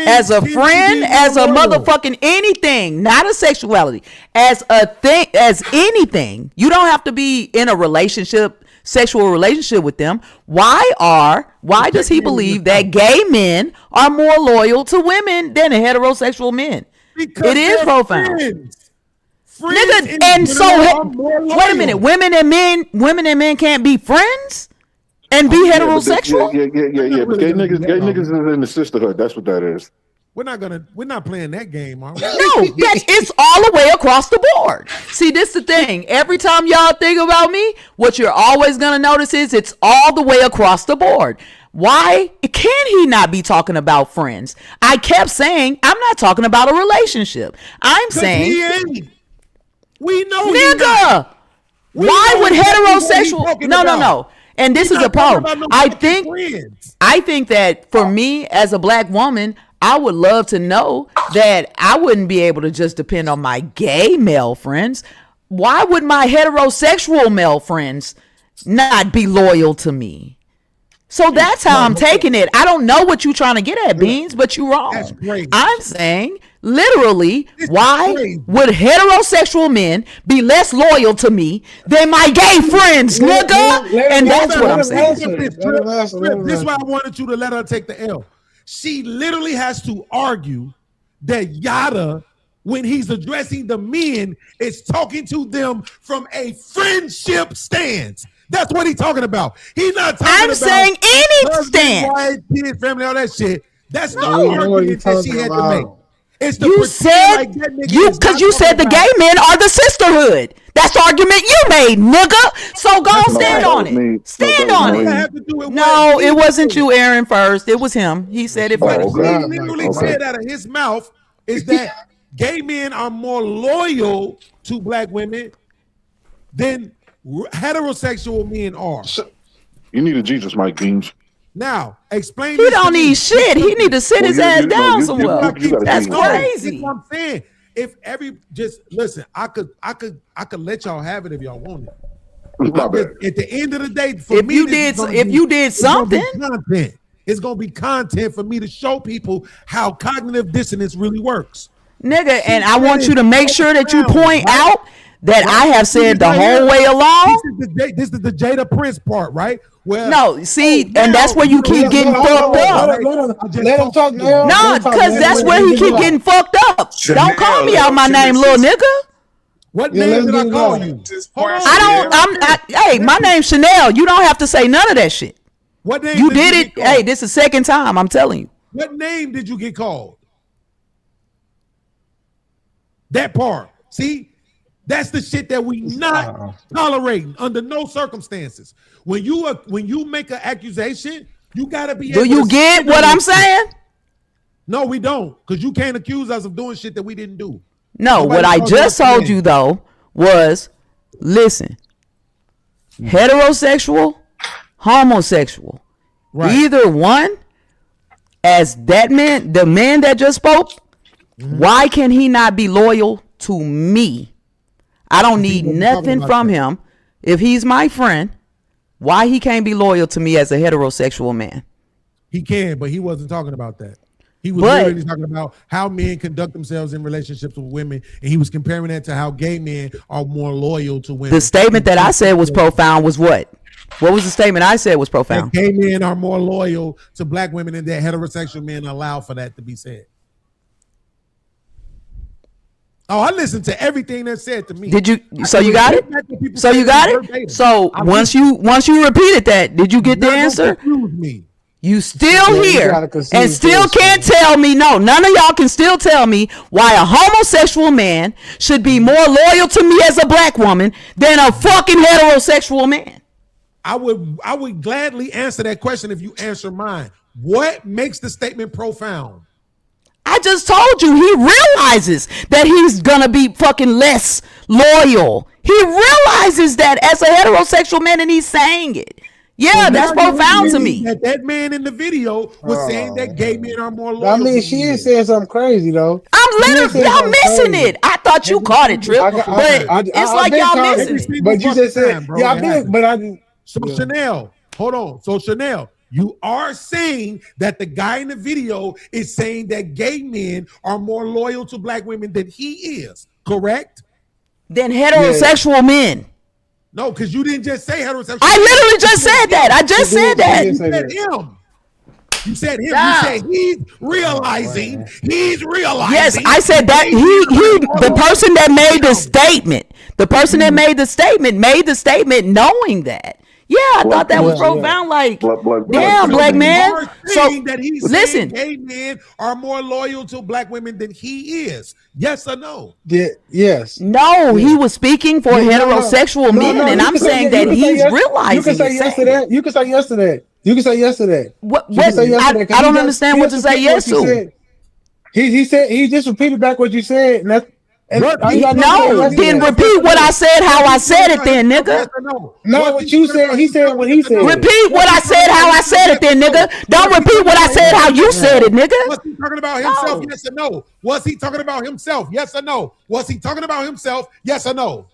As a friend, as a motherfucking anything, not a sexuality, as a thing, as anything. You don't have to be in a relationship, sexual relationship with them. Why does he believe that gay men are more loyal to women than heterosexual men? Because it is profound. Nigga, and so wait a minute, women and men can't be friends and be heterosexual. Yeah. But gay niggas is in the sisterhood. That's what that is. We're not playing that game, are we? No, it's all the way across the board. See, this is the thing. Every time y'all think about me, what you're always gonna notice is it's all the way across the board. Why can he not be talking about friends? I kept saying I'm not talking about a relationship. I'm saying he ain't. We know, nigga. Why would heterosexual? No. And this is a problem. I think that for me as a black woman, I would love to know that I wouldn't be able to just depend on my gay male friends. Why would my heterosexual male friends not be loyal to me? So that's how I'm taking it. I don't know what you're trying to get at, Beans, but you're wrong. I'm saying literally, why would heterosexual men be less loyal to me than my gay friends, nigga? And that's what I'm saying. This is why I wanted you to let her take the L. She literally has to argue that Yada, when he's addressing the men, is talking to them from a friendship stance. That's what he's talking about. He's not talking about saying any stance. Wife, kids, family, all that shit. That's the argument that she had to make. It's the You pretend said like that nigga you is because not you talking said the about- gay men are the sisterhood. That's the argument you made, nigga. So go on, No, stand that on was it. me. Stand No, that on was it. me. have to do with No, what it he wasn't said. you, Aaron. First, it was him. He said it What first. he okay. literally Okay. said out of his mouth is that gay men are more loyal to black women than heterosexual men are. You need a Jesus mic, Beans. Now, explain. He this don't to me. need shit. He need to sit Well, his you- ass you- no, down you- somewhere. you gotta That's be- No, crazy. that's what I'm saying. If just listen, I could let y'all have it if y'all want it. My bad. At the end of the day, for If me, you this did, is gonna if be- you did it's gonna be something, content. It's gonna be content for me to show people how cognitive dissonance really works. nigga, and I said want you it to make sure that you profound, point right? out that I have said the Right whole here. way along. This is the Jada Prince part, right? Well, No, see, now and that's where you keep getting fucked up. Let him talk now. No, because that's where he keep getting fucked up. Don't call me out my name, little nigga. What Yeah, name let's did I get it call out. you? Hey, my name's Chanel. You don't have to say none of that shit. What name You did did you it. get called? Hey, this is the second time. I'm telling you. What name did you get called? That part. See, that's the shit that we not tolerating under no circumstances. When you make an accusation, you gotta be. Do able you to get stand what on I'm it. saying? No, we don't, because you can't accuse us of doing shit that we didn't do. No, Nobody what I calls just us told men. you though was, listen, heterosexual, homosexual, Right. either one, as that man, the man that just spoke, why can he not be loyal to me? I don't need wasn't talking nothing about from that. him. If he's my friend, why he can't be loyal to me as a heterosexual man? He can, but he wasn't talking about that. He was But- literally talking about how men conduct themselves in relationships with women, and he was comparing that to how gay men are more loyal to women. The statement that I said was profound was what? What was the statement I said was That profound? gay men are more loyal to black women, and that heterosexual men allow for that to be said. Oh, I listened to everything that's said to me. Did you? I So can you got repeat it? back what people So you said got verbatim. it? So I once you repeated that, did you get the You're not gonna answer? confuse me. You still Yeah, you here gotta concede and still first, can't tell me, no, none of y'all can still tell me why a homosexual man should be more loyal to me as a black woman than a fucking heterosexual man. I would gladly answer that question if you answer mine. What makes the statement profound? I just told you he realizes that he's gonna be fucking less loyal. He realizes that as a heterosexual man, and he's saying it. Yeah, So that's now you're profound to admitting me. That man in the video was saying that gay men are more loyal. I mean, to she men. is saying something crazy though. I'm She is literally, saying y'all something missing crazy. it. I thought you caught it, Trip, but it's like did y'all call missing it, it. But you just said, bro, yeah, I it did, happened. but I didn't. So Yeah. Chanel, hold on. So Chanel, you are saying that the guy in the video is saying that gay men are more loyal to black women than he is, correct? Than heterosexual men. No, because you didn't just say heterosexual. I literally just You said that. I just You said did. that. You said him. You said him. Yeah. You said he's realizing. He's realizing. Yes, I said that the person that made the statement, the person that made the statement knowing that. Yeah, I thought that was profound. Like, damn, black man. So that he's listen, saying gay men are more loyal to black women than he is. Yes or no? Yeah, yes. no, he was speaking for No, no, heterosexual no, men, no, and you I'm can say saying yes- that you can say he's yes- realizing. You can say it, yes to saying that. You can say yes to that. You can say yes to that. What? You can say yes to that, 'cause I he don't just- understand he what to just say repeated yes what you to. said. He said he just repeated back what you said. And that's, and What? all you gotta do is say No, yes to then that. repeat what I said, how I said it, then, Yes nigga. or no? No, What's what you said, he said what he said. Repeat what I said, how I said it, then, nigga. Don't repeat what I said, how you said it, nigga. Was he talking about himself? No. Yes or no? Was he talking about himself? Yes or no? Was he talking about himself? Yes or no?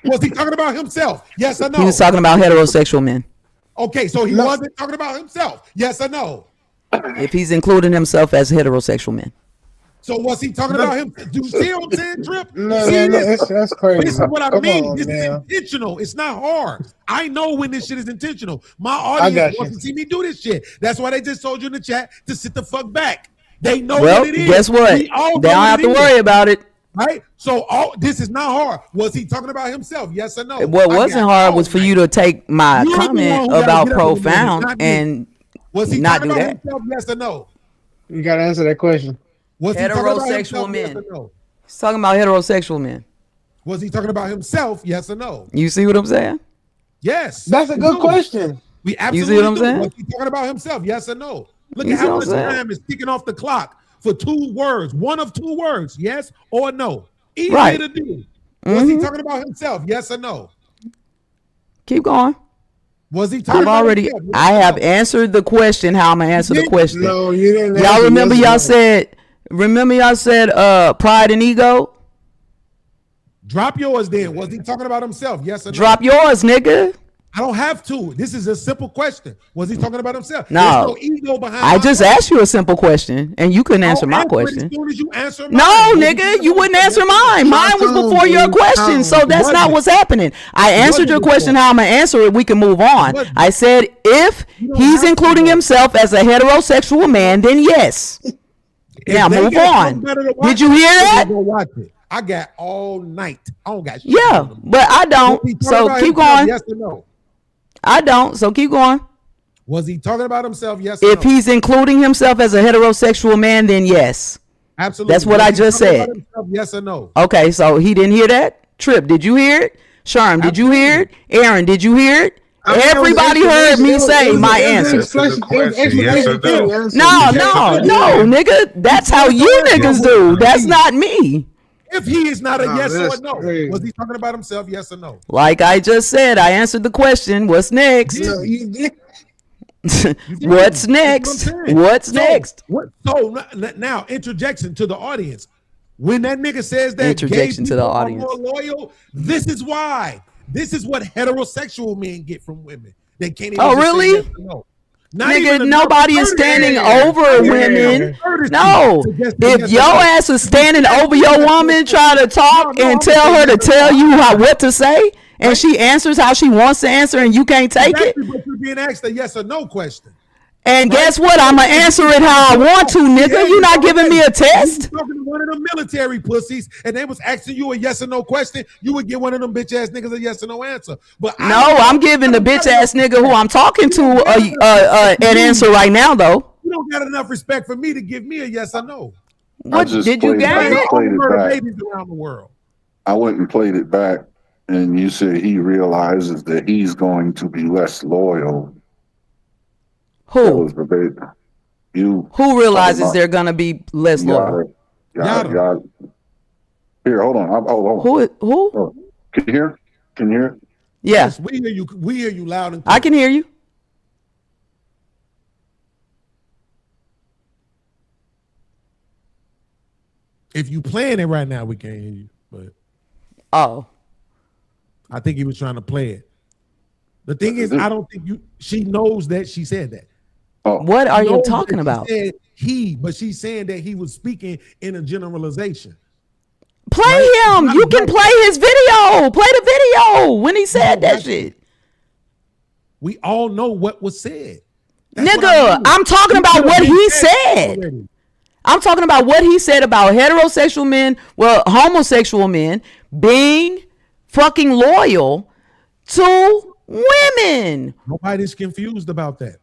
Was he talking about himself? Yes or no? He was talking about heterosexual men. Okay, so he No. wasn't talking about himself. Yes or no? If he's including himself as heterosexual men. So was he talking about him? Do you see what I'm saying, Trip? No, See no, no, this? that's crazy. This is what I Come mean. on, This is man. intentional. It's not hard. I know when this shit is intentional. My got audience you. wants to see me do this shit. That's why they just told you in the chat to sit the fuck back. They know Well, what it is. guess what? We all They know don't what have it to is. worry about it. Right? So this is not hard. Was he talking about himself? Yes or no? What I wasn't got hard all was for night. you to take my You're the one comment who gotta about get up in the morning, profound not me. and Was he not talking do about that. himself? Yes or no? You gotta answer that question. Was he talking about Heterosexual himself, men. yes or no? He's talking about heterosexual men. Was he talking about himself? Yes or no? You see what I'm saying? Yes. That's a good question. We You absolutely see what I'm do. saying? Was he talking about himself? Yes or no? Look You at see how what much I'm saying? time is ticking off the clock for 2 words. One of 2 words. Yes or no. Easy Right. to do. Was he talking about himself? Yes or no? Keep going. Was he talking I've about already, himself? Yes I or have no? answered the question. How I'm gonna answer the question. No, you didn't. Y'all answer remember yes or y'all no. said pride and ego? Drop yours then. Was he talking about himself? Yes or no? Drop yours, nigga. I don't have to. This is a simple question. Was he talking about himself? No. There's no ego behind I my just question. asked you a simple question and you couldn't answer my I'll question. As soon as you answer mine. No, Was he nigga, talking you about wouldn't himself? answer mine. Mine was Tom, before your dude, question, Tom. so that's not Wasn't. what's happening. I answered Wasn't your before. question how I'm gonna answer it. We can move on. Wasn't. I said if You don't he's have including to. himself as a heterosexual man, then yes. If Now they move get something on. better to watch, Did you hear they that? Go watch it. I got all night. I don't got shit. Yeah, to do. but I Was he don't. talking So about keep himself? going. Yes or no? I don't. So keep going. Was he talking about himself? Yes or If no? he's including himself as a heterosexual man, then yes. Absolutely. That's what Was I he just talking said. about himself? Yes or no? Okay, so he didn't hear that? Trip, did you hear it? Sharm, did you hear it? Aaron, did you hear it? I mean, Everybody heard me say my answer. No, nigga. That's how you niggas do. That's not me. If he is not a Nah, yes or that's no, crazy. was he talking about himself? Yes or no? Like I just said, I answered the question. What's next? No, you did. What's next? That's what I'm saying. What's So, next? Now, interjection to the audience. When that nigga says that Interjection gay to the people are audience. more loyal, this is why. This is what heterosexual men get from women. They can't even Oh, just say really? yes or no. Not even Nigga, enough nobody is courtesy. standing Yeah. over Yeah. women. Courtesy No. to just say If yes or your no. ass is standing over your woman trying to talk No, and I'm tell saying her to yes or tell no. you what to say, and she answers how she wants to answer and you can't take it, Exactly, but you're being asked a yes or no question. and guess what? I'm going to answer it how I want to, nigga. You're not giving me a test. You talking to one of them military pussies, and they was asking you a yes or no question, you would give one of them bitch ass niggas a yes or no answer. But No, I'm giving the bitch ass nigga who I'm talking to an answer right now, though. You don't got enough respect for me to give me a yes or no. What just did you played- get I just it? played it Murder back. babies around the world. I went and played it back, and you said he realizes that he's going to be less loyal. That Who? was verbatim. You Who realizes talking they're gonna be less loyal? Yada. Here, hold on. Hold on. Who? Oh, can you hear? Can you hear? Yeah, Yes, we hear you. We hear you loud and clear. I can hear you. If you playing it right now, we can't hear you. But Oh, I think he was trying to play it. The thing is, I don't think you. She knows that she said that. what are She you knows talking that about? she said he, but she's saying that he was speaking in a generalization. Play him. You can play his video. Play the video when he said that shit. We all know what was said. That's what I Nigga, mean. I'm talking You about could've what been he said said. already. I'm talking about what he said about heterosexual men, well, homosexual men being fucking loyal to women. Nobody's confused about that.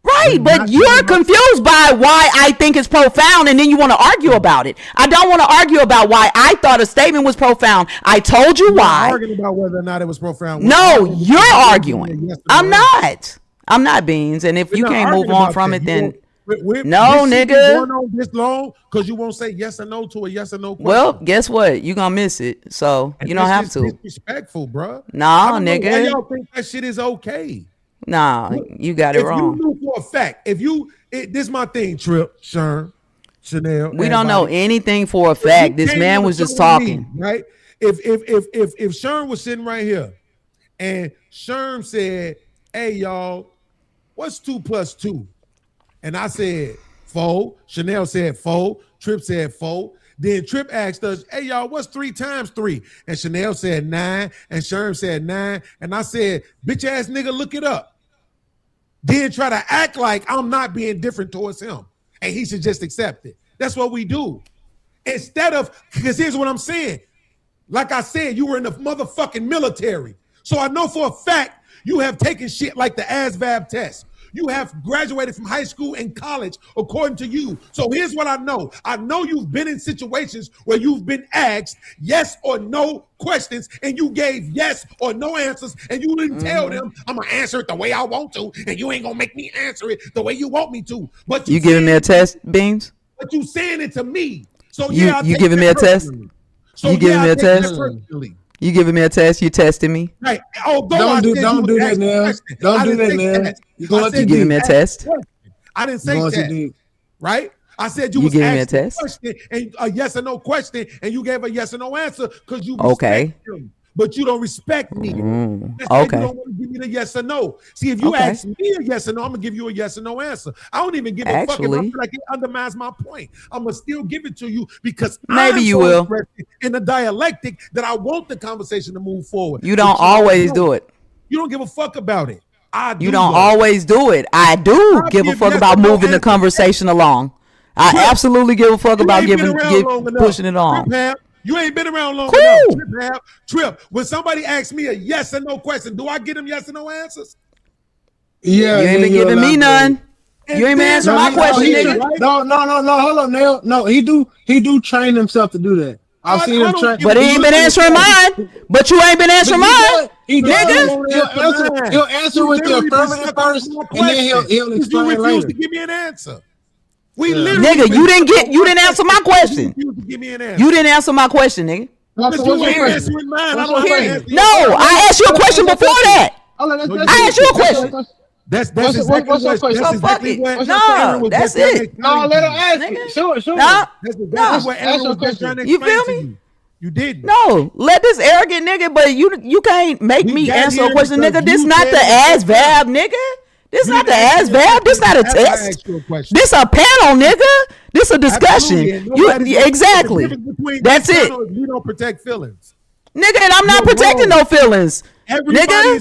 Right, but you're confused by why I think it's profound, and then you want to argue about it. I don't want to argue about why I thought a statement was profound. I told you We're not why. arguing about whether or not it was profound. We're No, arguing you're about arguing. yes or I'm no. not. I'm not, Beans. And if We're you not can't move arguing on about from that. it, then No, no, this shit been nigga. going on this long because you won't say yes or no to a yes or no question. Well, guess what? You're going to miss it. So And you don't that's have just to. disrespectful, bro. Nah, I don't know why nigga. y'all think that shit is okay. Nah, you got it If wrong. you knew for a fact, this is my thing, Trip, Sherm, Chanel. We don't know everybody. anything for a If you fact. This came man on was the just show with me, talking. right? If Sherm was sitting right here and Sherm said, "Hey y'all, what's 2 + 2?" and I said 4, Chanel said 4, Trip said 4. Then Trip asked us, "Hey y'all, what's 3 × 3?" and Chanel said 9, and Sherm said 9, and I said, "Bitch ass nigga, look it up." Then try to act like I'm not being different towards him, and he should just accept it. That's what we do. Instead of, because here's what I'm saying. Like I said, you were in the motherfucking military. So I know for a fact you have taken shit like the ASVAB test. You have graduated from high school and college, according to you. So here's what I know. I know you've been in situations where you've been asked yes or no questions, and you gave yes or no answers, and you didn't tell them, I'm going to answer it the way I want to, and you ain't going to make me answer it the way you want me to. But you giving me a test, Beans? But you saying it to me. So you giving me a test? So you giving me a test? You giving me a test? You testing me? Right. Don't do that now. Don't do that now. You giving me a test? I didn't say that. Right? I said you was giving me a asking test? question and a yes or no question, and you gave a yes or no answer because you okay. respect them, but you don't respect me. Okay. You don't want to give me the yes or no. See, if you ask me a yes or no, I'm gonna give you a yes or no answer. I don't even give a fuck if I feel like it undermines my point. I'm gonna still give it to you because maybe you will in the dialectic that I want the conversation to move forward. You don't always do it. You don't give a fuck about it. You don't always do it. I do give a fuck about moving the conversation along. I absolutely give a fuck about pushing it on. You ain't been around long enough. Trip. When somebody asks me a yes or no question, do I get them yes or no answers? Yeah, you ain't been giving me none. You ain't been answering my question, nigga. No. Hold on, Neil. No, he do train himself to do that. I've seen him train. But he ain't been answering mine. But you ain't been answering mine. Nigga, he'll answer with the affirmative first, and then he'll explain later. To give me an answer. Nigga, you didn't answer my question. You didn't answer my question, nigga. No, I asked you a question before that. I asked you a question. That's exactly what. No, that's it. No, let her ask it. Sure. That's what Aaron was trying to explain. You feel me? You didn't. No, let this arrogant nigga, but you can't make me answer a question, nigga. This not the ASVAB, nigga. This not the ASVAB. This not a test. This a panel, nigga. This a discussion. Exactly. That's it. We don't protect feelings, nigga, and I'm not protecting no feelings. Nigga,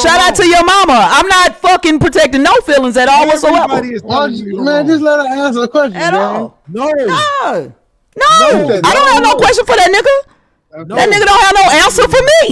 shout out to your mama. I'm not fucking protecting no feelings at all whatsoever. Man, just let her answer the question. At all. No. I don't have no question for that nigga. That nigga don't have no answer for me.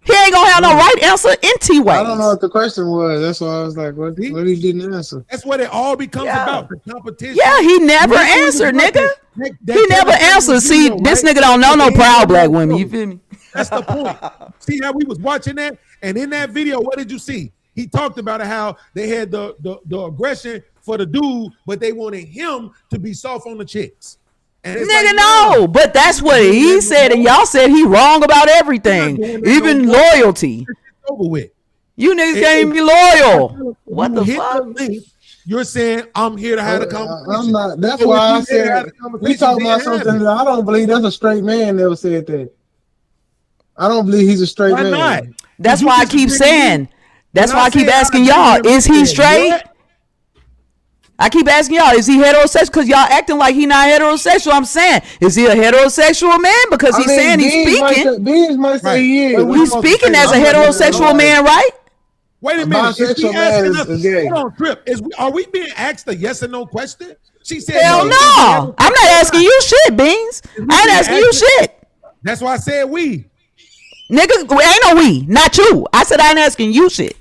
He ain't gonna have no right answer in ways. I don't know what the question was. That's why I was like, what he didn't answer. That's what it all becomes about, the competition. Yeah, he never answered, nigga. He never answered. See, this nigga don't know no proud black women. You feel me? That's the point. See how we was watching that? And in that video, what did you see? He talked about how they had the aggression for the dude, but they wanted him to be soft on the chicks. Nigga, no, but that's what he said, and y'all said he wrong about everything, even loyalty. Over with. You niggas can't be loyal. What the fuck? You're saying I'm here to have a conversation. I'm not. That's why I said we talking about something that I don't believe that's a straight man never said that. I don't believe he's a straight man. Not? That's why I keep saying. That's why I keep asking y'all, is he straight? I keep asking y'all, is he heterosexual? Because y'all acting like he not heterosexual. I'm saying, is he a heterosexual man? Because he's saying he's speaking. Beans might say he is. He's speaking as a heterosexual man, right? Wait a minute. Hold on, Trip. Are we being asked a yes or no question? She said, hell no. I'm not asking you shit, Beans. I ain't asking you shit. That's why I said we. Nigga, ain't no we. Not you. I said I ain't asking you shit.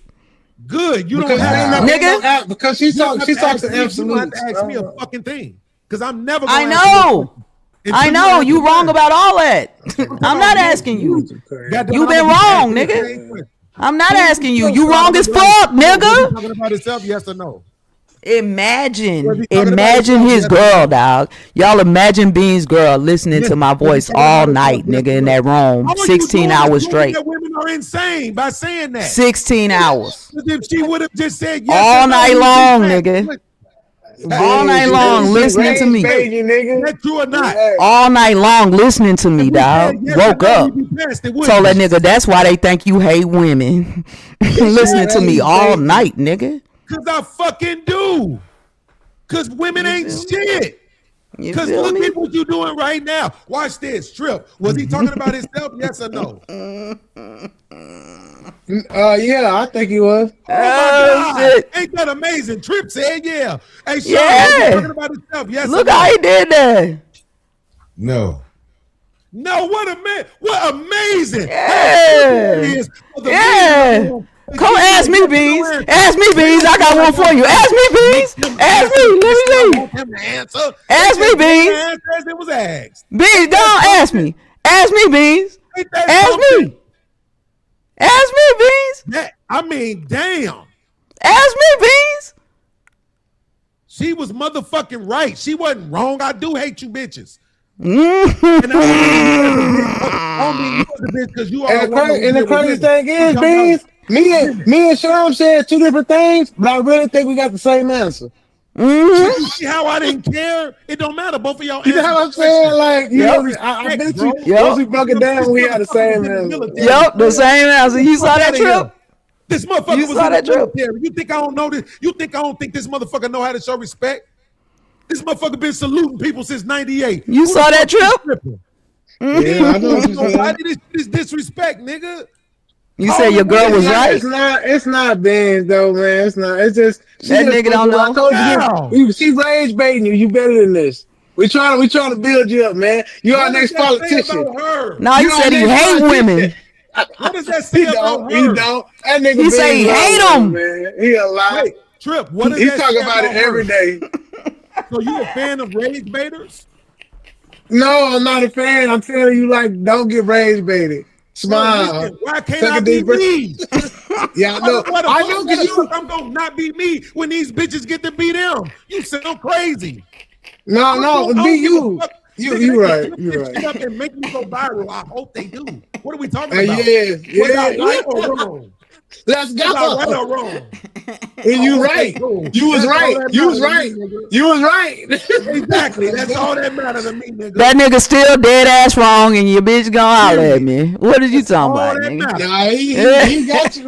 Good, you because don't have nigga. Because she talks to absolutes. You have to ask me a fucking thing because I'm never. I know. You wrong about all that. I'm not asking you. You been wrong, nigga. I'm not asking you. You wrong as fuck, nigga. Talking about himself, yes or no? Imagine his girl, dog. Y'all imagine Bean's girl listening to my voice all night, nigga, in that room, 16 hours straight. Women are insane by saying that. 16 hours. If she would have just said yes all night long, nigga. All night long listening to me. That's true or not? All night long listening to me, dog. Woke up. Told that nigga that's why they think you hate women. Listening to me all night, nigga. Because I fucking do. Because women ain't shit. Because look at what you doing right now. Watch this. Trip. Was he talking about himself? Yes or no? Yeah, I think he was. Oh my God. Shit. Ain't that amazing? Trip said yeah. Hey, Sean, was he talking about himself? Yes look or no? how he did that. No, what amazing. Yeah. Come ask me, Beans. Ask me, Beans. I got one for you. Ask me, Beans. Ask me. Let me see. Ask me, Beans. It was asked. Beans, don't ask me. Ask me, Beans. Ask me. Ask me, Beans. I mean, damn. Ask me, Beans. She was motherfucking right. She wasn't wrong. I do hate you bitches. And the crazy thing is, Beans, me and Sherm said two different things, but I really think we got the same answer. You see how I didn't care? It don't matter. Both of y'all. You know how I'm saying? Like, you know, I bet you, once we broke it down, we had the same answer. Yep, the same answer. You saw that trip? This motherfucker was in the military. You think I don't know this? You think I don't think this motherfucker know how to show respect? This motherfucker been saluting people since '98. You saw that trip? Yeah, I know. Why did this disrespect, nigga? You said your girl was right. It's not Benz though, man. It's not. It's just that nigga don't know. I told you, she rage baiting you. You better than this. We trying to build you up, man. You our next politician. No, you said he hate women. What does that say about her? He don't. That nigga he say he hate them. Man. He a lie. Wait, Trip, what does he that talk say about it every day. So you a fan of rage baiters? No, I'm not a fan. I'm telling you, like, don't get rage baited. Smile. Why can't I be me? Yeah, I know. I know because I'm gonna not be me when these bitches get to be them. You sound crazy. No, be you. You right. You right. Up and make me go viral. I hope they do. What are we talking about? Yeah. Right or wrong? Let's go. Right or wrong? And you right. You was right. You was right. You was right. Exactly. That's all that matters to me, nigga. That nigga still dead ass wrong, and your bitch gonna holler at me. What are you talking about, nigga? Nah, he got you.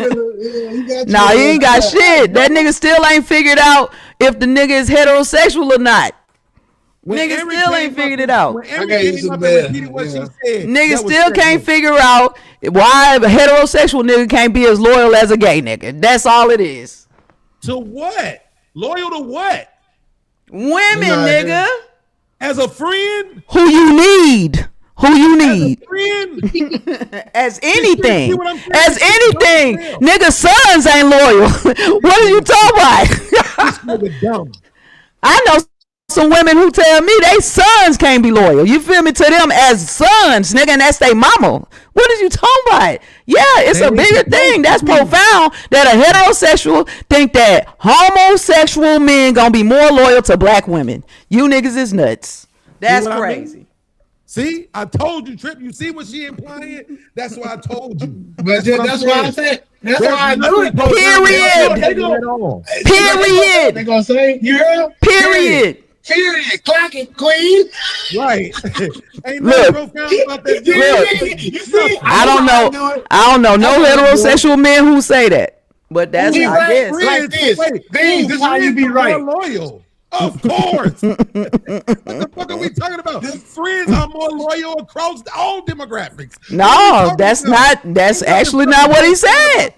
Nah, he ain't got shit. That nigga still ain't figured out if the nigga is heterosexual or not. Nigga still ain't figured it out. Nigga still can't figure out why a heterosexual nigga can't be as loyal as a gay nigga. That's all it is. To what? Loyal to what? Women, nigga. As a friend? Who you need? Who you need? As anything. As anything. Nigga, sons ain't loyal. What are you talking about? This nigga dumb. I know some women who tell me they sons can't be loyal. You feel me? To them as sons, nigga, and that's their mama. What is you talking about? Yeah, it's a bigger thing. That's profound that a heterosexual think that homosexual men gonna be more loyal to black women. You niggas is nuts. That's crazy. I mean? See, I told you, Trip. You see what she implying? That's why I told you. But that's why I said. That's why I do it. Period. They gonna say you heard? Period. Period. Clock it, queen. Right. Ain't nothing profound about that. Look, I don't know no heterosexual men who say that. But that's I guess. Like this. This is how you be right. Loyal. Of course. What the fuck are we talking about? Friends are more loyal across all demographics. No, that's not. That's actually not what he said.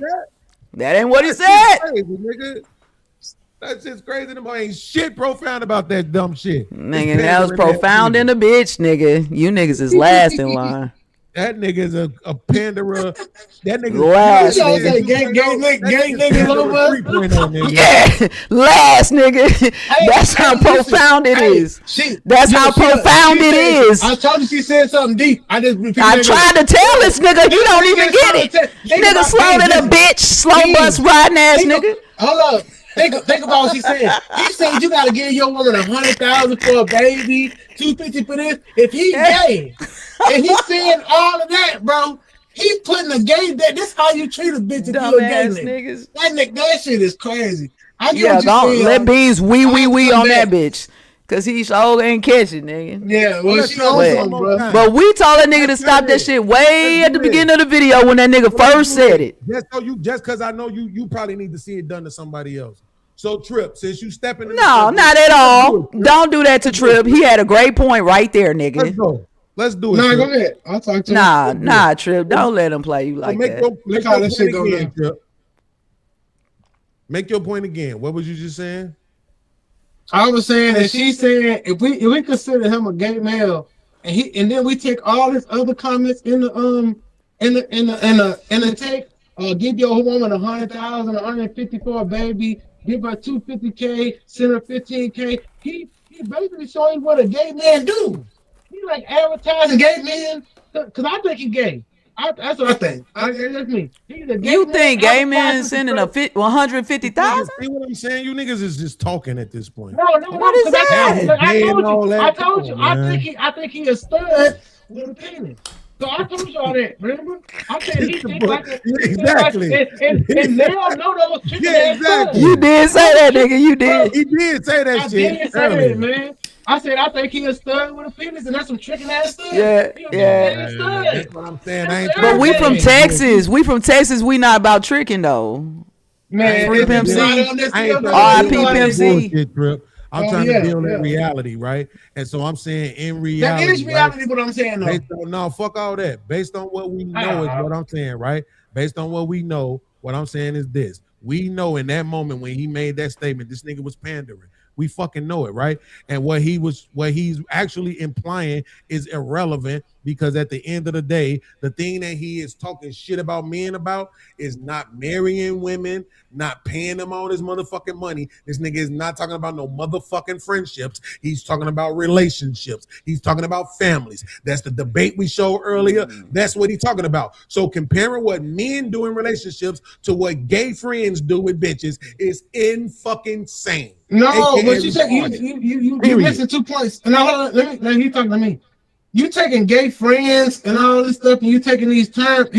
That ain't what he said. Crazy, nigga. That's just crazy. Them ain't shit profound about that dumb shit. Nigga, that was profound in the bitch, nigga. You niggas is last in line. That nigga is a panderer. That nigga last. Yeah, last nigga. That's how profound it is. That's how profound it is. I told you she said something deep. I tried to tell this nigga. You don't even get it. Nigga slow to the bitch. Slow bus riding ass nigga. Hold up. Think about what she said. He said you gotta give your woman $100,000 for a baby, $250 for this. If he gay, and he's saying all of that, bro, he's putting a gay. This how you treat a bitch if you're a gay nigga. That shit is crazy. Don't let Beans wee on that bitch. Cause he sure ain't catching, nigga. Yeah, well, she also, bro. But we told that nigga to stop that shit way at the beginning of the video when that nigga first said it. Just cause I know you probably need to see it done to somebody else. So Trip, since you stepping in, no, not at all. Don't do that to Trip. He had a great point right there, nigga. Let's do it. No, go ahead. I'll talk to him. Nah, Trip. Don't let him play you like that. Look how that shit go again, Trip. Make your point again. What was you just saying? I was saying that she said if we consider him a gay male, and then we take all his other comments in the take give your woman 100,000, 150 for a baby, give her 250K, send her 15K. He basically showing what a gay man do. He like advertising gay men because I think he's gay. That's what I think. That's me. You think gay men sending a 150,000? See what I'm saying? You niggas is just talking at this point. No. What is that? I told you. I think he a stud with a penis. So I told y'all that. Remember? I said he thinks like exactly. And they all know those chicken exactly. You did say that, nigga. You did. He did say that I shit. did say that, man. I said I think he a stud with a penis, and that's some tricking ass stud. Yeah. That's what I'm saying. But we from Texas. We not about tricking though. Man, Free Pimp C. R.I.P. Pimp C. I'm trying to deal in reality, right? And so I'm saying in reality. That is reality, what I'm saying, though. No, fuck all that. Based on what we know is what I'm saying, right? Based on what we know, what I'm saying is this. We know in that moment when he made that statement, this nigga was pandering. We fucking know it, right? And what he's actually implying is irrelevant because at the end of the day, the thing that he is talking shit about men about is not marrying women, not paying them all this motherfucking money. This nigga is not talking about no motherfucking friendships. He's talking about relationships. He's talking about families. That's the debate we showed earlier. That's what he's talking about. So comparing what men do in relationships to what gay friends do with bitches is fucking insane. No, but you said you missing 2 points. Now let me talking to me. You taking gay friends and all this stuff, and you taking these terms.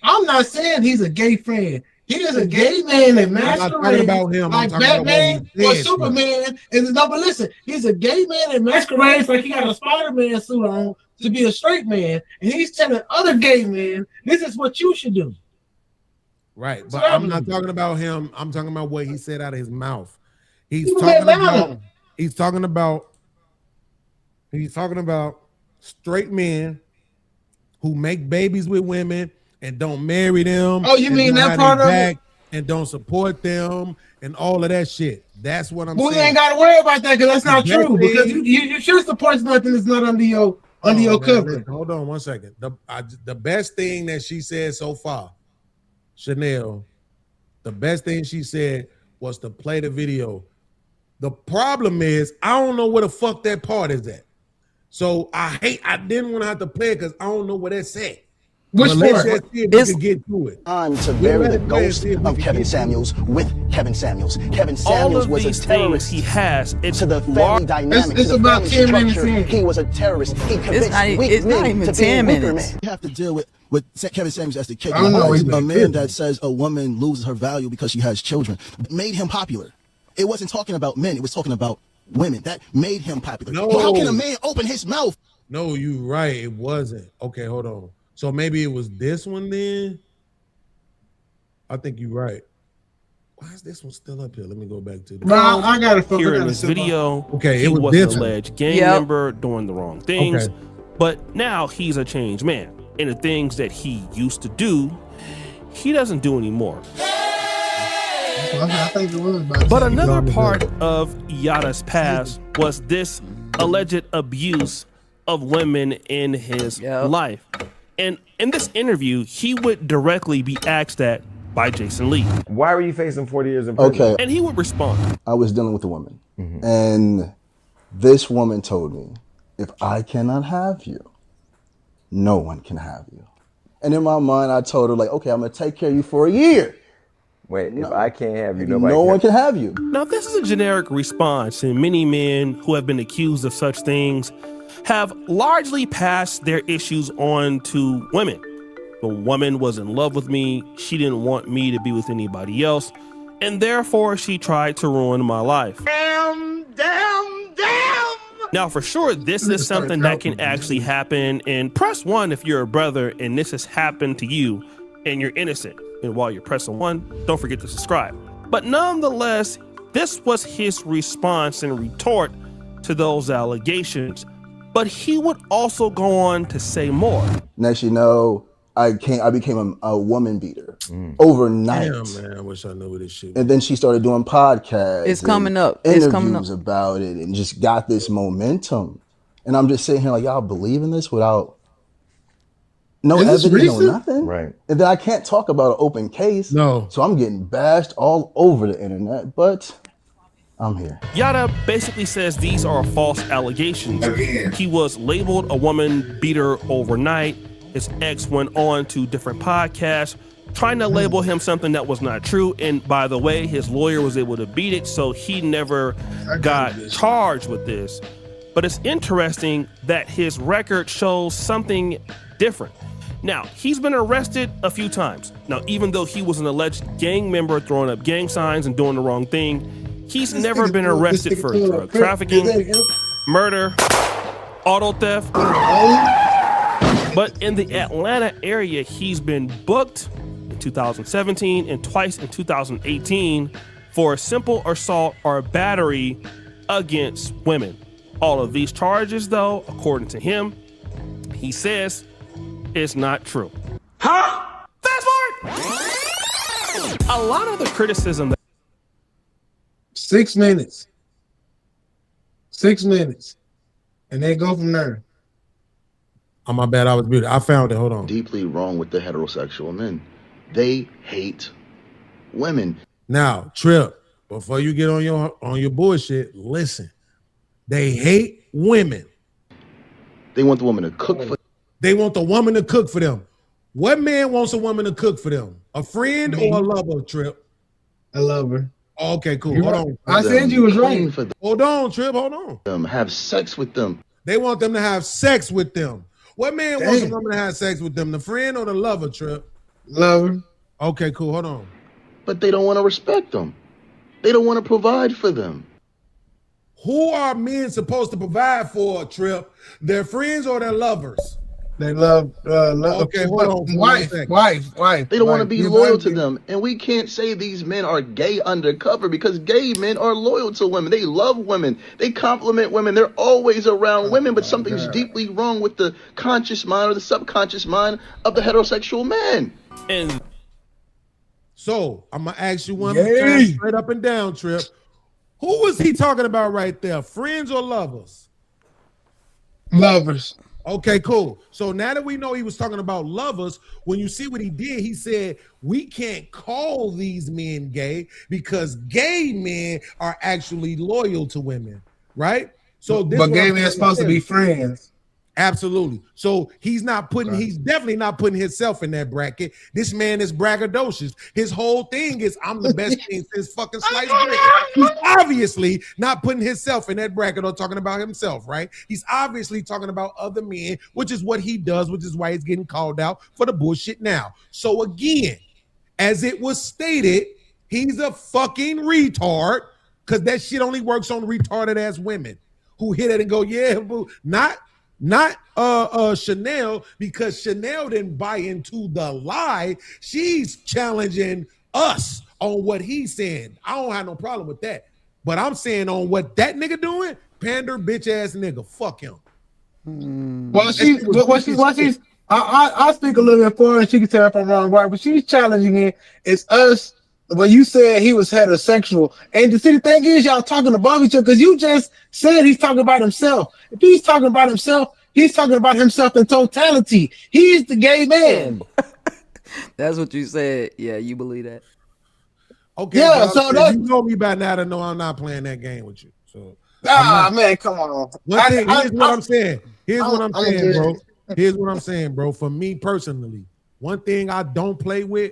I'm not saying he's a gay friend. He is a gay man that masquerades like Batman or Superman. And no, but listen, he's a gay man that masquerades like he got a Spider-Man suit on to be a straight man, and he's telling other gay men, "This is what you should do." Right, but I'm not talking about him. I'm talking about what he said out of his mouth. He's talking about straight men who make babies with women and don't marry them. Oh, you mean that part of it? And don't support them and all of that shit. That's what I'm saying. You ain't got to worry about that because that's not true. Because you should support something that's not under your cover. Hold on 1 second. The best thing that she said so far, Chanel, the best thing she said was to play the video. The problem is I don't know where the fuck that part is at. So I didn't want to have to play it because I don't know what that said. Which let's just see if we can get to it. Time to bury the ghost of Kevin Samuels with Kevin Samuels. Kevin Samuels was a terrorist. He has to the family dynamics. It's about 10 minutes in. He was a terrorist. He convinced weak men to be weaker men. You have to deal with Kevin Samuels as the kid. A man that says a woman loses her value because she has children made him popular. It wasn't talking about men. It was talking about women. That made him popular. No. But how can a man open his mouth? No, you right. It wasn't. Okay, hold on. So maybe it was this one then? I think you're right. Why is this one still up here? Let me go back to the I got it here in this video. Okay, he it was an alleged gang member doing the wrong things, but now he's a changed man. And the things that he used to do, he doesn't do anymore. But another part of Yada's past was this alleged abuse of women in his life. And in this interview, he would directly be asked that by Jason Lee. Why were you facing 40 years in prison? Okay. And he would respond. I was dealing with a woman. And this woman told me, if I cannot have you, no one can have you. And in my mind, I told her, like, okay, I'm going to take care of you for a year. Wait, if I can't have you, no one can have you. Now, this is a generic response, and many men who have been accused of such things have largely passed their issues on to women. The woman was in love with me. She didn't want me to be with anybody else, and therefore she tried to ruin my life. Damn. Now, for sure, this is something that can actually happen, and press 1 if you're a brother and this has happened to you and you're innocent. And while you're pressing 1, don't forget to subscribe. But nonetheless, this was his response and retort to those allegations. But he would also go on to say more. Next, you know, I became a woman beater overnight. Damn, man, I wish I knew this shit. And then she started doing podcasts. It's coming up. Interviews about it, and just got this momentum. And I'm just sitting here like, y'all believe in this without No Is this evidence, no recent? nothing. Right. And then I can't talk about an open case. No. So I'm getting bashed all over the internet, but I'm here. Yada basically says these are false allegations. He was labeled a woman beater overnight. His ex went on to different podcasts trying to label him something that was not true. And by the way, his lawyer was able to beat it, so he never got charged with this. But it's interesting that his record shows something different. Now, he's been arrested a few times. Now, even though he was an alleged gang member throwing up gang signs and doing the wrong thing, he's never been arrested for drug trafficking, murder, auto theft. But in the Atlanta area, he's been booked in 2017 and twice in 2018 for a simple assault or battery against women. All of these charges, though, according to him, he says, is not true. Huh? Fast forward! A lot of the criticism that 6 minutes. 6 minutes. And they go from there. Oh, my bad. I was muted. I found it. Hold on. Deeply wrong with the heterosexual men. They hate women. Now, Trip, before you get on your bullshit, listen. They hate women. They want the woman to cook for. They want the woman to cook for them. What man wants a woman to cook for them? A friend or a lover, Trip? A lover. Okay, cool. You Hold right. on. I said you was right. For them. Hold on, Trip. Hold on. Have sex with them. They want them to have sex with them. What man wants a Damn. woman to have sex with them? The friend or the lover, Trip? Lover. Okay, cool. Hold on. But they don't want to respect them. They don't want to provide for them. Who are men supposed to provide for, Trip? Their friends or their lovers? They love Okay, hold on. Wife. They don't want to be You loyal might to be- them. And we can't say these men are gay undercover because gay men are loyal to women. They love women. They compliment women. They're always around women, but something's deeply wrong with the conscious mind or the subconscious mind of the heterosexual man. And so I'm gonna ask you one Yay. time, straight up and down, Trip. Who was he talking about right there? Friends or lovers? Lovers. Okay, cool. So now that we know he was talking about lovers, when you see what he did, he said, we can't call these men gay because gay men are actually loyal to women, right? So this But what gay I'm men saying supposed to be friends. Absolutely. So he's definitely not putting himself in that bracket. This man is braggadocious. His whole thing is, I'm the best thing since fucking sliced bread. He's obviously not putting himself in that bracket or talking about himself, right? He's obviously talking about other men, which is what he does, which is why he's getting called out for the bullshit now. So again, as it was stated, he's a fucking retard because that shit only works on retarded ass women who hit it and go, yeah, boo. Not Chanel, because Chanel didn't buy into the lie. She's challenging us on what he's saying. I don't have no problem with that. But I'm saying on what that nigga doing, pander bitch ass nigga. Fuck him. Well, I speak a little bit for her and she can tell if I'm wrong, right? But she's challenging it. It's us. Well, you said he was heterosexual. And the thing is, y'all talking above each other because you just said he's talking about himself. If he's talking about himself, he's talking about himself in totality. He's the gay man. That's what you said. Yeah, you believe that? Okay, Yeah, so so that's- you know me by now to know I'm not playing that game with you. So Man, come on. Here's what I'm saying. Here's what I'm saying, good. bro. Here's what I'm saying, bro. For me personally, one thing I don't play with,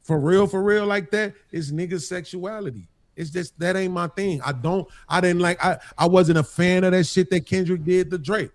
for real, like that, is niggas' sexuality. It's just that ain't my thing. I wasn't a fan of that shit that Kendrick did to Drake.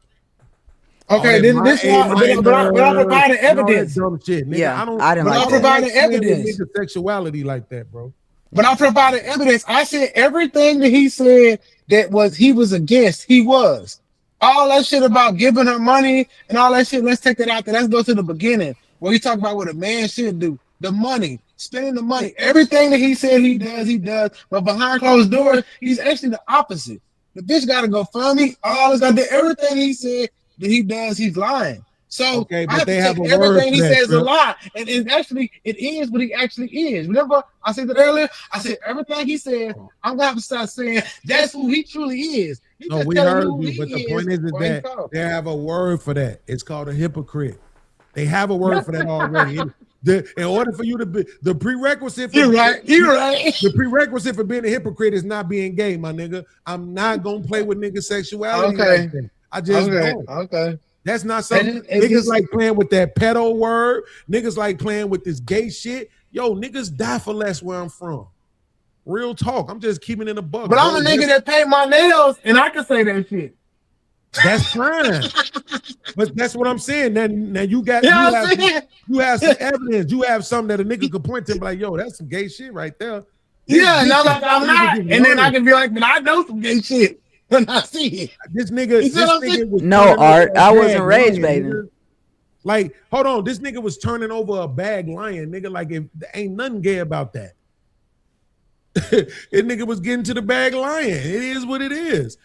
Okay, then this one, but I'm providing evidence. Dumb shit, nigga. Yeah, I didn't but like I'm that. providing evidence. Nigga sexuality like that, bro. But I'm providing evidence. I said everything that he said he was against, he was. All that shit about giving her money and all that shit, let's take that out there. Let's go to the beginning where he talked about what a man should do. The money, spending the money. Everything that he said he does. But behind closed doors, he's actually the opposite. The bitch got to go fund me. All this got to do. Everything he said that he does, he's lying. So okay, I but have they to have take a word everything he for that, says a Trip. lie. And actually, it is what he actually is. Remember, I said that earlier? I said everything he said, I'm going to have to start saying that's who he truly is. He No, just we telling heard who you, he but the point is or he that called. they have a word for that. It's called a hypocrite. They have a word for that already. In order for you to be the prerequisite for You're right. The prerequisite for being a hypocrite is not being gay, my nigga. I'm not gonna play with nigga sexuality. Okay. Like that. I just don't. Okay. That's not something And niggas just- like playing with that pedo word. Niggas like playing with this gay shit. Yo, niggas die for less where I'm from. Real talk. I'm just keeping it a buck. But I'm a nigga that paint my nails, and I can say that shit. That's fine. But that's what I'm saying. Now you got You know what I'm saying? you have some evidence. You have something that a nigga could point to and be like, yo, that's some gay shit right there. Yeah, and I'm like, I'm This not. nigga And then I learning. can be like, but I know some gay shit when I see it. This nigga, You see what I'm this nigga saying? was No, turning Art, over a I bag wasn't rage lion, baiting. nigga. Like, hold on, this nigga was turning over a bag lion, nigga. Like, if there ain't nothing gay about that. That nigga was getting to the bag lion. It is what it is.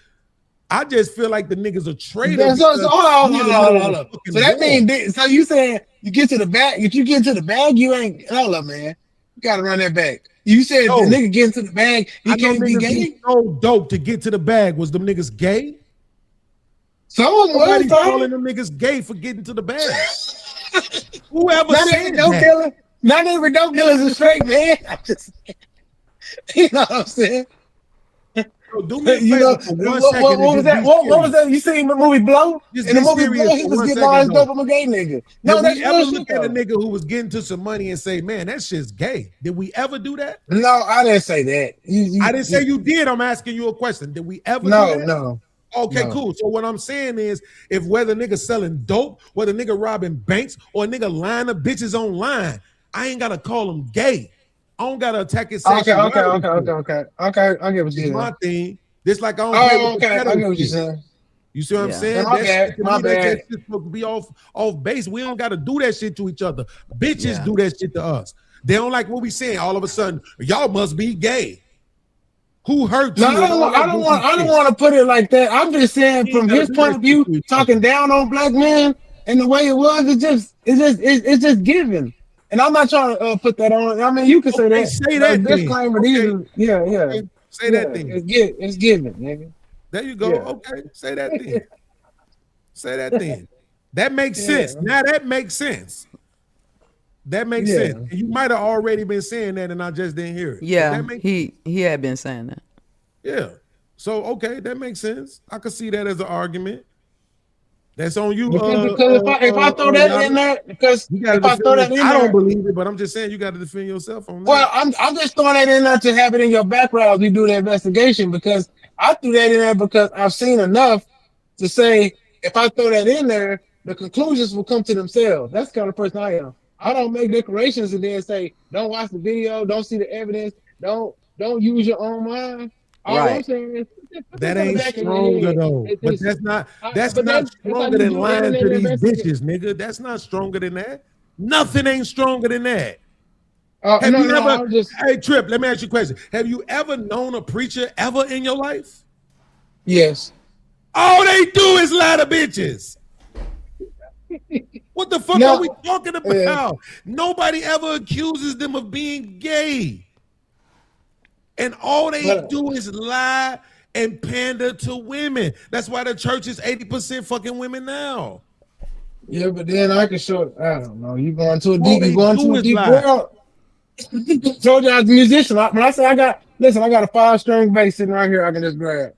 I just feel like the nigga's a traitor. So hold because he in the on. middle of a fucking So that war. means, so you saying you get to the bag? If you get to the bag, you ain't. Hold up, man. You gotta run that back. You said Yo, the nigga get into the bag, he I know can't be niggas gay. be so dope to get to the bag. Was them niggas gay? Someone was Nobody's talking. calling them niggas gay for getting to the bag. Whoever Not said every dope that? dealer. Not every dope dealer is a straight man. I'm just, you know what I'm saying? Yo, do me a You favor know, for 1 what second and was just that? be What was serious. that? You seen the movie Blow? Just In the be movie serious Blow, he for was 1 getting all his second, dope though. from a gay nigga. Did No, that's we ever real look shit, at a though. nigga who was getting to some money and say, man, that shit's gay? Did we ever do that? No, I didn't say that. I didn't say you did. I'm asking you a question. Did we ever No, do that? no. Okay, No. cool. So what I'm saying is, if whether nigga selling dope, whether nigga robbing banks, or nigga lying to bitches online, I ain't gotta call him gay. I don't gotta attack his Okay, sexuality. I get what It's you're my saying. thing. This like I don't play Oh, with the okay, I pedo get what you're shit. saying. You see what I'm Yeah. saying? My That bad, shit to my me, that bad. shit's supposed to be off base. We don't gotta do that shit to each other. Bitches Yeah. do that shit to us. They don't like what we saying. All of a sudden, y'all must be gay. Who hurt you? No, and all that I don't goofy shit? want to put it like that. I'm just saying, You ain't from gotta his do point that of shit view, to each talking other. down on black men and the way it was, it's just given. And I'm not trying to put that on. I mean, you can say Okay, that. say that then. Disclaimer. Okay. These, are, yeah. Okay, say that then. It's given, nigga. There you go. Yeah. Okay, say that then. Say that then. That makes Yeah. sense. Now that makes sense. That makes Yeah. sense. And you might have already been saying that, and I just didn't hear it. But Yeah, that makes he had been saying that. yeah. So okay, that makes sense. I could see that as an argument. That's on you. Because if I throw that in there, because you gotta if I defend throw that in yourself. I there, don't believe it, but I'm just saying you got to defend yourself on that. well, I'm just throwing that in there to have it in your background as we do the investigation, because I threw that in there because I've seen enough to say if I throw that in there, the conclusions will come to themselves. That's the kind of person I am. I don't make declarations and then say, don't watch the video, don't see the evidence, don't use your own mind. All I'm Right. saying is put That this in the ain't back of your stronger head. though. It's But just- that's not but not that's how stronger you than do lying to internet these investigation. bitches, nigga. That's not stronger than that. Nothing ain't stronger than that. No, ever, I'm just hey Trip, let me ask you a question. Have you ever known a preacher ever in your life? yes. All they do is lie to bitches. What the fuck No. are we talking about? Nobody ever accuses them of being gay. And all they But- do is lie and pander to women. That's why the church is 80% fucking women now. Yeah, but then I can show. I don't know. You going too All deep? they You going do too is deep? lie. World. Told you I was a musician. When I say I got a 5-string bass sitting right here, I can just grab.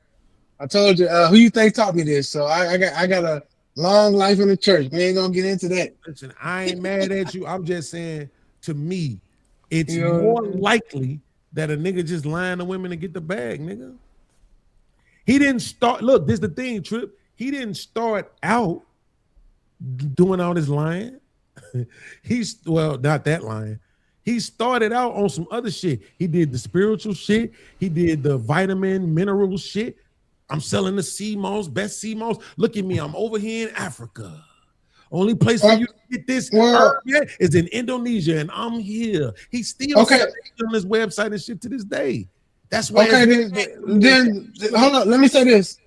I told you who you think taught me this. So I got a long life in the church. We ain't gonna get into that. Listen, I ain't mad at you. I'm just saying, to me, it's You know more what I mean? likely that a nigga just lying to women to get the bag, nigga. He didn't start. Look, this is the thing, Trip. He didn't start out doing all this lying. Well, not that lying. He started out on some other shit. He did the spiritual shit. He did the vitamin, mineral shit. I'm selling the sea moss, best sea moss. Look at me. I'm over here in Africa. Only place where you get this herb yet is in Indonesia, and I'm here. He's still Okay. selling it on his website and shit to this day. That's why. Okay, then hold on. Let me say this.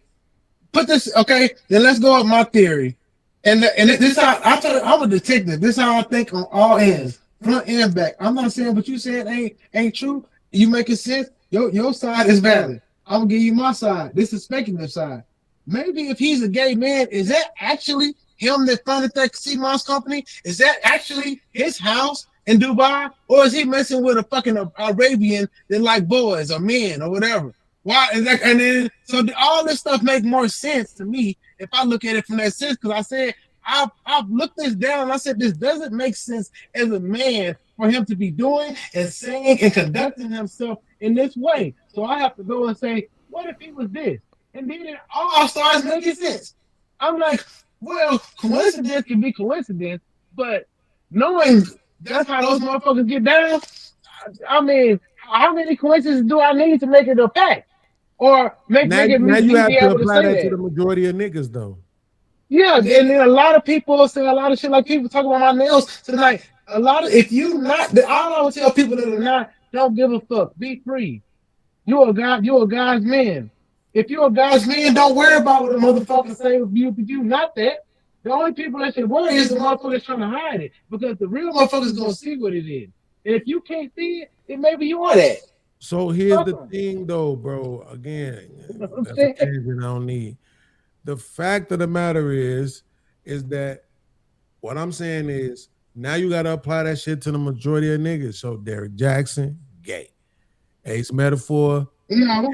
Put this. Okay, then let's go with my theory. And this is how I'm a detective. This is how I think on all ends, front and back. I'm not saying what you said ain't true. You making sense. Your side is valid. I'm gonna give you my side. This is speculative side. Maybe if he's a gay man, is that actually him that funded that CMOS company, is that actually his house in Dubai, or is he messing with a fucking Arabian that like boys or men or whatever? Why? And then so all this stuff make more sense to me if I look at it from that sense. Because I said I've looked this down and I said this doesn't make sense as a man for him to be doing and saying and conducting himself in this way. So I have to go and say, what if he was this? And then it all starts making sense. I'm like, well, coincidence can be coincidence, but knowing that's how those motherfuckers get down, I mean, how many coincidences do I need to make it a fact? Or make it now you have to apply that to that. the majority of niggas, though. Yeah, and then a lot of people say a lot of shit, like people talk about my nails tonight. A lot of, if you not, all I would tell people that are not, don't give a fuck, be free. You're a God's man. If you're a God's man, don't worry about what the motherfuckers say of you, but you not that. The only people that should worry is the motherfuckers trying to hide it, because the real motherfuckers gonna see what it is. And if you can't see it, then maybe you are that. So here's the thing, though, bro. Again, that's a tangent I don't need. The fact of the matter is that what I'm saying is now you got to apply that shit to the majority of niggas. So Derek Jackson, gay. Ace Metaphor. No.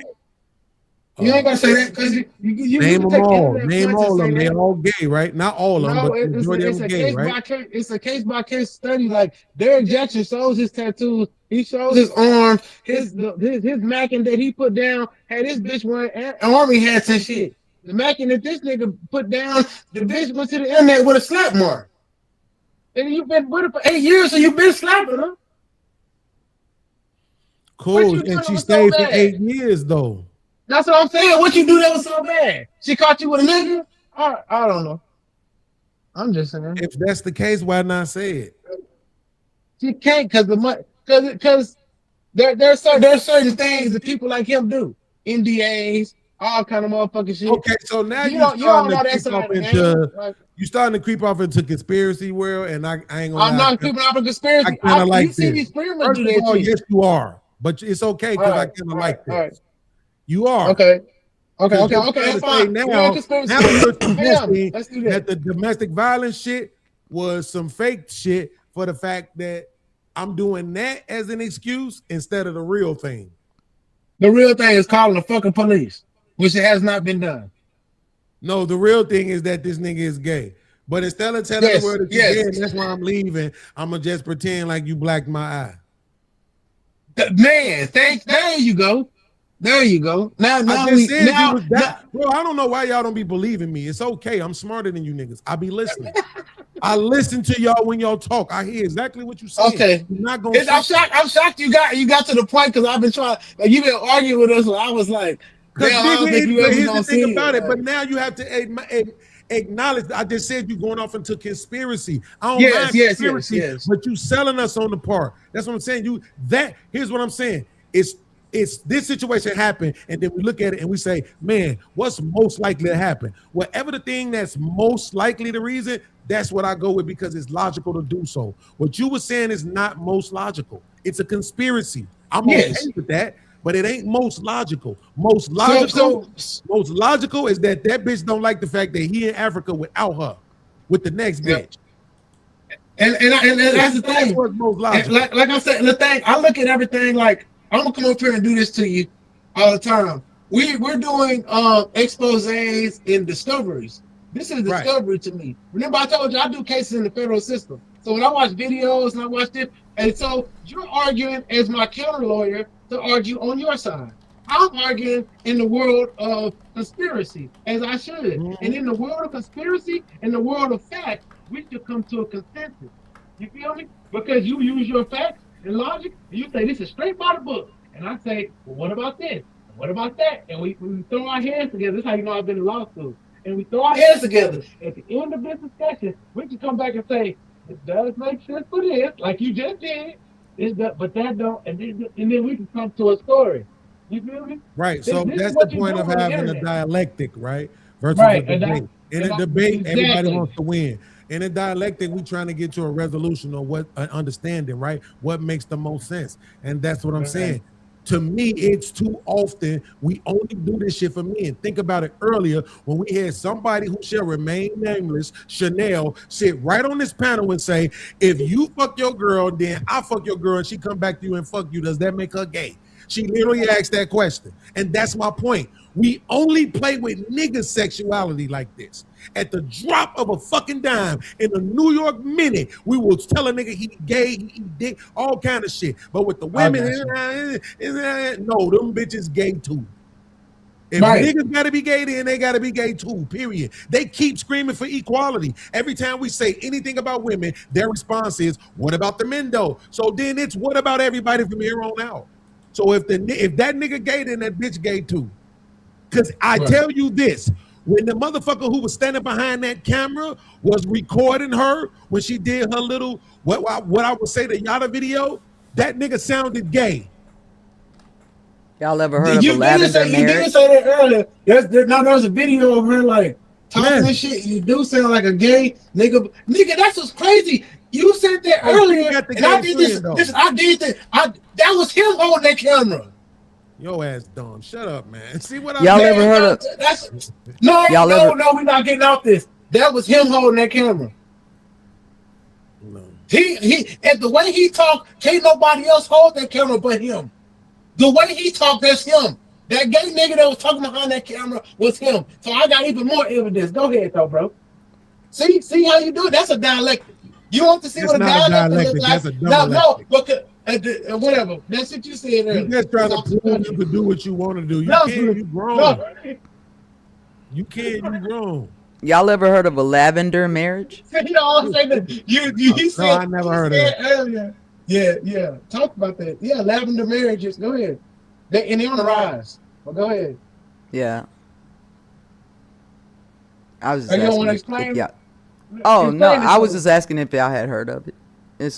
You ain't gonna say that because you name them all. Name all of them. They're all gay, right? Not all of them, but the majority of them gay, right? It's a case by case study. Like Derek Jackson shows his tattoos, he shows his arms, his macking that he put down had this bitch wearing army hats and shit. The macking that this nigga put down, the bitch went to the internet with a slap mark. And you've been with her for 8 years, so you've been slapping her. Cool, and she stayed for 8 years though. That's what I'm saying. What you do that was so bad? She caught you with a nigga? I don't know. I'm just saying. If that's the case, why not say it? She can't because there's certain things that people like him do. NDAs, all kind of motherfucking shit. Okay, so now you starting to creep off into conspiracy world, and I ain't gonna. I'm not creeping off into conspiracy. I kind of like this. See these streamers First do of that all, shit. yes, you are, but it's okay because I kind of like this. Right. You are okay. Fine. Now you're suggesting that the domestic violence shit was some fake shit for the fact that I'm doing that as an excuse instead of the real thing. The real thing is calling the fucking police, which it has not been done. No, the real thing is that this nigga is gay. But instead of telling the world that you're gay, and that's why I'm leaving, I'm gonna just pretend like you blacked my eye. Man, there you go. There you go. Now bro, I don't know why y'all don't be believing me. It's okay. I'm smarter than you niggas. I be listening. I listen to y'all when y'all talk. I hear exactly what you say. Okay. You're not gonna I'm shocked you got to the point because I've been trying. Like you've been arguing with us. So I was like, here's the thing about it. But now you have to acknowledge. I just said you going off into conspiracy. I don't mind conspiracy, but you selling us on the part. That's what I'm saying. Here's what I'm saying. It's this situation happened, and then we look at it and we say, man, what's most likely to happen? Whatever the thing that's most likely the reason, that's what I go with because it's logical to do so. What you were saying is not most logical. It's a conspiracy. I'm okay with that, but it ain't most logical. Most logical is that bitch don't like the fact that he in Africa without her, with the next bitch. And that's the thing. That's what's most logical. Like I said, the thing, I look at everything like, I'm gonna come up here and do this to you all the time. We're doing exposés and discoveries. This is discovery to me. Remember, I told you I do cases in the federal system. So when I watch videos and I watch this, and so you're arguing as my counter lawyer to argue on your side. I'm arguing in the world of conspiracy, as I should. Mm-hmm. And in the world of conspiracy, in the world of facts, we should come to a consensus. You feel me? Because you use your facts and logic, and you say this is straight by the book, and I say, well, what about this? What about that? And we throw our hands together. This is how you know I've been in law school. And we throw our hands together. At the end of this discussion, we can come back and say, it does make sense for this, like you just did. But that don't, and then we can come to a story. You feel me? Right. So that's the point of having a dialectic, right? Versus a debate. In a debate, everybody wants to win. In a dialectic, we're trying to get to a resolution or what an understanding, right? What makes the most sense. And that's what I'm saying. To me, it's too often. We only do this shit for men. Think about it earlier when we had somebody who shall remain nameless, Chanel, sit right on this panel and say, if you fuck your girl, then I fuck your girl and she come back to you and fuck you, does that make her gay? She literally asked that question. And that's my point. We only play with niggas' sexuality like this. At the drop of a fucking dime in the New York Minute, we will tell a nigga he gay, he dick, all kind of shit. But with the women, no, them bitches gay too. If niggas gotta be gay, then they gotta be gay too, period. They keep screaming for equality. Every time we say anything about women, their response is, what about the men though? So then it's what about everybody from here on out? So if that nigga gay, then that bitch gay too. Because I tell you this, when the motherfucker who was standing behind that camera was recording her when she did her little, what I would say the Yada video, that nigga sounded gay. Y'all ever heard of a lavender marriage? You did say that earlier. There was a video of her like talking and shit. You do sound like a gay nigga. Nigga, that's what's crazy. You said that earlier, and I did this. I did that. That was him holding that camera. Yo ass dumb. Shut up, man. See what y'all ever heard of? No, we're not getting off this. That was him holding that camera. No. He and the way he talked, can't nobody else hold that camera but him. The way he talked, that's him. That gay nigga that was talking behind that camera was him. So I got even more evidence. Go ahead, though, bro. See how you do it? That's a dialectic. You want to see what a dialectic looks like? No, whatever. That's what you said earlier. You just trying to prove you can do what you want to do. You grown. You grown. Y'all ever heard of a lavender marriage? You know, I'm saying that you said. No, I never heard of it earlier. Yeah. Talk about that. Yeah, lavender marriages. Go ahead. They're on the rise. Well, go ahead. Yeah. I was just you asking. Want to explain? Yeah. Oh no, I was just asking if y'all had heard of it.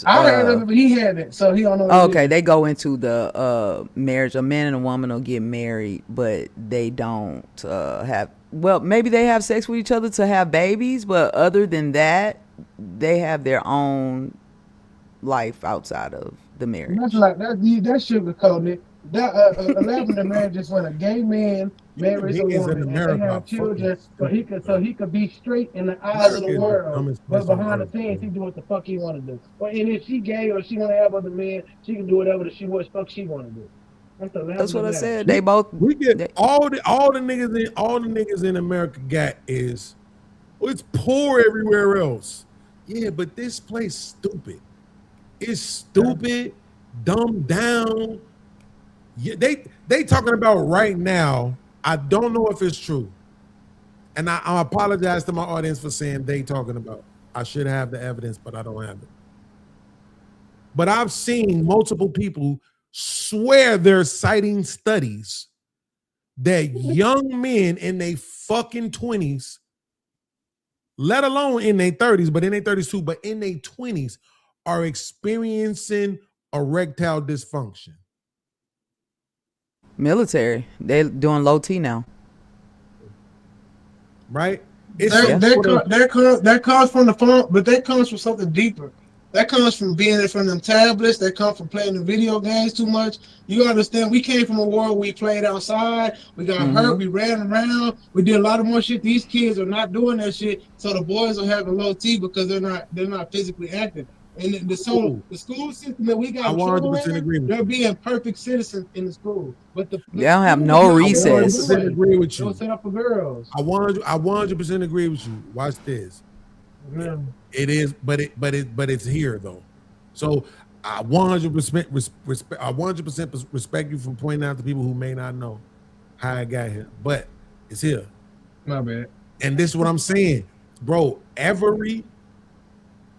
I heard of it, but he hadn't, so he don't know. Okay, they go into the marriage. A man and a woman will get married, but they don't have. Well, maybe they have sex with each other to have babies, but other than that, they have their own life outside of the marriage. That's like that's sugarcoating it. That lavender marriage is when a gay man marries a woman and they have children, so he could be straight in the eyes of the world, but behind the scenes he do what the fuck he want to do. And if she gay or she want to have other men, she can do whatever she want to do. That's what I said. They both. We get all the niggas in America got is, it's poor everywhere else. Yeah, but this place stupid. It's stupid, dumbed down. Yeah, they talking about right now. I don't know if it's true, and I apologize to my audience for saying they talking about. I should have the evidence, but I don't have it. But I've seen multiple people swear they're citing studies that young men in their fucking 20s, let alone in their 30s, but in their 30s too, but in their 20s, are experiencing erectile dysfunction. Military. They're doing low T now. Right? That comes from the phone, but that comes from something deeper. That comes from being in front of them tablets. That comes from playing the video games too much. You understand? We came from a world we played outside. We got hurt. We ran around. We did a lot of more shit. These kids are not doing that shit. So the boys are having low T because they're not physically active. And the school system that we got, 100% agree. They're being perfect citizens in the school, but they don't have no recess. I agree with you. Don't set up for girls. I 100% agree with you. Watch this. Yeah. It is, but it's here though. So I 100% respect. I 100% respect you for pointing out to people who may not know how I got here, but it's here. My bad. And this is what I'm saying, bro.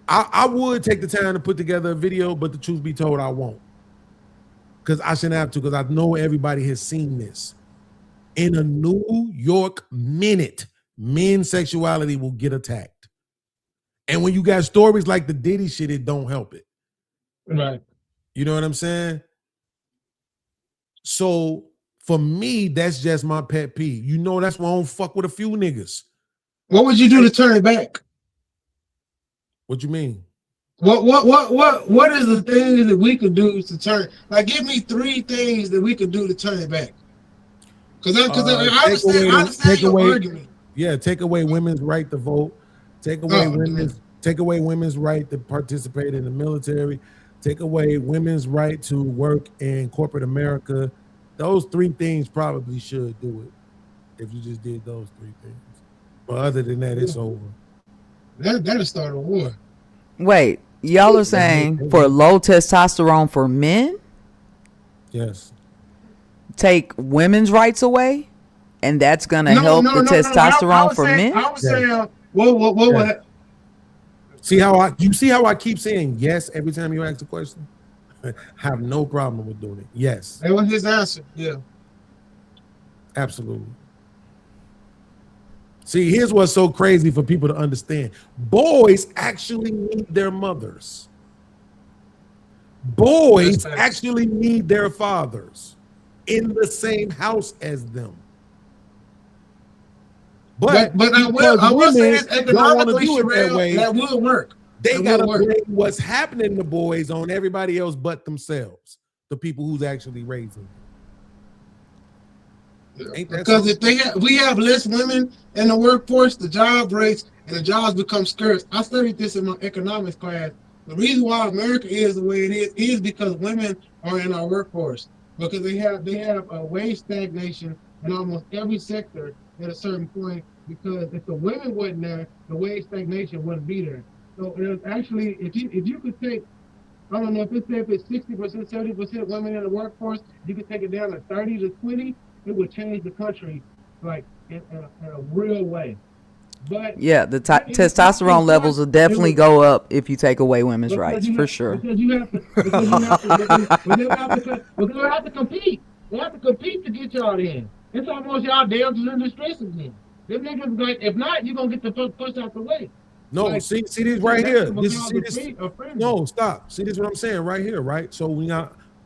I would take the time to put together a video, but the truth be told, I won't. Because I shouldn't have to, because I know everybody has seen this. In a New York Minute, men's sexuality will get attacked. And when you got stories like the Diddy shit, it don't help it. Right. You know what I'm saying? So for me, that's just my pet peeve. You know, that's why I don't fuck with a few niggas. What would you do to turn it back? What you mean? What is the things that we could do to turn? Like, give me 3 things that we could do to turn it back. Because I understand your argument. Yeah, take away women's right to vote. Take away women's right to participate in the military. Take away women's right to work in corporate America. Those 3 things probably should do it if you just did those 3 things. But other than that, it's over. That'll start a war. Wait, y'all are saying for low testosterone for men? Yes. Take women's rights away? And that's going to help the testosterone for men? I was saying, what? See how I keep saying yes every time you ask a question? I have no problem with doing it. Yes. That was his answer. Yeah. Absolutely. See, here's what's so crazy for people to understand. Boys actually need their mothers. Boys actually need their fathers in the same house as them. But I will say this economically, that will work. They got to blame what's happening to boys on everybody else but themselves, the people who's actually raising them. Because if we have less women in the workforce, the job rates and the jobs become scarce. I studied this in my economics class. The reason why America is the way it is because women are in our workforce. Because they have a wage stagnation in almost every sector at a certain point. Because if the women wasn't there, the wage stagnation wouldn't be there. So there's actually, if you could take, I don't know if it's 60%, 70% women in the workforce, you could take it down to 30 to 20. It would change the country, like in a real way. But yeah, the testosterone levels will definitely go up if you take away women's rights, for sure. Because you have to compete. They have to compete to get y'all in. It's almost y'all damn in the stress again. Them niggas, like, if not, you're gonna get the push out the way. No, like, see this right here. No, stop. See this what I'm saying right here, right? So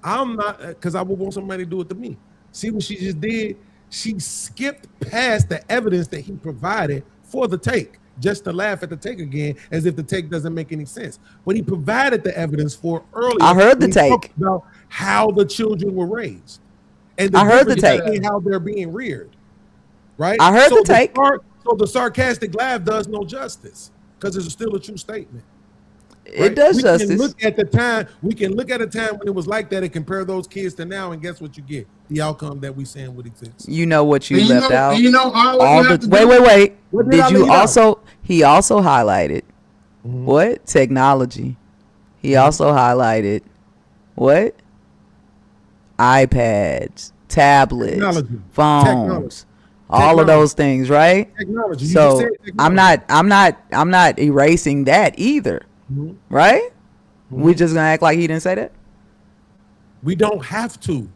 I'm not, because I would want somebody to do it to me. See what she just did? She skipped past the evidence that he provided for the take, just to laugh at the take again, as if the take doesn't make any sense. But he provided the evidence for earlier. I heard the take about how the children were raised, and I heard the take how they're being reared. Right? I heard the take. So the sarcastic laugh does no justice because it's still a true statement. It does justice. We can look at a time when it was like that and compare those kids to now, and guess what you get? The outcome that we saying would exist. You know what you left out. Wait. Did you also? He also highlighted what? Technology. He also highlighted what? iPads, tablets, phones. All of those things, right? Technology. So I'm not erasing that either. Right? We just gonna act like he didn't say that? We don't have to.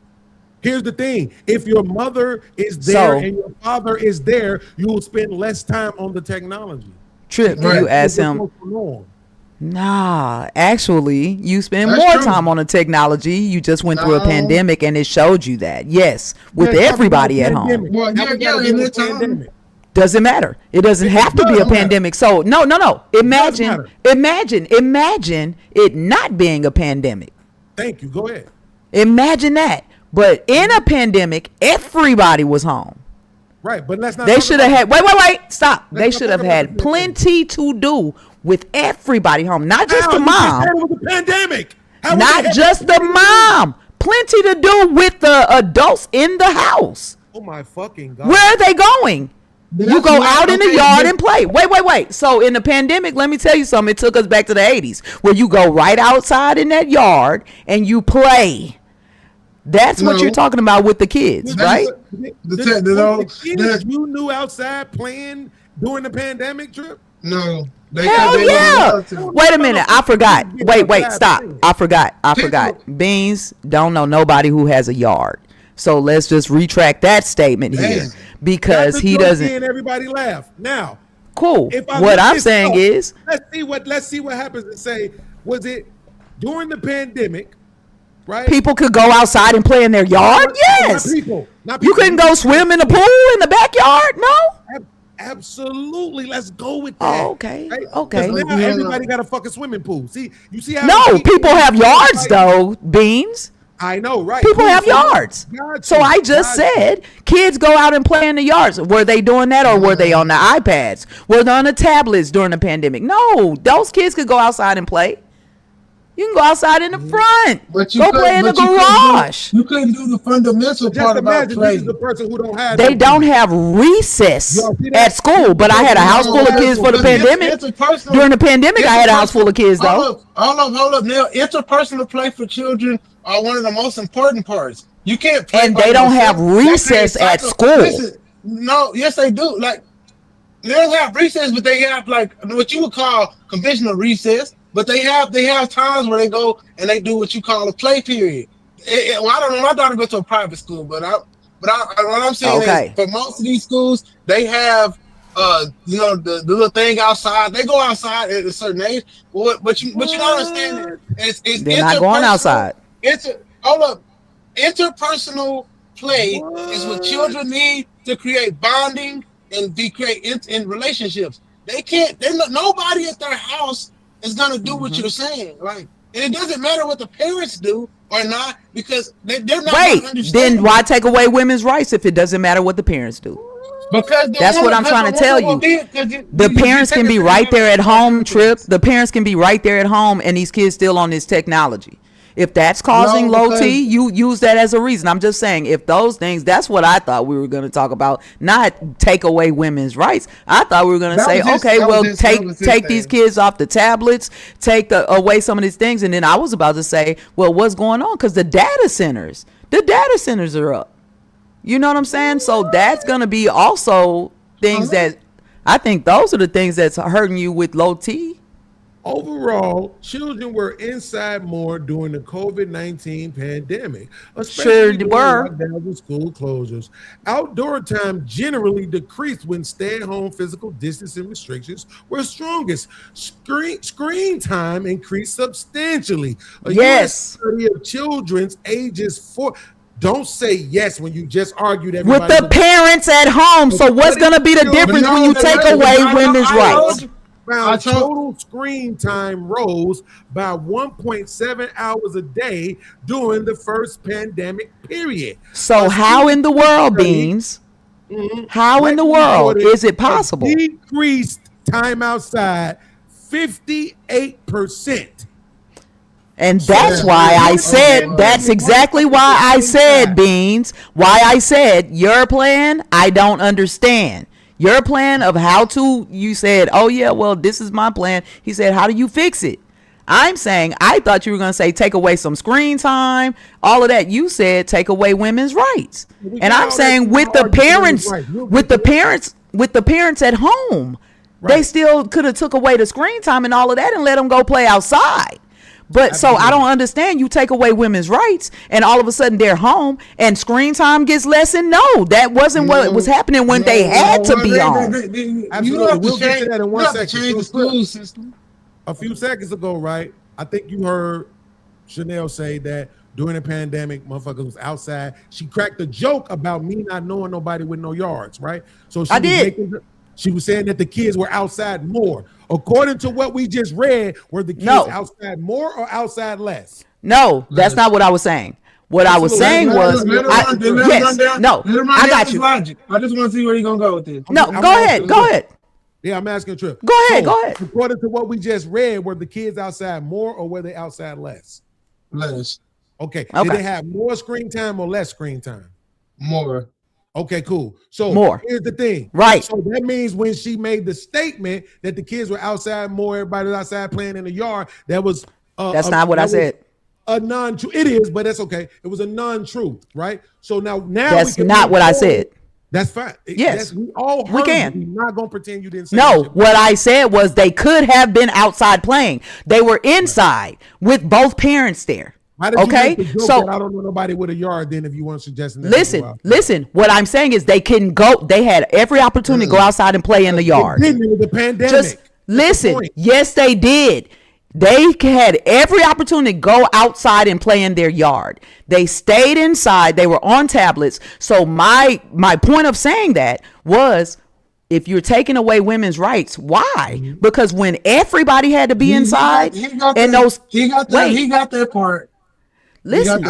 Here's the thing. If your mother is there and your father is there, you will spend less time on the technology. Trip, you ask him. Nah, actually, you spend more time on the technology. You just went through a pandemic and it showed you that. Yes, with everybody at home. Doesn't matter. It doesn't have to be a pandemic. So no. Imagine it not being a pandemic. Thank you. Go ahead. Imagine that. But in a pandemic, everybody was home. Right, but let's not. They should have had. Wait. Stop. They should have had plenty to do with everybody home, not just the mom. It was a pandemic. Not just the mom. Plenty to do with the adults in the house. Oh my fucking God. Where are they going? You go out in the yard and play. Wait. So in the pandemic, let me tell you something. It took us back to the 80s where you go right outside in that yard and you play. That's what you're talking about with the kids, right? You knew outside playing during the pandemic, Trip? No. Hell yeah. Wait a minute. I forgot. Wait, stop. I forgot. Beans don't know nobody who has a yard. So let's just retract that statement here because he doesn't. And everybody laugh. Now, cool. What I'm saying is, let's see what happens and say, was it during the pandemic, right? People could go outside and play in their yard? Yes. Not people. You couldn't go swim in the pool in the backyard? No. Absolutely, let's go with that. Oh, okay, right? okay. 'Cause now everybody got a fucking swimming pool. See, you see how No, people have yards though, Beans. I know, right? People Cool. have yards. Got So you, I just got you. said kids go out and play in the yards. Were they doing that, or were they on the iPads? Were they on the tablets during the pandemic? No, those kids could go outside and play. You can go outside in the front. But you Go couldn't- play in the but you couldn't do- garage. You couldn't do the fundamental Just part about imagine this playing. is the person who don't have. They no don't kids. have recess Y'all see that? at school, but I had a house full of kids for the pandemic. During the pandemic, I had a house full of kids though. Hold up. Now, interpersonal play for children are one of the most important parts. You can't play. And by they don't yourself. have recess at school. Listen, no, yes they do. Like they don't have recess, but they have like what you would call conventional recess. But they have times where they go and they do what you call a play period. Well, I don't know. My daughter goes to a private school, but what I'm saying Okay. is for most of these schools, they have the little thing outside. They go outside at a certain age. But you don't understand is They're not going interpersonal- outside. Hold up. Interpersonal play is what children need to create bonding and create in relationships. Nobody at their house is gonna do what you're saying. Like, and it doesn't matter what the parents do or not, because they're not gonna Wait, understand. then why take away women's rights if it doesn't matter what the parents do? Because That's what I'm trying to tell you. The parents can be right there at home, Trip. The parents can be right there at home, and these kids still on this technology. If that's causing No, low because- T, you use that as a reason. I'm just saying, if those things, that's what I thought we were going to talk about, not take away women's rights. I thought we were going to That say, was his- okay, that well, was his- that was his take these thing. kids off the tablets, take away some of these things, and then I was about to say, well, what's going on? Because the data centers are up. You know what I'm saying? So that's going to be also things that I think those are the things that's hurting you with low T. Overall, children were inside more during the COVID-19 pandemic, especially Sure during were. lockdowns and school closures. Outdoor time generally decreased when stay-at-home physical distancing restrictions were strongest. Screen time increased substantially. A Yes. US study of children's ages 4. Don't say yes when you just argued With everybody. the parents at home. So what's going to be the difference when you take away women's rights? Found total screen time rose by 1.7 hours a day during the first pandemic period. So how in the world, Beans? How in the world is it possible? Decreased time outside 58%. And that's why I said, that's exactly why I said, Beans, why I said your plan, I don't understand. Your plan of how to, you said, oh yeah, well, this is my plan. He said, how do you fix it? I'm saying, I thought you were going to say, take away some screen time, all of that. You said, take away women's rights. And I'm saying with the parents, with the parents at home, they still could have took away the screen time and all of that and let them go play outside. But so I don't understand. You take away women's rights and all of a sudden they're home and screen time gets less. And no, that wasn't what was happening when they had to be home. Absolutely. We'll get to that in 1 second. Change the school system. A few seconds ago, right? I think you heard Chanel say that during the pandemic, motherfuckers was outside. She cracked a joke about me not knowing nobody with no yards, right? So she was saying that the kids were outside more. According to what we just read, were the kids outside more or outside less? No, that's not what I was saying. What I was saying was, I got you. Logic. I just want to see where you're gonna go with this. No, go ahead. Yeah, I'm asking a trip. Go ahead. According to what we just read, were the kids outside more or were they outside less? Less. Okay. Did they have more screen time or less screen time? More. Okay, cool. So more. Here's the thing. Right. So that means when she made the statement that the kids were outside more, everybody was outside playing in the yard, that was that's not what I said. A non-truth. It is, but that's okay. It was a non-truth, right? So now that's not what I said. That's fine. Yes, we all heard we can. We're not gonna pretend you didn't say no. that. What I said was they could have been outside playing. They were inside with both parents there. Why did you make the joke that I don't know nobody with a yard then if you weren't suggesting that? Listen. What I'm saying is they can go. They had every opportunity to go outside and play in the yard. It didn't with the pandemic. Just listen. Yes, they did. They had every opportunity to go outside and play in their yard. They stayed inside. They were on tablets. So my point of saying that was if you're taking away women's rights, why? Because when everybody had to be inside, he got and that part. Listen,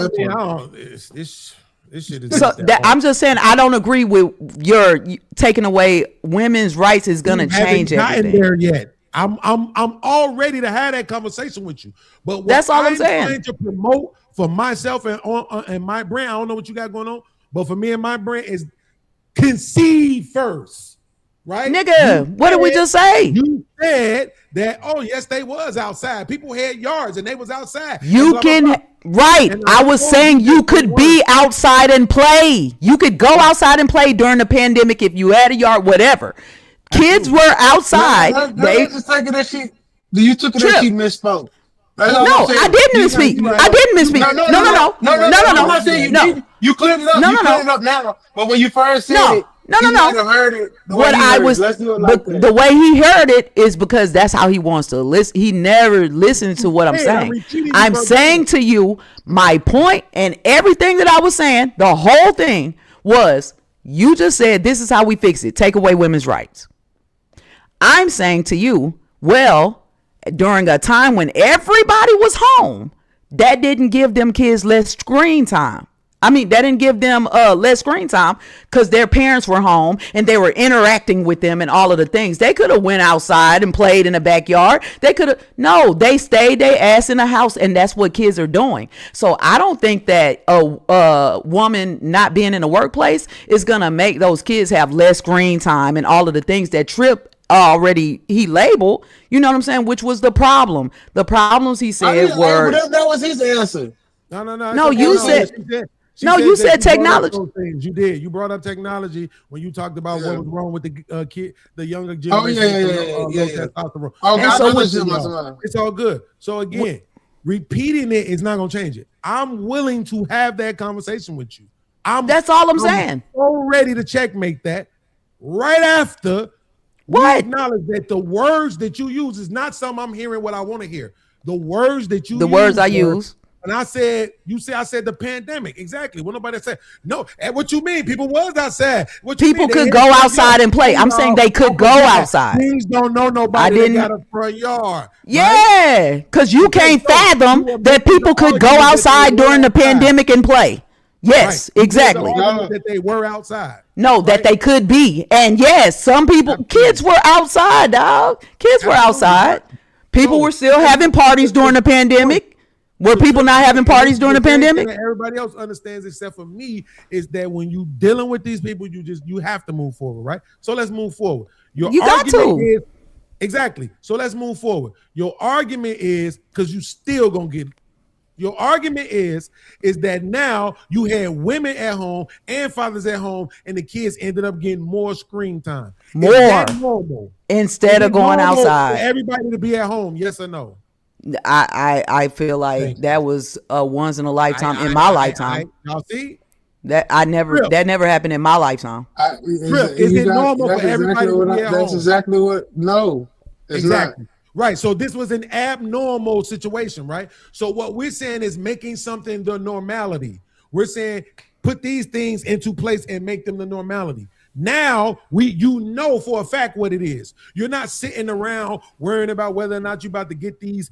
this shit is so that, I'm just saying I don't agree with your taking away women's rights is going to change everything. There yet? I'm all ready to have that conversation with you. But what that's all I'm saying. Trying to promote for myself and my brand. I don't know what you got going on, but for me and my brand is concede first, right? Nigga, what did we just say? You said that. Oh yes, they was outside. People had yards and they was outside. You can. Right. I was saying you could be outside and play. You could go outside and play during the pandemic if you had a yard, whatever. Kids were outside. They just taking that shit. You took it that she misspoke. No, I didn't misspeak. I didn't misspeak. No. I'm not saying you did. You cleared it up. You cleared it up now. But when you first said it, No. Heard it what I was, the way he heard it is because that's how he wants to listen. He never listened to what I'm saying. I'm saying to you, my point and everything that I was saying, the whole thing was, you just said this is how we fix it. Take away women's rights. I'm saying to you, well, during a time when everybody was home, that didn't give them kids less screen time. I mean, that didn't give them less screen time because their parents were home and they were interacting with them and all of the things. They could have went outside and played in the backyard. They could have. No, they stayed their ass in the house, and that's what kids are doing. So I don't think that a woman not being in the workplace is going to make those kids have less screen time and all of the things that Tripp already he labeled. You know what I'm saying? Which was the problem. The problems he said were. That was his answer. No, you said. You said technology. You did. You brought up technology when you talked about what was wrong with the kid, the younger generation. Testosterone. It's all good. So again, repeating it is not going to change it. I'm willing to have that conversation with you. That's all I'm saying. So ready to checkmate that right after we acknowledge that the words that you use is not something I'm hearing what I want to hear. The words that you words I use. And I said, I said the pandemic. Exactly. What nobody said. No. And what you mean? People was outside. People could go outside and play. I'm saying they could go outside. Please don't know nobody that got a front yard. Yeah. Because you can't fathom that people could go outside during the pandemic and play. Yes, exactly. That they were outside. No, that they could be. And yes, some people, kids were outside, dog. Kids were outside. People were still having parties during the pandemic. Were people not having parties during the pandemic? Everybody else understands except for me is that when you dealing with these people, you have to move forward, right? So let's move forward. You got to. Exactly. So let's move forward. Your argument is because you still gonna get. Your argument is that now you had women at home and fathers at home, and the kids ended up getting more screen time. More instead of going outside. For everybody to be at home, yes or no? I feel like that was once in a lifetime in my lifetime. Y'all see? That never happened in my lifetime. Is it normal for everybody to be at home? That's exactly what. No, it's exactly. Not. Right. So this was an abnormal situation, right? So what we're saying is making something the normality. We're saying put these things into place and make them the normality. Now you know for a fact what it is. You're not sitting around worrying about whether or not you're about to get these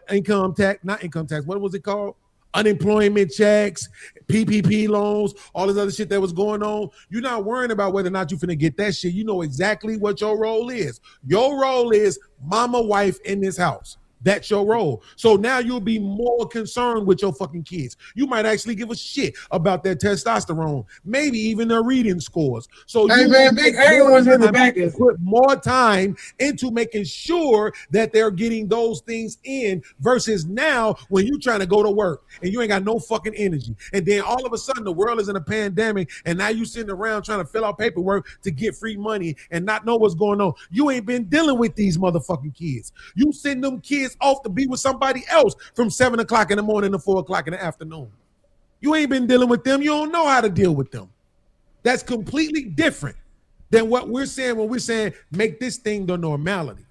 income tax, not income tax. What was it called? Unemployment checks, PPP loans, all this other shit that was going on. You're not worrying about whether or not you're finna get that shit. You know exactly what your role is. Your role is mama, wife in this house. That's your role. So now you'll be more concerned with your fucking kids. You might actually give a shit about their testosterone, maybe even their reading scores. So put more time into making sure that they're getting those things in versus now when you're trying to go to work and you ain't got no fucking energy. And then all of a sudden the world is in a pandemic and now you sitting around trying to fill out paperwork to get free money and not know what's going on. You ain't been dealing with these motherfucking kids. You send them kids off to be with somebody else from 7 o'clock in the morning to 4 o'clock in the afternoon. You ain't been dealing with them. You don't know how to deal with them. That's completely different than what we're saying when we're saying make this thing the normality.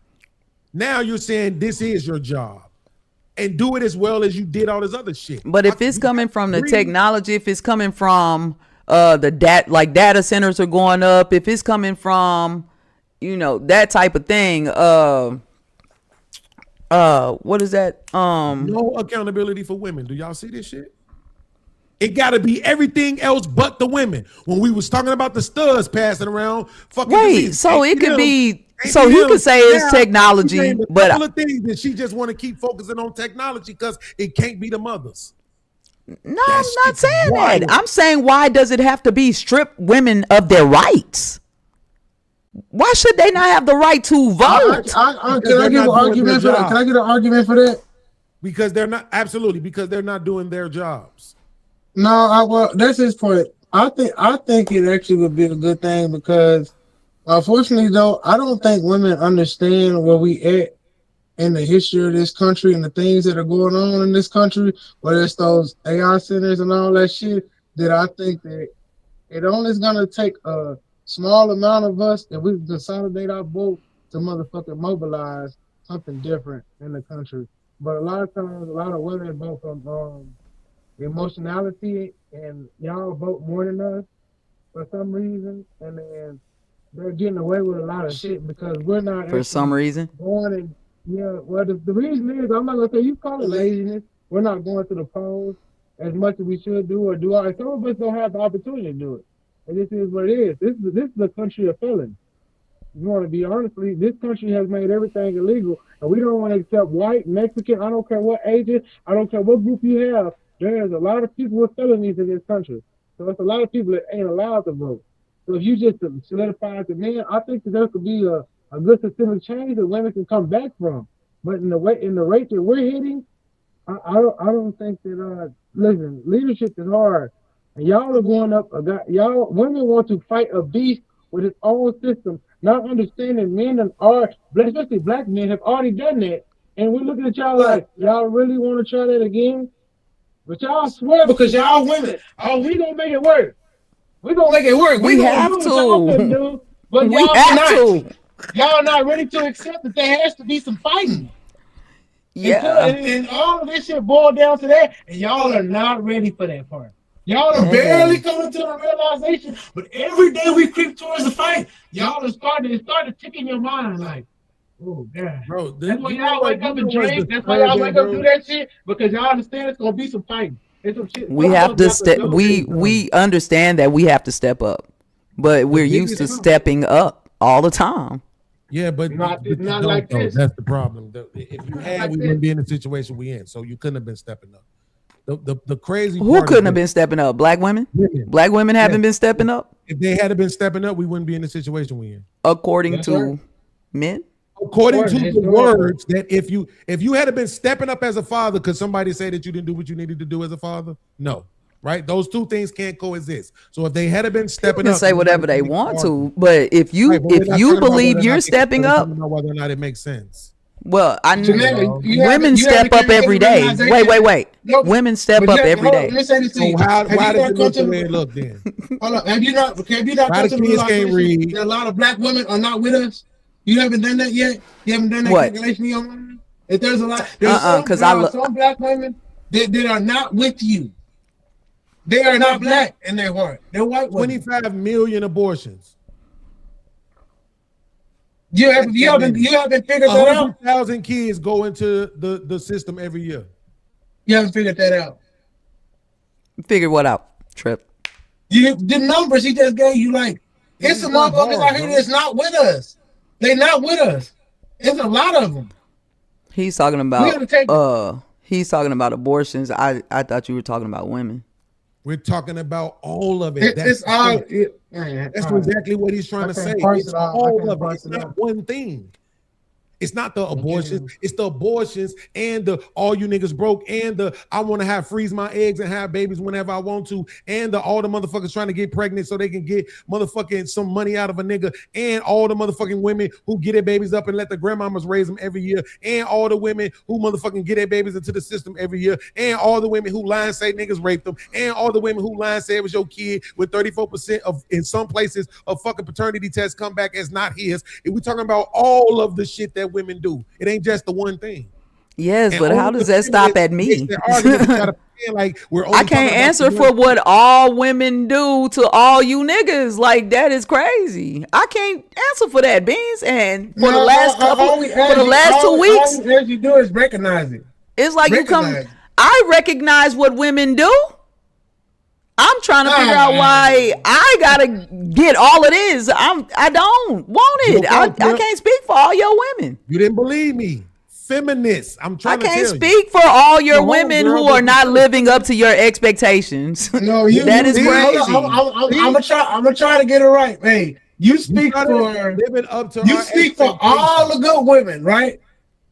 Now you're saying this is your job and do it as well as you did all this other shit. But if it's coming from the technology, if it's coming from data centers are going up, if it's coming from, that type of thing, what is that? No accountability for women. Do y'all see this shit? It got to be everything else but the women. When we was talking about the studs passing around, fucking wait, so it could be. So he could say it's technology, but all the things that she just want to keep focusing on technology because it can't be the mothers. No, I'm not saying that. I'm saying, why does it have to be strip women of their rights? Why should they not have the right to vote? Can I get an argument for that? Can I get an argument for that? Because they're not because they're not doing their jobs. No, well, that's his point. I think it actually would be a good thing because, unfortunately, though, I don't think women understand where we at in the history of this country and the things that are going on in this country, whether it's those AI centers and all that shit. That I think that it only is gonna take a small amount of us if we consolidate our vote to motherfucking mobilize something different in the country. But a lot of times, a lot of women vote from emotionality, and y'all vote more than us for some reason, and then they're getting away with a lot of shit because we're not for some reason going and well the reason is, I'm not gonna say you call it laziness. We're not going to the polls as much as we should do or do. Some of us don't have the opportunity to do it, and this is what it is. This is the country of felons. You want to be honestly, this country has made everything illegal, and we don't want to accept white, Mexican. I don't care what agent, I don't care what group you have. There's a lot of people with felonies in this country. So it's a lot of people that ain't allowed to vote. So if you just solidify the men, I think that there could be a good systemic change that women can come back from. But in the rate that we're hitting, I don't think that listen, leadership is hard. And y'all are going up women want to fight a beast with its own system, not understanding men especially black men have already done that. And we're looking at y'all like, y'all really want to try that again? But y'all swear because y'all women, we gonna make it work. We gonna make it work. We have to. But we have to. Y'all not ready to accept that there has to be some fighting. Yeah. And all of this shit boiled down to that, and y'all are not ready for that part. Y'all are barely coming to the realization, but every day we creep towards the fight, y'all are starting to tick in your mind like, oh God, bro. That's why y'all wake up and drink. That's why y'all wake up and do that shit, because y'all understand it's gonna be some fighting. It's some shit. We have to step. We understand that we have to step up, but we're used to stepping up all the time. Yeah, but it's not like this. That's the problem. If you had, we wouldn't be in the situation we in. So you couldn't have been stepping up. The crazy. Who couldn't have been stepping up? Black women. Black women haven't been stepping up. If they had been stepping up, we wouldn't be in the situation we in. According to men. According to the words that if you had been stepping up as a father, could somebody say that you didn't do what you needed to do as a father? No. Right? Those two things can't coexist. So if they had been stepping up, say whatever they want to, but if you believe you're stepping up, whether or not it makes sense. Well, I know women step up every day. Wait. No, women step up every day. So why does it look the way it look then? Hold on. Have you not come to the realization that a lot of black women are not with us? You haven't done that yet? You haven't done that calculation in your mind? If there's a lot, some black women that are not with you. They are not black in their heart. They're white women. 25 million abortions. You haven't figured that out? 100,000 kids go into the system every year. You haven't figured that out. Figure what out, Trip? The numbers he just gave you, like, it's some motherfuckers out here that's not with us. They're not with us. It's a lot of them. He's talking about he's talking about abortions. I thought you were talking about women. We're talking about all of it. That's exactly what he's trying to say. It's all of it. It's not one thing. It's not the abortions. It's the abortions and the all you niggas broke and the I want to freeze my eggs and have babies whenever I want to and all the motherfuckers trying to get pregnant so they can get motherfucking some money out of a nigga and all the motherfucking women who get their babies up and let the grandmamas raise them every year and all the women who motherfucking get their babies into the system every year and all the women who lie and say niggas raped them and all the women who lie and say it was your kid with 34% of in some places of fucking paternity tests come back as not his. If we're talking about all of the shit that women do, it ain't just the one thing. Yes, And but how only does the that stop at feminists me? makes that argument to try to pretend like we're only I can't talking about answer the for women. what all women do to all you niggas. Like that is crazy. I can't answer for that, Beans. And for the last last 2 weeks, all you do is recognize it. it's like you come. Recognize it. I recognize what women do. I'm trying to figure out why I gotta get all of this. I don't want it. I can't speak for all your women. You didn't believe me. Feminists. I'm I trying to tell can't you. speak for all your Your women homegirl who was are not living up to your expectations. No, that is crazy. I'm gonna try to get it right. Hey, you speak for living up to you our speak for all the good women, right?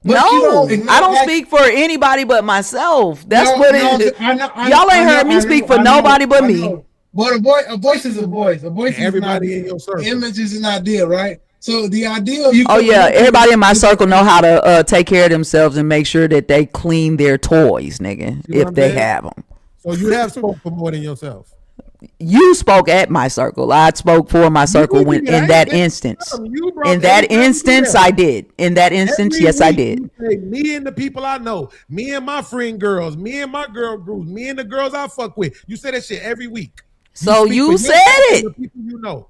But No, you I don't speak for anybody but myself. That's No, what no, it is. I know- Y'all ain't I know- heard me I speak know- for I know- nobody but I me. know. But a voice is a voice. A voice is Everybody an in your circle. image is an idea, right? So the idea of you. Oh coming yeah, up everybody with- in my circle know how to take care of themselves and make sure that they clean their toys, nigga, You know if what they I'm saying? have them. So you have spoken for more than yourself. You spoke at my circle. I spoke for my circle when did. I in ain't that been- instance. You brought In that every time you instance, there. I did. In that instance, Every yes, I week did. you say, me and the people I know, me and my friend girls, me and my girl groups, me and the girls I fuck with. You say that shit every week. So speak you for said yourself and it. the people you know.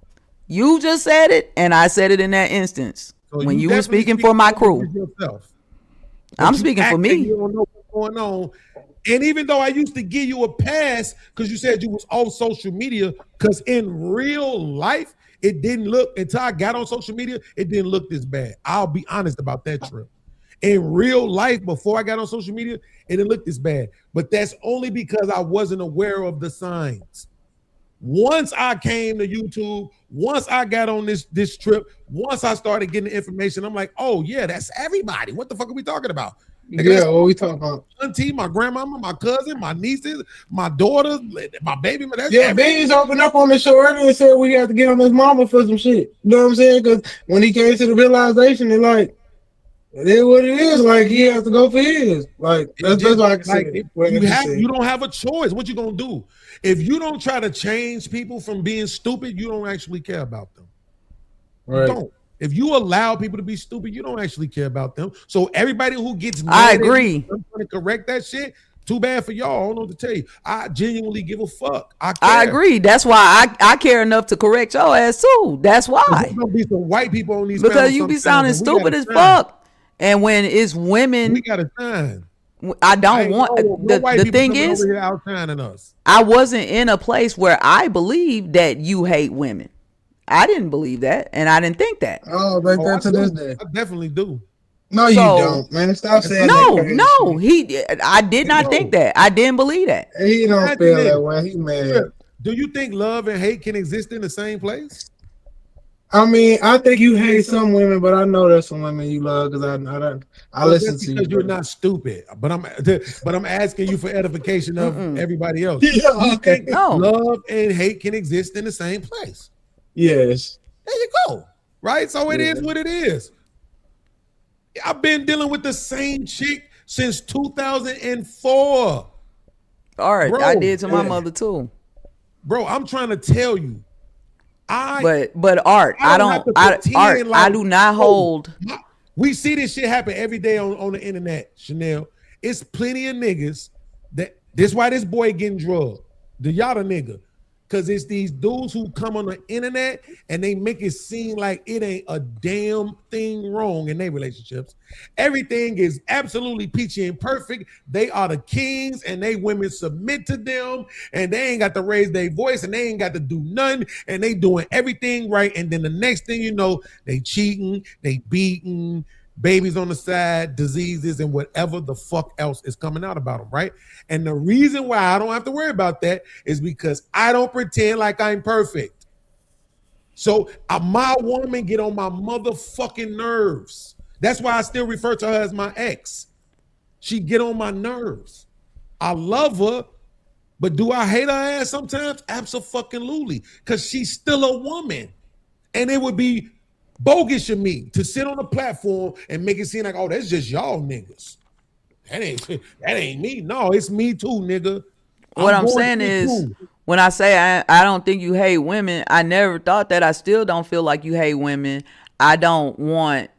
You just said it, and I said it in that instance So when you were definitely speaking speak for my for crew. yourself. I'm But you speaking for act like me. You don't know what's going on. And even though I used to give you a pass because you said you was off social media, because in real life, it didn't look, until I got on social media, it didn't look this bad. I'll be honest about that trip. In real life, before I got on social media, it didn't look this bad. But that's only because I wasn't aware of the signs. Once I came to YouTube, once I got on this trip, once I started getting the information, I'm like, oh yeah, that's everybody. What the fuck are we talking about? Nigga, Yeah, that's what we talking about? Auntie, my grandmama, my cousin, my nieces, my daughters, my baby. That's Yeah, Beans opened up on the show earlier and said we have to get on his mama for some shit. You know what I'm saying? Because when he came to the realization, it like it is what it is. Like he has to go for his. Like that's what I can say. You don't have a choice. What you gonna do? If you don't try to change people from being stupid, you don't actually care about them. You Right. don't. If you allow people to be stupid, you don't actually care about them. So everybody who gets mad I at agree. you, I'm trying to correct that shit. Too bad for y'all. I don't know what to tell you. I genuinely give a fuck. I agree. That's why I care enough to correct your ass too. That's why. There's gonna be some white people on these Because panels you be sometimes, sounding and we stupid as gotta fuck. And when it's women, we gotta shine. I don't Ain't want no white the people thing coming is, over here outshining us. I wasn't in a place where I believed that you hate women. I didn't believe that, and I didn't think that. Oh, like that to this day. I definitely do. No, you don't, man. Stop saying no, that. no. I did not think that. I didn't believe that. He don't Imagine feel this. that way. He mad. Do you think love and hate can exist in the same place? I mean, I think you hate some women, but I know there's some women you love because I Well, listen that's to because you. you're not stupid. But I'm asking you for edification of everybody else. Yeah, You okay. think love and hate can exist in the same place? Yes. There you go. Right? So it is what it is. I've been dealing with the same chick since 2004. All right, Bro, I did to my yeah. mother too. Bro, I'm trying to tell you. But Art, I have don't. to pretend Art, I like, do not oh, hold. We see this shit happen every day on the internet, Chanel. It's plenty of niggas this why this boy getting drugged. The Yada nigga. Cause it's these dudes who come on the internet and they make it seem like it ain't a damn thing wrong in their relationships. Everything is absolutely peachy and perfect. They are the kings and they women submit to them and they ain't got to raise their voice and they ain't got to do nothing and they doing everything right. And then the next thing you know, they cheating, they beating, babies on the side, diseases, and whatever the fuck else is coming out about them, right? And the reason why I don't have to worry about that is because I don't pretend like I'm perfect. So my woman get on my motherfucking nerves. That's why I still refer to her as my ex. She get on my nerves. I love her, but do I hate her ass sometimes? Absolutely, because she's still a woman. And it would be bogus of me to sit on a platform and make it seem like, oh, that's just y'all niggas. That ain't me. No, it's me too, nigga. What I'm saying is, when I say I don't think you hate women, I never thought that. I still don't feel like you hate women. I don't want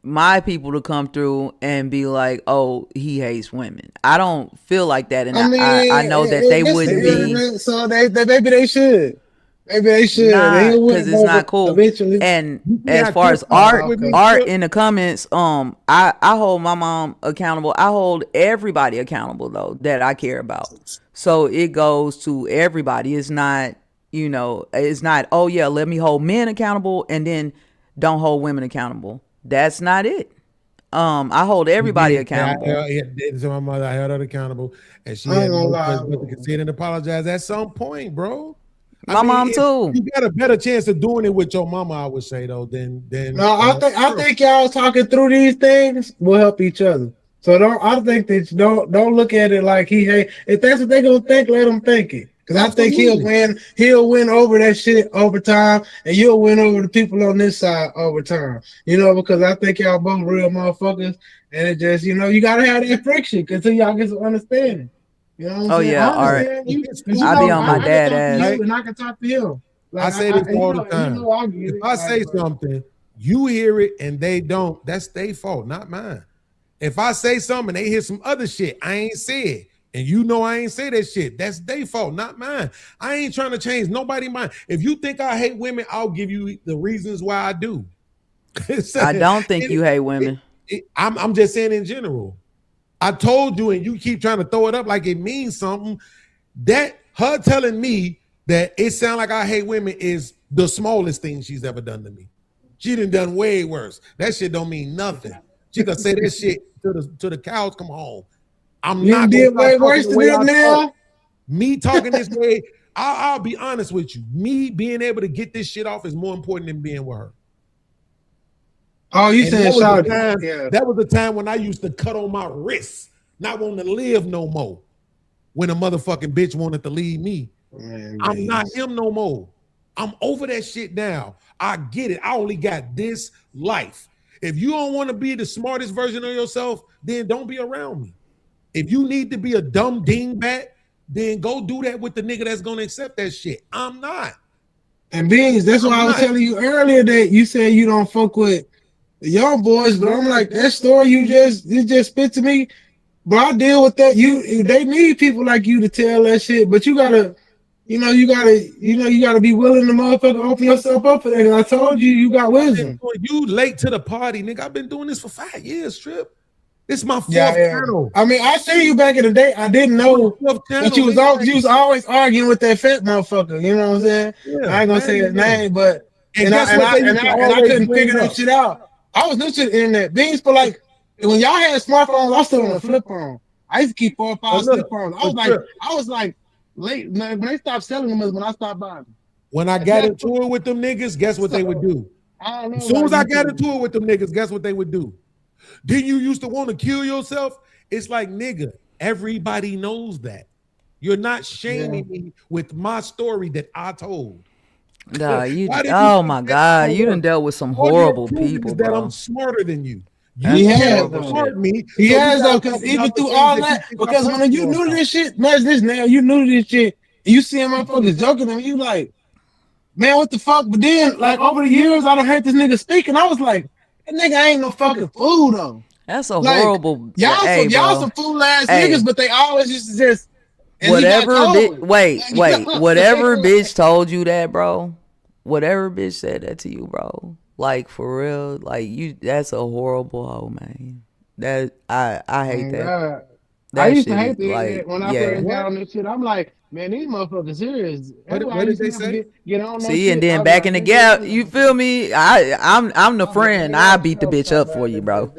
my people to come through and be like, "Oh, he hates women." I don't feel like that, and I know that they wouldn't be. So maybe they should. Maybe they should. Because it's not cool. Eventually. And as far as art in the comments, I hold my mom accountable. I hold everybody accountable though that I care about. So it goes to everybody. It's not, it's not, oh yeah, let me hold men accountable and then don't hold women accountable. That's not it. I hold everybody accountable. So my mother, I held her accountable, and she had to concede and apologize at some point, bro. My mom too. You got a better chance of doing it with your mama, I would say though. Than no, I think y'all talking through these things will help each other. So don't look at it like he hate. If that's what they gonna think, let them think it. Because I think he'll win over that shit over time, and you'll win over the people on this side over time. Because I think y'all both real motherfuckers, and it just you gotta have that friction until y'all get some understanding. You know what I'm saying? All right. I be on my dad ass. And I can talk to him. I say this all the time. If I say something, you hear it and they don't, that's their fault, not mine. If I say something and they hear some other shit I ain't said, and I ain't say that shit, that's their fault, not mine. I ain't trying to change nobody's mind. If you think I hate women, I'll give you the reasons why I do. I don't think you hate women. I'm just saying in general. I told you, and you keep trying to throw it up like it means something. That her telling me that it sounds like I hate women is the smallest thing she's ever done to me. She done way worse. That shit don't mean nothing. She can say that shit to the cows come home. I'm not did way worse than that now. Me talking this way, I'll be honest with you. Me being able to get this shit off is more important than being with her. Oh, you said that was the time when I used to cut on my wrists, not wanting to live no more. When a motherfucking bitch wanted to leave me. I'm not him no more. I'm over that shit now. I get it. I only got this life. If you don't want to be the smartest version of yourself, then don't be around me. If you need to be a dumb dingbat, then go do that with the nigga that's gonna accept that shit. I'm not. And Beans, that's why I was telling you earlier that you said you don't fuck with the young boys, but I'm like, that story you just spit to me, but I deal with that. They need people like you to tell that shit, but you gotta be willing to motherfucker open yourself up for that. And I told you, you got wisdom. You late to the party, nigga. I've been doing this for 5 years, Trip. This is my fourth channel. I mean, I see you back in the day. I didn't know that you was always arguing with that fat motherfucker. You know what I'm saying? Yeah, I ain't gonna say his name, but and I couldn't figure that shit out. I was new to the internet. Beans, but like when y'all had smartphones, I still on a flip phone. I used to keep 4 or 5 flip phones. I was like late when they stopped selling them is when I stopped buying them. When I got into it with them niggas, guess what they would do? As soon as I got into it with them niggas, guess what they would do? Didn't you used to want to kill yourself? It's like, nigga, everybody knows that. You're not shaming me with my story that I told. Nah, oh my God, you done dealt with some horrible people, bro. That I'm smarter than you. He has though, because even through all that, because when you knew this shit, man, you knew this shit, and you see motherfuckers joking and you like, man, what the fuck? But then, like over the years, I done heard this nigga speak, and I was like, that nigga ain't no fucking fool though. That's a horrible. Y'all some fool ass niggas, but they always used to just. Whatever, whatever bitch told you that, bro. Whatever bitch said that to you, bro. Like for real, like that's a horrible hoe, man. That I hate that. I used to hate that when I first got on this shit. I'm like, man, these motherfuckers serious. What did they say? Get on See, and then back in the gap, you feel me? I'm the friend. I beat the bitch up for you, bro.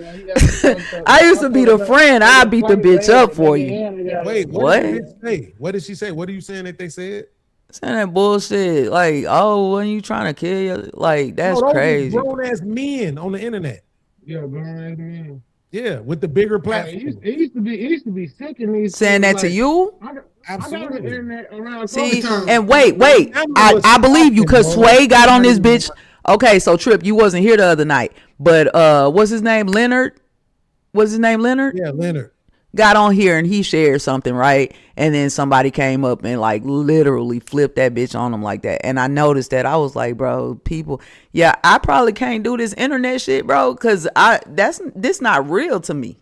I used to be the friend. I beat the bitch up for you. Wait, what did they say? What did she say? What are you saying that they said? Saying that bullshit. Like, oh, when you trying to kill you? Like, that's crazy. Grown ass men on the internet. Yeah, grown ass men. Yeah, with the bigger platform. It used to be sick in these. Saying that to you? Absolutely. I got the internet around. See, and wait. I believe you because Sway got on this bitch. Okay, so Trip, you wasn't here the other night, but what's his name? Leonard? What's his name? Leonard? Yeah, Leonard. got on here and he shared something, right? And then somebody came up and like literally flipped that bitch on him like that. And I noticed that. I was like, bro, people, yeah, I probably can't do this internet shit, bro, because this not real to me.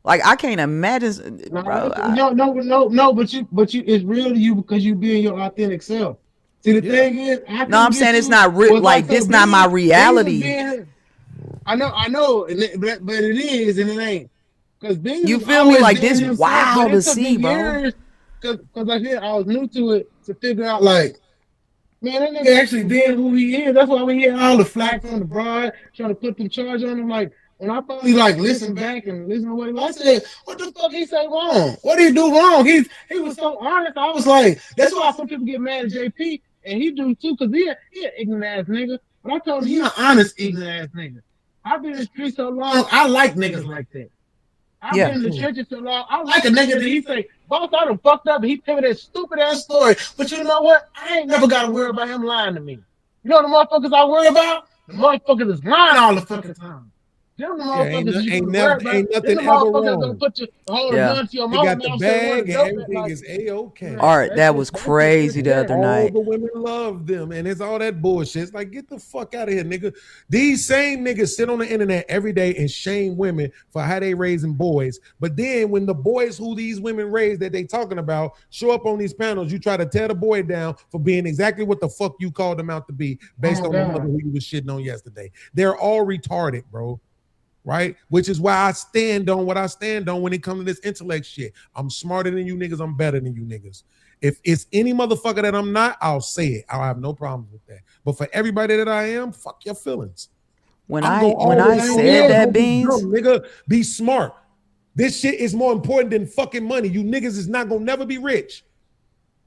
Like I can't imagine, bro. No, but you, it's real to you because you being your authentic self. See, the thing is, no, I'm saying it's not real. Like this, not my reality. I know, but it is and it ain't. Because you feel me? Like this, wild to see, bro. Because I said I was new to it to figure out, like, man, that nigga actually did who he is. That's why we hear all the flack from the broad trying to put them charge on him. Like, when I finally like listen back and listen to what he was, I said, what the fuck he say wrong? What did he do wrong? He was so honest. I was like, that's why some people get mad at JP, and he do too, because he an ignorant ass nigga. But I told him he an honest ignorant ass nigga. I've been in the street so long, I like niggas like that. I've been in the churches so long, I like a nigga that he say, boss, I done fucked up, and he tell me that stupid ass story. But you know what? I ain't never got to worry about him lying to me. You know the motherfuckers I worry about? The motherfuckers is lying all the fucking time. Them motherfuckers ain't nothing ever wrong. Put your whole gun to your they got the bag and everything is A-okay. Art, that was crazy the other night. All the women love them, and it's all that bullshit. It's like, get the fuck out of here, nigga. These same niggas sit on the internet every day and shame women for how they raising boys. But then when the boys who these women raise that they talking about show up on these panels, you try to tear the boy down for being exactly what the fuck you called them out to be based on the mother who you was shitting on yesterday. They're all retarded, bro. Right? Which is why I stand on what I stand on when it comes to this intellect shit. I'm smarter than you niggas. I'm better than you niggas. If it's any motherfucker that I'm not, I'll say it. I'll have no problems with that. But for everybody that I am, fuck your feelings. When I said that, Beans, nigga, be smart. This shit is more important than fucking money. You niggas is not gonna never be rich.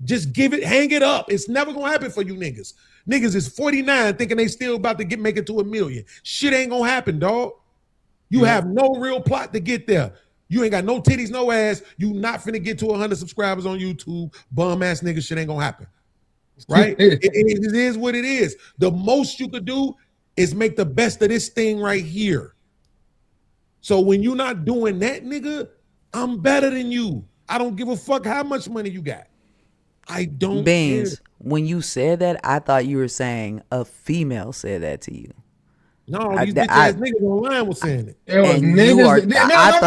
Just give it, hang it up. It's never gonna happen for you niggas. Niggas is 49 thinking they still about to make it to $1 million. Shit ain't gonna happen, dog. You have no real plot to get there. You ain't got no titties, no ass. You not finna get to 100 subscribers on YouTube. Bum ass nigga, shit ain't gonna happen. Right? it is what it is. The most you could do is make the best of this thing right here. So when you're not doing that, nigga, I'm better than you. I don't give a fuck how much money you got. I don't Beans, care. When you said that, I thought you were saying a female said that to you. No, these bitch ass niggas online was saying it. I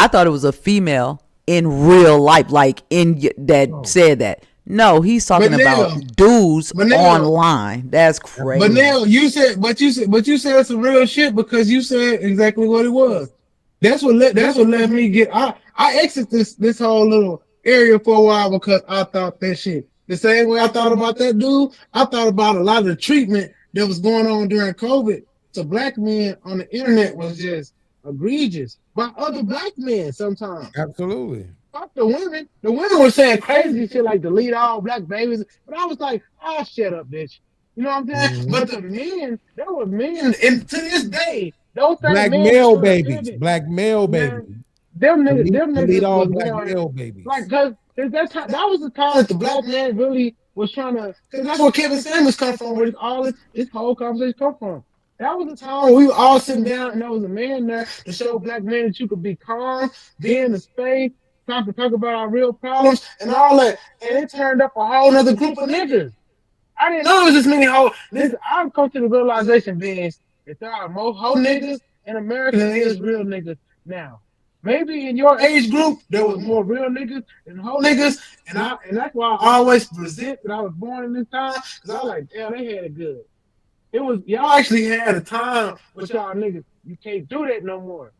thought it was a female in real life, like said that. No, he's talking about dudes online. That's crazy. But now you said some real shit because you said exactly what it was. That's what let me get. I exit this whole little area for a while because I thought that shit. The same way I thought about that dude, I thought about a lot of the treatment that was going on during COVID to black men on the internet was just egregious by other black men sometimes. Absolutely. Fuck the women. The women were saying crazy shit like delete all black babies. But I was like, oh, shut up, bitch. You know what I'm saying? Mm-hmm. But the men, there were men, and to this day, those black male babies. Black male babies. Them niggas delete all black male babies. Like, because that was the time that the black man really was trying to, because that's where Kevin Samuels come from, where all this whole conversation come from. That was the time when we were all sitting down and there was a man there to show black men that you could be calm, be in the space, time to talk about our real problems and all that. And it turned up a whole other group of niggas. I didn't know it was this many whole. I've come to the realization being that there are more whole niggas in America than there is real niggas now. Maybe in your age group there was more real niggas than whole niggas, and that's why I always resent that I was born in this time, because I was like, damn, they had it good. It was y'all actually had a time with y'all niggas. You can't do that no more.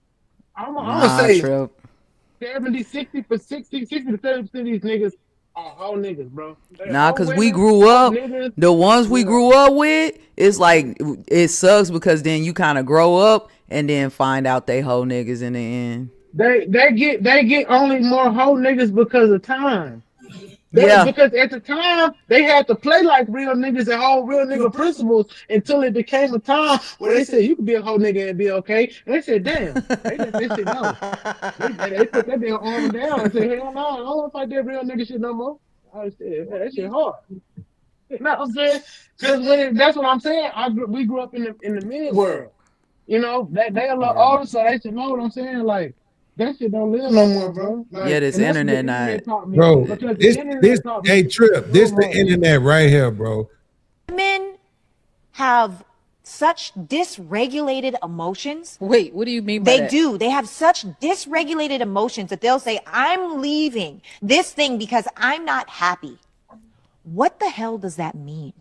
I'm gonna say 60 to 70% of these niggas are whole niggas, bro. Nah, because we grew up, the ones we grew up with, it's like, it sucks because then you kind of grow up and then find out they whole niggas in the end. They get only more whole niggas because of time. Because at the time they had to play like real niggas and hold real nigga principles until it became a time where they said you could be a whole nigga and be okay. And they said, damn. They said no. They put that damn arm down and said, hell no, I don't want to fight that real nigga shit no more. I said, that shit hard. You know what I'm saying? Because that's what I'm saying. We grew up in the mid world. You know, they a little older, so they should know what I'm saying. Like, That shit don't live no more, bro. Like, Yeah, this and that's what the internet not. taught me. Bro, Because the this internet taught me hey Trip, this the internet right here, bro. Women have such dysregulated emotions. Wait, what do you mean by They that? do. They have such dysregulated emotions that they'll say, I'm leaving this thing because I'm not happy. What the hell does that mean?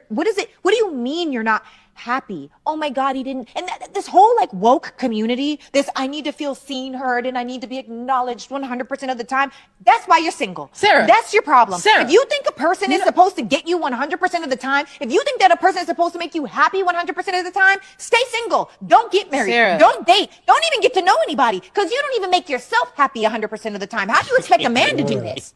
What is it? What do you mean you're not happy? Oh my God, he didn't. And this whole like woke community, this I need to feel seen, heard, and I need to be acknowledged 100% of the time. That's why you're single. Sarah. That's your problem. Sarah. If you think a person is supposed to get you 100% of the time, if you think that a person is supposed to make you happy 100% of the time, stay single. Don't get married. Sarah. Don't date. Don't even get to know anybody because you don't even make yourself happy 100% of the time. How do you expect a man to do this?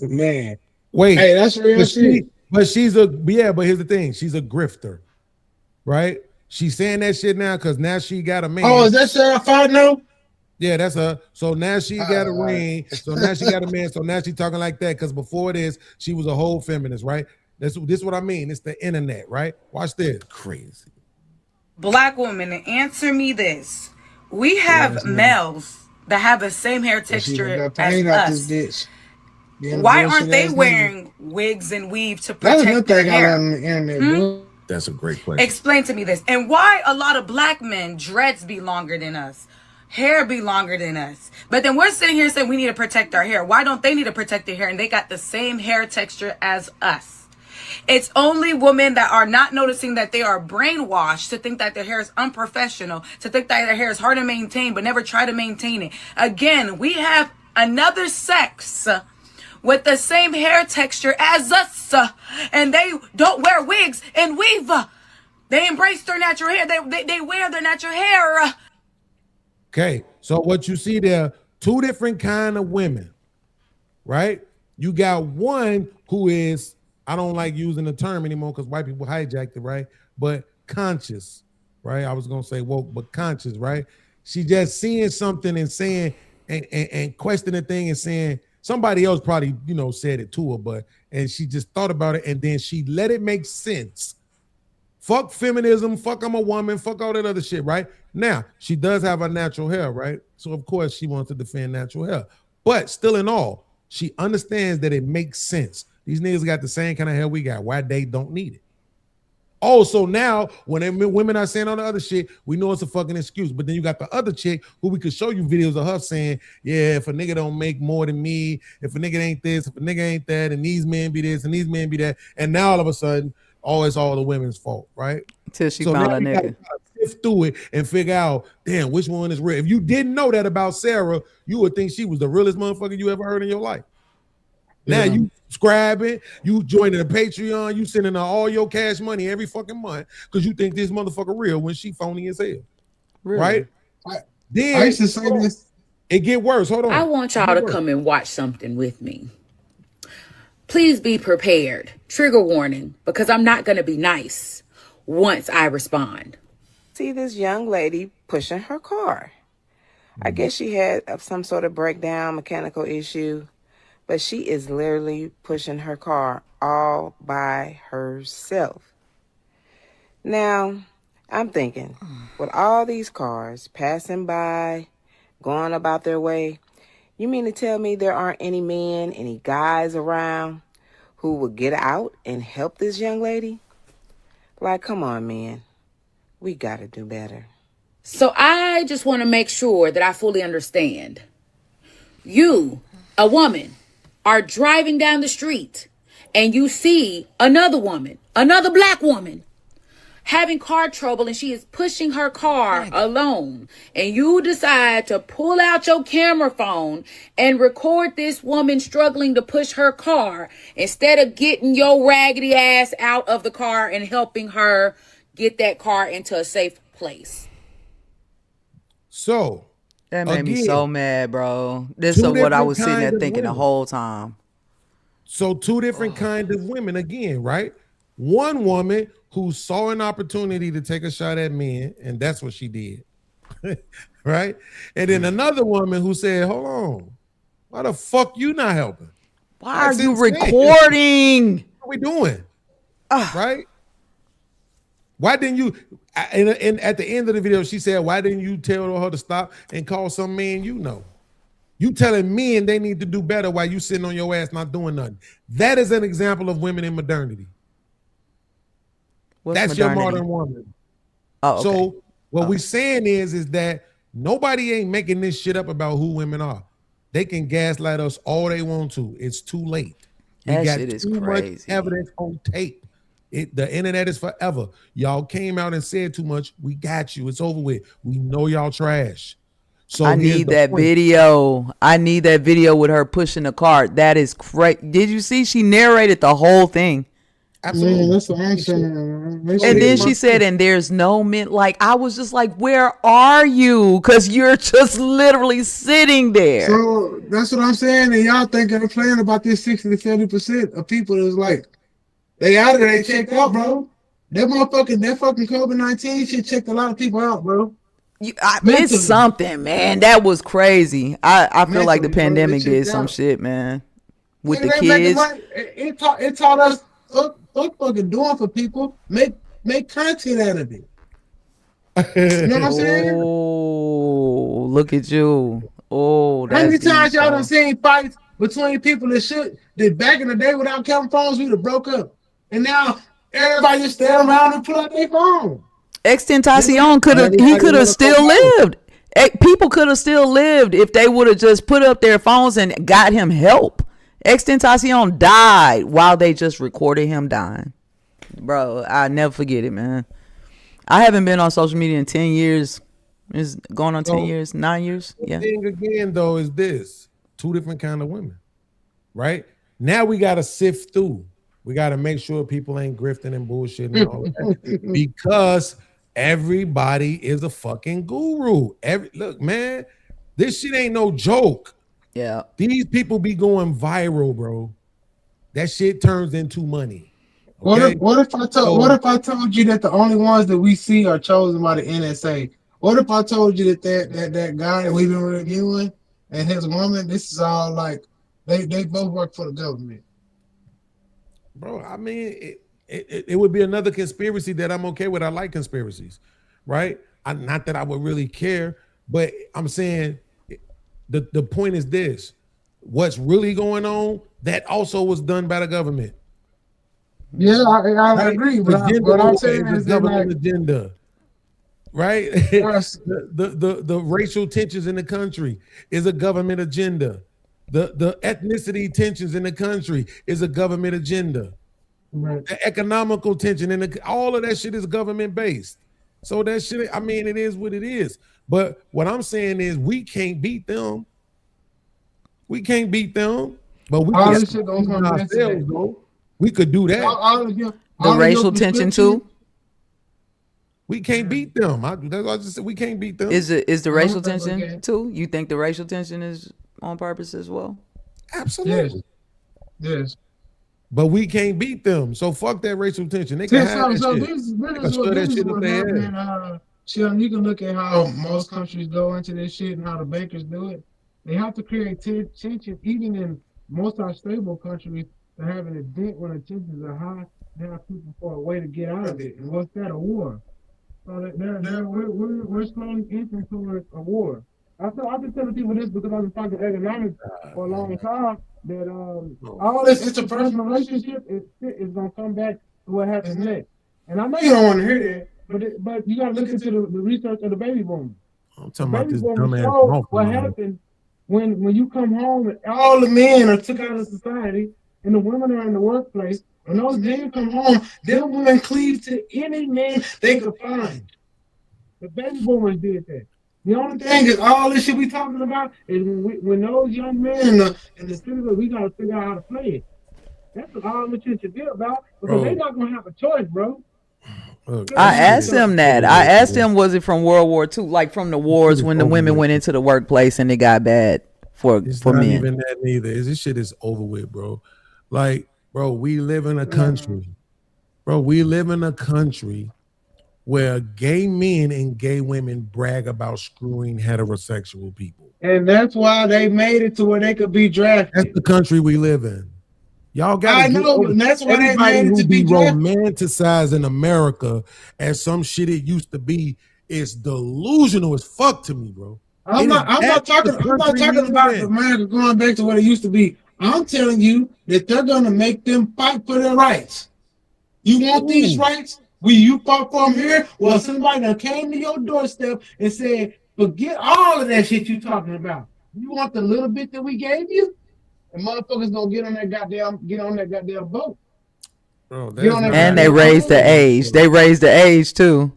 Man. Wait, Hey, that's real shit. but here's the thing, she's a grifter, right? She's saying that shit now because now she got a man. Oh, is that Sarah Fardno? Yeah, that's her. So now she got a ring. So now she got a man. So now she talking like that because before this, she was a whole feminist, right? This what I mean. It's the internet, right? Watch this. Crazy. Black woman, and answer me this. We have males that have the same hair texture as us. Why aren't they wearing wigs and weave to That's protect another their thing hair? on the internet, bro. That's a great question. Explain to me this. And why a lot of black men dreads be longer than us? Hair be longer than us. But then we're sitting here saying we need to protect our hair. Why don't they need to protect their hair? And they got the same hair texture as us. It's only women that are not noticing that they are brainwashed to think that their hair is unprofessional, to think that their hair is hard to maintain, but never try to maintain it. Again, we have another sex with the same hair texture as us, and they don't wear wigs and weave. They embrace their natural hair. They wear their natural hair. Okay, so what you see there, two different kind of women, right? You got one who is, I don't like using the term anymore because white people hijacked it, right? But conscious, right? I was gonna say woke, but conscious, right? She just seeing something and saying and questioning the thing and saying somebody else probably, said it to her, and she just thought about it and then she let it make sense. Fuck feminism, fuck I'm a woman, fuck all that other shit, right? Now, she does have a natural hair, right? So of course she wants to defend natural hair. But still in all, she understands that it makes sense. These niggas got the same kind of hair we got. Why they don't need it? Also now, when women are saying all the other shit, we know it's a fucking excuse. But then you got the other chick who we could show you videos of her saying, yeah, if a nigga don't make more than me, if a nigga ain't this, if a nigga ain't that, and these men be this, and these men be that. And now all of a sudden, it's all the women's fault, right? Till she found a nigga. Sift through it and figure out, damn, which one is real. If you didn't know that about Sarah, you would think she was the realest motherfucker you ever heard in your life. Now you subscribing, you joining a Patreon, you sending her all your cash money every fucking month because you think this motherfucker real when she phony as hell. Really? Right? Then I used to say this. It get worse. Hold on. I want y'all to come and watch something with me. Please be prepared. Trigger warning, because I'm not going to be nice once I respond. See this young lady pushing her car. I guess she had some sort of breakdown, mechanical issue, but she is literally pushing her car all by herself. Now, I'm thinking, with all these cars passing by, going about their way, you mean to tell me there aren't any men, any guys around who would get out and help this young lady? Like, come on, man. We gotta do better. So I just want to make sure that I fully understand. You, a woman, are driving down the street and you see another woman, another black woman, having car trouble and she is pushing her car alone. And you decide to pull out your camera phone and record this woman struggling to push her car instead of getting your raggedy ass out of the car and helping her get that car into a safe place. So that made me so mad, bro. This is what I was sitting there thinking the whole time. So two different kinds of women again, right? One woman who saw an opportunity to take a shot at men, and that's what she did, right? And then another woman who said, hold on, why the fuck you not helping? Why are you recording? What are we doing? Right? Why didn't you? And at the end of the video, she said, "Why didn't you tell her to stop and call some man you know?" You telling men they need to do better while you sitting on your ass not doing nothing. That is an example of women in modernity. That's modernity? your modern woman. Oh, okay. So what we saying is that nobody ain't making this shit up about who women are. They can gaslight us all they want to. It's too late. We That got shit is too crazy. much evidence on tape. The internet is forever. Y'all came out and said too much. We got you. It's over with. We know y'all trash. So I need that video. I need that video with her pushing the cart. That is crazy. Did you see? She narrated the whole thing. Absolutely. Man, that's what I'm saying. And then she said, and there's no men. Like, I was just like, where are you? Because you're just literally sitting there. So that's what I'm saying. And y'all thinking they're playing about this 60 to 70% of people is like, they out of there, they checked out, bro. That fucking COVID-19 shit checked a lot of people out, bro. It's something, man. That was crazy. I feel like the pandemic did some shit, man. With the kids. It taught us what fucking doing for people. Make content out of it. You know what I'm saying? Oh, look at you. Oh, that's how many times deep, y'all bro. done seen fights between people that back in the day without camera phones, we'd have broke up. And now everybody just stand around and pull out their phone. Extentacion could have still lived. People could have still lived if they would have just put up their phones and got him help. Extentacion died while they just recorded him dying. Bro, I never forget it, man. I haven't been on social media in 10 years. It's going on 10 years, 9 years. Yeah. The thing again, though, is this. Two different kind of women, right? Now we got to sift through. We got to make sure people ain't grifting and bullshitting and all that. Because everybody is a fucking guru. Look, man, this shit ain't no joke. Yeah. These people be going viral, bro. That shit turns into money. Okay? What if I told you that the only ones that we see are chosen by the NSA? What if I told you that guy that we've been reviewing and his woman, this is all like they both work for the government? Bro, I mean, it would be another conspiracy that I'm okay with. I like conspiracies, right? Not that I would really care, but I'm saying the point is this. What's really going on, that also was done by the government. Yeah, I agree. But what I'm saying is government agenda, right? the racial tensions in the country is a government agenda. The ethnicity tensions in the country is a government agenda. Right. The economical tension all of that shit is government based. So that shit, I mean, it is what it is. But what I'm saying is we can't beat them. We can't beat them. But we all can this shit don't come ourselves, though. We could do that. The racial tension too. We can't beat them. That's what I just said. We can't beat them. Is the racial tension too? You think the racial tension is on purpose as well? Absolutely. Yes. But we can't beat them. So fuck that racial tension. They can have that shit. This is what happened. You can look at how most countries go into this shit and how the bankers do it. They have to create tension, even in most of our stable countries. They're having a dent when the tensions are high. They have people for a way to get out of it. And what's that? A war. So we're slowly inching towards a war. I've been telling people this because I've been talking economics for a long time. That all this interpersonal relationship is gonna come back to what happens next. And I know you don't want to hear that, but you gotta look into the research of the baby boomers. I'm talking about this dumbass. What happened when you come home and all the men are took out of society and the women are in the workplace, and those men come home, them women cleave to any man they could find. The baby boomers did that. The only thing is, all this shit we talking about is when those young men in the city, we gotta figure out how to play it. That's what all the shit should be about, because they're not gonna have a choice, bro. I asked them that. I asked them, was it from World War II, like from the wars when the women went into the workplace and it got bad for not men? Even that neither. This shit is over with, bro. Like, bro, we live in a country. Bro, we live in a country where gay men and gay women brag about screwing heterosexual people. And that's why they made it to where they could be drafted. That's the country we live in. Y'all got I know, and that's why that everybody man who to be be drafted. romanticizing America as some shit it used to be is delusional as fuck to me, bro. I'm not talking about America going back to what it used to be. I'm telling you that they're gonna make them fight for their rights. You want these rights? You fought for them here? Well, somebody that came to your doorstep and said, forget all of that shit you talking about. You want the little bit that we gave you? And motherfuckers gonna get on that goddamn boat. Bro, And they raised the age. They raised the age too.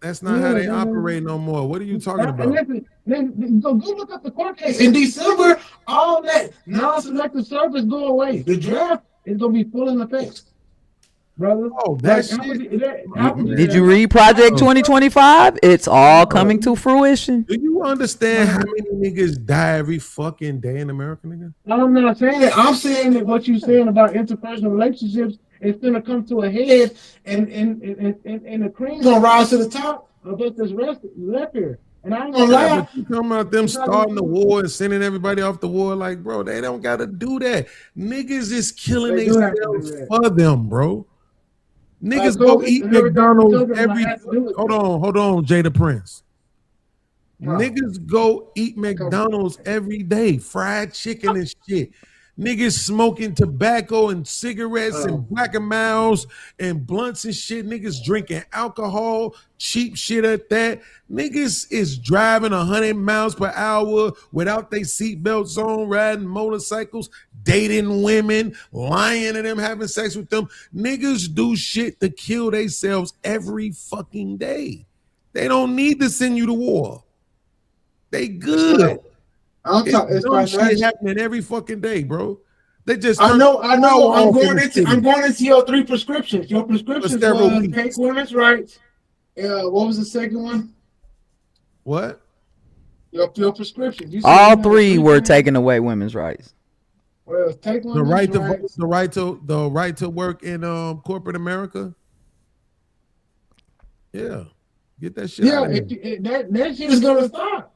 That's not how they operate no more. What are you talking about? Go look up the court case. In December, all that non-selective service go away. The draft is gonna be full in effect. Brother. Oh, that shit. Did you read Project 2025? It's all coming to fruition. Do you understand how many niggas die every fucking day in America, nigga? I'm not saying that. I'm saying that what you're saying about interpersonal relationships is gonna come to a head, and the cream gonna rise to the top of what this rest left here. And I ain't gonna lie. But you talking about them starting the war and sending everybody off the war? Like, bro, they don't gotta do that. Niggas is killing themselves for them, bro. Niggas go eat McDonald's every. Hold on, Jada Prince. Niggas go eat McDonald's every day, fried chicken and shit. Niggas smoking tobacco and cigarettes and Black and Miles and blunts and shit. Niggas drinking alcohol, cheap shit at that. Niggas is driving 100 miles per hour without their seatbelts on, riding motorcycles, dating women, lying to them, having sex with them. Niggas do shit to kill themselves every fucking day. They don't need to send you to war. They good. It's dumb shit happening every fucking day, bro. They just I know. I'm going into your 3 prescriptions. Your prescriptions was take women's rights. What was the second one? What? Your prescription. All 3 were taking away women's rights. Well, take the right to vote, the right to work in corporate America. Yeah, get that shit. Yeah, that shit is gonna stop.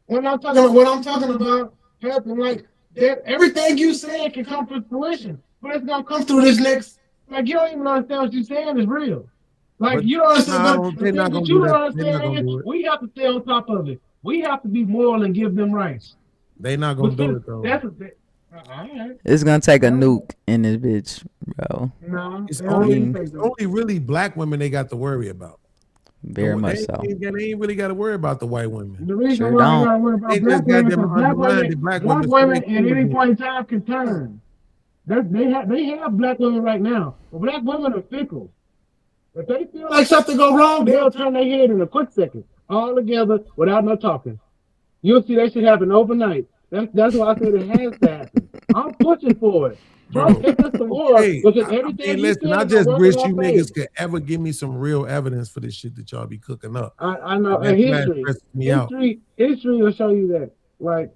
What I'm talking about happen like that. Everything you saying can come to fruition, but it's gonna come through this next. Like you don't even understand what you're saying is real. Like you don't understand. What you don't understand is we have to stay on top of it. We have to be moral and give them rights. They not gonna do it though. It's gonna take a nuke in this bitch, bro. No, it's only really black women they got to worry about. Very much so. They ain't really got to worry about the white women. The reason why we got to worry about black women at any point in time can turn. They have black women right now, but black women are fickle. If they feel like something go wrong, they'll turn their head in a quick second, all together without no talking. You'll see that shit happen overnight. That's why I said it has to happen. I'm pushing for it. Bro, listen, I just wish you niggas could ever give me some real evidence for this shit that y'all be cooking up. I know. History will show you that. Like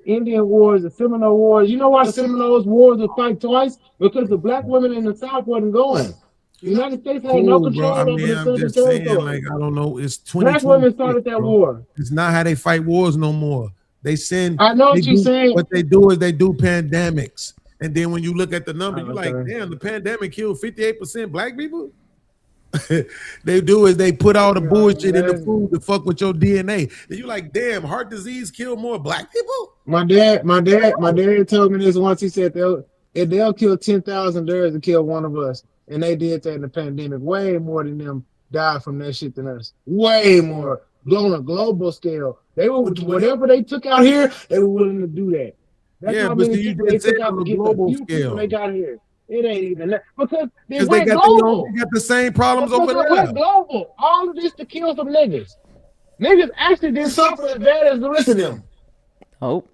Indian Wars, the Seminole Wars. You know why the Seminole Wars would fight twice? Because the black women in the South wasn't going. The United States had no control over the Southern territory. Like, I don't know. It's 20. Black women started that war. It's not how they fight wars no more. They send. I know what you're saying. What they do is they do pandemics. And then when you look at the number, you're like, damn, the pandemic killed 58% black people. They do is they put all the bullshit in the food to fuck with your DNA. And you're like, damn, heart disease killed more black people. My dad told me this once. He said they'll kill 10,000 bears to kill one of us. And they did that in the pandemic. Way more than them died from that shit than us. Way more. On a global scale. They were whatever they took out here, they were willing to do that. That's how many people they took out to get the few people they got here. It ain't even that because they went global. They got the same problems over there. Went global. All of this to kill some niggas. Niggas actually didn't suffer as bad as the rest of them. Oh.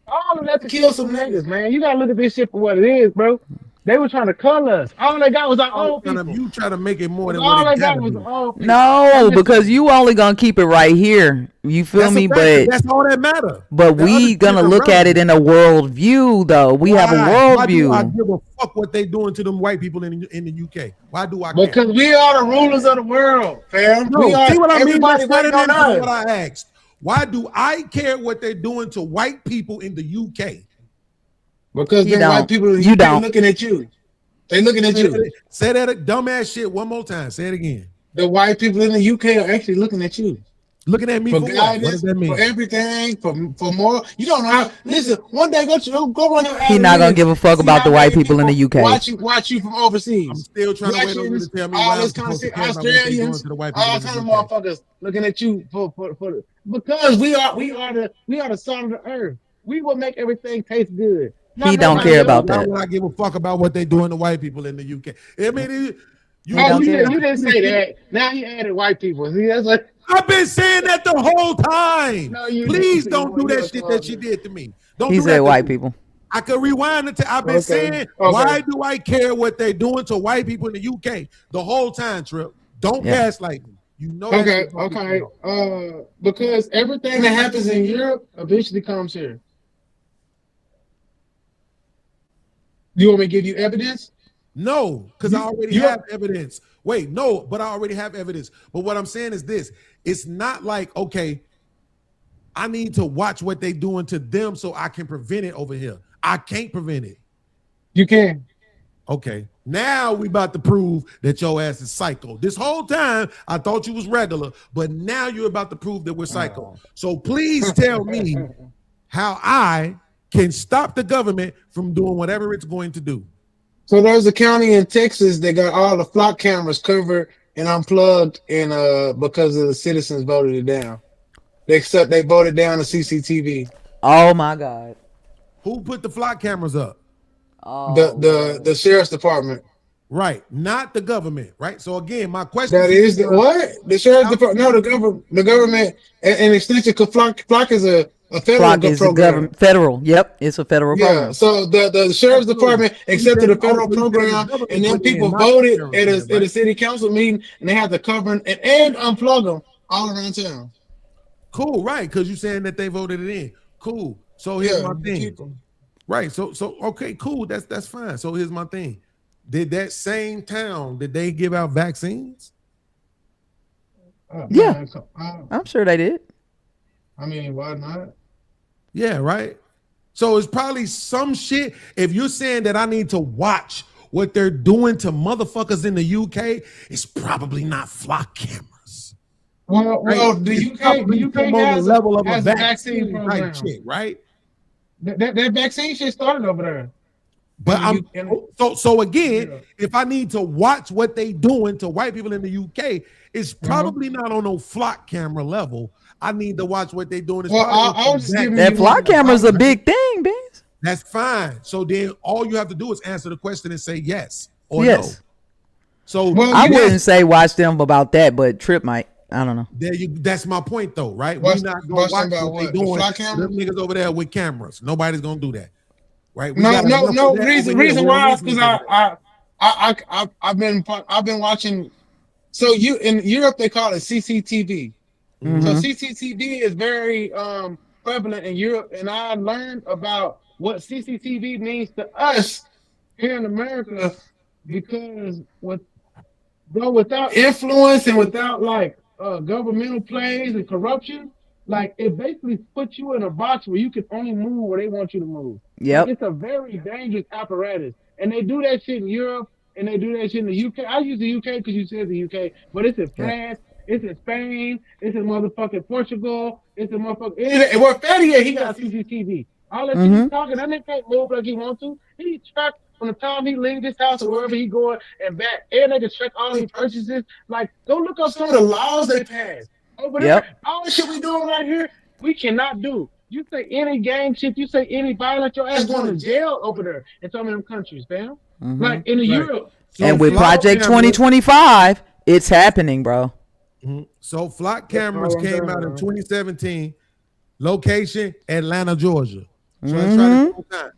All of that to kill some niggas, man. You gotta look at this shit for what it is, bro. They were trying to color us. All they got was our own people. You try to make it more than all what they got was our own people. No, because you only gonna keep it right here. You feel me? But that's all that matter. But we gonna look at it in a world view, though. We have a world view. Why do I give a fuck what they doing to them white people in the UK? Why do I care? Because we are the rulers of the world, fam. No, see what I mean? That's waiting on us. What I asked. Why do I care what they're doing to white people in the UK? Because You then white don't. people You they don't. looking at you. They looking at you. Say that dumbass shit one more time. Say it again. The white people in the UK are actually looking at you. Looking at me For for what? What guidance, does that mean? for everything, for more. You don't know how. Listen, one day go run your. He not gonna give a fuck See about how the white many people in the UK. Watch you from overseas. I'm still trying to wait on you to tell me why all I'm this kind of supposed to shit. care about what they doing Australians, to the white people all in the kind of UK. motherfuckers looking at you for because we are the salt of the earth. We will make everything taste good. He don't care about Why that. would I give a fuck about what they doing to white people in the UK? I mean, You didn't say that. Now he added white people. See, that's like I've been saying that the whole time. No, you Please didn't. don't do that shit that she did to me. Don't He do said that white to me. people. I could rewind it. I've been saying, why do I care what they're doing to white people in the UK the whole time, Trip? Don't gaslight me. You know. okay. Because everything that happens in Europe eventually comes here. You want me to give you evidence? No, because I already have evidence. Wait, no, but I already have evidence. But what I'm saying is this: it's not like, okay, I need to watch what they doing to them so I can prevent it over here. I can't prevent it. You can. Okay, now we about to prove that your ass is psycho. This whole time I thought you was regular, but now you're about to prove that we're psycho. So please tell me how I can stop the government from doing whatever it's going to do. So there's a county in Texas that got all the flock cameras covered and unplugged, and because of the citizens voted it down. They voted down the CCTV. Oh my God. Who put the flock cameras up? Oh, the sheriff's department. Right, not the government. Right. So again, my question is the sheriff's department? No, the government. An extension. Flock is a federal Flock is program. the government. Federal. Yep, it's a federal program. So the sheriff's department accepted the federal program, and then people voted at a city council meeting, and they had to cover and unplug them all around town. Cool, right? Because you're saying that they voted it in. Cool. So here's my thing. Right. So okay, cool. That's fine. So here's my thing. Did that same town, did they give out vaccines? Yeah, I'm sure they did. I mean, why not? Yeah, right. So it's probably some shit. If you're saying that I need to watch what they're doing to motherfuckers in the UK, it's probably not flock cameras. Well, the UK has the level of a has vaccine program. type shit, right? That vaccine shit started over there. But so again, if I need to watch what they doing to white people in the UK, it's probably not on no flock camera level. I need to watch what they doing. That flock camera is a big thing, Ben. That's fine. So then all you have to do is answer the question and say yes or Yes. no. So I wouldn't say watch them about that, but Trip might. I don't know. That's my point, though, right? Watch- We're not gonna watch watch them about what they what? The doing. flock Them cameras? niggas over there with cameras. Nobody's gonna do that, right? We No. got enough of that Reason over here. We why don't is need because to I've been watching. So in Europe they call it CCTV. So CCTV is very prevalent in Europe, and I learned about what CCTV means to us here in America because without influence and without governmental plays and corruption, it basically puts you in a box where you can only move where they want you to move. Yep. It's a very dangerous apparatus, and they do that shit in Europe and they do that shit in the UK. I use the UK because you said the UK, but it's in France. It's in Spain. It's in motherfucking Portugal. It's in motherfucking. Where Fatty at, he got CCTV. All that shit he's talking, that nigga can't move like he wants to. He tracked from the time he leaves his house or wherever he going and back. And they can track all his purchases. Go look up some of the laws they passed over there. All the shit we doing right here, we cannot do. You say any gang shit, you say any violence, your ass going to jail over there in some of them countries, fam. Like in Europe. And with Project 2025, it's happening, bro. So flock cameras came out in 2017. Location Atlanta, Georgia. So I tried it 4 times.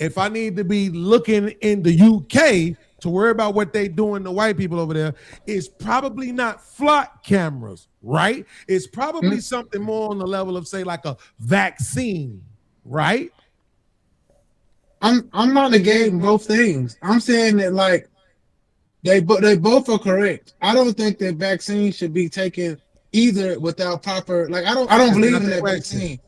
If I need to be looking in the UK to worry about what they doing to white people over there, it's probably not flock cameras, right? It's probably something more on the level of say like a vaccine, right? I'm not negating both things. I'm saying that they both are correct. I don't think that vaccine should be taken either without proper I don't believe in that vaccine.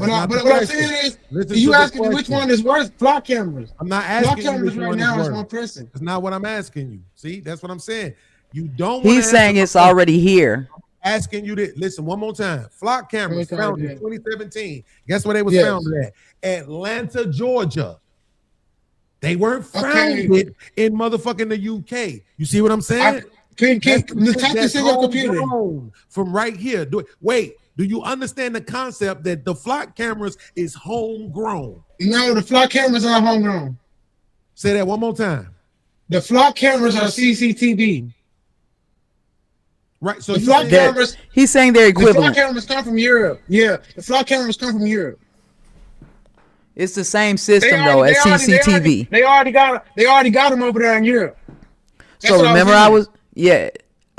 But what I'm saying is, you asking me which one is worse? Flock cameras. I'm not Flock asking you cameras which right one now is is more worse. pressing. That's not what I'm asking you. See, that's what I'm saying. You don't. He's saying it's already here. Asking you to listen one more time. Flock cameras Okay, found in yeah. 2017. Guess where they was Yes. found at? Atlanta, Georgia. They weren't Okay. founded in motherfucking the UK. You see what I'm saying? Type That's this in your computer. homegrown from right here. Wait, do you understand the concept that the flock cameras is homegrown? No, the flock cameras are homegrown. Say that one more time. The flock cameras are CCTV. Right. So The you flock saying- cameras. He's saying they're The flock equivalent. cameras come from Europe. Yeah, the flock cameras come from Europe. It's the same system though as CCTV. They already got them over there in Europe. That's So what remember, saying.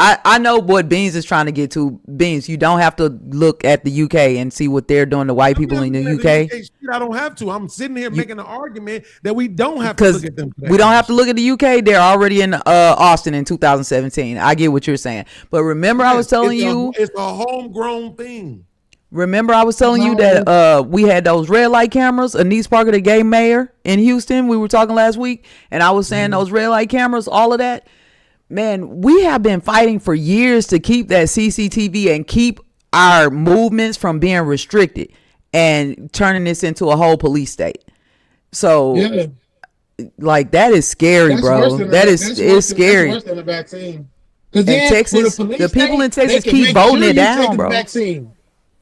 I know what Beans is trying to get to. Beans, you don't have to look at the UK and see what they're doing to white people in the UK. Shit, I don't have to. I'm sitting here making an argument that we don't have to Because look at them. we don't have to look at the UK. They're already in Austin in 2017. I get what you're saying. But remember, I was telling you. It's a homegrown thing. Remember, I was telling you that we had those red light cameras. Anise Parker, the gay mayor in Houston. We were talking last week. And I was saying those red light cameras, all of that. Man, we have been fighting for years to keep that CCTV and keep our movements from being restricted and turning this into a whole police state. So, like, that is scary, bro. It's scary. That's worse than the vaccine. And Texas, the people in Texas keep voting it down, bro. Vaccine.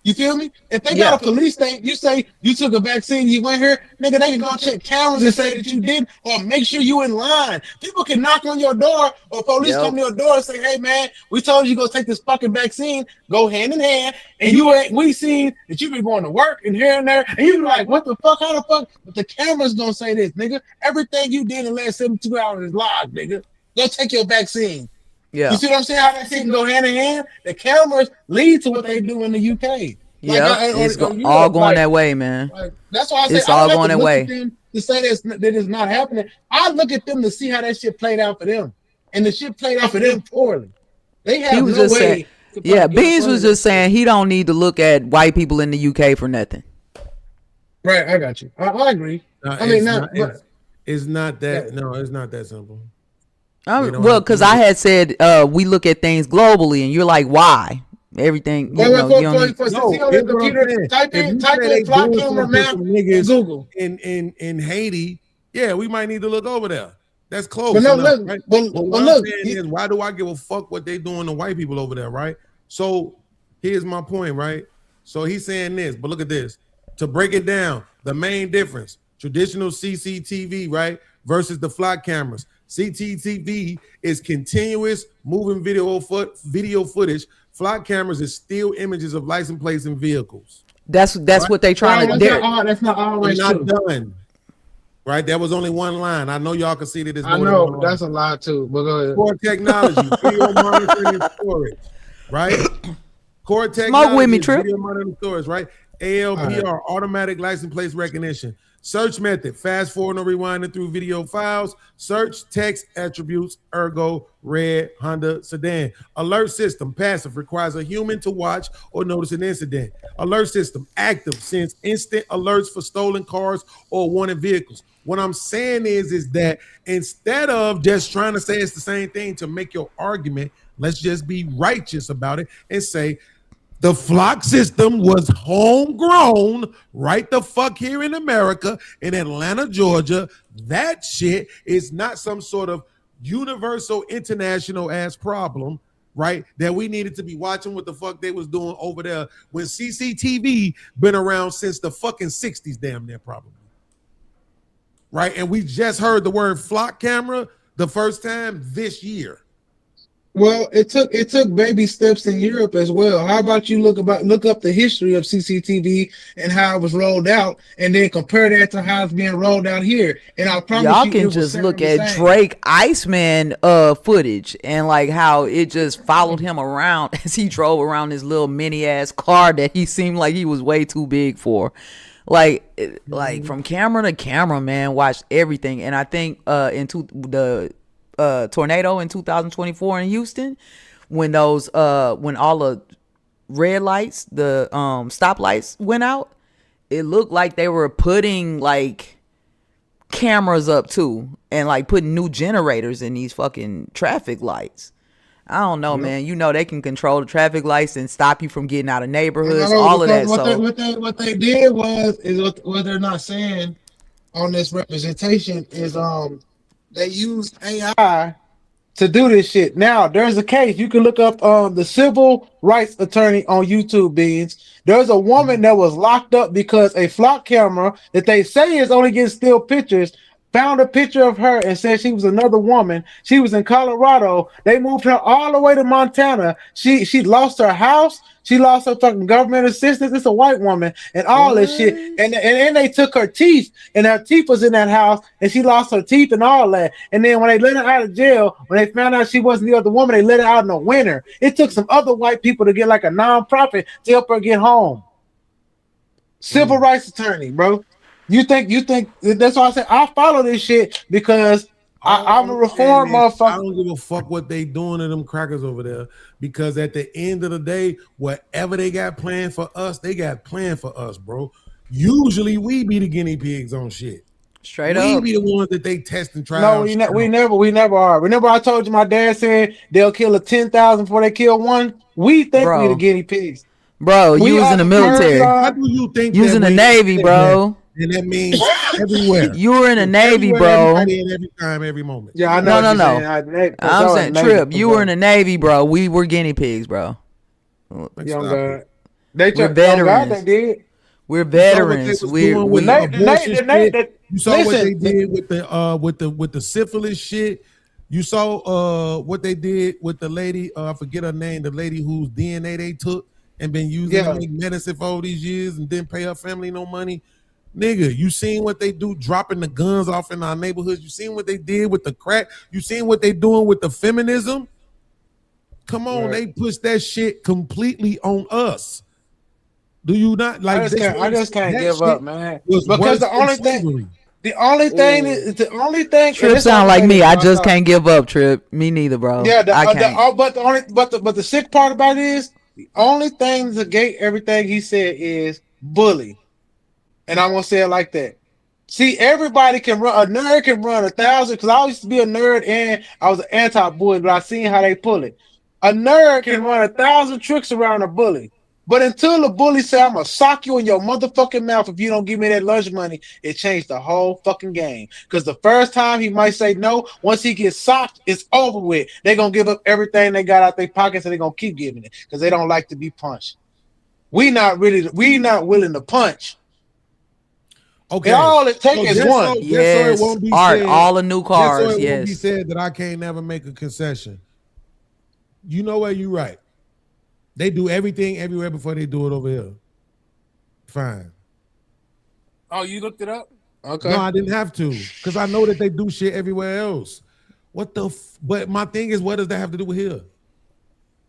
You feel me? If they got a police state, you say you took a vaccine, you went here, nigga, they can go check cameras and say that you did, or make sure you in line. People can knock on your door, or police come to your door and say, "Hey, man, we told you to go take this fucking vaccine. Go hand in hand." And we seen that you been going to work and here and there, and you be like, "What the fuck? How the fuck?" But the cameras gonna say this, nigga. Everything you did in the last 72 hours is logged, nigga. Go take your vaccine. Yeah. You see what I'm saying? How that shit can go hand in hand? The cameras lead to what they do in the UK. Yeah, it's all going that way, man. That's why I say it's I all don't have going to that look way. at them to say that it's not happening. I look at them to see how that shit played out for them, and the shit played out for them poorly. They have He was no just way. saying, yeah, Beans was just saying he don't need to look at white people in the UK for nothing. Right, I got you. I agree. No, I mean, it's not that. No, it's not that simple. Well, because I had said we look at things globally, and you're like, why? Everything. You know, you don't need- Type in flock camera map in Google. In Haiti, yeah, we might need to look over there. That's close. But no, enough, look, right? but what look, I'm saying is, why do I give a fuck what they doing to white people over there, right? So here's my point, right? So he's saying this, but look at this. To break it down, the main difference: traditional CCTV, right, versus the flock cameras. CCTV is continuous moving video footage. Flock cameras is still images of license plates and vehicles. That's what they trying to do. That's not always not true. done. Right, that was only one line. I know y'all can see that it's more I than know one that's line. a lot too. But go ahead. Core technology, video monitoring and storage, right? Core technology, Smoke with me, Trip. video monitoring and storage, right? ALPR, automatic license plate recognition. Search method, fast forwarding or rewinding through video files. Search text attributes, ergo, red, Honda, sedan. Alert system, passive, requires a human to watch or notice an incident. Alert system, active, sends instant alerts for stolen cars or wanted vehicles. What I'm saying is that instead of just trying to say it's the same thing to make your argument, let's just be righteous about it and say, the flock system was homegrown right the fuck here in America, in Atlanta, Georgia. That shit is not some sort of universal, international ass problem, right? That we needed to be watching what the fuck they was doing over there when CCTV been around since the fucking 60s, damn near probably. Right? And we just heard the word flock camera the first time this year. Well, it took baby steps in Europe as well. How about you look up the history of CCTV and how it was rolled out, and then compare that to how it's being rolled out here. And I promise y'all you, can just look at Drake Iceman footage and like how it just followed him around as he drove around his little mini ass car that he seemed like he was way too big for. Like from camera to camera, man, watched everything. And I think the tornado in 2024 in Houston, when all the red lights, the stoplights went out, it looked like they were putting like cameras up too, and like putting new generators in these fucking traffic lights. I don't know, man. You know they can control the traffic lights and stop you from getting out of neighborhoods, all of that. What they did is what they're not saying on this representation is they used AI to do this shit. Now there's a case you can look up the civil rights attorney on YouTube. Beans. There's a woman that was locked up because a flock camera that they say is only getting still pictures found a picture of her and said she was another woman. She was in Colorado. They moved her all the way to Montana. She lost her house. She lost her fucking government assistance. It's a white woman and all this shit. And they took her teeth, and her teeth was in that house, and she lost her teeth and all that. And then when they let her out of jail, when they found out she wasn't the other woman, they let her out in the winter. It took some other white people to get like a nonprofit to help her get home. Civil rights attorney, bro. You think that's why I said I follow this shit because I'm a reform motherfucker. I don't give a fuck what they doing to them crackers over there, because at the end of the day, whatever they got planned for us, they got planned for us, bro. Usually we be the guinea pigs on shit. Straight we up. be the ones that they test and try. No, we never are. Remember I told you my dad said they'll kill a 10,000 before they kill one? We think we the guinea pigs. Bro, you was in the military. How do you think you was in the Navy, bro? And that means everywhere. You were in the Navy, bro. Every time, every moment. Yeah, I know. No. I'm saying, Trip, you were in the Navy, bro. We were guinea pigs, bro. Young We're veterans. veterans. We're veterans. You saw what they did with the syphilis shit. You saw what they did with the lady. I forget her name. The lady whose DNA they took and been using to make medicine for all these years and didn't pay her family no money. Nigga, you seen what they do dropping the guns off in our neighborhoods? You seen what they did with the crack? You seen what they doing with the feminism? Come on, they push that shit completely on us. Do you not like? I just can't give up, man. Because the only thing. Trip sound like me. I just can't give up, Trip. Me neither, bro. Yeah, but the sick part about it is the only thing to negate everything he said is bully. And I'm gonna say it like that. See, everybody can run. A nerd can run 1,000. Because I used to be a nerd and I was an anti-bully, but I seen how they pull it. A nerd can run 1,000 tricks around a bully. But until the bully say, I'm gonna sock you in your motherfucking mouth if you don't give me that lunch money, it changed the whole fucking game. Because the first time he might say no, once he gets socked, it's over with. They're gonna give up everything they got out their pockets and they're gonna keep giving it because they don't like to be punched. We not willing to punch. Okay, and all it takes is one. Yes, Art, all the new cars. It yes, won't be said that I can't never make a concession. You know what? You're right. They do everything everywhere before they do it over here. Fine. Oh, you looked it up? Okay. No, I didn't have to because I know that they do shit everywhere else. But my thing is, what does that have to do with here?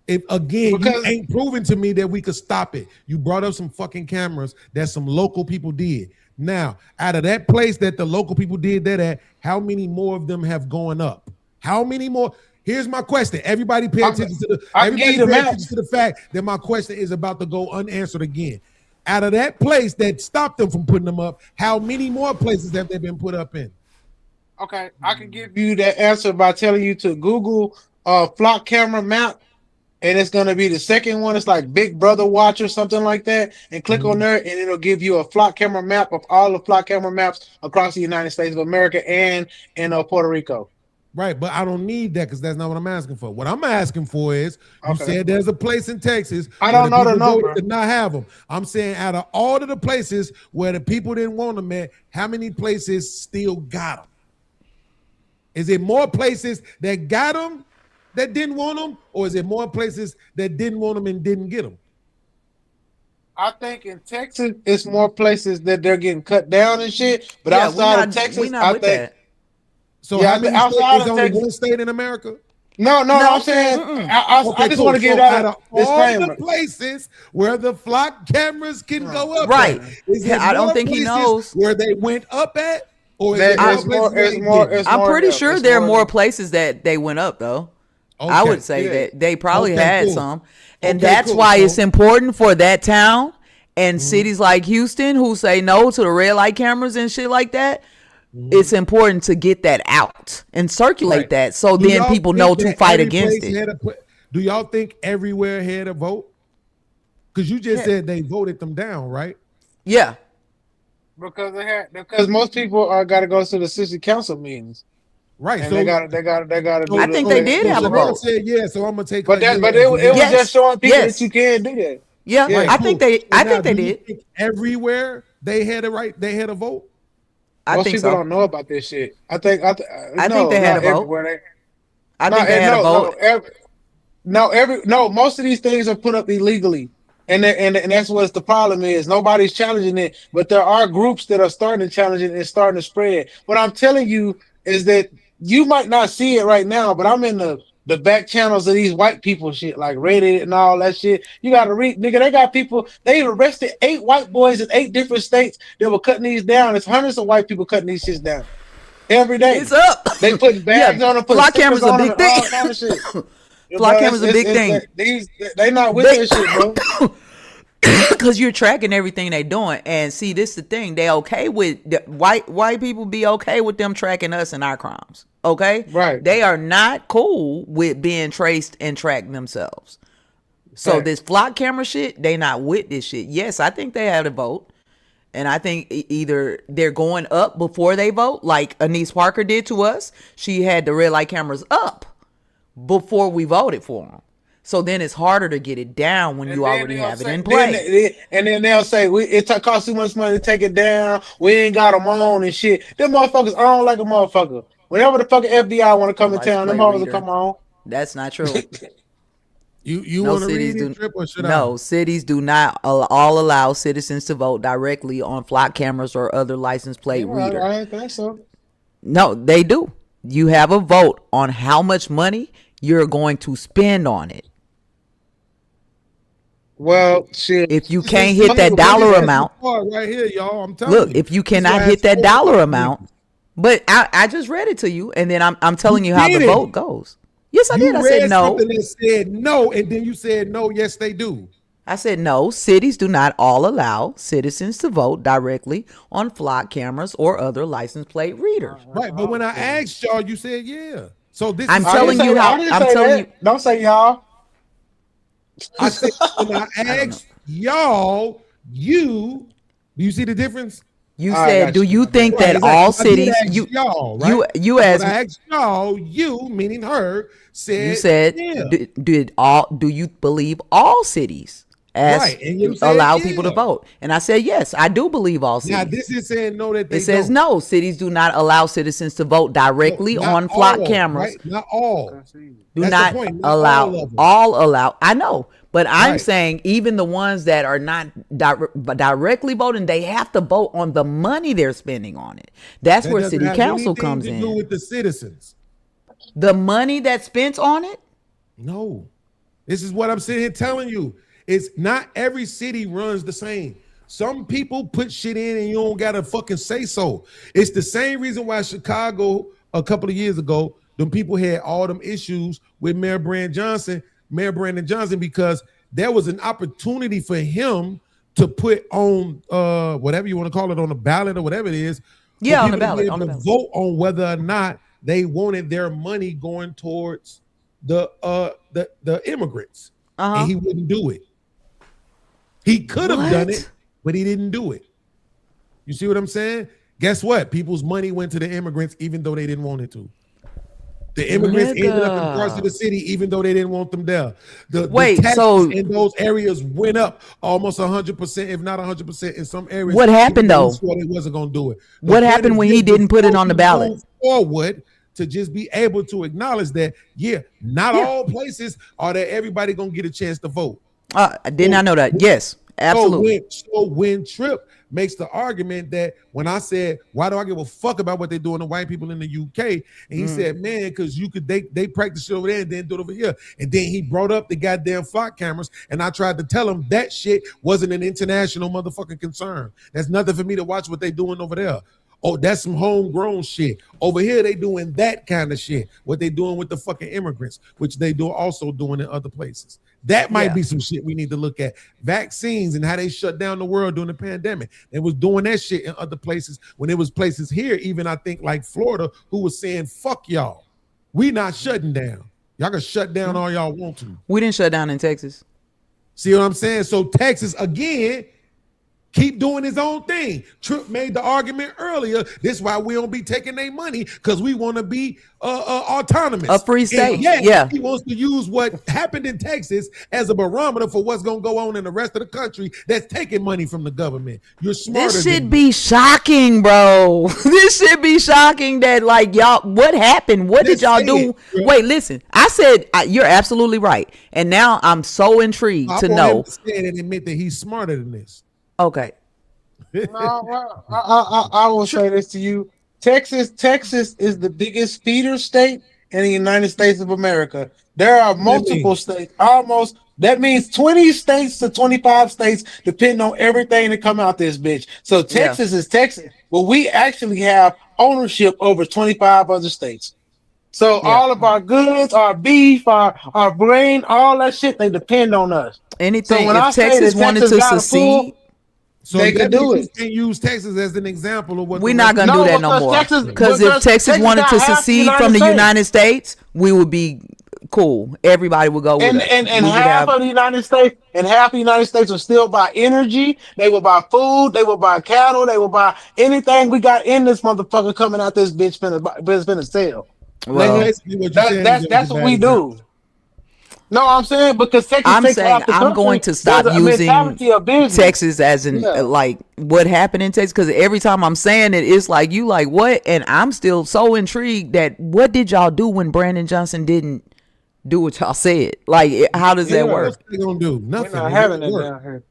If you ain't proven to me that we could stop it. You brought up some fucking cameras that some local people did. Now, out of that place that the local people did that at, how many more of them have gone up? How many more? Here's my question. Everybody pay attention to the fact that my question is about to go unanswered again. Out of that place that stopped them from putting them up, how many more places have they been put up in? Okay, I can give you that answer by telling you to Google flock camera map, and it's gonna be the second one. It's like Big Brother Watch or something like that, and click on there, and it'll give you a flock camera map of all the flock camera maps across the United States of America and in Puerto Rico. Right, but I don't need that because that's not what I'm asking for. What I'm asking for is, you said there's a place in Texas. I don't know the number. Did not have them. I'm saying out of all of the places where the people didn't want them at, how many places still got them? Is it more places that got them that didn't want them, or is it more places that didn't want them and didn't get them? I think in Texas, it's more places that they're getting cut down and shit. But outside of Texas, I think. That. So how many states, is only one state in America? No, I'm saying I just want to get out of all the places where the flock cameras can go up. Right. I don't think he knows where they went up at. Or I'm pretty sure there are more places that they went up though. Okay. I would say that they probably had some. And that's why it's important for that town And cities like Houston who say no to the red light cameras and shit like that, it's important to get that out and circulate that so then people know to fight against it. Do y'all think everywhere had a vote? Because you just said they voted them down, right? Yeah. Because most people got to go to the city council meetings. Right. And so they got to. I think they did have a vote. Said, yeah, so I'm gonna take. But it was just showing people that you can do that. Yeah, Yeah. I think they. I think they did. Think everywhere they had a right. They had a vote. Most people don't know about this shit. I think they had a vote. I think they had a vote. Most of these things are put up illegally. And that's what the problem is. Nobody's challenging it, but there are groups that are starting to challenge it and starting to spread. What I'm telling you is that you might not see it right now, but I'm in the back channels of these white people shit, like Reddit and all that shit. You got to read, nigga. They got people. They arrested 8 white boys in 8 different states that were cutting these down. It's hundreds of white people cutting these shits down every day. It's up. They put bags on them. Flock cameras a big thing. Flock cameras a big thing. They not with that shit, bro. Because you're tracking everything they doing, and see, this is the thing. They okay with white people be okay with them tracking us and our crimes. Okay, right? They are not cool with being traced and tracked themselves. So this flock camera shit, they not with this shit. Yes, I think they had a vote, and I think either they're going up before they vote, like Anise Parker did to us. She had the red light cameras up before we voted for them. So then it's harder to get it down when you already have it in place. And then they'll say, it costs too much money to take it down. We ain't got them on and shit. Them motherfuckers on like a motherfucker. Whenever the fucking FBI want to come in town, them motherfuckers will come on. That's not true. You want to read it, Trip, or should I? No, cities do not all allow citizens to vote directly on flock cameras or other license plate reader. I don't think so. No, they do. You have a vote on how much money you're going to spend on it. Well, shit. If you can't hit that dollar amount, right here, y'all. I'm telling look, you. if you cannot hit that dollar amount, but I just read it to you, and then I'm telling you how the vote goes. Yes, I did. I said no. That said no, and then you said no. Yes, they do. I said no. Cities do not all allow citizens to vote directly on flock cameras or other license plate readers. Right, but when I asked y'all, you said yeah. So this I'm telling you how. I'm telling you. Don't say y'all. I said when I asked y'all, do you see the difference? You said, do you think that all cities y'all, right? you as I asked y'all, you meaning her said you said yeah. do you believe all cities allow people to vote? And I said yes, I do believe all cities. Now this is saying no that they it says don't. no, cities do not allow citizens to vote directly on flock cameras. Right? Not all. Do not allow all allow. I know. But I'm saying even the ones that are not directly voting, they have to vote on the money they're spending on it. That's where city council comes in. Do with the citizens. The money that's spent on it? No. This is what I'm sitting here telling you. It's not every city runs the same. Some people put shit in and you don't gotta fucking say so. It's the same reason why Chicago a couple of years ago, them people had all them issues with Mayor Brandon Johnson, because there was an opportunity for him to put on whatever you want to call it, on the ballot or whatever it is. Yeah, on the ballot. Vote on whether or not they wanted their money going towards the immigrants. And he wouldn't do it. He could have done it, but he didn't do it. You see what I'm saying? Guess what? People's money went to the immigrants even though they didn't want it to. The immigrants ended up in parts of the city, even though they didn't want them there. The taxes in those areas went up almost 100%, if not 100% in some areas. What happened though? They wasn't going to do it. What happened when he didn't put it on the ballot? Forward to just be able to acknowledge that, not all places are that everybody going to get a chance to vote. I did not know that. Yes, absolutely. So when Trip makes the argument that when I said, why do I give a fuck about what they're doing to white people in the UK? And he said, man, because they practice it over there and then do it over here. And then he brought up the goddamn flock cameras, and I tried to tell him that shit wasn't an international motherfucking concern. There's nothing for me to watch what they doing over there. Oh, that's some homegrown shit. Over here, they doing that kind of shit. What they doing with the fucking immigrants, which they do also doing in other places. That might be some shit we need to look at. Vaccines and how they shut down the world during the pandemic. They was doing that shit in other places when it was places here, even I think like Florida, who was saying, fuck y'all. We not shutting down. Y'all can shut down all y'all want to. We didn't shut down in Texas. See what I'm saying? So Texas, again, keep doing his own thing. Trump made the argument earlier. This is why we don't be taking their money, because we want to be autonomous. A free state. And yeah. He wants to use what happened in Texas as a barometer for what's going to go on in the rest of the country that's taking money from the government. You're smarter This than should me. be shocking, bro. This should be shocking that, like, y'all, what happened? What did y'all do? Wait, listen. I said, you're absolutely right. And now I'm so intrigued to know. Stand and admit that he's smarter than this. Okay. No, well, I will say this to you. Texas is the biggest feeder state in the United States of America. There are multiple states, almost. That means 20 states to 25 states, depending on everything that come out this bitch. So Texas is Texas. Well, we actually have ownership over 25 other states. So all of our goods, our beef, our grain, all that shit, they depend on us. Anything, so when if I say Texas that wanted Texas to got a secede, full, So they could do it. Can use Texas as an example of what we're not gonna do that no more. Because if Texas wanted to secede from the United States, we would be cool. Everybody would go with us. And We would half of the United States, will still buy energy. They will buy food. They will buy cattle. They will buy anything we got in this motherfucker coming out this bitch finna sell. Well, that's what we do. No, I'm saying because Texas I'm takes saying half the I'm country. going to stop There's a using mentality of business. Texas as in Yeah. like what happened in Texas, because every time I'm saying it, it's like you like what, and I'm still so intrigued that what did y'all do when Brandon Johnson didn't do what y'all said? Like, how does that work? What they gonna do? Nothing. We're not having it down here.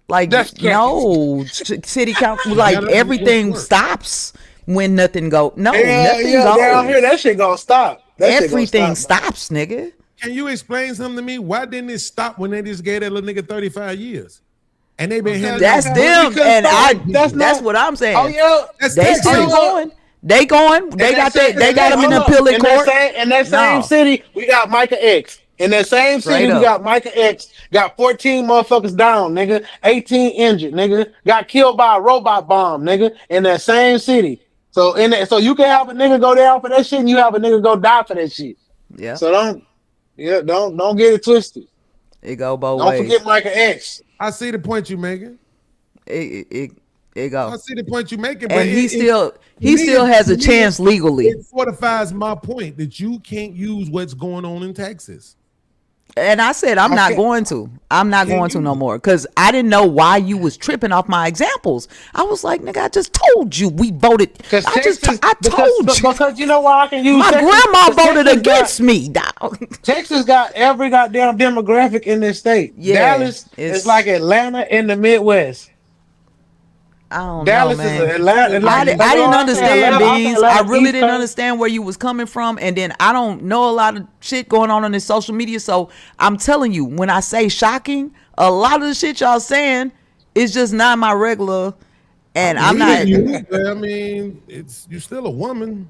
Like, That's no, city council, like Yeah, everything work. stops when nothing go. No, Yeah, nothing down goes. here, that shit gonna stop. That shit gonna Everything stop. stops, nigga. Can you explain something to me? Why didn't it stop when they just gave that little nigga 35 years? And they been handing That's out- them, Because and that's that's what I'm saying. Oh yeah, That's They Texas. still going. They going. They got that. They got them in appellate court. In that same No. city, we got Micah X. In that same city, Straight we up. got Micah X. Got 14 motherfuckers down, nigga. 18 injured, nigga. Got killed by a robot bomb, nigga. In that same city. So so you can have a nigga go down for that shit, and you have a nigga go die for that shit. Yeah. So don't get it twisted. It go both Don't ways. forget Micah X. I see the point you making. It go. I see the point you making, but And he it- still to me, has a to me, chance legally. It fortifies my point that you can't use what's going on in Texas. And I said I'm not going to. I'm not going to no more, because I didn't know why you was tripping off my examples. I was like, nigga, I just told you we voted. I told you. Because you know why I can use My Texas? grandma 'Cause voted Texas against me, dog. Texas got every goddamn demographic in this state. Yeah, Dallas it's- is like Atlanta in the Midwest. I don't Dallas know, is man. Atlanta. I didn't understand, Beans. I really didn't understand. understand where you was coming from, and then I don't know a lot of shit going on this social media. So I'm telling you, when I say shocking, a lot of the shit y'all saying is just not my regular. And I'm not. I mean, it's you still a woman.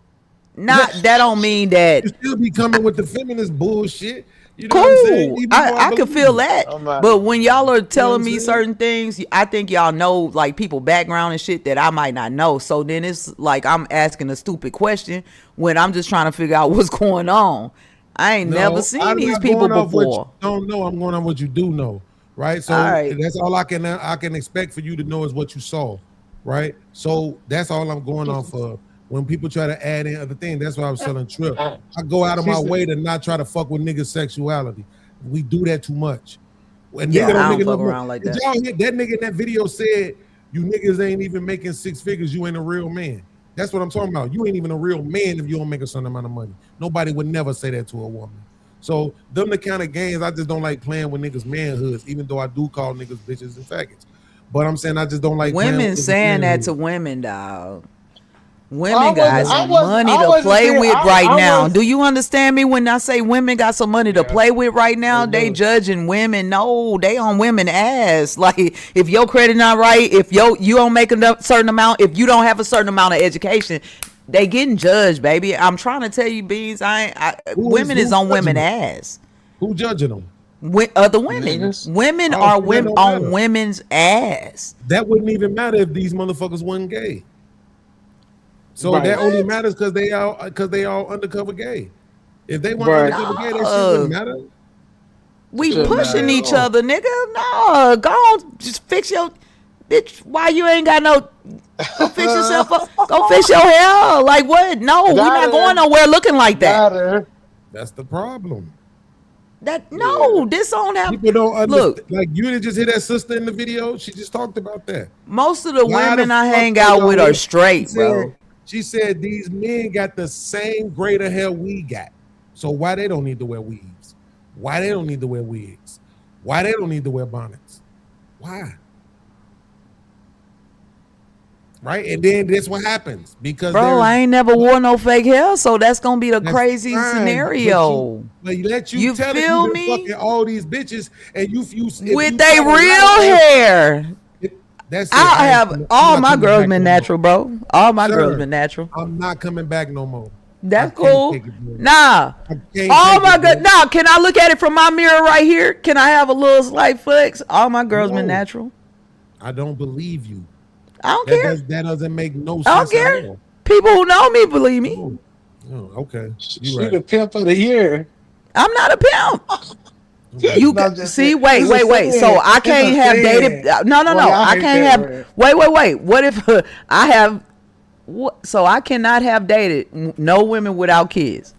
Not that don't mean that. You still be coming with the feminist bullshit. You know what I'm saying? Cool. Even though I can believe feel it. that. But when y'all are telling me saying? certain things, I think y'all know like people background and shit that I might not know. So then it's like I'm asking a stupid question when I'm just trying to figure out what's going on. I ain't never seen I'm these not people going off what before. you don't know. I'm going on what you do know, right? So All right. that's all I can expect for you to know is what you saw, right? So that's all I'm going off of. When people try to add in other things, that's why I was telling Trip. I go out of my way to not try to fuck with niggas' sexuality. We do that too much. And Yeah, nigga I don't nigga fuck no more. around like Did that. y'all hear that nigga in that video said, you niggas ain't even making six figures, you ain't a real man. That's what I'm talking about. You ain't even a real man if you don't make a certain amount of money. Nobody would never say that to a woman. So them the kind of games I just don't like playing with niggas' manhoods, even though I do call niggas bitches and faggots. But I'm saying I just don't like playing Women with niggas' saying that manhoods. to women, dog. Women got some money to play with right now. Do you understand me when I say women got some money to play with right now? They judging women. No, they on women ass. Like, if your credit not right, if you don't make a certain amount, if you don't have a certain amount of education, they getting judged, baby. I'm trying to tell you, Beans. Women is on women ass. Who judging them? Other women. Women are on women's ass. That wouldn't even matter if these motherfuckers weren't gay. So that only matters because they all undercover gay. If they weren't undercover gay, that shit wouldn't matter. We pushing each other, nigga. No, go on, just fix your bitch. Why you ain't got no? Go fix yourself up. Go fix your hair. Like what? No, we're not going nowhere looking like that. That's the problem. This don't have. People don't understand. Look, like you didn't just hear that sister in the video. She just talked about that. Most of the women I hang out with are straight, bro. She said these men got the same greater hair we got. So why they don't need to wear weaves? Why they don't need to wear wigs? Why they don't need to wear bonnets? Why? Right? And then that's what happens. Because bro, I ain't never wore no fake hair, so that's gonna be the crazy scenario. But you feel me? Fucking all these bitches and you with they real hair. That's I have all my girls been natural, bro. All my girls been natural. I'm not coming back no more. That's cool. Nah. Oh my god. Nah, can I look at it from my mirror right here? Can I have a little slight flex? All my girls been natural. I don't believe you. I don't care. That doesn't make no sense. I don't care. People who know me believe me. Oh, okay. She the pimp of the year. I'm not a pimp. You see, wait. So I can't have dated. No. I can't have. Wait. What if I have? So I cannot have dated no women without kids.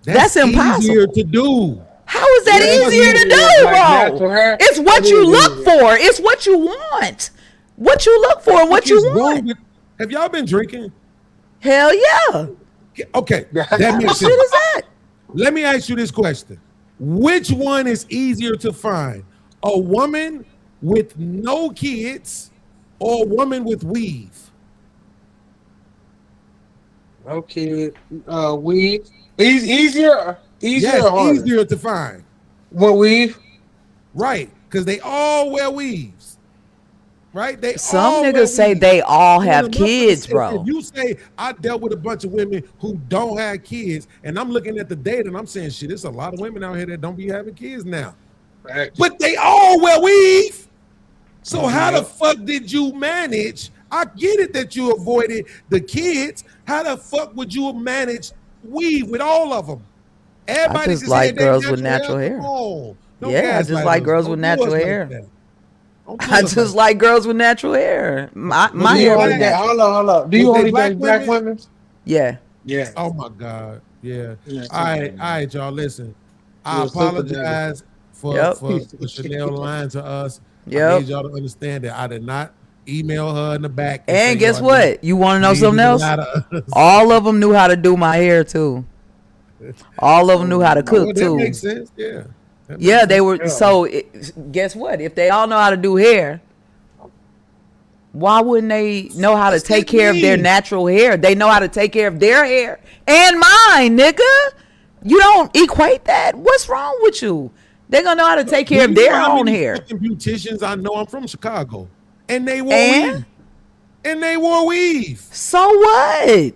That's impossible. Easier to do. How is that easier to do, bro? It's what you look for. It's what you want. What you look for and what you want. Have y'all been drinking? Hell yeah. Okay, that makes sense. What is that? Let me ask you this question. Which one is easier to find? A woman with no kids or a woman with weave? No kid. Weave. Easier Yes, or harder? easier to find. What weave? Right, because they all wear weaves. Right? Some niggas say they all have kids, bro. If you say I dealt with a bunch of women who don't have kids, and I'm looking at the data and I'm saying, shit, there's a lot of women out here that don't be having kids now. But they all wear weave. So how the fuck did you manage? I get it that you avoided the kids. How the fuck would you manage weave with all of them? Everybody just like girls with natural hair. Yeah, I just like girls with natural hair. I just like girls with natural hair. My hair. Hold on. Do you only date black women? Yeah. Yeah. Oh my God. Yeah. All right, y'all. Listen. I apologize for Chanel lying to us. I need y'all to understand that I did not email her in the back. And guess what? You want to know something else? All of them knew how to do my hair too. All of them knew how to cook too. That makes sense. Yeah. Yeah, they were. So guess what? If they all know how to do hair, why wouldn't they know how to take care of their natural hair? They know how to take care of their hair and mine, nigga. You don't equate that. What's wrong with you? They're gonna know how to take care of their own hair. Beauticians, I know. I'm from Chicago, and they wore weave. And they wore weave. So what?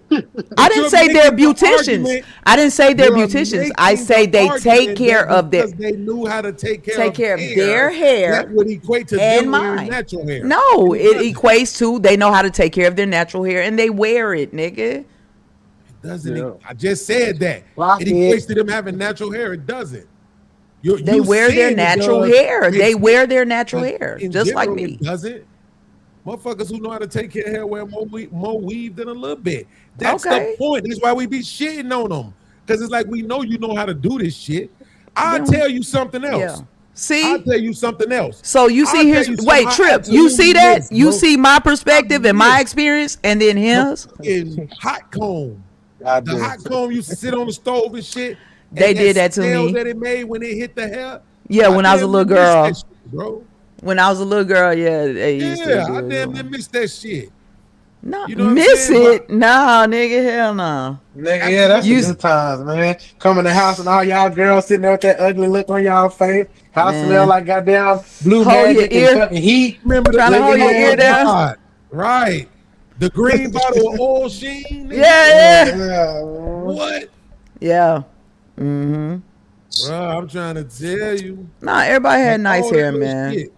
I didn't say they're beauticians. I didn't say they're beauticians. I say they take care of their. They knew how to take care of their hair. That would equate to and them mine. Natural hair. No, it equates to they know how to take care of their natural hair and they wear it, nigga. It doesn't. I just said that. It equates to them having natural hair. It doesn't. They wear their natural hair. They wear their natural hair, just like me. It doesn't. Motherfuckers who know how to take care of hair wear more weave than a little bit. That's the point. That's why we be shitting on them. Because it's like we know you know how to do this shit. I'll tell you something else. Yeah. See? I'll tell you something else. So you see his wait, Trip, you see that? You see my perspective and my experience and then his? Hot comb. The hot comb used to sit on the stove and shit. They did that to me. That it made when it hit the hair. Yeah, when I was a little girl. Shit, bro. When I was a little girl, they used to do I damn near missed that shit. No, You know what I'm miss saying? it? Nah, nigga, hell no. Nigga, yeah, that's the good times, man. Come in the house and all y'all girls sitting there with that ugly look on y'all face. House Man. smell like goddamn blue Hold your magic and ear. fucking heat. Remember Trying to hold your ear down. God, right? The green bottle of oil sheen. nigga? Yeah. What? Yeah. Mm-hmm. Bro, I'm trying to tell you. Nah, everybody had nice All that hair, little man. shit.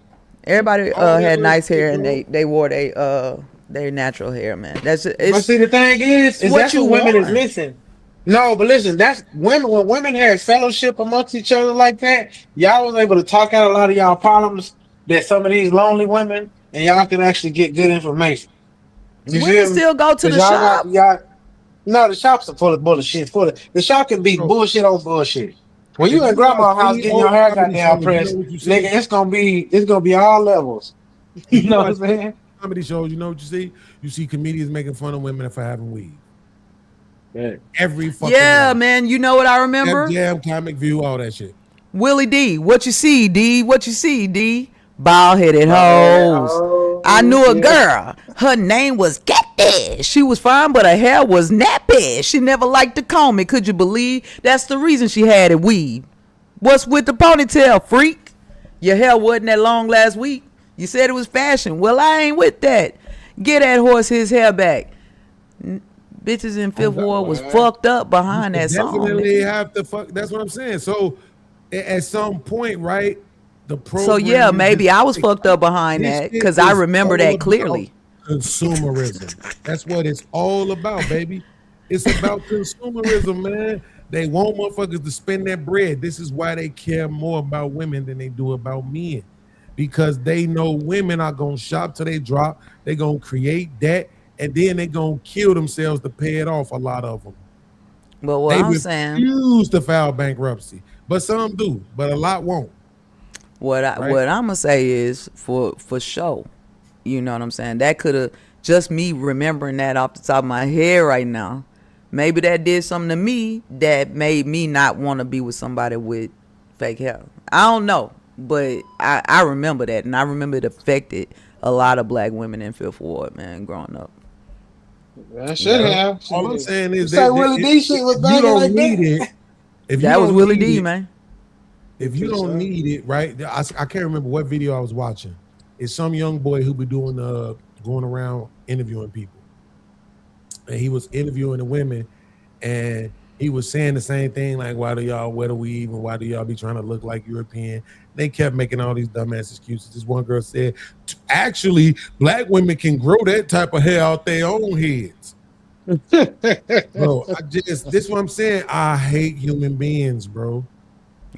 Everybody All that had little nice shit, hair, and bro. they wore their natural hair, man. That's But it's see, the thing is what that's you what women is want. missing. No, but listen, that's women. When women had fellowship amongst each other like that, y'all was able to talk out a lot of y'all problems that some of these lonely women, and y'all can actually get good information. You Women feel me? still go to 'Cause the y'all shop. got y'all. No, the shops are full of bullshit. The shop can be bullshit on bullshit. When you If in you watch grandma's house any getting your old hair comedy goddamn shows, you pressed, know what you see? nigga, it's gonna be all levels. If You you know watch what I'm saying? comedy shows, you know what you see? You see comedians making fun of women for having weave. Yeah. Every fucking Yeah, one. man. You know what I remember? Def Jam, Comic View, all that shit. Willie D. What you see, D? What you see, D? Bald-headed Bald-headed hoes. hoes, I knew a yeah. girl. Her name was Kathy. She was fine, but her hair was nappy. She never liked to comb it. Could you believe? That's the reason she had it weaved. What's with the ponytail, freak? Your hair wasn't that long last week. You said it was fashion. Well, I ain't with that. Get that horse his hair back. Bitches in Fifth Ward was fucked up behind that song. Definitely nigga. have to fuck. That's what I'm saying. So at some point, right? The program. So yeah, maybe I was fucked up behind This that shit because I is remember all that about clearly. Consumerism. That's what it's all about, baby. It's about consumerism, man. They want motherfuckers to spend their bread. This is why they care more about women than they do about men. Because they know women are gonna shop till they drop. They're gonna create debt, and then they're gonna kill themselves to pay it off. A lot of them. But what They I'm saying, refuse to file bankruptcy, but some do, but a lot won't. what Right. I'm gonna say is for sure. You know what I'm saying? That could have just me remembering that off the top of my head right now. Maybe that did something to me that made me not want to be with somebody with fake hair. I don't know, but I remember that, and I remember it affected a lot of black women in Fifth Ward, man, growing up. That should have. All I'm saying is Say Willie D shit was you banging don't like need that. it. If That you was don't Willie need D, it, man. if you don't need it, right? I can't remember what video I was watching. It's some young boy who be doing going around interviewing people, and he was interviewing the women, and he was saying the same thing like, "Why do y'all wear the weave, and why do y'all be trying to look like European?" They kept making all these dumbass excuses. This one girl said, "Actually, black women can grow that type of hair out their own heads." Bro, this is what I'm saying. I hate human beings, bro.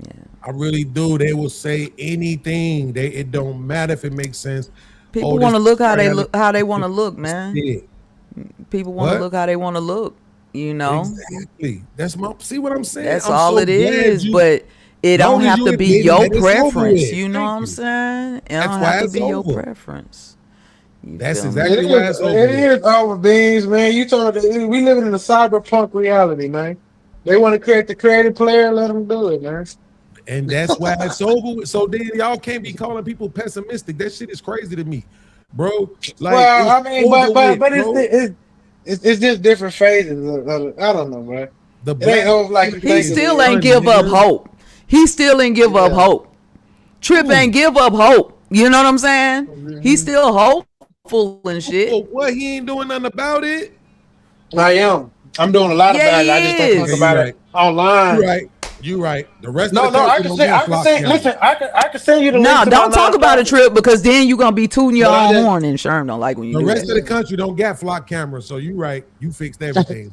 Yeah. I really do. They will say anything. It don't matter if it makes sense. People Oh, want to this look how they trans- look, how they want to look, man. Yeah. People want to What? look how they want to look. You know, Exactly. That's my. See what I'm saying? that's I'm all so it glad is. you- But it Long don't as have you to be admit your that it's over preference. with. You know what Thank I'm you. saying? It That's don't why have to it's be your over. preference. You That's feel me? exactly why it's over. It is over, beans, man. You talking? We living in a cyberpunk reality, man. They want to create the creative player, let them do it, man. And that's why it's over with. So then y'all can't be calling people pessimistic. That shit is crazy to me, bro. Like, Well, I it's mean, over with, but bro. it's just different phases. I don't know, bro. The It ain't over like you He think. still ain't give up hope. He still ain't give up hope. Trip ain't give up hope. You know what I'm saying? He's still hopeful and shit. Well, what? He ain't doing nothing about it. I am. I'm doing a lot Yeah, about it. I he just don't talk is. about Yeah, it online. You right. You right. The rest No, of the no, I country can don't say, get I can flock say. cameras. Listen, I can send you the No, link to don't my talk about it, nonprofit. Trip, because then you're gonna be tooting your But I own just- horn, and Sherm don't like when you The do rest that. of the country don't get flock cameras, so you right. You fixed everything.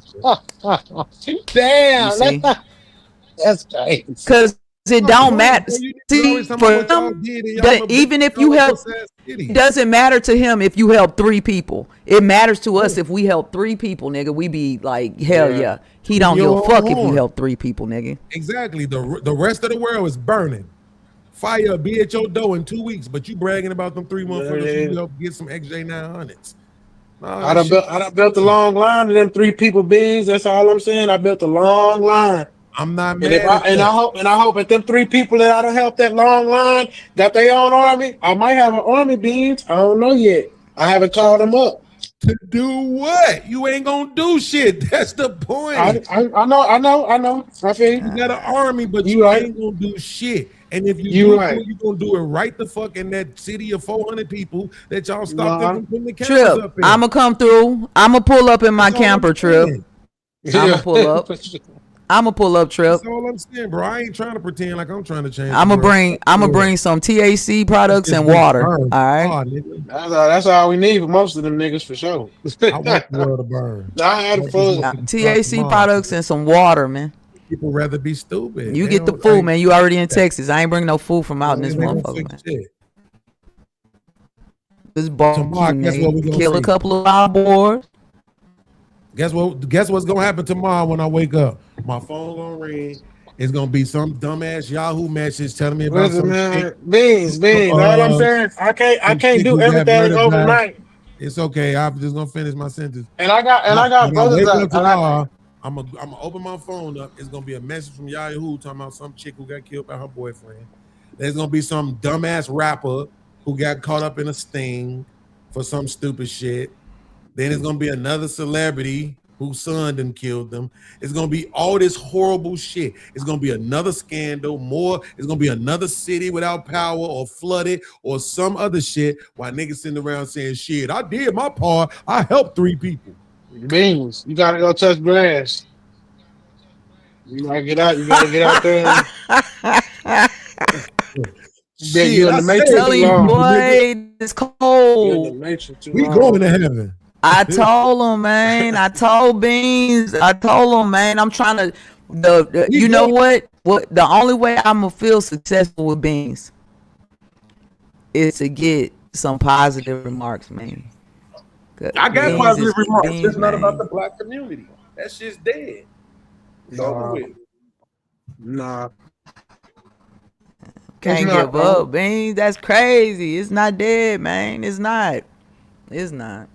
Damn, You see? that's crazy. Because it don't matter. You See, always talking for about what y'all him, did and y'all that a even big if you help, puss-ass city. it doesn't matter to him if you help 3 people. It matters to us if we help 3 people, nigga. We be like, hell Yeah. yeah. He don't give Your a fuck if you horn. help 3 people, nigga. Exactly. The rest of the world is burning. Fire be at your door in 2 weeks, but you bragging about them 3 motherfuckers you help get some XJ 900s. I done built a long line of them 3 people beings. That's all I'm saying. I built a long line. I'm not And mad if at that. I hope that them 3 people that I done helped that long line got their own army. I might have an army beans. I don't know yet. I haven't called them up. To do what? You ain't gonna do shit. That's the point. I know. I feel you. You got an army, but You you right. ain't gonna do shit. And if you You do, right. you gonna do it right the fuck in that city of 400 people that y'all stopped Nah. them from putting the cameras Trip, up in. I'ma come through. I'ma pull up in my That's all I'm camper, Trip. saying. I'ma pull up. I'ma pull up, Trip. That's all I'm saying, bro. I ain't trying to pretend like I'm trying to change. I'ma the world. bring some THC products and water. All right. That's all we need for most of them niggas for sure. I want the world to burn. I had That's fun. what THC products and some water, man. People rather be stupid. You They get the don't- food, man. You already in Texas. I ain't bringing no food from out in this They don't motherfucker, fix man. shit. This barbecue, Tomorrow, guess what we man. gonna Kill a see? couple of wild boars. Guess what? Guess what's gonna happen tomorrow when I wake up? My phone gonna ring. It's gonna be some dumbass Yahoo message telling me about Listen, some man, shit. beans. All I'm saying, I can't do everything overnight. It's okay. I'm just gonna finish my sentence. And I got When I brothers wake that up tomorrow, I'm gonna open my phone up. It's gonna be a message from Yahoo talking about some chick who got killed by her boyfriend. There's gonna be some dumbass rapper who got caught up in a sting for some stupid shit. Then it's gonna be another celebrity whose son done killed them. It's gonna be all this horrible shit. It's gonna be another scandal, more. It's gonna be another city without power or flooded or some other shit while niggas sitting around saying, shit, I did my part. I helped 3 people. Beans, you gotta go touch grass. You gotta get out. You gotta get out there. Shit, You in I the matrix said Tell too you, long. boy, it's You in cold. the matrix too We long. going to heaven. I told him, man. I told Beans. I told him, man. I'm trying to. You know what? What the only way I'm gonna feel successful with Beans is to get some positive remarks, man. I got Beans positive is- remarks. Beans, It's not man. about the black community. That shit's dead. It's over with. Nah. Can't It's not, give bro. up, Beans. That's crazy. It's not dead, man. It's not. It's not.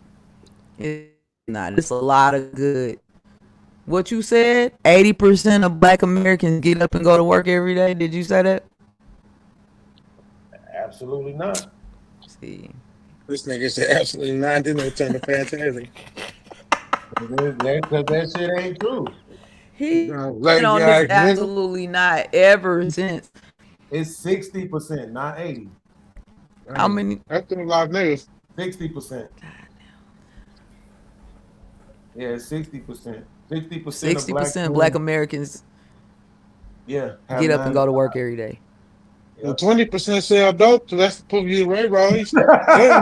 It's not. It's a lot of good. What you said? 80% of Black Americans get up and go to work every day. Did you say that? Absolutely not. See. This nigga said absolutely not. This nigga turned to fantastic. Because that shit ain't true. He Like, been on yeah, this absolutely not ever since. It's 60%, not 80. How many? That's a lot of niggas. 60%. Yeah, it's 60%. 60% 60% of Black Americans yeah, get up and go to work every day. And 20% sell dope, so that's supposed to be Ray Royce. That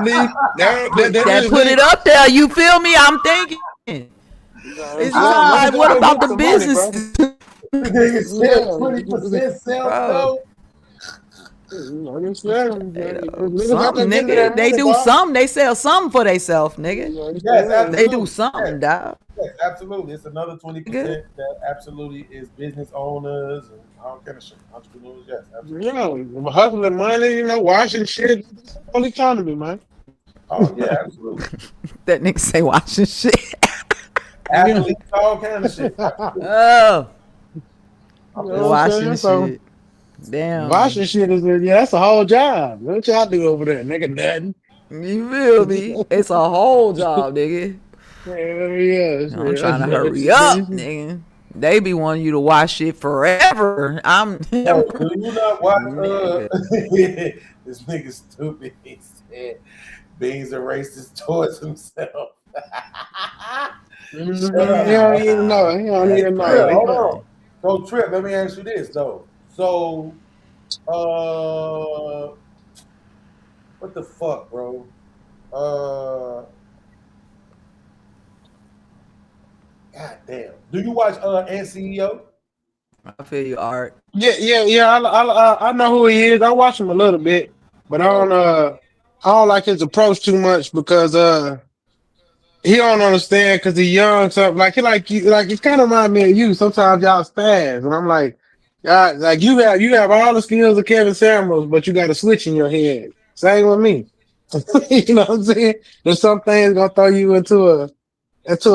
Put it up there. You feel me? I'm thinking. It's like, what about the business? Nigga said 20% sell dope. Something, nigga. They do something. They sell something for themselves, nigga. Yes, They do something, dog. Yes, absolutely. It's another 20% that absolutely is business owners and all kind of shit. Entrepreneurs, yes, absolutely. Yeah, hustling money, you know, washing shit. Whole economy, man. Oh, yeah, absolutely. That nigga say washing shit. Athletes, all kind of shit. Oh. You know what I'm Washing saying? So, shit. Damn. washing shit is that's a whole job. What y'all do over there, nigga? Nothing. You feel me? It's a whole job, nigga. Yeah, I'm trying to hurry up, nigga. They be wanting you to wash shit forever. I'm. Yo, do you not watch? This nigga stupid. He said Beans are racist towards himself. He don't even know. He don't even know. Trip, hold on. So Trip, let me ask you this though. So, what the fuck, bro? God damn. Do you watch NCEO? I feel you, Art. Yeah. I know who he is. I watch him a little bit, but I don't like his approach too much because he don't understand because he's young. So like he kind of remind me of you. Sometimes y'all spaz, and I'm like, God, like you have all the skills of Kevin Samuels, but you got a switch in your head. Same with me. You know what I'm saying? There's some things gonna throw you into a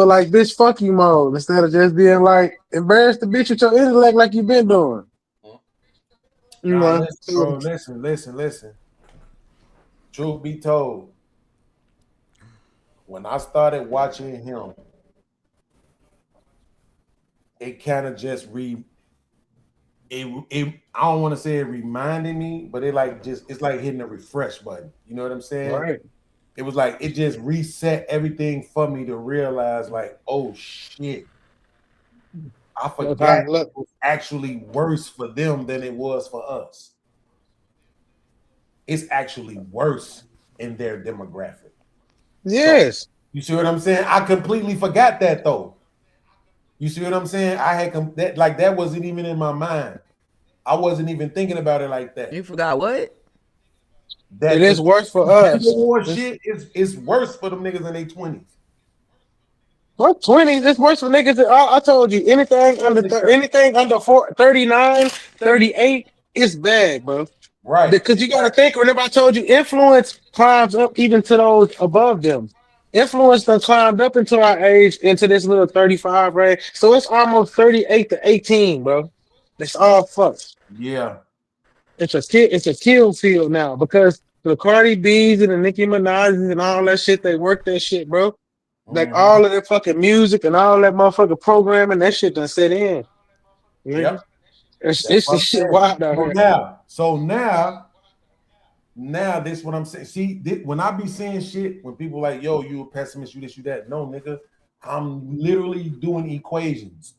like bitch fuck you mode instead of just being like embarrass the bitch with your intellect like you've been doing. You know, listen. Truth be told, when I started watching him, it kind of just I don't want to say it reminded me, but it's like hitting a refresh button. You know what I'm saying? Right. It was like it just reset everything for me to realize, like, oh shit, I forgot it was actually worse for them than it was for us. It's actually worse in their demographic. Yes. So, you see what I'm saying? I completely forgot that though. You see what I'm saying? I had that wasn't even in my mind. I wasn't even thinking about it like that. You forgot what? That it is worse for us. War shit is worse for them niggas in their 20s. What 20s? It's worse for niggas. I told you anything under 39, 38 is bad, bro. Right. Because you gotta think. Remember, I told you influence climbs up even to those above them. Influence done climbed up into our age into this little 35 range. So it's almost 38 to 18, bro. It's all fucked. Yeah. It's a kill field now because the Cardi B's and the Nicki Minaj's and all that shit, they work that shit, bro. Like all of their fucking music and all that motherfucking programming, that shit done set in. Yep. It's the shit wild out here. So now this what I'm saying. See, when I be saying shit, when people like, yo, you a pessimist, you this, you that. No, nigga, I'm literally doing equations.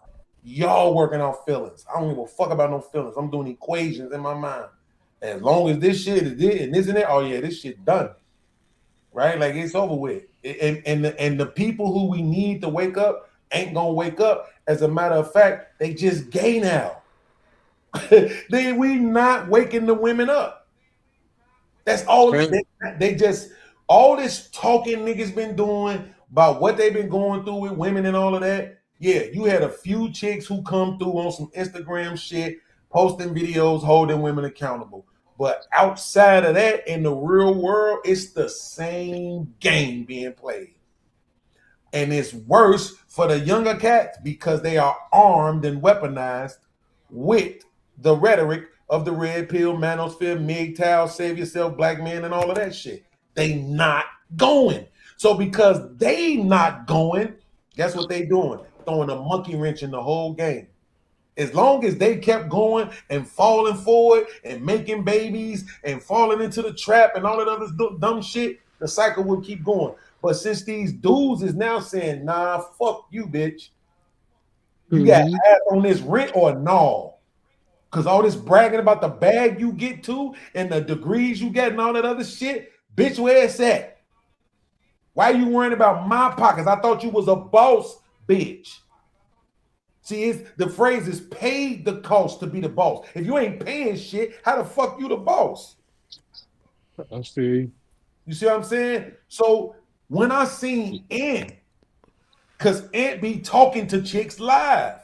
Y'all working out feelings. I don't give a fuck about no feelings. I'm doing equations in my mind. As long as this shit is it and this and that, oh yeah, this shit done. Right? Like it's over with. And the people who we need to wake up ain't gonna wake up. As a matter of fact, they just gay now. we not waking the women up. That's all they just all this talking niggas been doing about what they've been going through with women and all of that. Yeah, you had a few chicks who come through on some Instagram shit, posting videos, holding women accountable. But outside of that, in the real world, it's the same game being played. And it's worse for the younger cats because they are armed and weaponized with the rhetoric of the red pill, manosphere, MGTOW, save yourself, black man, and all of that shit. They not going. So because they not going, guess what they doing? Throwing a monkey wrench in the whole game. As long as they kept going and falling forward and making babies and falling into the trap and all that other dumb shit, the cycle will keep going. But since these dudes is now saying, nah, fuck you, bitch. You got to add on this rent or no. Because all this bragging about the bag you get to and the degrees you get and all that other shit, bitch, where it's at? Why you worrying about my pockets? I thought you was a boss, bitch. See, the phrase is paid the cost to be the boss. If you ain't paying shit, how the fuck you the boss? I see. You see what I'm saying? So when I seen Ant, because Ant be talking to chicks live.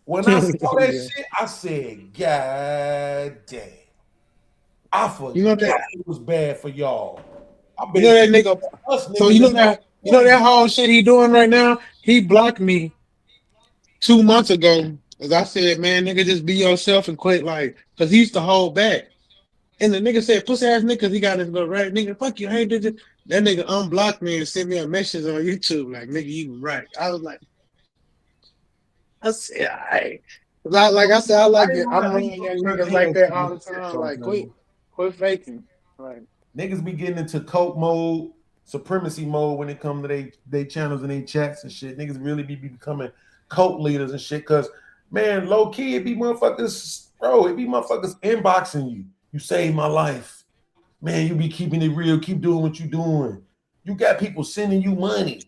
When I saw that shit, I said, God damn. I forgot it was bad for y'all. You know that nigga. So you know that whole shit he doing right now? He blocked me 2 months ago. As I said, man, nigga, just be yourself and quit, like, because he used to hold back. And the nigga said, pussy ass nigga, he got his little right. Nigga, fuck you, I ain't did it. That nigga unblocked me and sent me a message on YouTube, like, nigga, you right. I was like, I said, like I said, I like it. I'm running young niggas like that all the time. Like, quit faking. Like, niggas be getting into cult mode, supremacy mode when it comes to they channels and they chats and shit. Niggas really be becoming cult leaders and shit. Cause man, low key, it be motherfuckers, bro. It be motherfuckers inboxing you. You saved my life, man. You be keeping it real. Keep doing what you doing. You got people sending you money,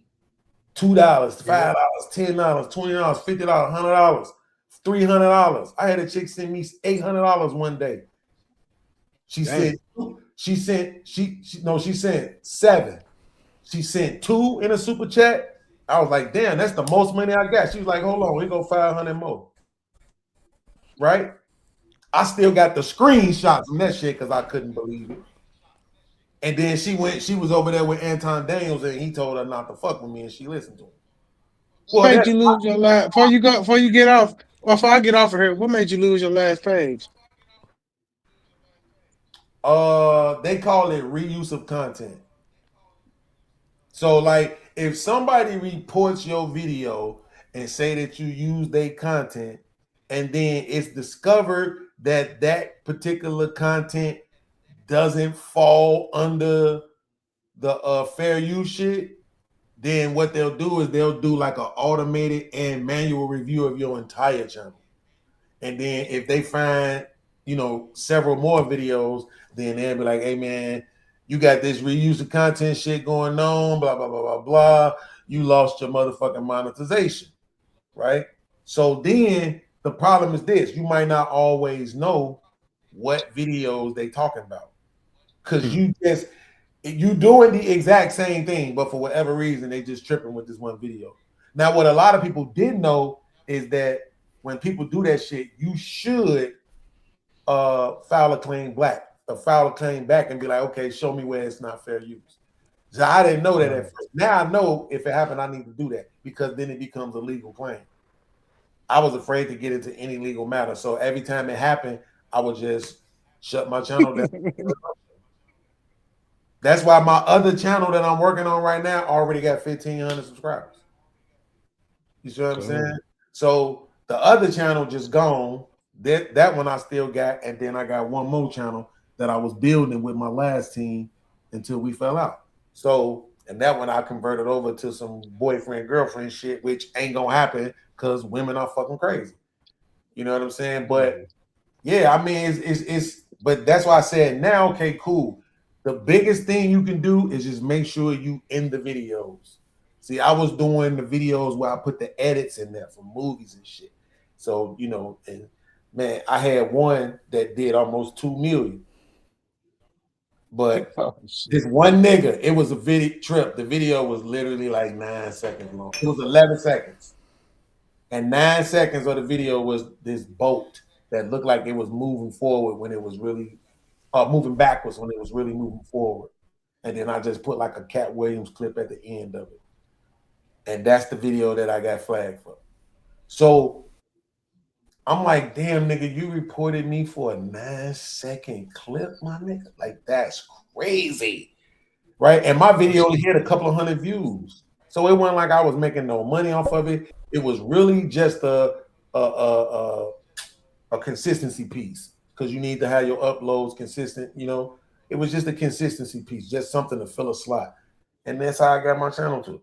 $2, $5, $10, $20, $50, $100, $300. I had a chick send me $800 one day. She sent 7. She sent 2 in a super chat. I was like, damn, that's the most money I got. She was like, hold on, we go 500 more. Right? I still got the screenshots from that shit because I couldn't believe it. And then she was over there with Anton Daniels and he told her not to fuck with me and she listened to him. What made you lose your last before you get off, or before I get off of here, what made you lose your last page? They call it reuse of content. So like if somebody reports your video and say that you use their content, and then it's discovered that that particular content doesn't fall under the fair use shit, then what they'll do is they'll do like an automated and manual review of your entire channel. And then if they find, you know, several more videos, then they'll be like, hey man, you got this reuse of content shit going on, blah, blah, blah, blah, blah. You lost your motherfucking monetization, right? So then the problem is this, you might not always know what videos they talking about. Because you doing the exact same thing, but for whatever reason, they just tripping with this one video. Now, what a lot of people didn't know is that when people do that shit, you should file a claim back and be like, okay, show me where it's not fair use. So I didn't know that at first. Now I know if it happened, I need to do that because then it becomes a legal claim. I was afraid to get into any legal matter. So every time it happened, I would just shut my channel down. That's why my other channel that I'm working on right now already got 1,500 subscribers. You see what I'm saying? So the other channel just gone. That one I still got, and then I got one more channel that I was building with my last team until we fell out. So, and that one I converted over to some boyfriend girlfriend shit, which ain't gonna happen because women are fucking crazy. You know what I'm saying? But yeah, I mean, it's but that's why I said now, okay, cool. The biggest thing you can do is just make sure you end the videos. See, I was doing the videos where I put the edits in there for movies and shit. So, you know, and man, I had one that did almost 2 million. But this one nigga, it was a video trip. The video was literally like 9 seconds long. It was 11 seconds. And 9 seconds of the video was this boat that looked like it was moving forward when it was really moving backwards when it was really moving forward. And then I just put like a Cat Williams clip at the end of it. And that's the video that I got flagged for. So I'm like, damn, nigga, you reported me for a 9-second clip, my nigga? Like, that's crazy, right? And my video only hit a couple of hundred views. So it wasn't like I was making no money off of it. It was really just a consistency piece because you need to have your uploads consistent, you know. It was just a consistency piece, just something to fill a slot. And that's how I got my channel to.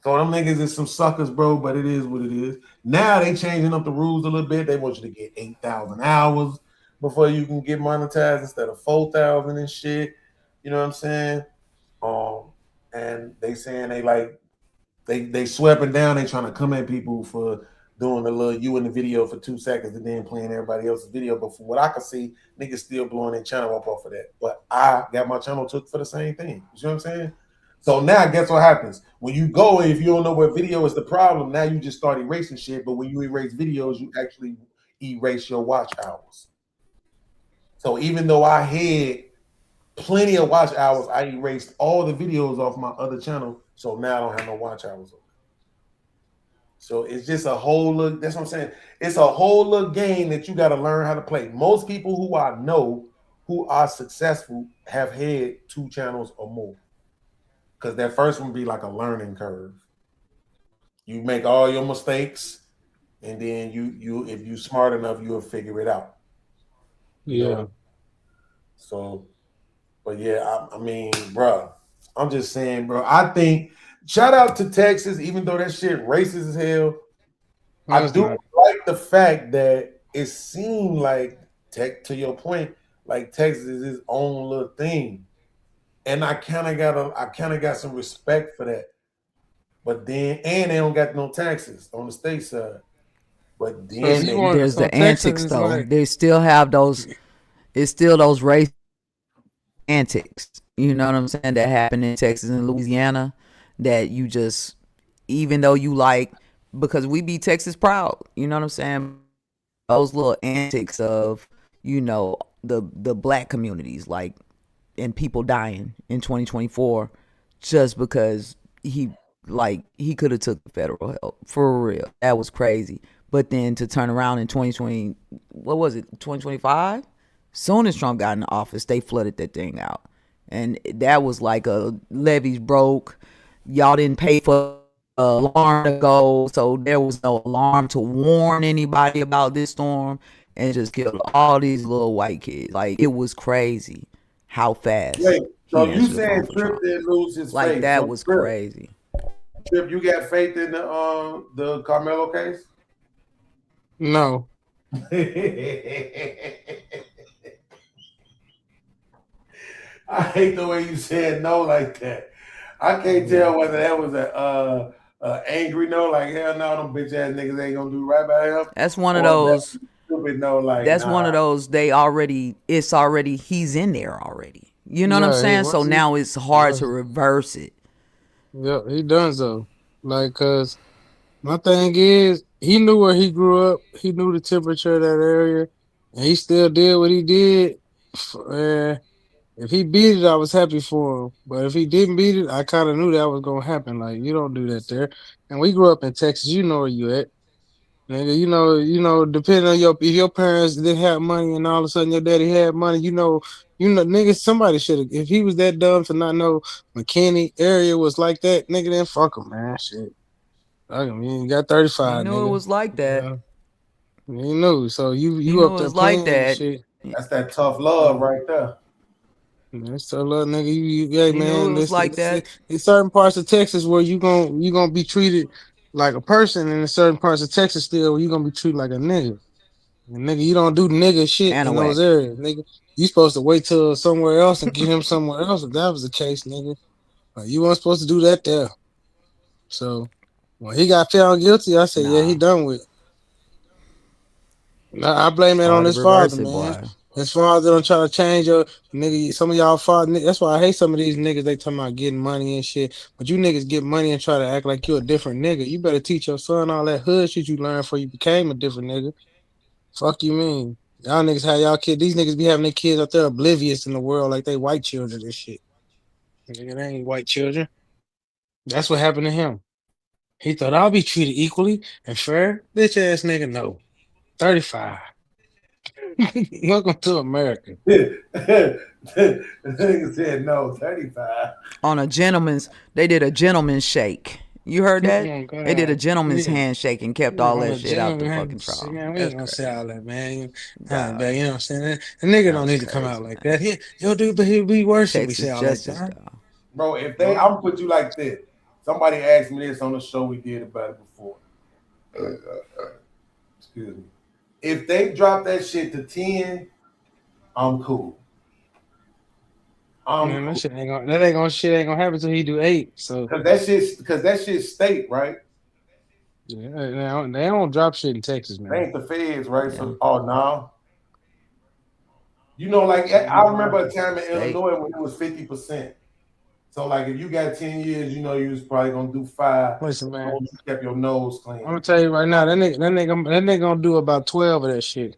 So them niggas is some suckers, bro, but it is what it is. Now they changing up the rules a little bit. They want you to get 8,000 hours before you can get monetized instead of 4,000 and shit. You know what I'm saying? And they saying they sweeping down. They trying to come at people for doing a little you in the video for 2 seconds and then playing everybody else's video. But from what I can see, niggas still blowing their channel up off of that. But I got my channel took for the same thing. You see what I'm saying? So now guess what happens? When you go, if you don't know what video is the problem, now you just start erasing shit. But when you erase videos, you actually erase your watch hours. So even though I had plenty of watch hours, I erased all the videos off my other channel. So now I don't have no watch hours. So it's just a whole look. That's what I'm saying. It's a whole little game that you got to learn how to play. Most people who I know who are successful have had 2 channels or more. Because that first one be like a learning curve. You make all your mistakes, and then you if you smart enough, you'll figure it out. Yeah. You know? So, but yeah, I mean, bro, I'm just saying, bro. I think shout out to Texas, even though that shit racist as hell. I do like the fact that it seemed like to your point, like Texas is its own little thing. And I kind of got some respect for that. But then, and they don't got no taxes on the state side. But then there's the antics though. Like, they still have those. It's still those race antics. You know what I'm saying? That happen in Texas and Louisiana. That you just, even though you like, because we be Texas proud. You know what I'm saying? Those little antics of, you know, the black communities, like. And people dying in 2024 just because he could have took federal help for real. That was crazy. But then to turn around in 2020, what was it, 2025? Soon as Trump got in office, they flooded that thing out. and that was like a levees broke. Y'all didn't pay for alarm to go, so there was no alarm to warn anybody about this storm, and just killed all these little white kids. Like, it was crazy how fast. Wait, so he you answered the saying phone for Trip Trump. didn't lose his Like, faith? that So was Trip, crazy. Trip, you got faith in the Carmelo case? No. I hate the way you said no like that. I can't tell whether that was a angry no, like hell no, them bitch ass niggas ain't gonna do right by him. That's one of or those. that stupid no, like That's nah. one of those. He's in there already. You know what I'm Yeah, saying? So once he- now it's hard to reverse it. Yeah, he done so. Like, cause my thing is, he knew where he grew up. He knew the temperature of that area, and he still did what he did. If he beat it, I was happy for him. But if he didn't beat it, I kind of knew that was gonna happen. Like, you don't do that there. And we grew up in Texas. You know where you at, nigga. You know. Depending on if your parents didn't have money, and all of a sudden your daddy had money, you know, nigga. Somebody should have. If he was that dumb to not know McKinney area was like that, nigga, then fuck him, man. Shit. I mean, you got 35. You knew nigga. it was like that. You knew. So you knew up it there was like playing and that. shit. That's that tough love right there. That's so love, nigga. Hey, He knew man. it was like that. In certain parts of Texas where you gonna be treated like a person, and in certain parts of Texas still where you gonna be treated like a nigga. And nigga, you don't do nigga shit And in a those whack. areas, nigga. You supposed to wait till somewhere else and get him somewhere else if that was the case, nigga. Like, you weren't supposed to do that there. So when he got found guilty, I said, yeah, he done with it. I blame that on Hard to his father, reverse it, man. boy. His father don't try to change your nigga. Some of y'all father. That's why I hate some of these niggas. They talking about getting money and shit. But you niggas get money and try to act like you a different nigga. You better teach your son all that hood shit you learned before you became a different nigga. Fuck you mean? Y'all niggas have y'all kids. These niggas be having their kids out there oblivious in the world like they white children and shit. Nigga, they ain't white children. That's what happened to him. He thought I'll be treated equally and fair. Bitch ass nigga, no. 35. Welcome to America. The nigga said no, 35. On a gentleman's, they did a gentleman's shake. You heard that? Oh, God. They did a gentleman's Yeah. handshake and kept all On that a shit out the gentleman fucking trial. Man, we That's ain't gonna say crazy. all that, man. Nah. Man, you know what I'm saying? The nigga don't need to come out like that. Yo, dude, but he'll be worse if we Texas say all that. justice, Time. Bro, if they, I'm gonna put you like this. Somebody asked me this on the show we did about it before. Excuse me. If they drop that shit to 10, I'm cool. Man, that shit ain't gonna happen until he do 8. So Cause that shit's state, right? yeah, they don't drop shit in Texas, man. They ain't the feds, right? So no. You know, like I remember a time in Illinois when it was 50%. So like if you got 10 years, you know you was probably gonna do 5. Listen, man. You kept your nose clean. I'm gonna tell you right now, that nigga gonna do about 12 of that shit.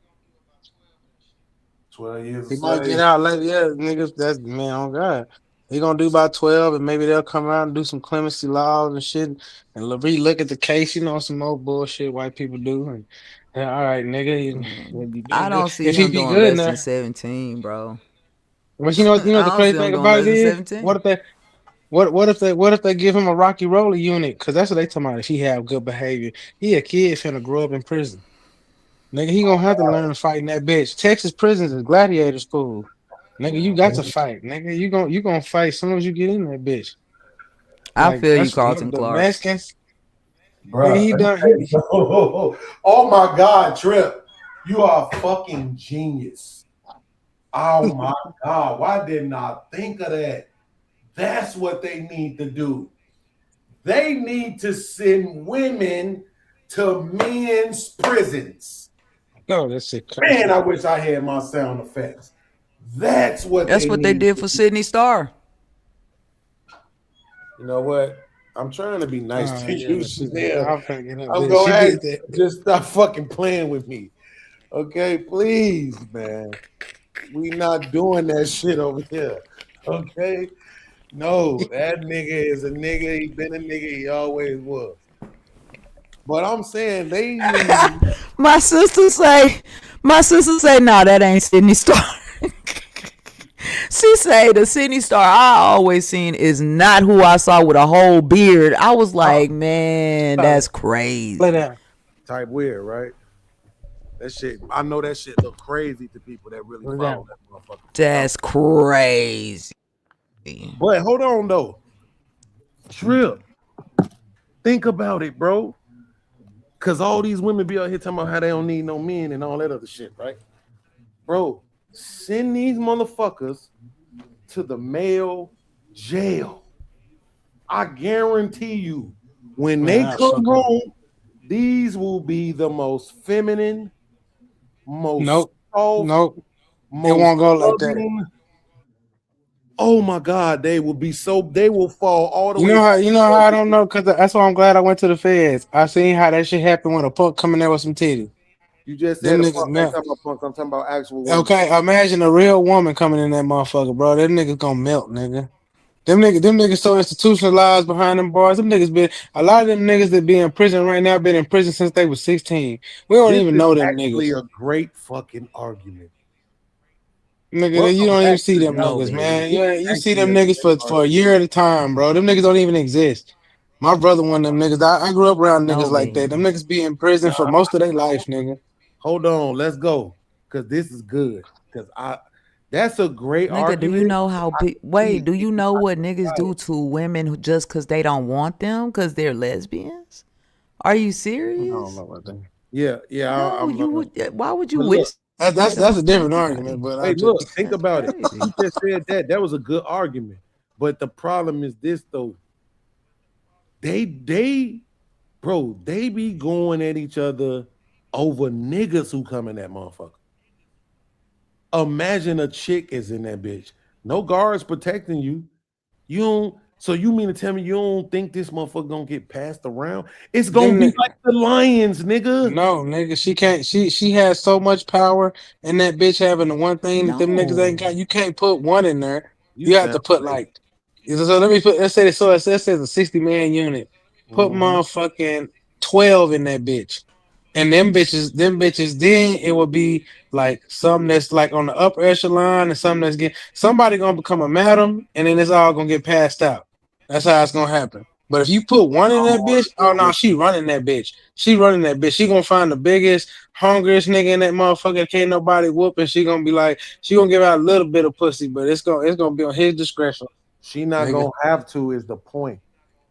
12 years. He might get out later, yeah, niggas. That's man, oh God. He gonna do about 12, and maybe they'll come out and do some clemency laws and shit, and re-look at the case. You know, some more bullshit white people do. And yeah, all right, nigga. I don't see if he him be doing good less now. than 17, bro. But you know I the don't crazy see thing him about it doing is, less than 17. what if they give him a Rocky Roller unit? Because that's what they talking about. If he have good behavior, he a kid finna grow up in prison. Nigga, he gonna have to learn to fight in that bitch. Texas prisons is gladiator school. Nigga, you got to fight. Nigga, you gonna fight as soon as you get in that bitch. I feel you, that's Carlton the Clark. Mexicans. Bro, Nigga, he done. oh my God, Trip, you are a fucking genius. Oh my God, why didn't I think of that? That's what they need to do. They need to send women to men's prisons. No, that's it. Man, I wish I had my sound effects. That's what they did for Sydney Starr. You know what? I'm trying to be nice to you, Chanel. I'm gonna going to just stop fucking playing with me. Okay, please, man. We not doing that shit over here. Okay? No, that nigga is a nigga. He been a nigga. He always was. But I'm saying they need... My sister say, no, that ain't Sydney Starr. She say the Sydney Star I always seen is not who I saw with a whole beard. I was like, man, that's crazy. Type weird, right? That shit, I know that shit look crazy to people that really follow that motherfucker. That's crazy. But hold on though. Trip. Think about it, bro. Cause all these women be out here talking about how they don't need no men and all that other shit, right? Bro, send these motherfuckers to the male jail. I guarantee you, when they come home, these will be the most feminine, most soft, it won't go like that. loving. Oh my God, they will fall all the way. You know how I don't know, because that's why I'm glad I went to the feds. I seen how that shit happened when a punk come in there with some titty. You just Them said niggas I'm melt. talking about punks, I'm talking about actual women. Okay, imagine a real woman coming in that motherfucker, bro. Them niggas gonna melt, nigga. Them niggas so institutionalized behind them bars. Them niggas been a lot of them niggas that be in prison right now been in prison since they was 16. We don't This even is know them actually niggas. a great fucking argument. Nigga, you don't even see them niggas, man. You see them niggas for a year at a time, bro. Them niggas don't even exist. My brother one of them niggas. I grew up around niggas like that. Them niggas be in prison for most of their life, nigga. Hold on, let's go. Cause this is good. That's a great Nigga, argument. do you know how big? Wait, do you know what niggas do to women just because they don't want them because they're lesbians? Are you serious? I don't know about that. Yeah. No, you would. Why would you But wish? look, That's a different argument. But hey, look, think about it. You just said that. That was a good argument. But the problem is this though. They be going at each other over niggas who come in that motherfucker. Imagine a chick is in that bitch. No guards protecting you. You don't. So you mean to tell me you don't think this motherfucker gonna get passed around? It's gonna be like the Lions, nigga. No, nigga, she can't. She has so much power, and that bitch having the one thing that them niggas ain't got. You can't put one in there. You have to put like. So let's say it says a 60-man unit. Put motherfucking 12 in that bitch. And them bitches, then it will be like something that's like on the upper echelon and something that's somebody gonna become a madam, and then it's all gonna get passed out. That's how it's gonna happen. But if you put one in that bitch, oh no, she running that bitch. She running that bitch. She gonna find the biggest, hungriest nigga in that motherfucker. Can't nobody whoop, and she gonna be like, she gonna give out a little bit of pussy, but it's gonna be on his discretion. She not Nigga. gonna have to is the point.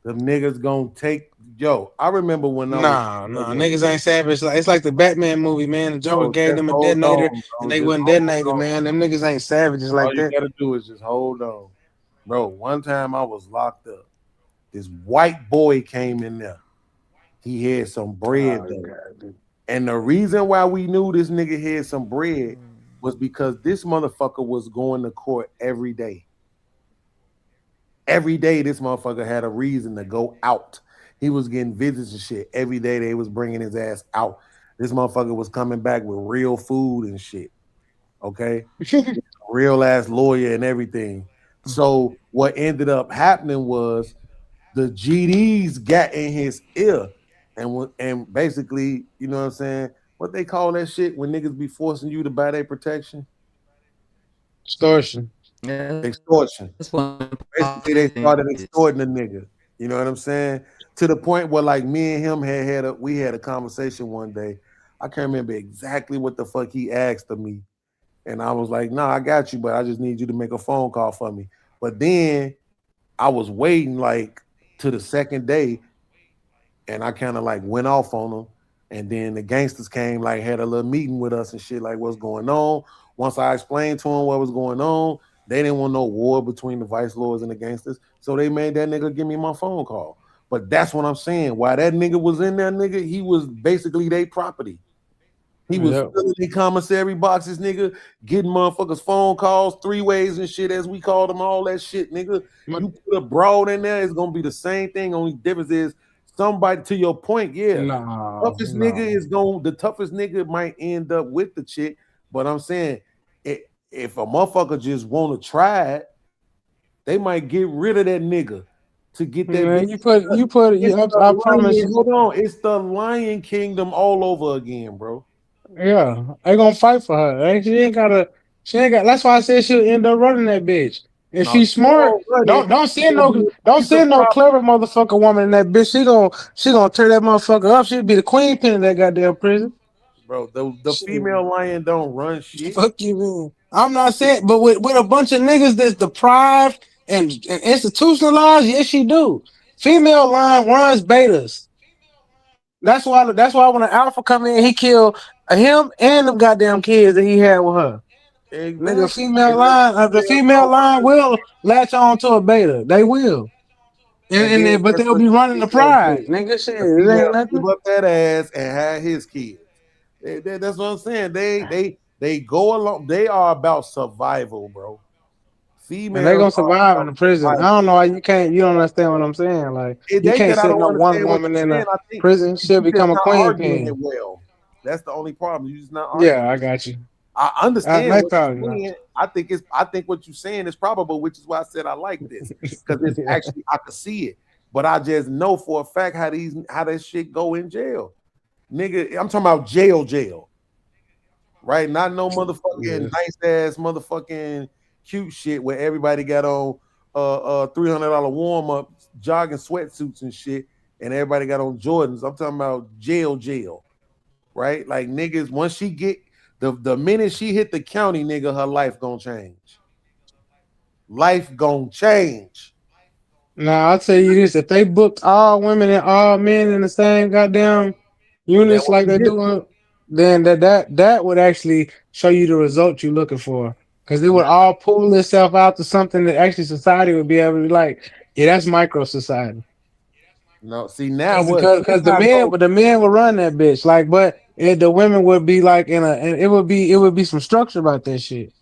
The niggas gonna take. Yo, I remember when niggas ain't savage. It's like the Batman movie, man. The Joker gave them a hold detonator, on, and they just wouldn't hold detonate it, on. man. Them niggas ain't savages like All you that. gotta do is just hold on. Bro, one time I was locked up. This white boy came in there. He had some bread though. And the reason why we knew this nigga had some bread was because this motherfucker was going to court every day. Every day this motherfucker had a reason to go out. He was getting visits and shit. Every day they was bringing his ass out. This motherfucker was coming back with real food and shit. Okay? Real ass lawyer and everything. So what ended up happening was the GDs got in his ear and basically, you know what I'm saying? What they call that shit when niggas be forcing you to buy their protection? Extortion. Extortion. Basically, they started extorting the nigga. You know what I'm saying? To the point where, like, me and him we had a conversation one day. I can't remember exactly what the fuck he asked of me, and I was like, "Nah, I got you, but I just need you to make a phone call for me." But then I was waiting like to the second day, and I kind of like went off on him. And then the gangsters came, like, had a little meeting with us and shit, like, what's going on. Once I explained to them what was going on, they didn't want no war between the vice lords and the gangsters. So they made that nigga give me my phone call. But that's what I'm saying. While that nigga was in there, nigga, he was basically their property. He was filling the commissary boxes, nigga, getting motherfuckers phone calls, 3-ways and shit, as we call them, all that shit, nigga. You put a broad in there, it's gonna be the same thing. Only difference is somebody, to your point, the toughest nigga might end up with the chick. But I'm saying, if a motherfucker just want to try it, they might get rid of that nigga to get that. Man, bitch. I promise you. Hold on, it's the Lion Kingdom all over again, bro. Yeah, they gonna fight for her. She ain't gotta. She ain't got. That's why I said she'll end up running that bitch. If No, she's she smart, won't run it. don't send She'll no be- don't she's a send no problem. clever motherfucker woman in that bitch. She gonna tear that motherfucker up. She'll be the queen pin in that goddamn prison. Bro, the female lion don't run shit. Fuck you, man. I'm not saying, but with a bunch of niggas that's deprived and institutionalized, yes, she do. Female lion runs betas. That's why when an alpha come in, he kill him and them goddamn kids that he had with her. Nigga, female line, the female line will latch on to a beta. They will. But they'll be running the pride. Nigga, shit. It ain't nothing. Give up that ass and had his kids. That's what I'm saying. They go along. They are about survival, bro. Females And they gonna survive in the prison. survival. I don't know why you don't understand what I'm saying. Like you can't set no one woman in a prison. She'll become a queen pin. Well, that's the only problem. You just not arguing. Yeah, I got you. I understand That's what probably you're saying. I think what you're saying is probable, which is why I said I like this. Because it's actually I could see it. But I just know for a fact how that shit go in jail. Nigga, I'm talking about jail. Right? Not no motherfucking nice ass motherfucking cute shit where everybody got on $300 warm-up jogging sweatsuits and shit, and everybody got on Jordans. I'm talking about jail. Right? Like niggas, once she get the minute she hit the county, nigga, her life gonna change. Life gonna change. Now I'll tell you this: if they booked all women and all men in the same goddamn units like they do, then that would actually show you the result you're looking for. Because it would all pull itself out to something that actually society would be able to be like, yeah, that's micro society. No, see now because the men would run that bitch. Like, but the women would be like and it would be some structure about that shit.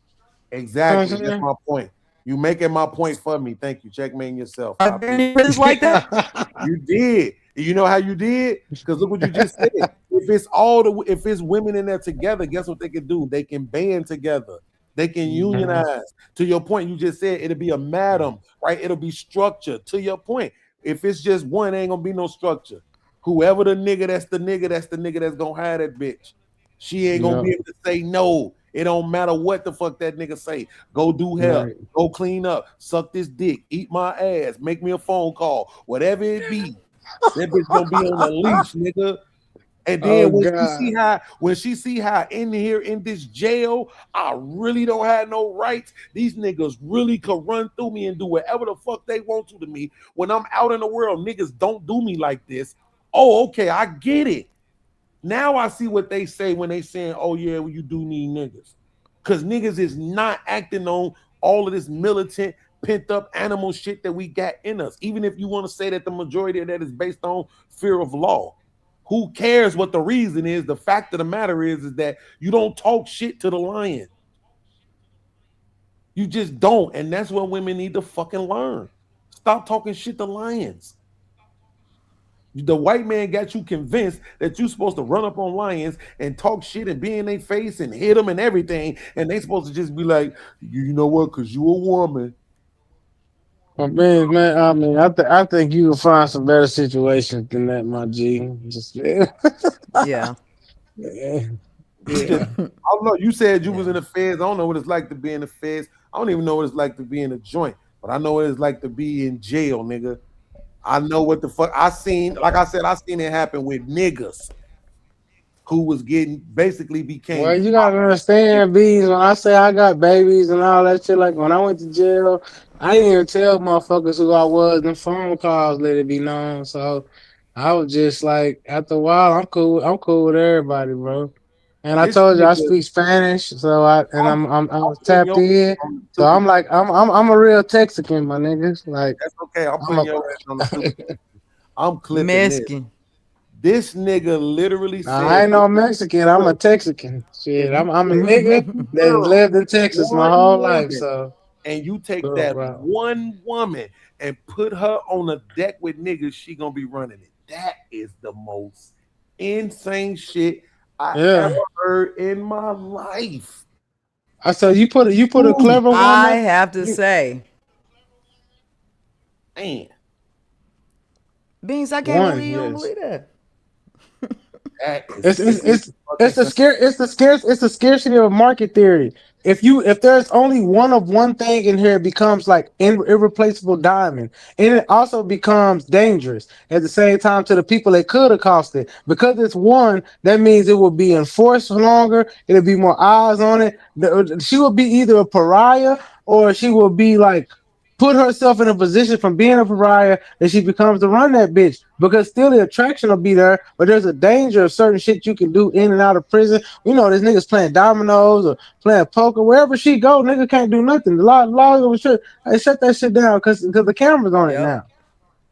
Exactly. You know That's my point. You making my point for me. Thank you. Checkmate yourself. Are there any prisons like that? You did. You know how you did? Because look what you just said. If it's women in there together, guess what they can do? They can band together. They can unionize. To your point, you just said it'll be a madam, right? It'll be structure. To your point, if it's just one, ain't gonna be no structure. Whoever the nigga, that's the nigga that's gonna hire that bitch. She ain't gonna be able to say no. It don't matter what the fuck that nigga say. Go do hair, go clean up, suck this dick, eat my ass, make me a phone call, whatever it be. That bitch gonna be on the leash, nigga. And then when she see how in here in this jail, I really don't have no rights. These niggas really could run through me and do whatever the fuck they want to me. When I'm out in the world, niggas don't do me like this. Oh, okay, I get it. Now I see what they say when they saying, oh yeah, well, you do need niggas. Because niggas is not acting on all of this militant, pent up animal shit that we got in us. Even if you want to say that the majority of that is based on fear of law. Who cares what the reason is? The fact of the matter is that you don't talk shit to the lion. You just don't. And that's what women need to fucking learn. Stop talking shit to lions. The white man got you convinced that you're supposed to run up on lions and talk shit and be in their face and hit them and everything. And they supposed to just be like, you know what? Because you a woman. Man, I mean, I think you will find some better situations than that, my G. Just Yeah. I don't know. You said you was in the feds. I don't know what it's like to be in the feds. I don't even know what it's like to be in a joint, but I know what it's like to be in jail, nigga. I know what the fuck I seen. Like I said, I seen it happen with niggas who was basically became. Well, you gotta understand, Bees. When I say I got babies and all that shit, like when I went to jail, I didn't even tell motherfuckers who I was. And phone calls let it be known. So I was just like, after a while, I'm cool with everybody, bro. And I told you I speak Spanish, so I was tapped in. So I'm like, I'm a real Texican, my niggas. Like that's okay. I'm putting your ass on the super. I'm clipping Mexican. This nigga literally said, I ain't no Mexican. I'm a Texican. Shit, I'm a nigga that lived in Texas my whole life. So, and you take that one woman and put her on a deck with niggas, she gonna be running it. That is the most insane shit I ever heard in my life. I said you put a clever woman. I have to say, man, Beans, I can't believe you don't believe that. It's the scarcity of market theory. if there's only one of one thing in here, it becomes like irreplaceable diamond, and it also becomes dangerous at the same time to the people that could accost it. Because it's one, that means it will be enforced longer. It'll be more eyes on it. She will be either a pariah or she will be like put herself in a position from being a pariah that she becomes to run that bitch, because still the attraction will be there, but there's a danger of certain shit you can do in and out of prison. You know, this nigga's playing dominoes or playing poker. Wherever she go, nigga can't do nothing. The law of shit, they shut that shit down because the camera's on it now.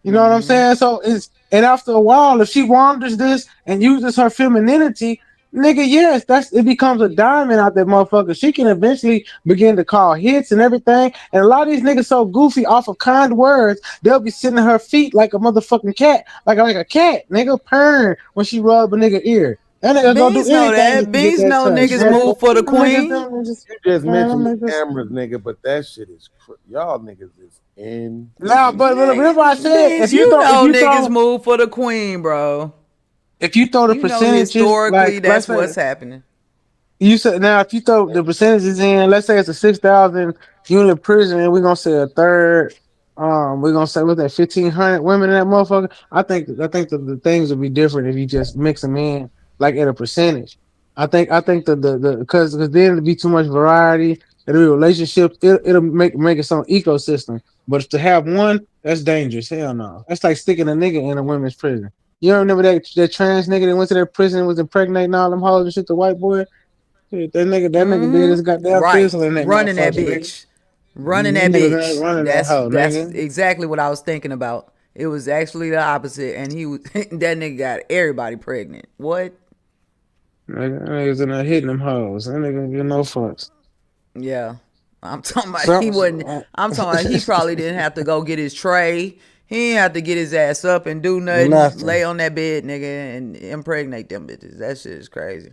You know what I'm saying? So and after a while, if she wanders this and uses her femininity, nigga, yes, it becomes a diamond out that motherfucker. She can eventually begin to call hits and everything. And a lot of these niggas so goofy off of kind words, they'll be sitting at her feet like a motherfucking cat, like a cat, nigga, purring when she rub a nigga ear. That nigga gonna do Beans know anything. that. Beans know niggas move for the queen. You just mentioned the cameras, nigga, but that shit is y'all niggas is in. Nah, but remember I said Beans, you know niggas move for the queen, bro. If you throw the You know percentages, historically, like, that's let's say- what's happening. You said now if you throw the percentages in, let's say it's a 6,000 unit prison, and we're gonna say a third. We're gonna say with that 1,500 women in that motherfucker. I think the things would be different if you just mix them in like at a percentage. I think the because then it'll be too much variety. It'll be relationships. It'll make its own ecosystem. But to have one, that's dangerous. Hell no. That's like sticking a nigga in a women's prison. You don't remember that trans nigga that went to that prison and was impregnating all them hoes and shit, the white boy? Shit, that nigga did his goddamn pistol in that running that motherfucker, bitch. Running Nigga that was bitch. running that That's hoe, that's nigga. exactly what I was thinking about. It was actually the opposite, and he was that nigga got everybody pregnant. What? Niggas in there hitting them hoes. That nigga give no fucks. Yeah. I'm talking about he wasn't. I'm talking about he probably didn't have to go get his tray. He didn't have to get his ass up and do nothing. Lay on that bed, nigga, and impregnate them bitches. That shit is crazy.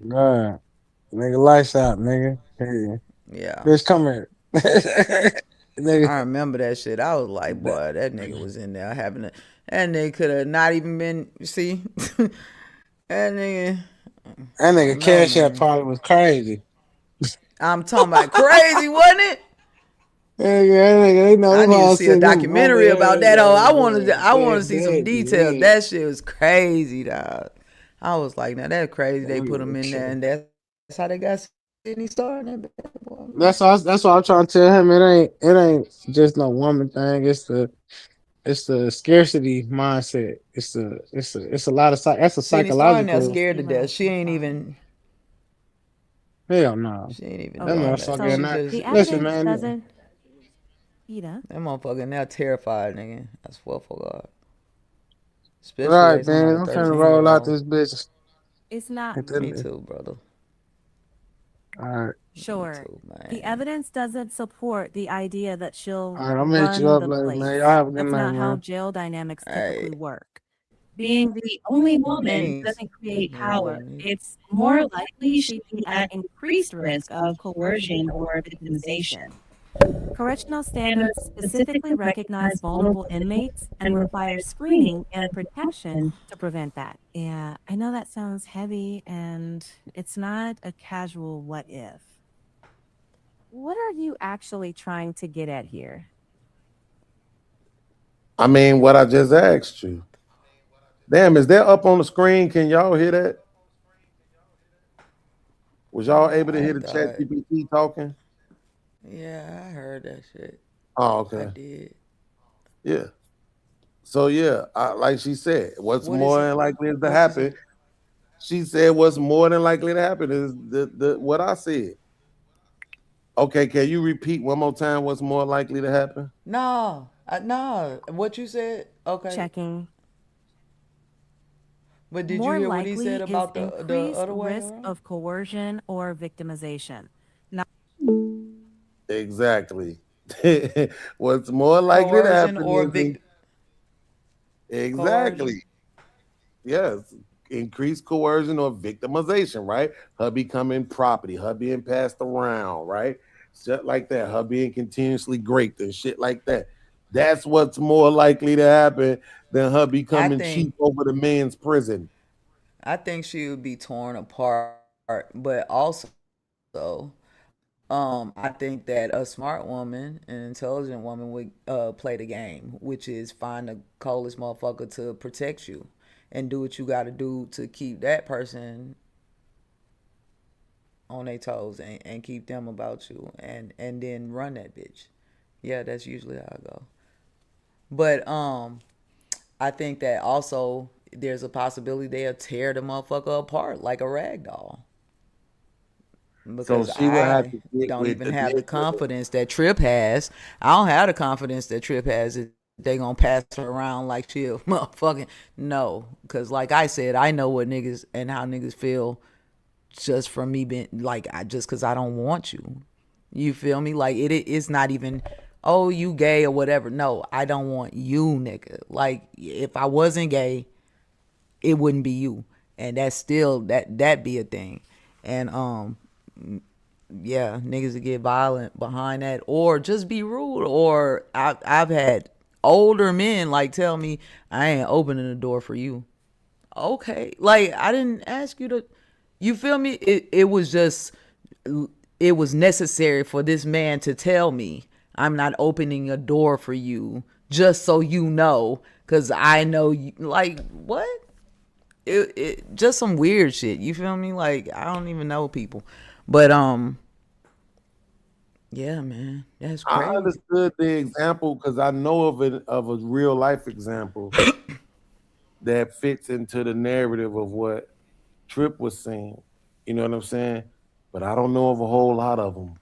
God. Nigga, lights out, nigga. Hey. Yeah. Bitch, come here. Nigga. I remember that shit. I was like, boy, that nigga was in there having that nigga could have not even been, see? That nigga Cash App probably was crazy. I'm talking about crazy, wasn't it? Yeah, they know. I need to see a documentary about that. Oh, I want to see some details. That shit was crazy, dog. I was like, now that's crazy. They put him in there, and that's how they got Sydney Star in that bad boy. That's what I'm trying to tell him. It ain't just no woman thing. It's the scarcity mindset. It's a lot of that's a Sydney Star in there psychological. scared to death. She ain't even. Hell no. She ain't even. That motherfucker. Listen, man. That motherfucker now terrified, nigga. That's what for God. Especially right, man. I'm trying to roll out this bitch. It's not. Me too, brother. All right. Sure. The evidence doesn't support the idea that she'll. All right, I'll meet you up later, man. Y'all have a good That's night, not how man. jail dynamics typically work. Being the only woman doesn't create power. It's more likely she'd be at increased risk of coercion or victimization. Correctional standards specifically recognize vulnerable inmates and require screening and protection to prevent that. Yeah, I know that sounds heavy, and it's not a casual what if. What are you actually trying to get at here? I mean, what I just asked you. Damn, is that up on the screen? Can y'all hear that? Was y'all able to hear the chat GPT talking? Yeah, I heard that shit. Oh, okay. I did. Yeah. So yeah, like she said, what's What more is it? than likely to What is happen? it? She said what's more than likely to happen is the what I said. Okay, can you repeat one more time what's more likely to happen? No, no. What you said? Okay. Checking. But did More you hear what he likely said about is the increased other way risk around? of coercion or victimization. Not Exactly. What's more likely to Coercion happen or is exactly. Yes, increased coercion or victimization, right? Her becoming property, her being passed around, right? Shit like that, her being continuously raped and shit like that. That's what's more likely to happen than her becoming think- chief over the men's prison. I think she would be torn apart, but also I think that a smart woman, an intelligent woman would play the game, which is find the coldest motherfucker to protect you and do what you got to do to keep that person on their toes and keep them about you and then run that bitch. Yeah, that's usually how I go. But I think that also there's a possibility they'll tear the motherfucker apart like a rag doll. Because she would have I to get don't with even the have the nigga. confidence that Trip has. I don't have the confidence that Trip has that they gonna pass her around like she a motherfucking no. Because like I said, I know what niggas and how niggas feel just from me being like just because I don't want you. You feel me? Like it's not even oh you gay or whatever. No, I don't want you, nigga. Like if I wasn't gay, it wouldn't be you, and that's still that be a thing. And yeah, niggas would get violent behind that or just be rude. Or I've had older men like tell me I ain't opening the door for you. Okay, like I didn't ask you to. You feel me? It was just it was necessary for this man to tell me I'm not opening a door for you just so you know, because I know you. Like what? It just some weird shit. You feel me? Like I don't even know people, but yeah, man, that's I crazy. understood the example because I know of a real life example that fits into the narrative of what Trip was saying. You know what I'm saying? But I don't know of a whole lot of them.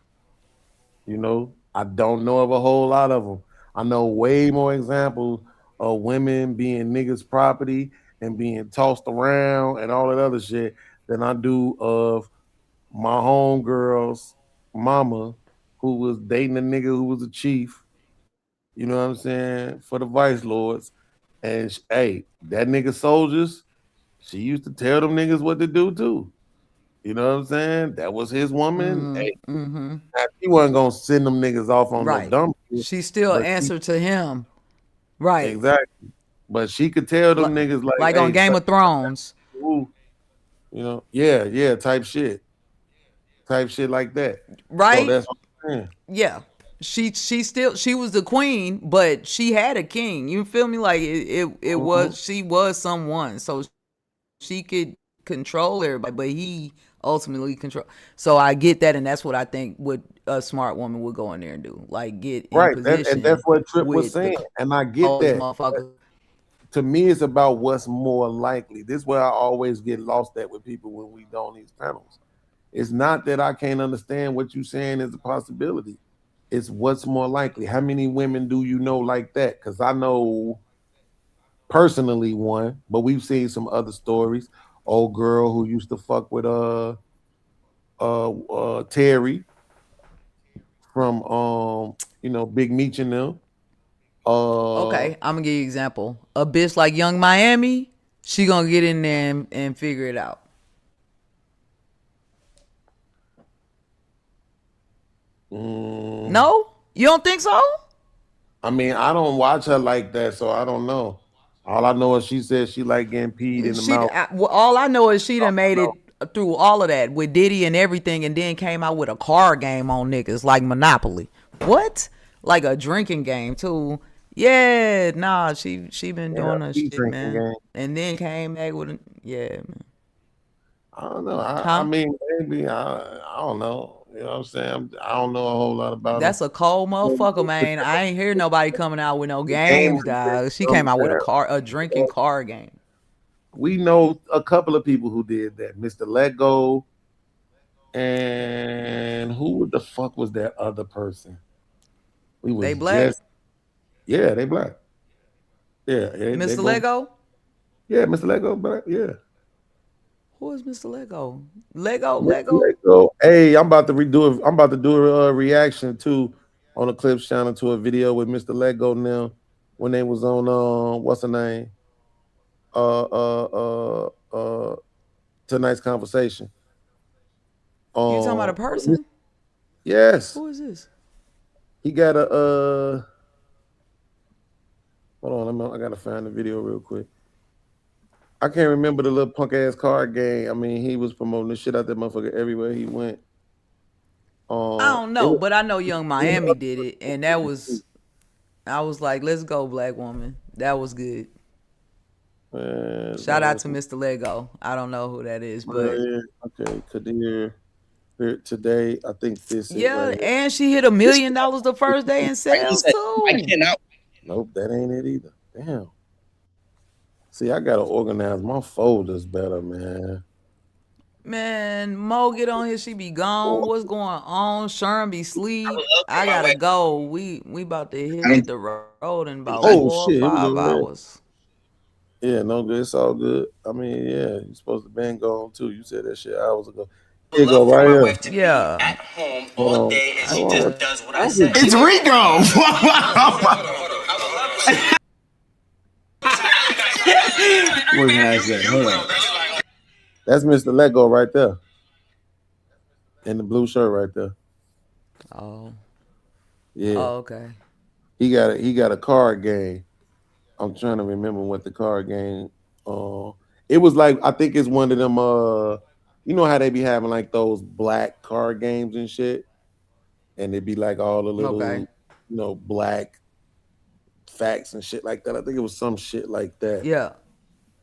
You know, I don't know of a whole lot of them. I know way more examples of women being niggas' property and being tossed around and all that other shit than I do of my homegirl's mama who was dating a nigga who was a chief, you know what I'm saying, for the vice lords. And hey, that nigga soldiers, she used to tell them niggas what to do too. You know what I'm saying? That was his woman. Hey, she wasn't gonna send them niggas off on no Right. dumb shit. She still but answered to him. Right. exactly. But she could tell them niggas Like hey, on Game of Thrones. you know, yeah, type shit like that. Right? So that's what I'm saying. Yeah. She was the queen, but she had a king. You feel me? Like it was she was someone. So she could control everybody, but he ultimately control. So I get that, and that's what I think what a smart woman would go in there and do. Like get in Right. position. And that's what Trip was with saying. the And I get coldest that. motherfucker. To me, it's about what's more likely. This is where I always get lost at with people when we go on these panels. It's not that I can't understand what you're saying is a possibility. It's what's more likely. How many women do you know like that? Because I know personally one, but we've seen some other stories. Old girl who used to fuck with Terry from Big Meech and them. Okay, I'm gonna give you an example. A bitch like Young Miami, she gonna get in there and figure it out. No, you don't think so? I mean, I don't watch her like that, so I don't know. All I know is she said she like getting peed in the mouth. All I know is she done made it through all of that with Diddy and everything, and then came out with a card game on niggas like Monopoly. What? Like a drinking game too. Yeah, nah, she been doing her shit, man. Game. And then came back with man. I don't know. I mean, maybe I don't know. You know what I'm saying? I don't know a whole lot about That's it. a cold motherfucker, man. I ain't hear nobody coming out with no games, dog. She came out with a drinking card game. We know a couple of people who did that. Mr. Lego, and who the fuck was that other person? They black? Yeah, they black. Yeah. Mr. Lego? Yeah, Mr. Lego black. Yeah. Who is Mr. Lego? Lego. Hey, I'm about to redo it. I'm about to do a reaction to on the Clips channel to a video with Mr. Lego now when they was on what's the name? Tonight's conversation. You talking about a person? Yes. Who is this? He got a hold on, I gotta find the video real quick. I can't remember the little punk ass card game. I mean, he was promoting the shit out that motherfucker everywhere he went. I don't know, but I know Young Miami did it, and that was, I was like, let's go, black woman. That was good. Man, Shout out to Mr. Lego. I don't know who that is, but okay, Kadir. Here today, I think this. yeah, Right here. and she hit $1 million the first day in sales too. Nope, that ain't it either. Damn. See, I gotta organize my folders better, man. Man, Mo get on here, she be gone. What's going on? Sherm be sleep. I gotta go. We about to hit the road in about 4 or 5 hours. Yeah, no good. It's all good. I mean, yeah, you're supposed to been gone too. You said that shit hours ago. Here you go, right here. Yeah. At home all day, and she just does what I say. It's Rico. Organize that. Hold on. That's Mr. Lego right there. In the blue shirt right there. Oh. Yeah. Oh, okay. He got a card game. I'm trying to remember what the card game. It was like, I think it's one of them. You know how they be having like those black card games and shit, and it'd be like all the little, black facts and shit like that. I think it was some shit like that. Yeah.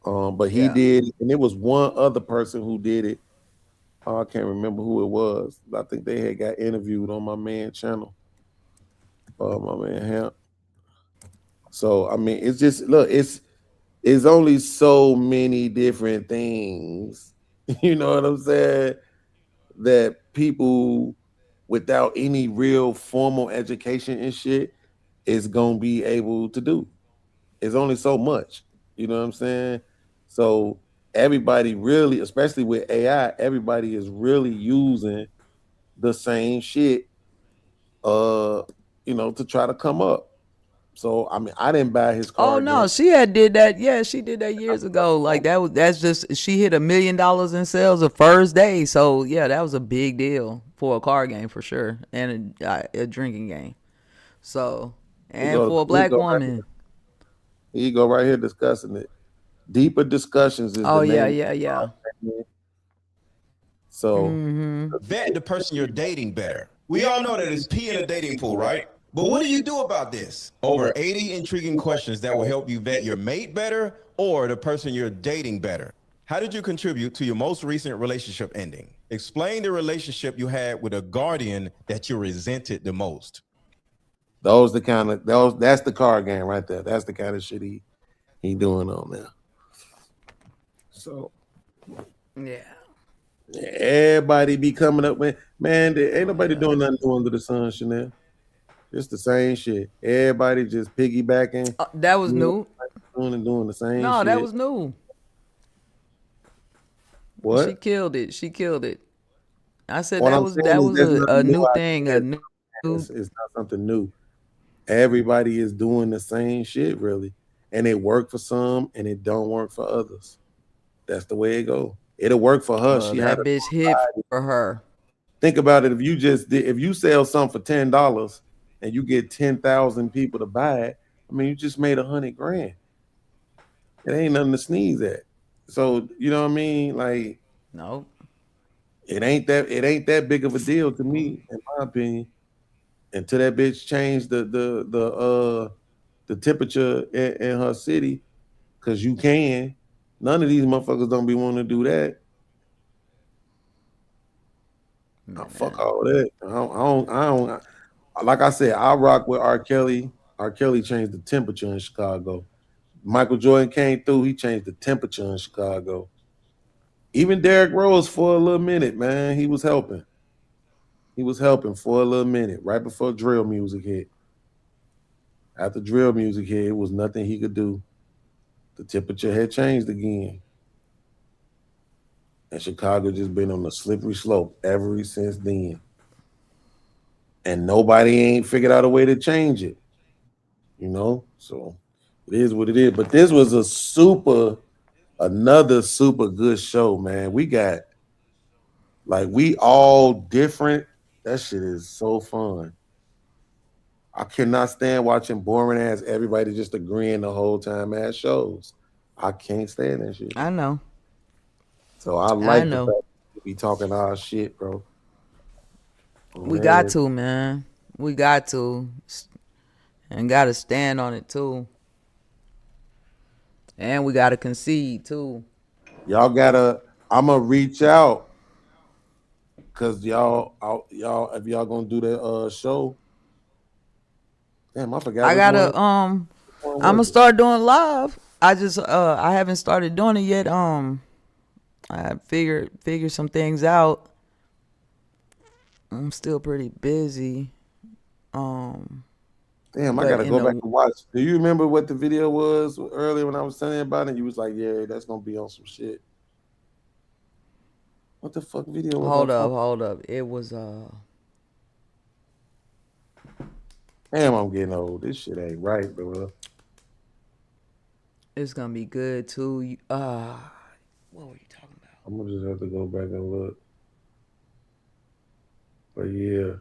But he did, and it was one other person who did it. I can't remember who it was. I think they had got interviewed on my man channel. My man Hamp. So I mean, it's just it's only so many different things, you know what I'm saying, that people without any real formal education and shit is gonna be able to do. It's only so much, you know what I'm saying? So everybody really, especially with AI, everybody is really using the same shit, to try to come up. So I mean, I didn't buy his car. Oh no, she had did that. Yeah, she did that years ago. Like that's just, she hit $1 million in sales the first day. So yeah, that was a big deal for a card game for sure, and a drinking game. So for a black woman. Here you go right here discussing it. Deeper Discussions is Oh the yeah, name. yeah. So vet the person you're dating better. We all know that it's pee in a dating pool, right? But what do you do about this? Over 80 intriguing questions that will help you vet your mate better or the person you're dating better. How did you contribute to your most recent relationship ending? Explain the relationship you had with a guardian that you resented the most. that's the card game right there. That's the kind of shit he doing on there. So yeah. Everybody be coming up with, man, there ain't nobody doing nothing new under the sun, Chanel. It's the same shit. Everybody just piggybacking. That was new. Doing the same shit. No, that was new. What? She killed it. I said What that I'm was saying is a new thing. It's not something new. Everybody is doing the same shit, really. And it worked for some and it don't work for others. That's the way it go. It'll work for her. She that had bitch hit for her. Think about it. If you sell something for $10 and you get 10,000 people to buy it, I mean, you just made $100,000. It ain't nothing to sneeze at. So you know what I mean? Like, no, it ain't that big of a deal to me, in my opinion. Until that bitch changed the temperature in her city, because you can. None of these motherfuckers don't be wanting to do that. Fuck all that. I don't. Like I said, I rock with R. Kelly. R. Kelly changed the temperature in Chicago. Michael Jordan came through. He changed the temperature in Chicago. Even Derrick Rose for a little minute, man. He was helping. He was helping for a little minute, right before drill music hit. After drill music hit, it was nothing he could do. The temperature had changed again. And Chicago just been on a slippery slope ever since then. And nobody ain't figured out a way to change it. You know? So it is what it is. But this was another super good show, man. We got, we all different. That shit is so fun. I cannot stand watching boring ass everybody just agreeing the whole time ass shows. I can't stand that shit. I know. So I like the fact that we be talking our shit, bro. We got to, man. We got to. And got to stand on it, too. And we got to concede, too. Y'all gotta, I'm going to reach out. Because y'all, if y'all going to do the show. Damn, I forgot. I gotta, I'm going to start doing live. I haven't started doing it yet. I figured some things out. I'm still pretty busy. Damn, I gotta go back and watch. Do you remember what the video was earlier when I was telling you about it? You was like, "Yeah, that's gonna be on some shit." What the fuck video was that? Hold up. It was Damn, I'm getting old. This shit ain't right, bro. It's gonna be good too. What were you talking about? I'm gonna just have to go back and look. But yeah,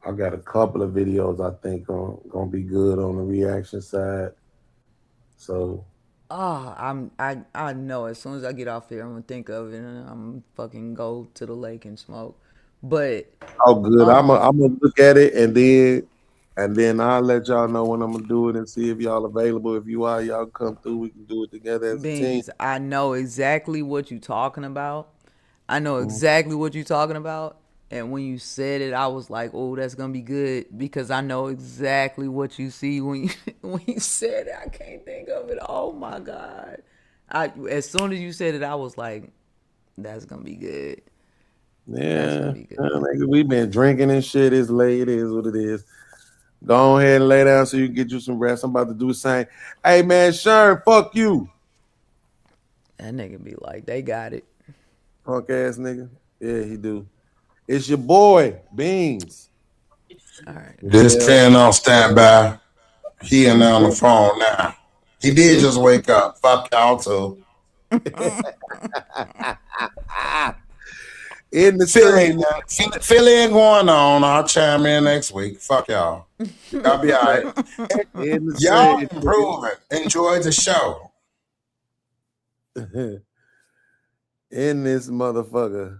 I got a couple of videos I think gonna be good on the reaction side. So I know as soon as I get off here, I'm gonna think of it and I'm fucking go to the lake and smoke. But good. I'm gonna look at it and then I'll let y'all know when I'm gonna do it and see if y'all available. If you are, y'all come through. We can do it together as a team. I know exactly what you're talking about. And when you said it, I was like, "Oh, that's gonna be good," because I know exactly what you see when you said it. I can't think of it. Oh my God! As soon as you said it, I was like, "That's gonna be good." Yeah, nigga, we been drinking and shit. It's late. It is what it is. Go ahead and lay down so you can get you some rest. I'm about to do the same. Hey man, Sharon, fuck you. That nigga be like, they got it. Punk ass nigga. Yeah, he do. It's your boy, Beans. All right. This 10 on standby. He and on the phone now. He did just wake up. Fuck y'all too. In the Philly ain't going on. I'll chime in next week. Fuck y'all. Y'all be all right. Y'all improving. Enjoy the show. In this motherfucker.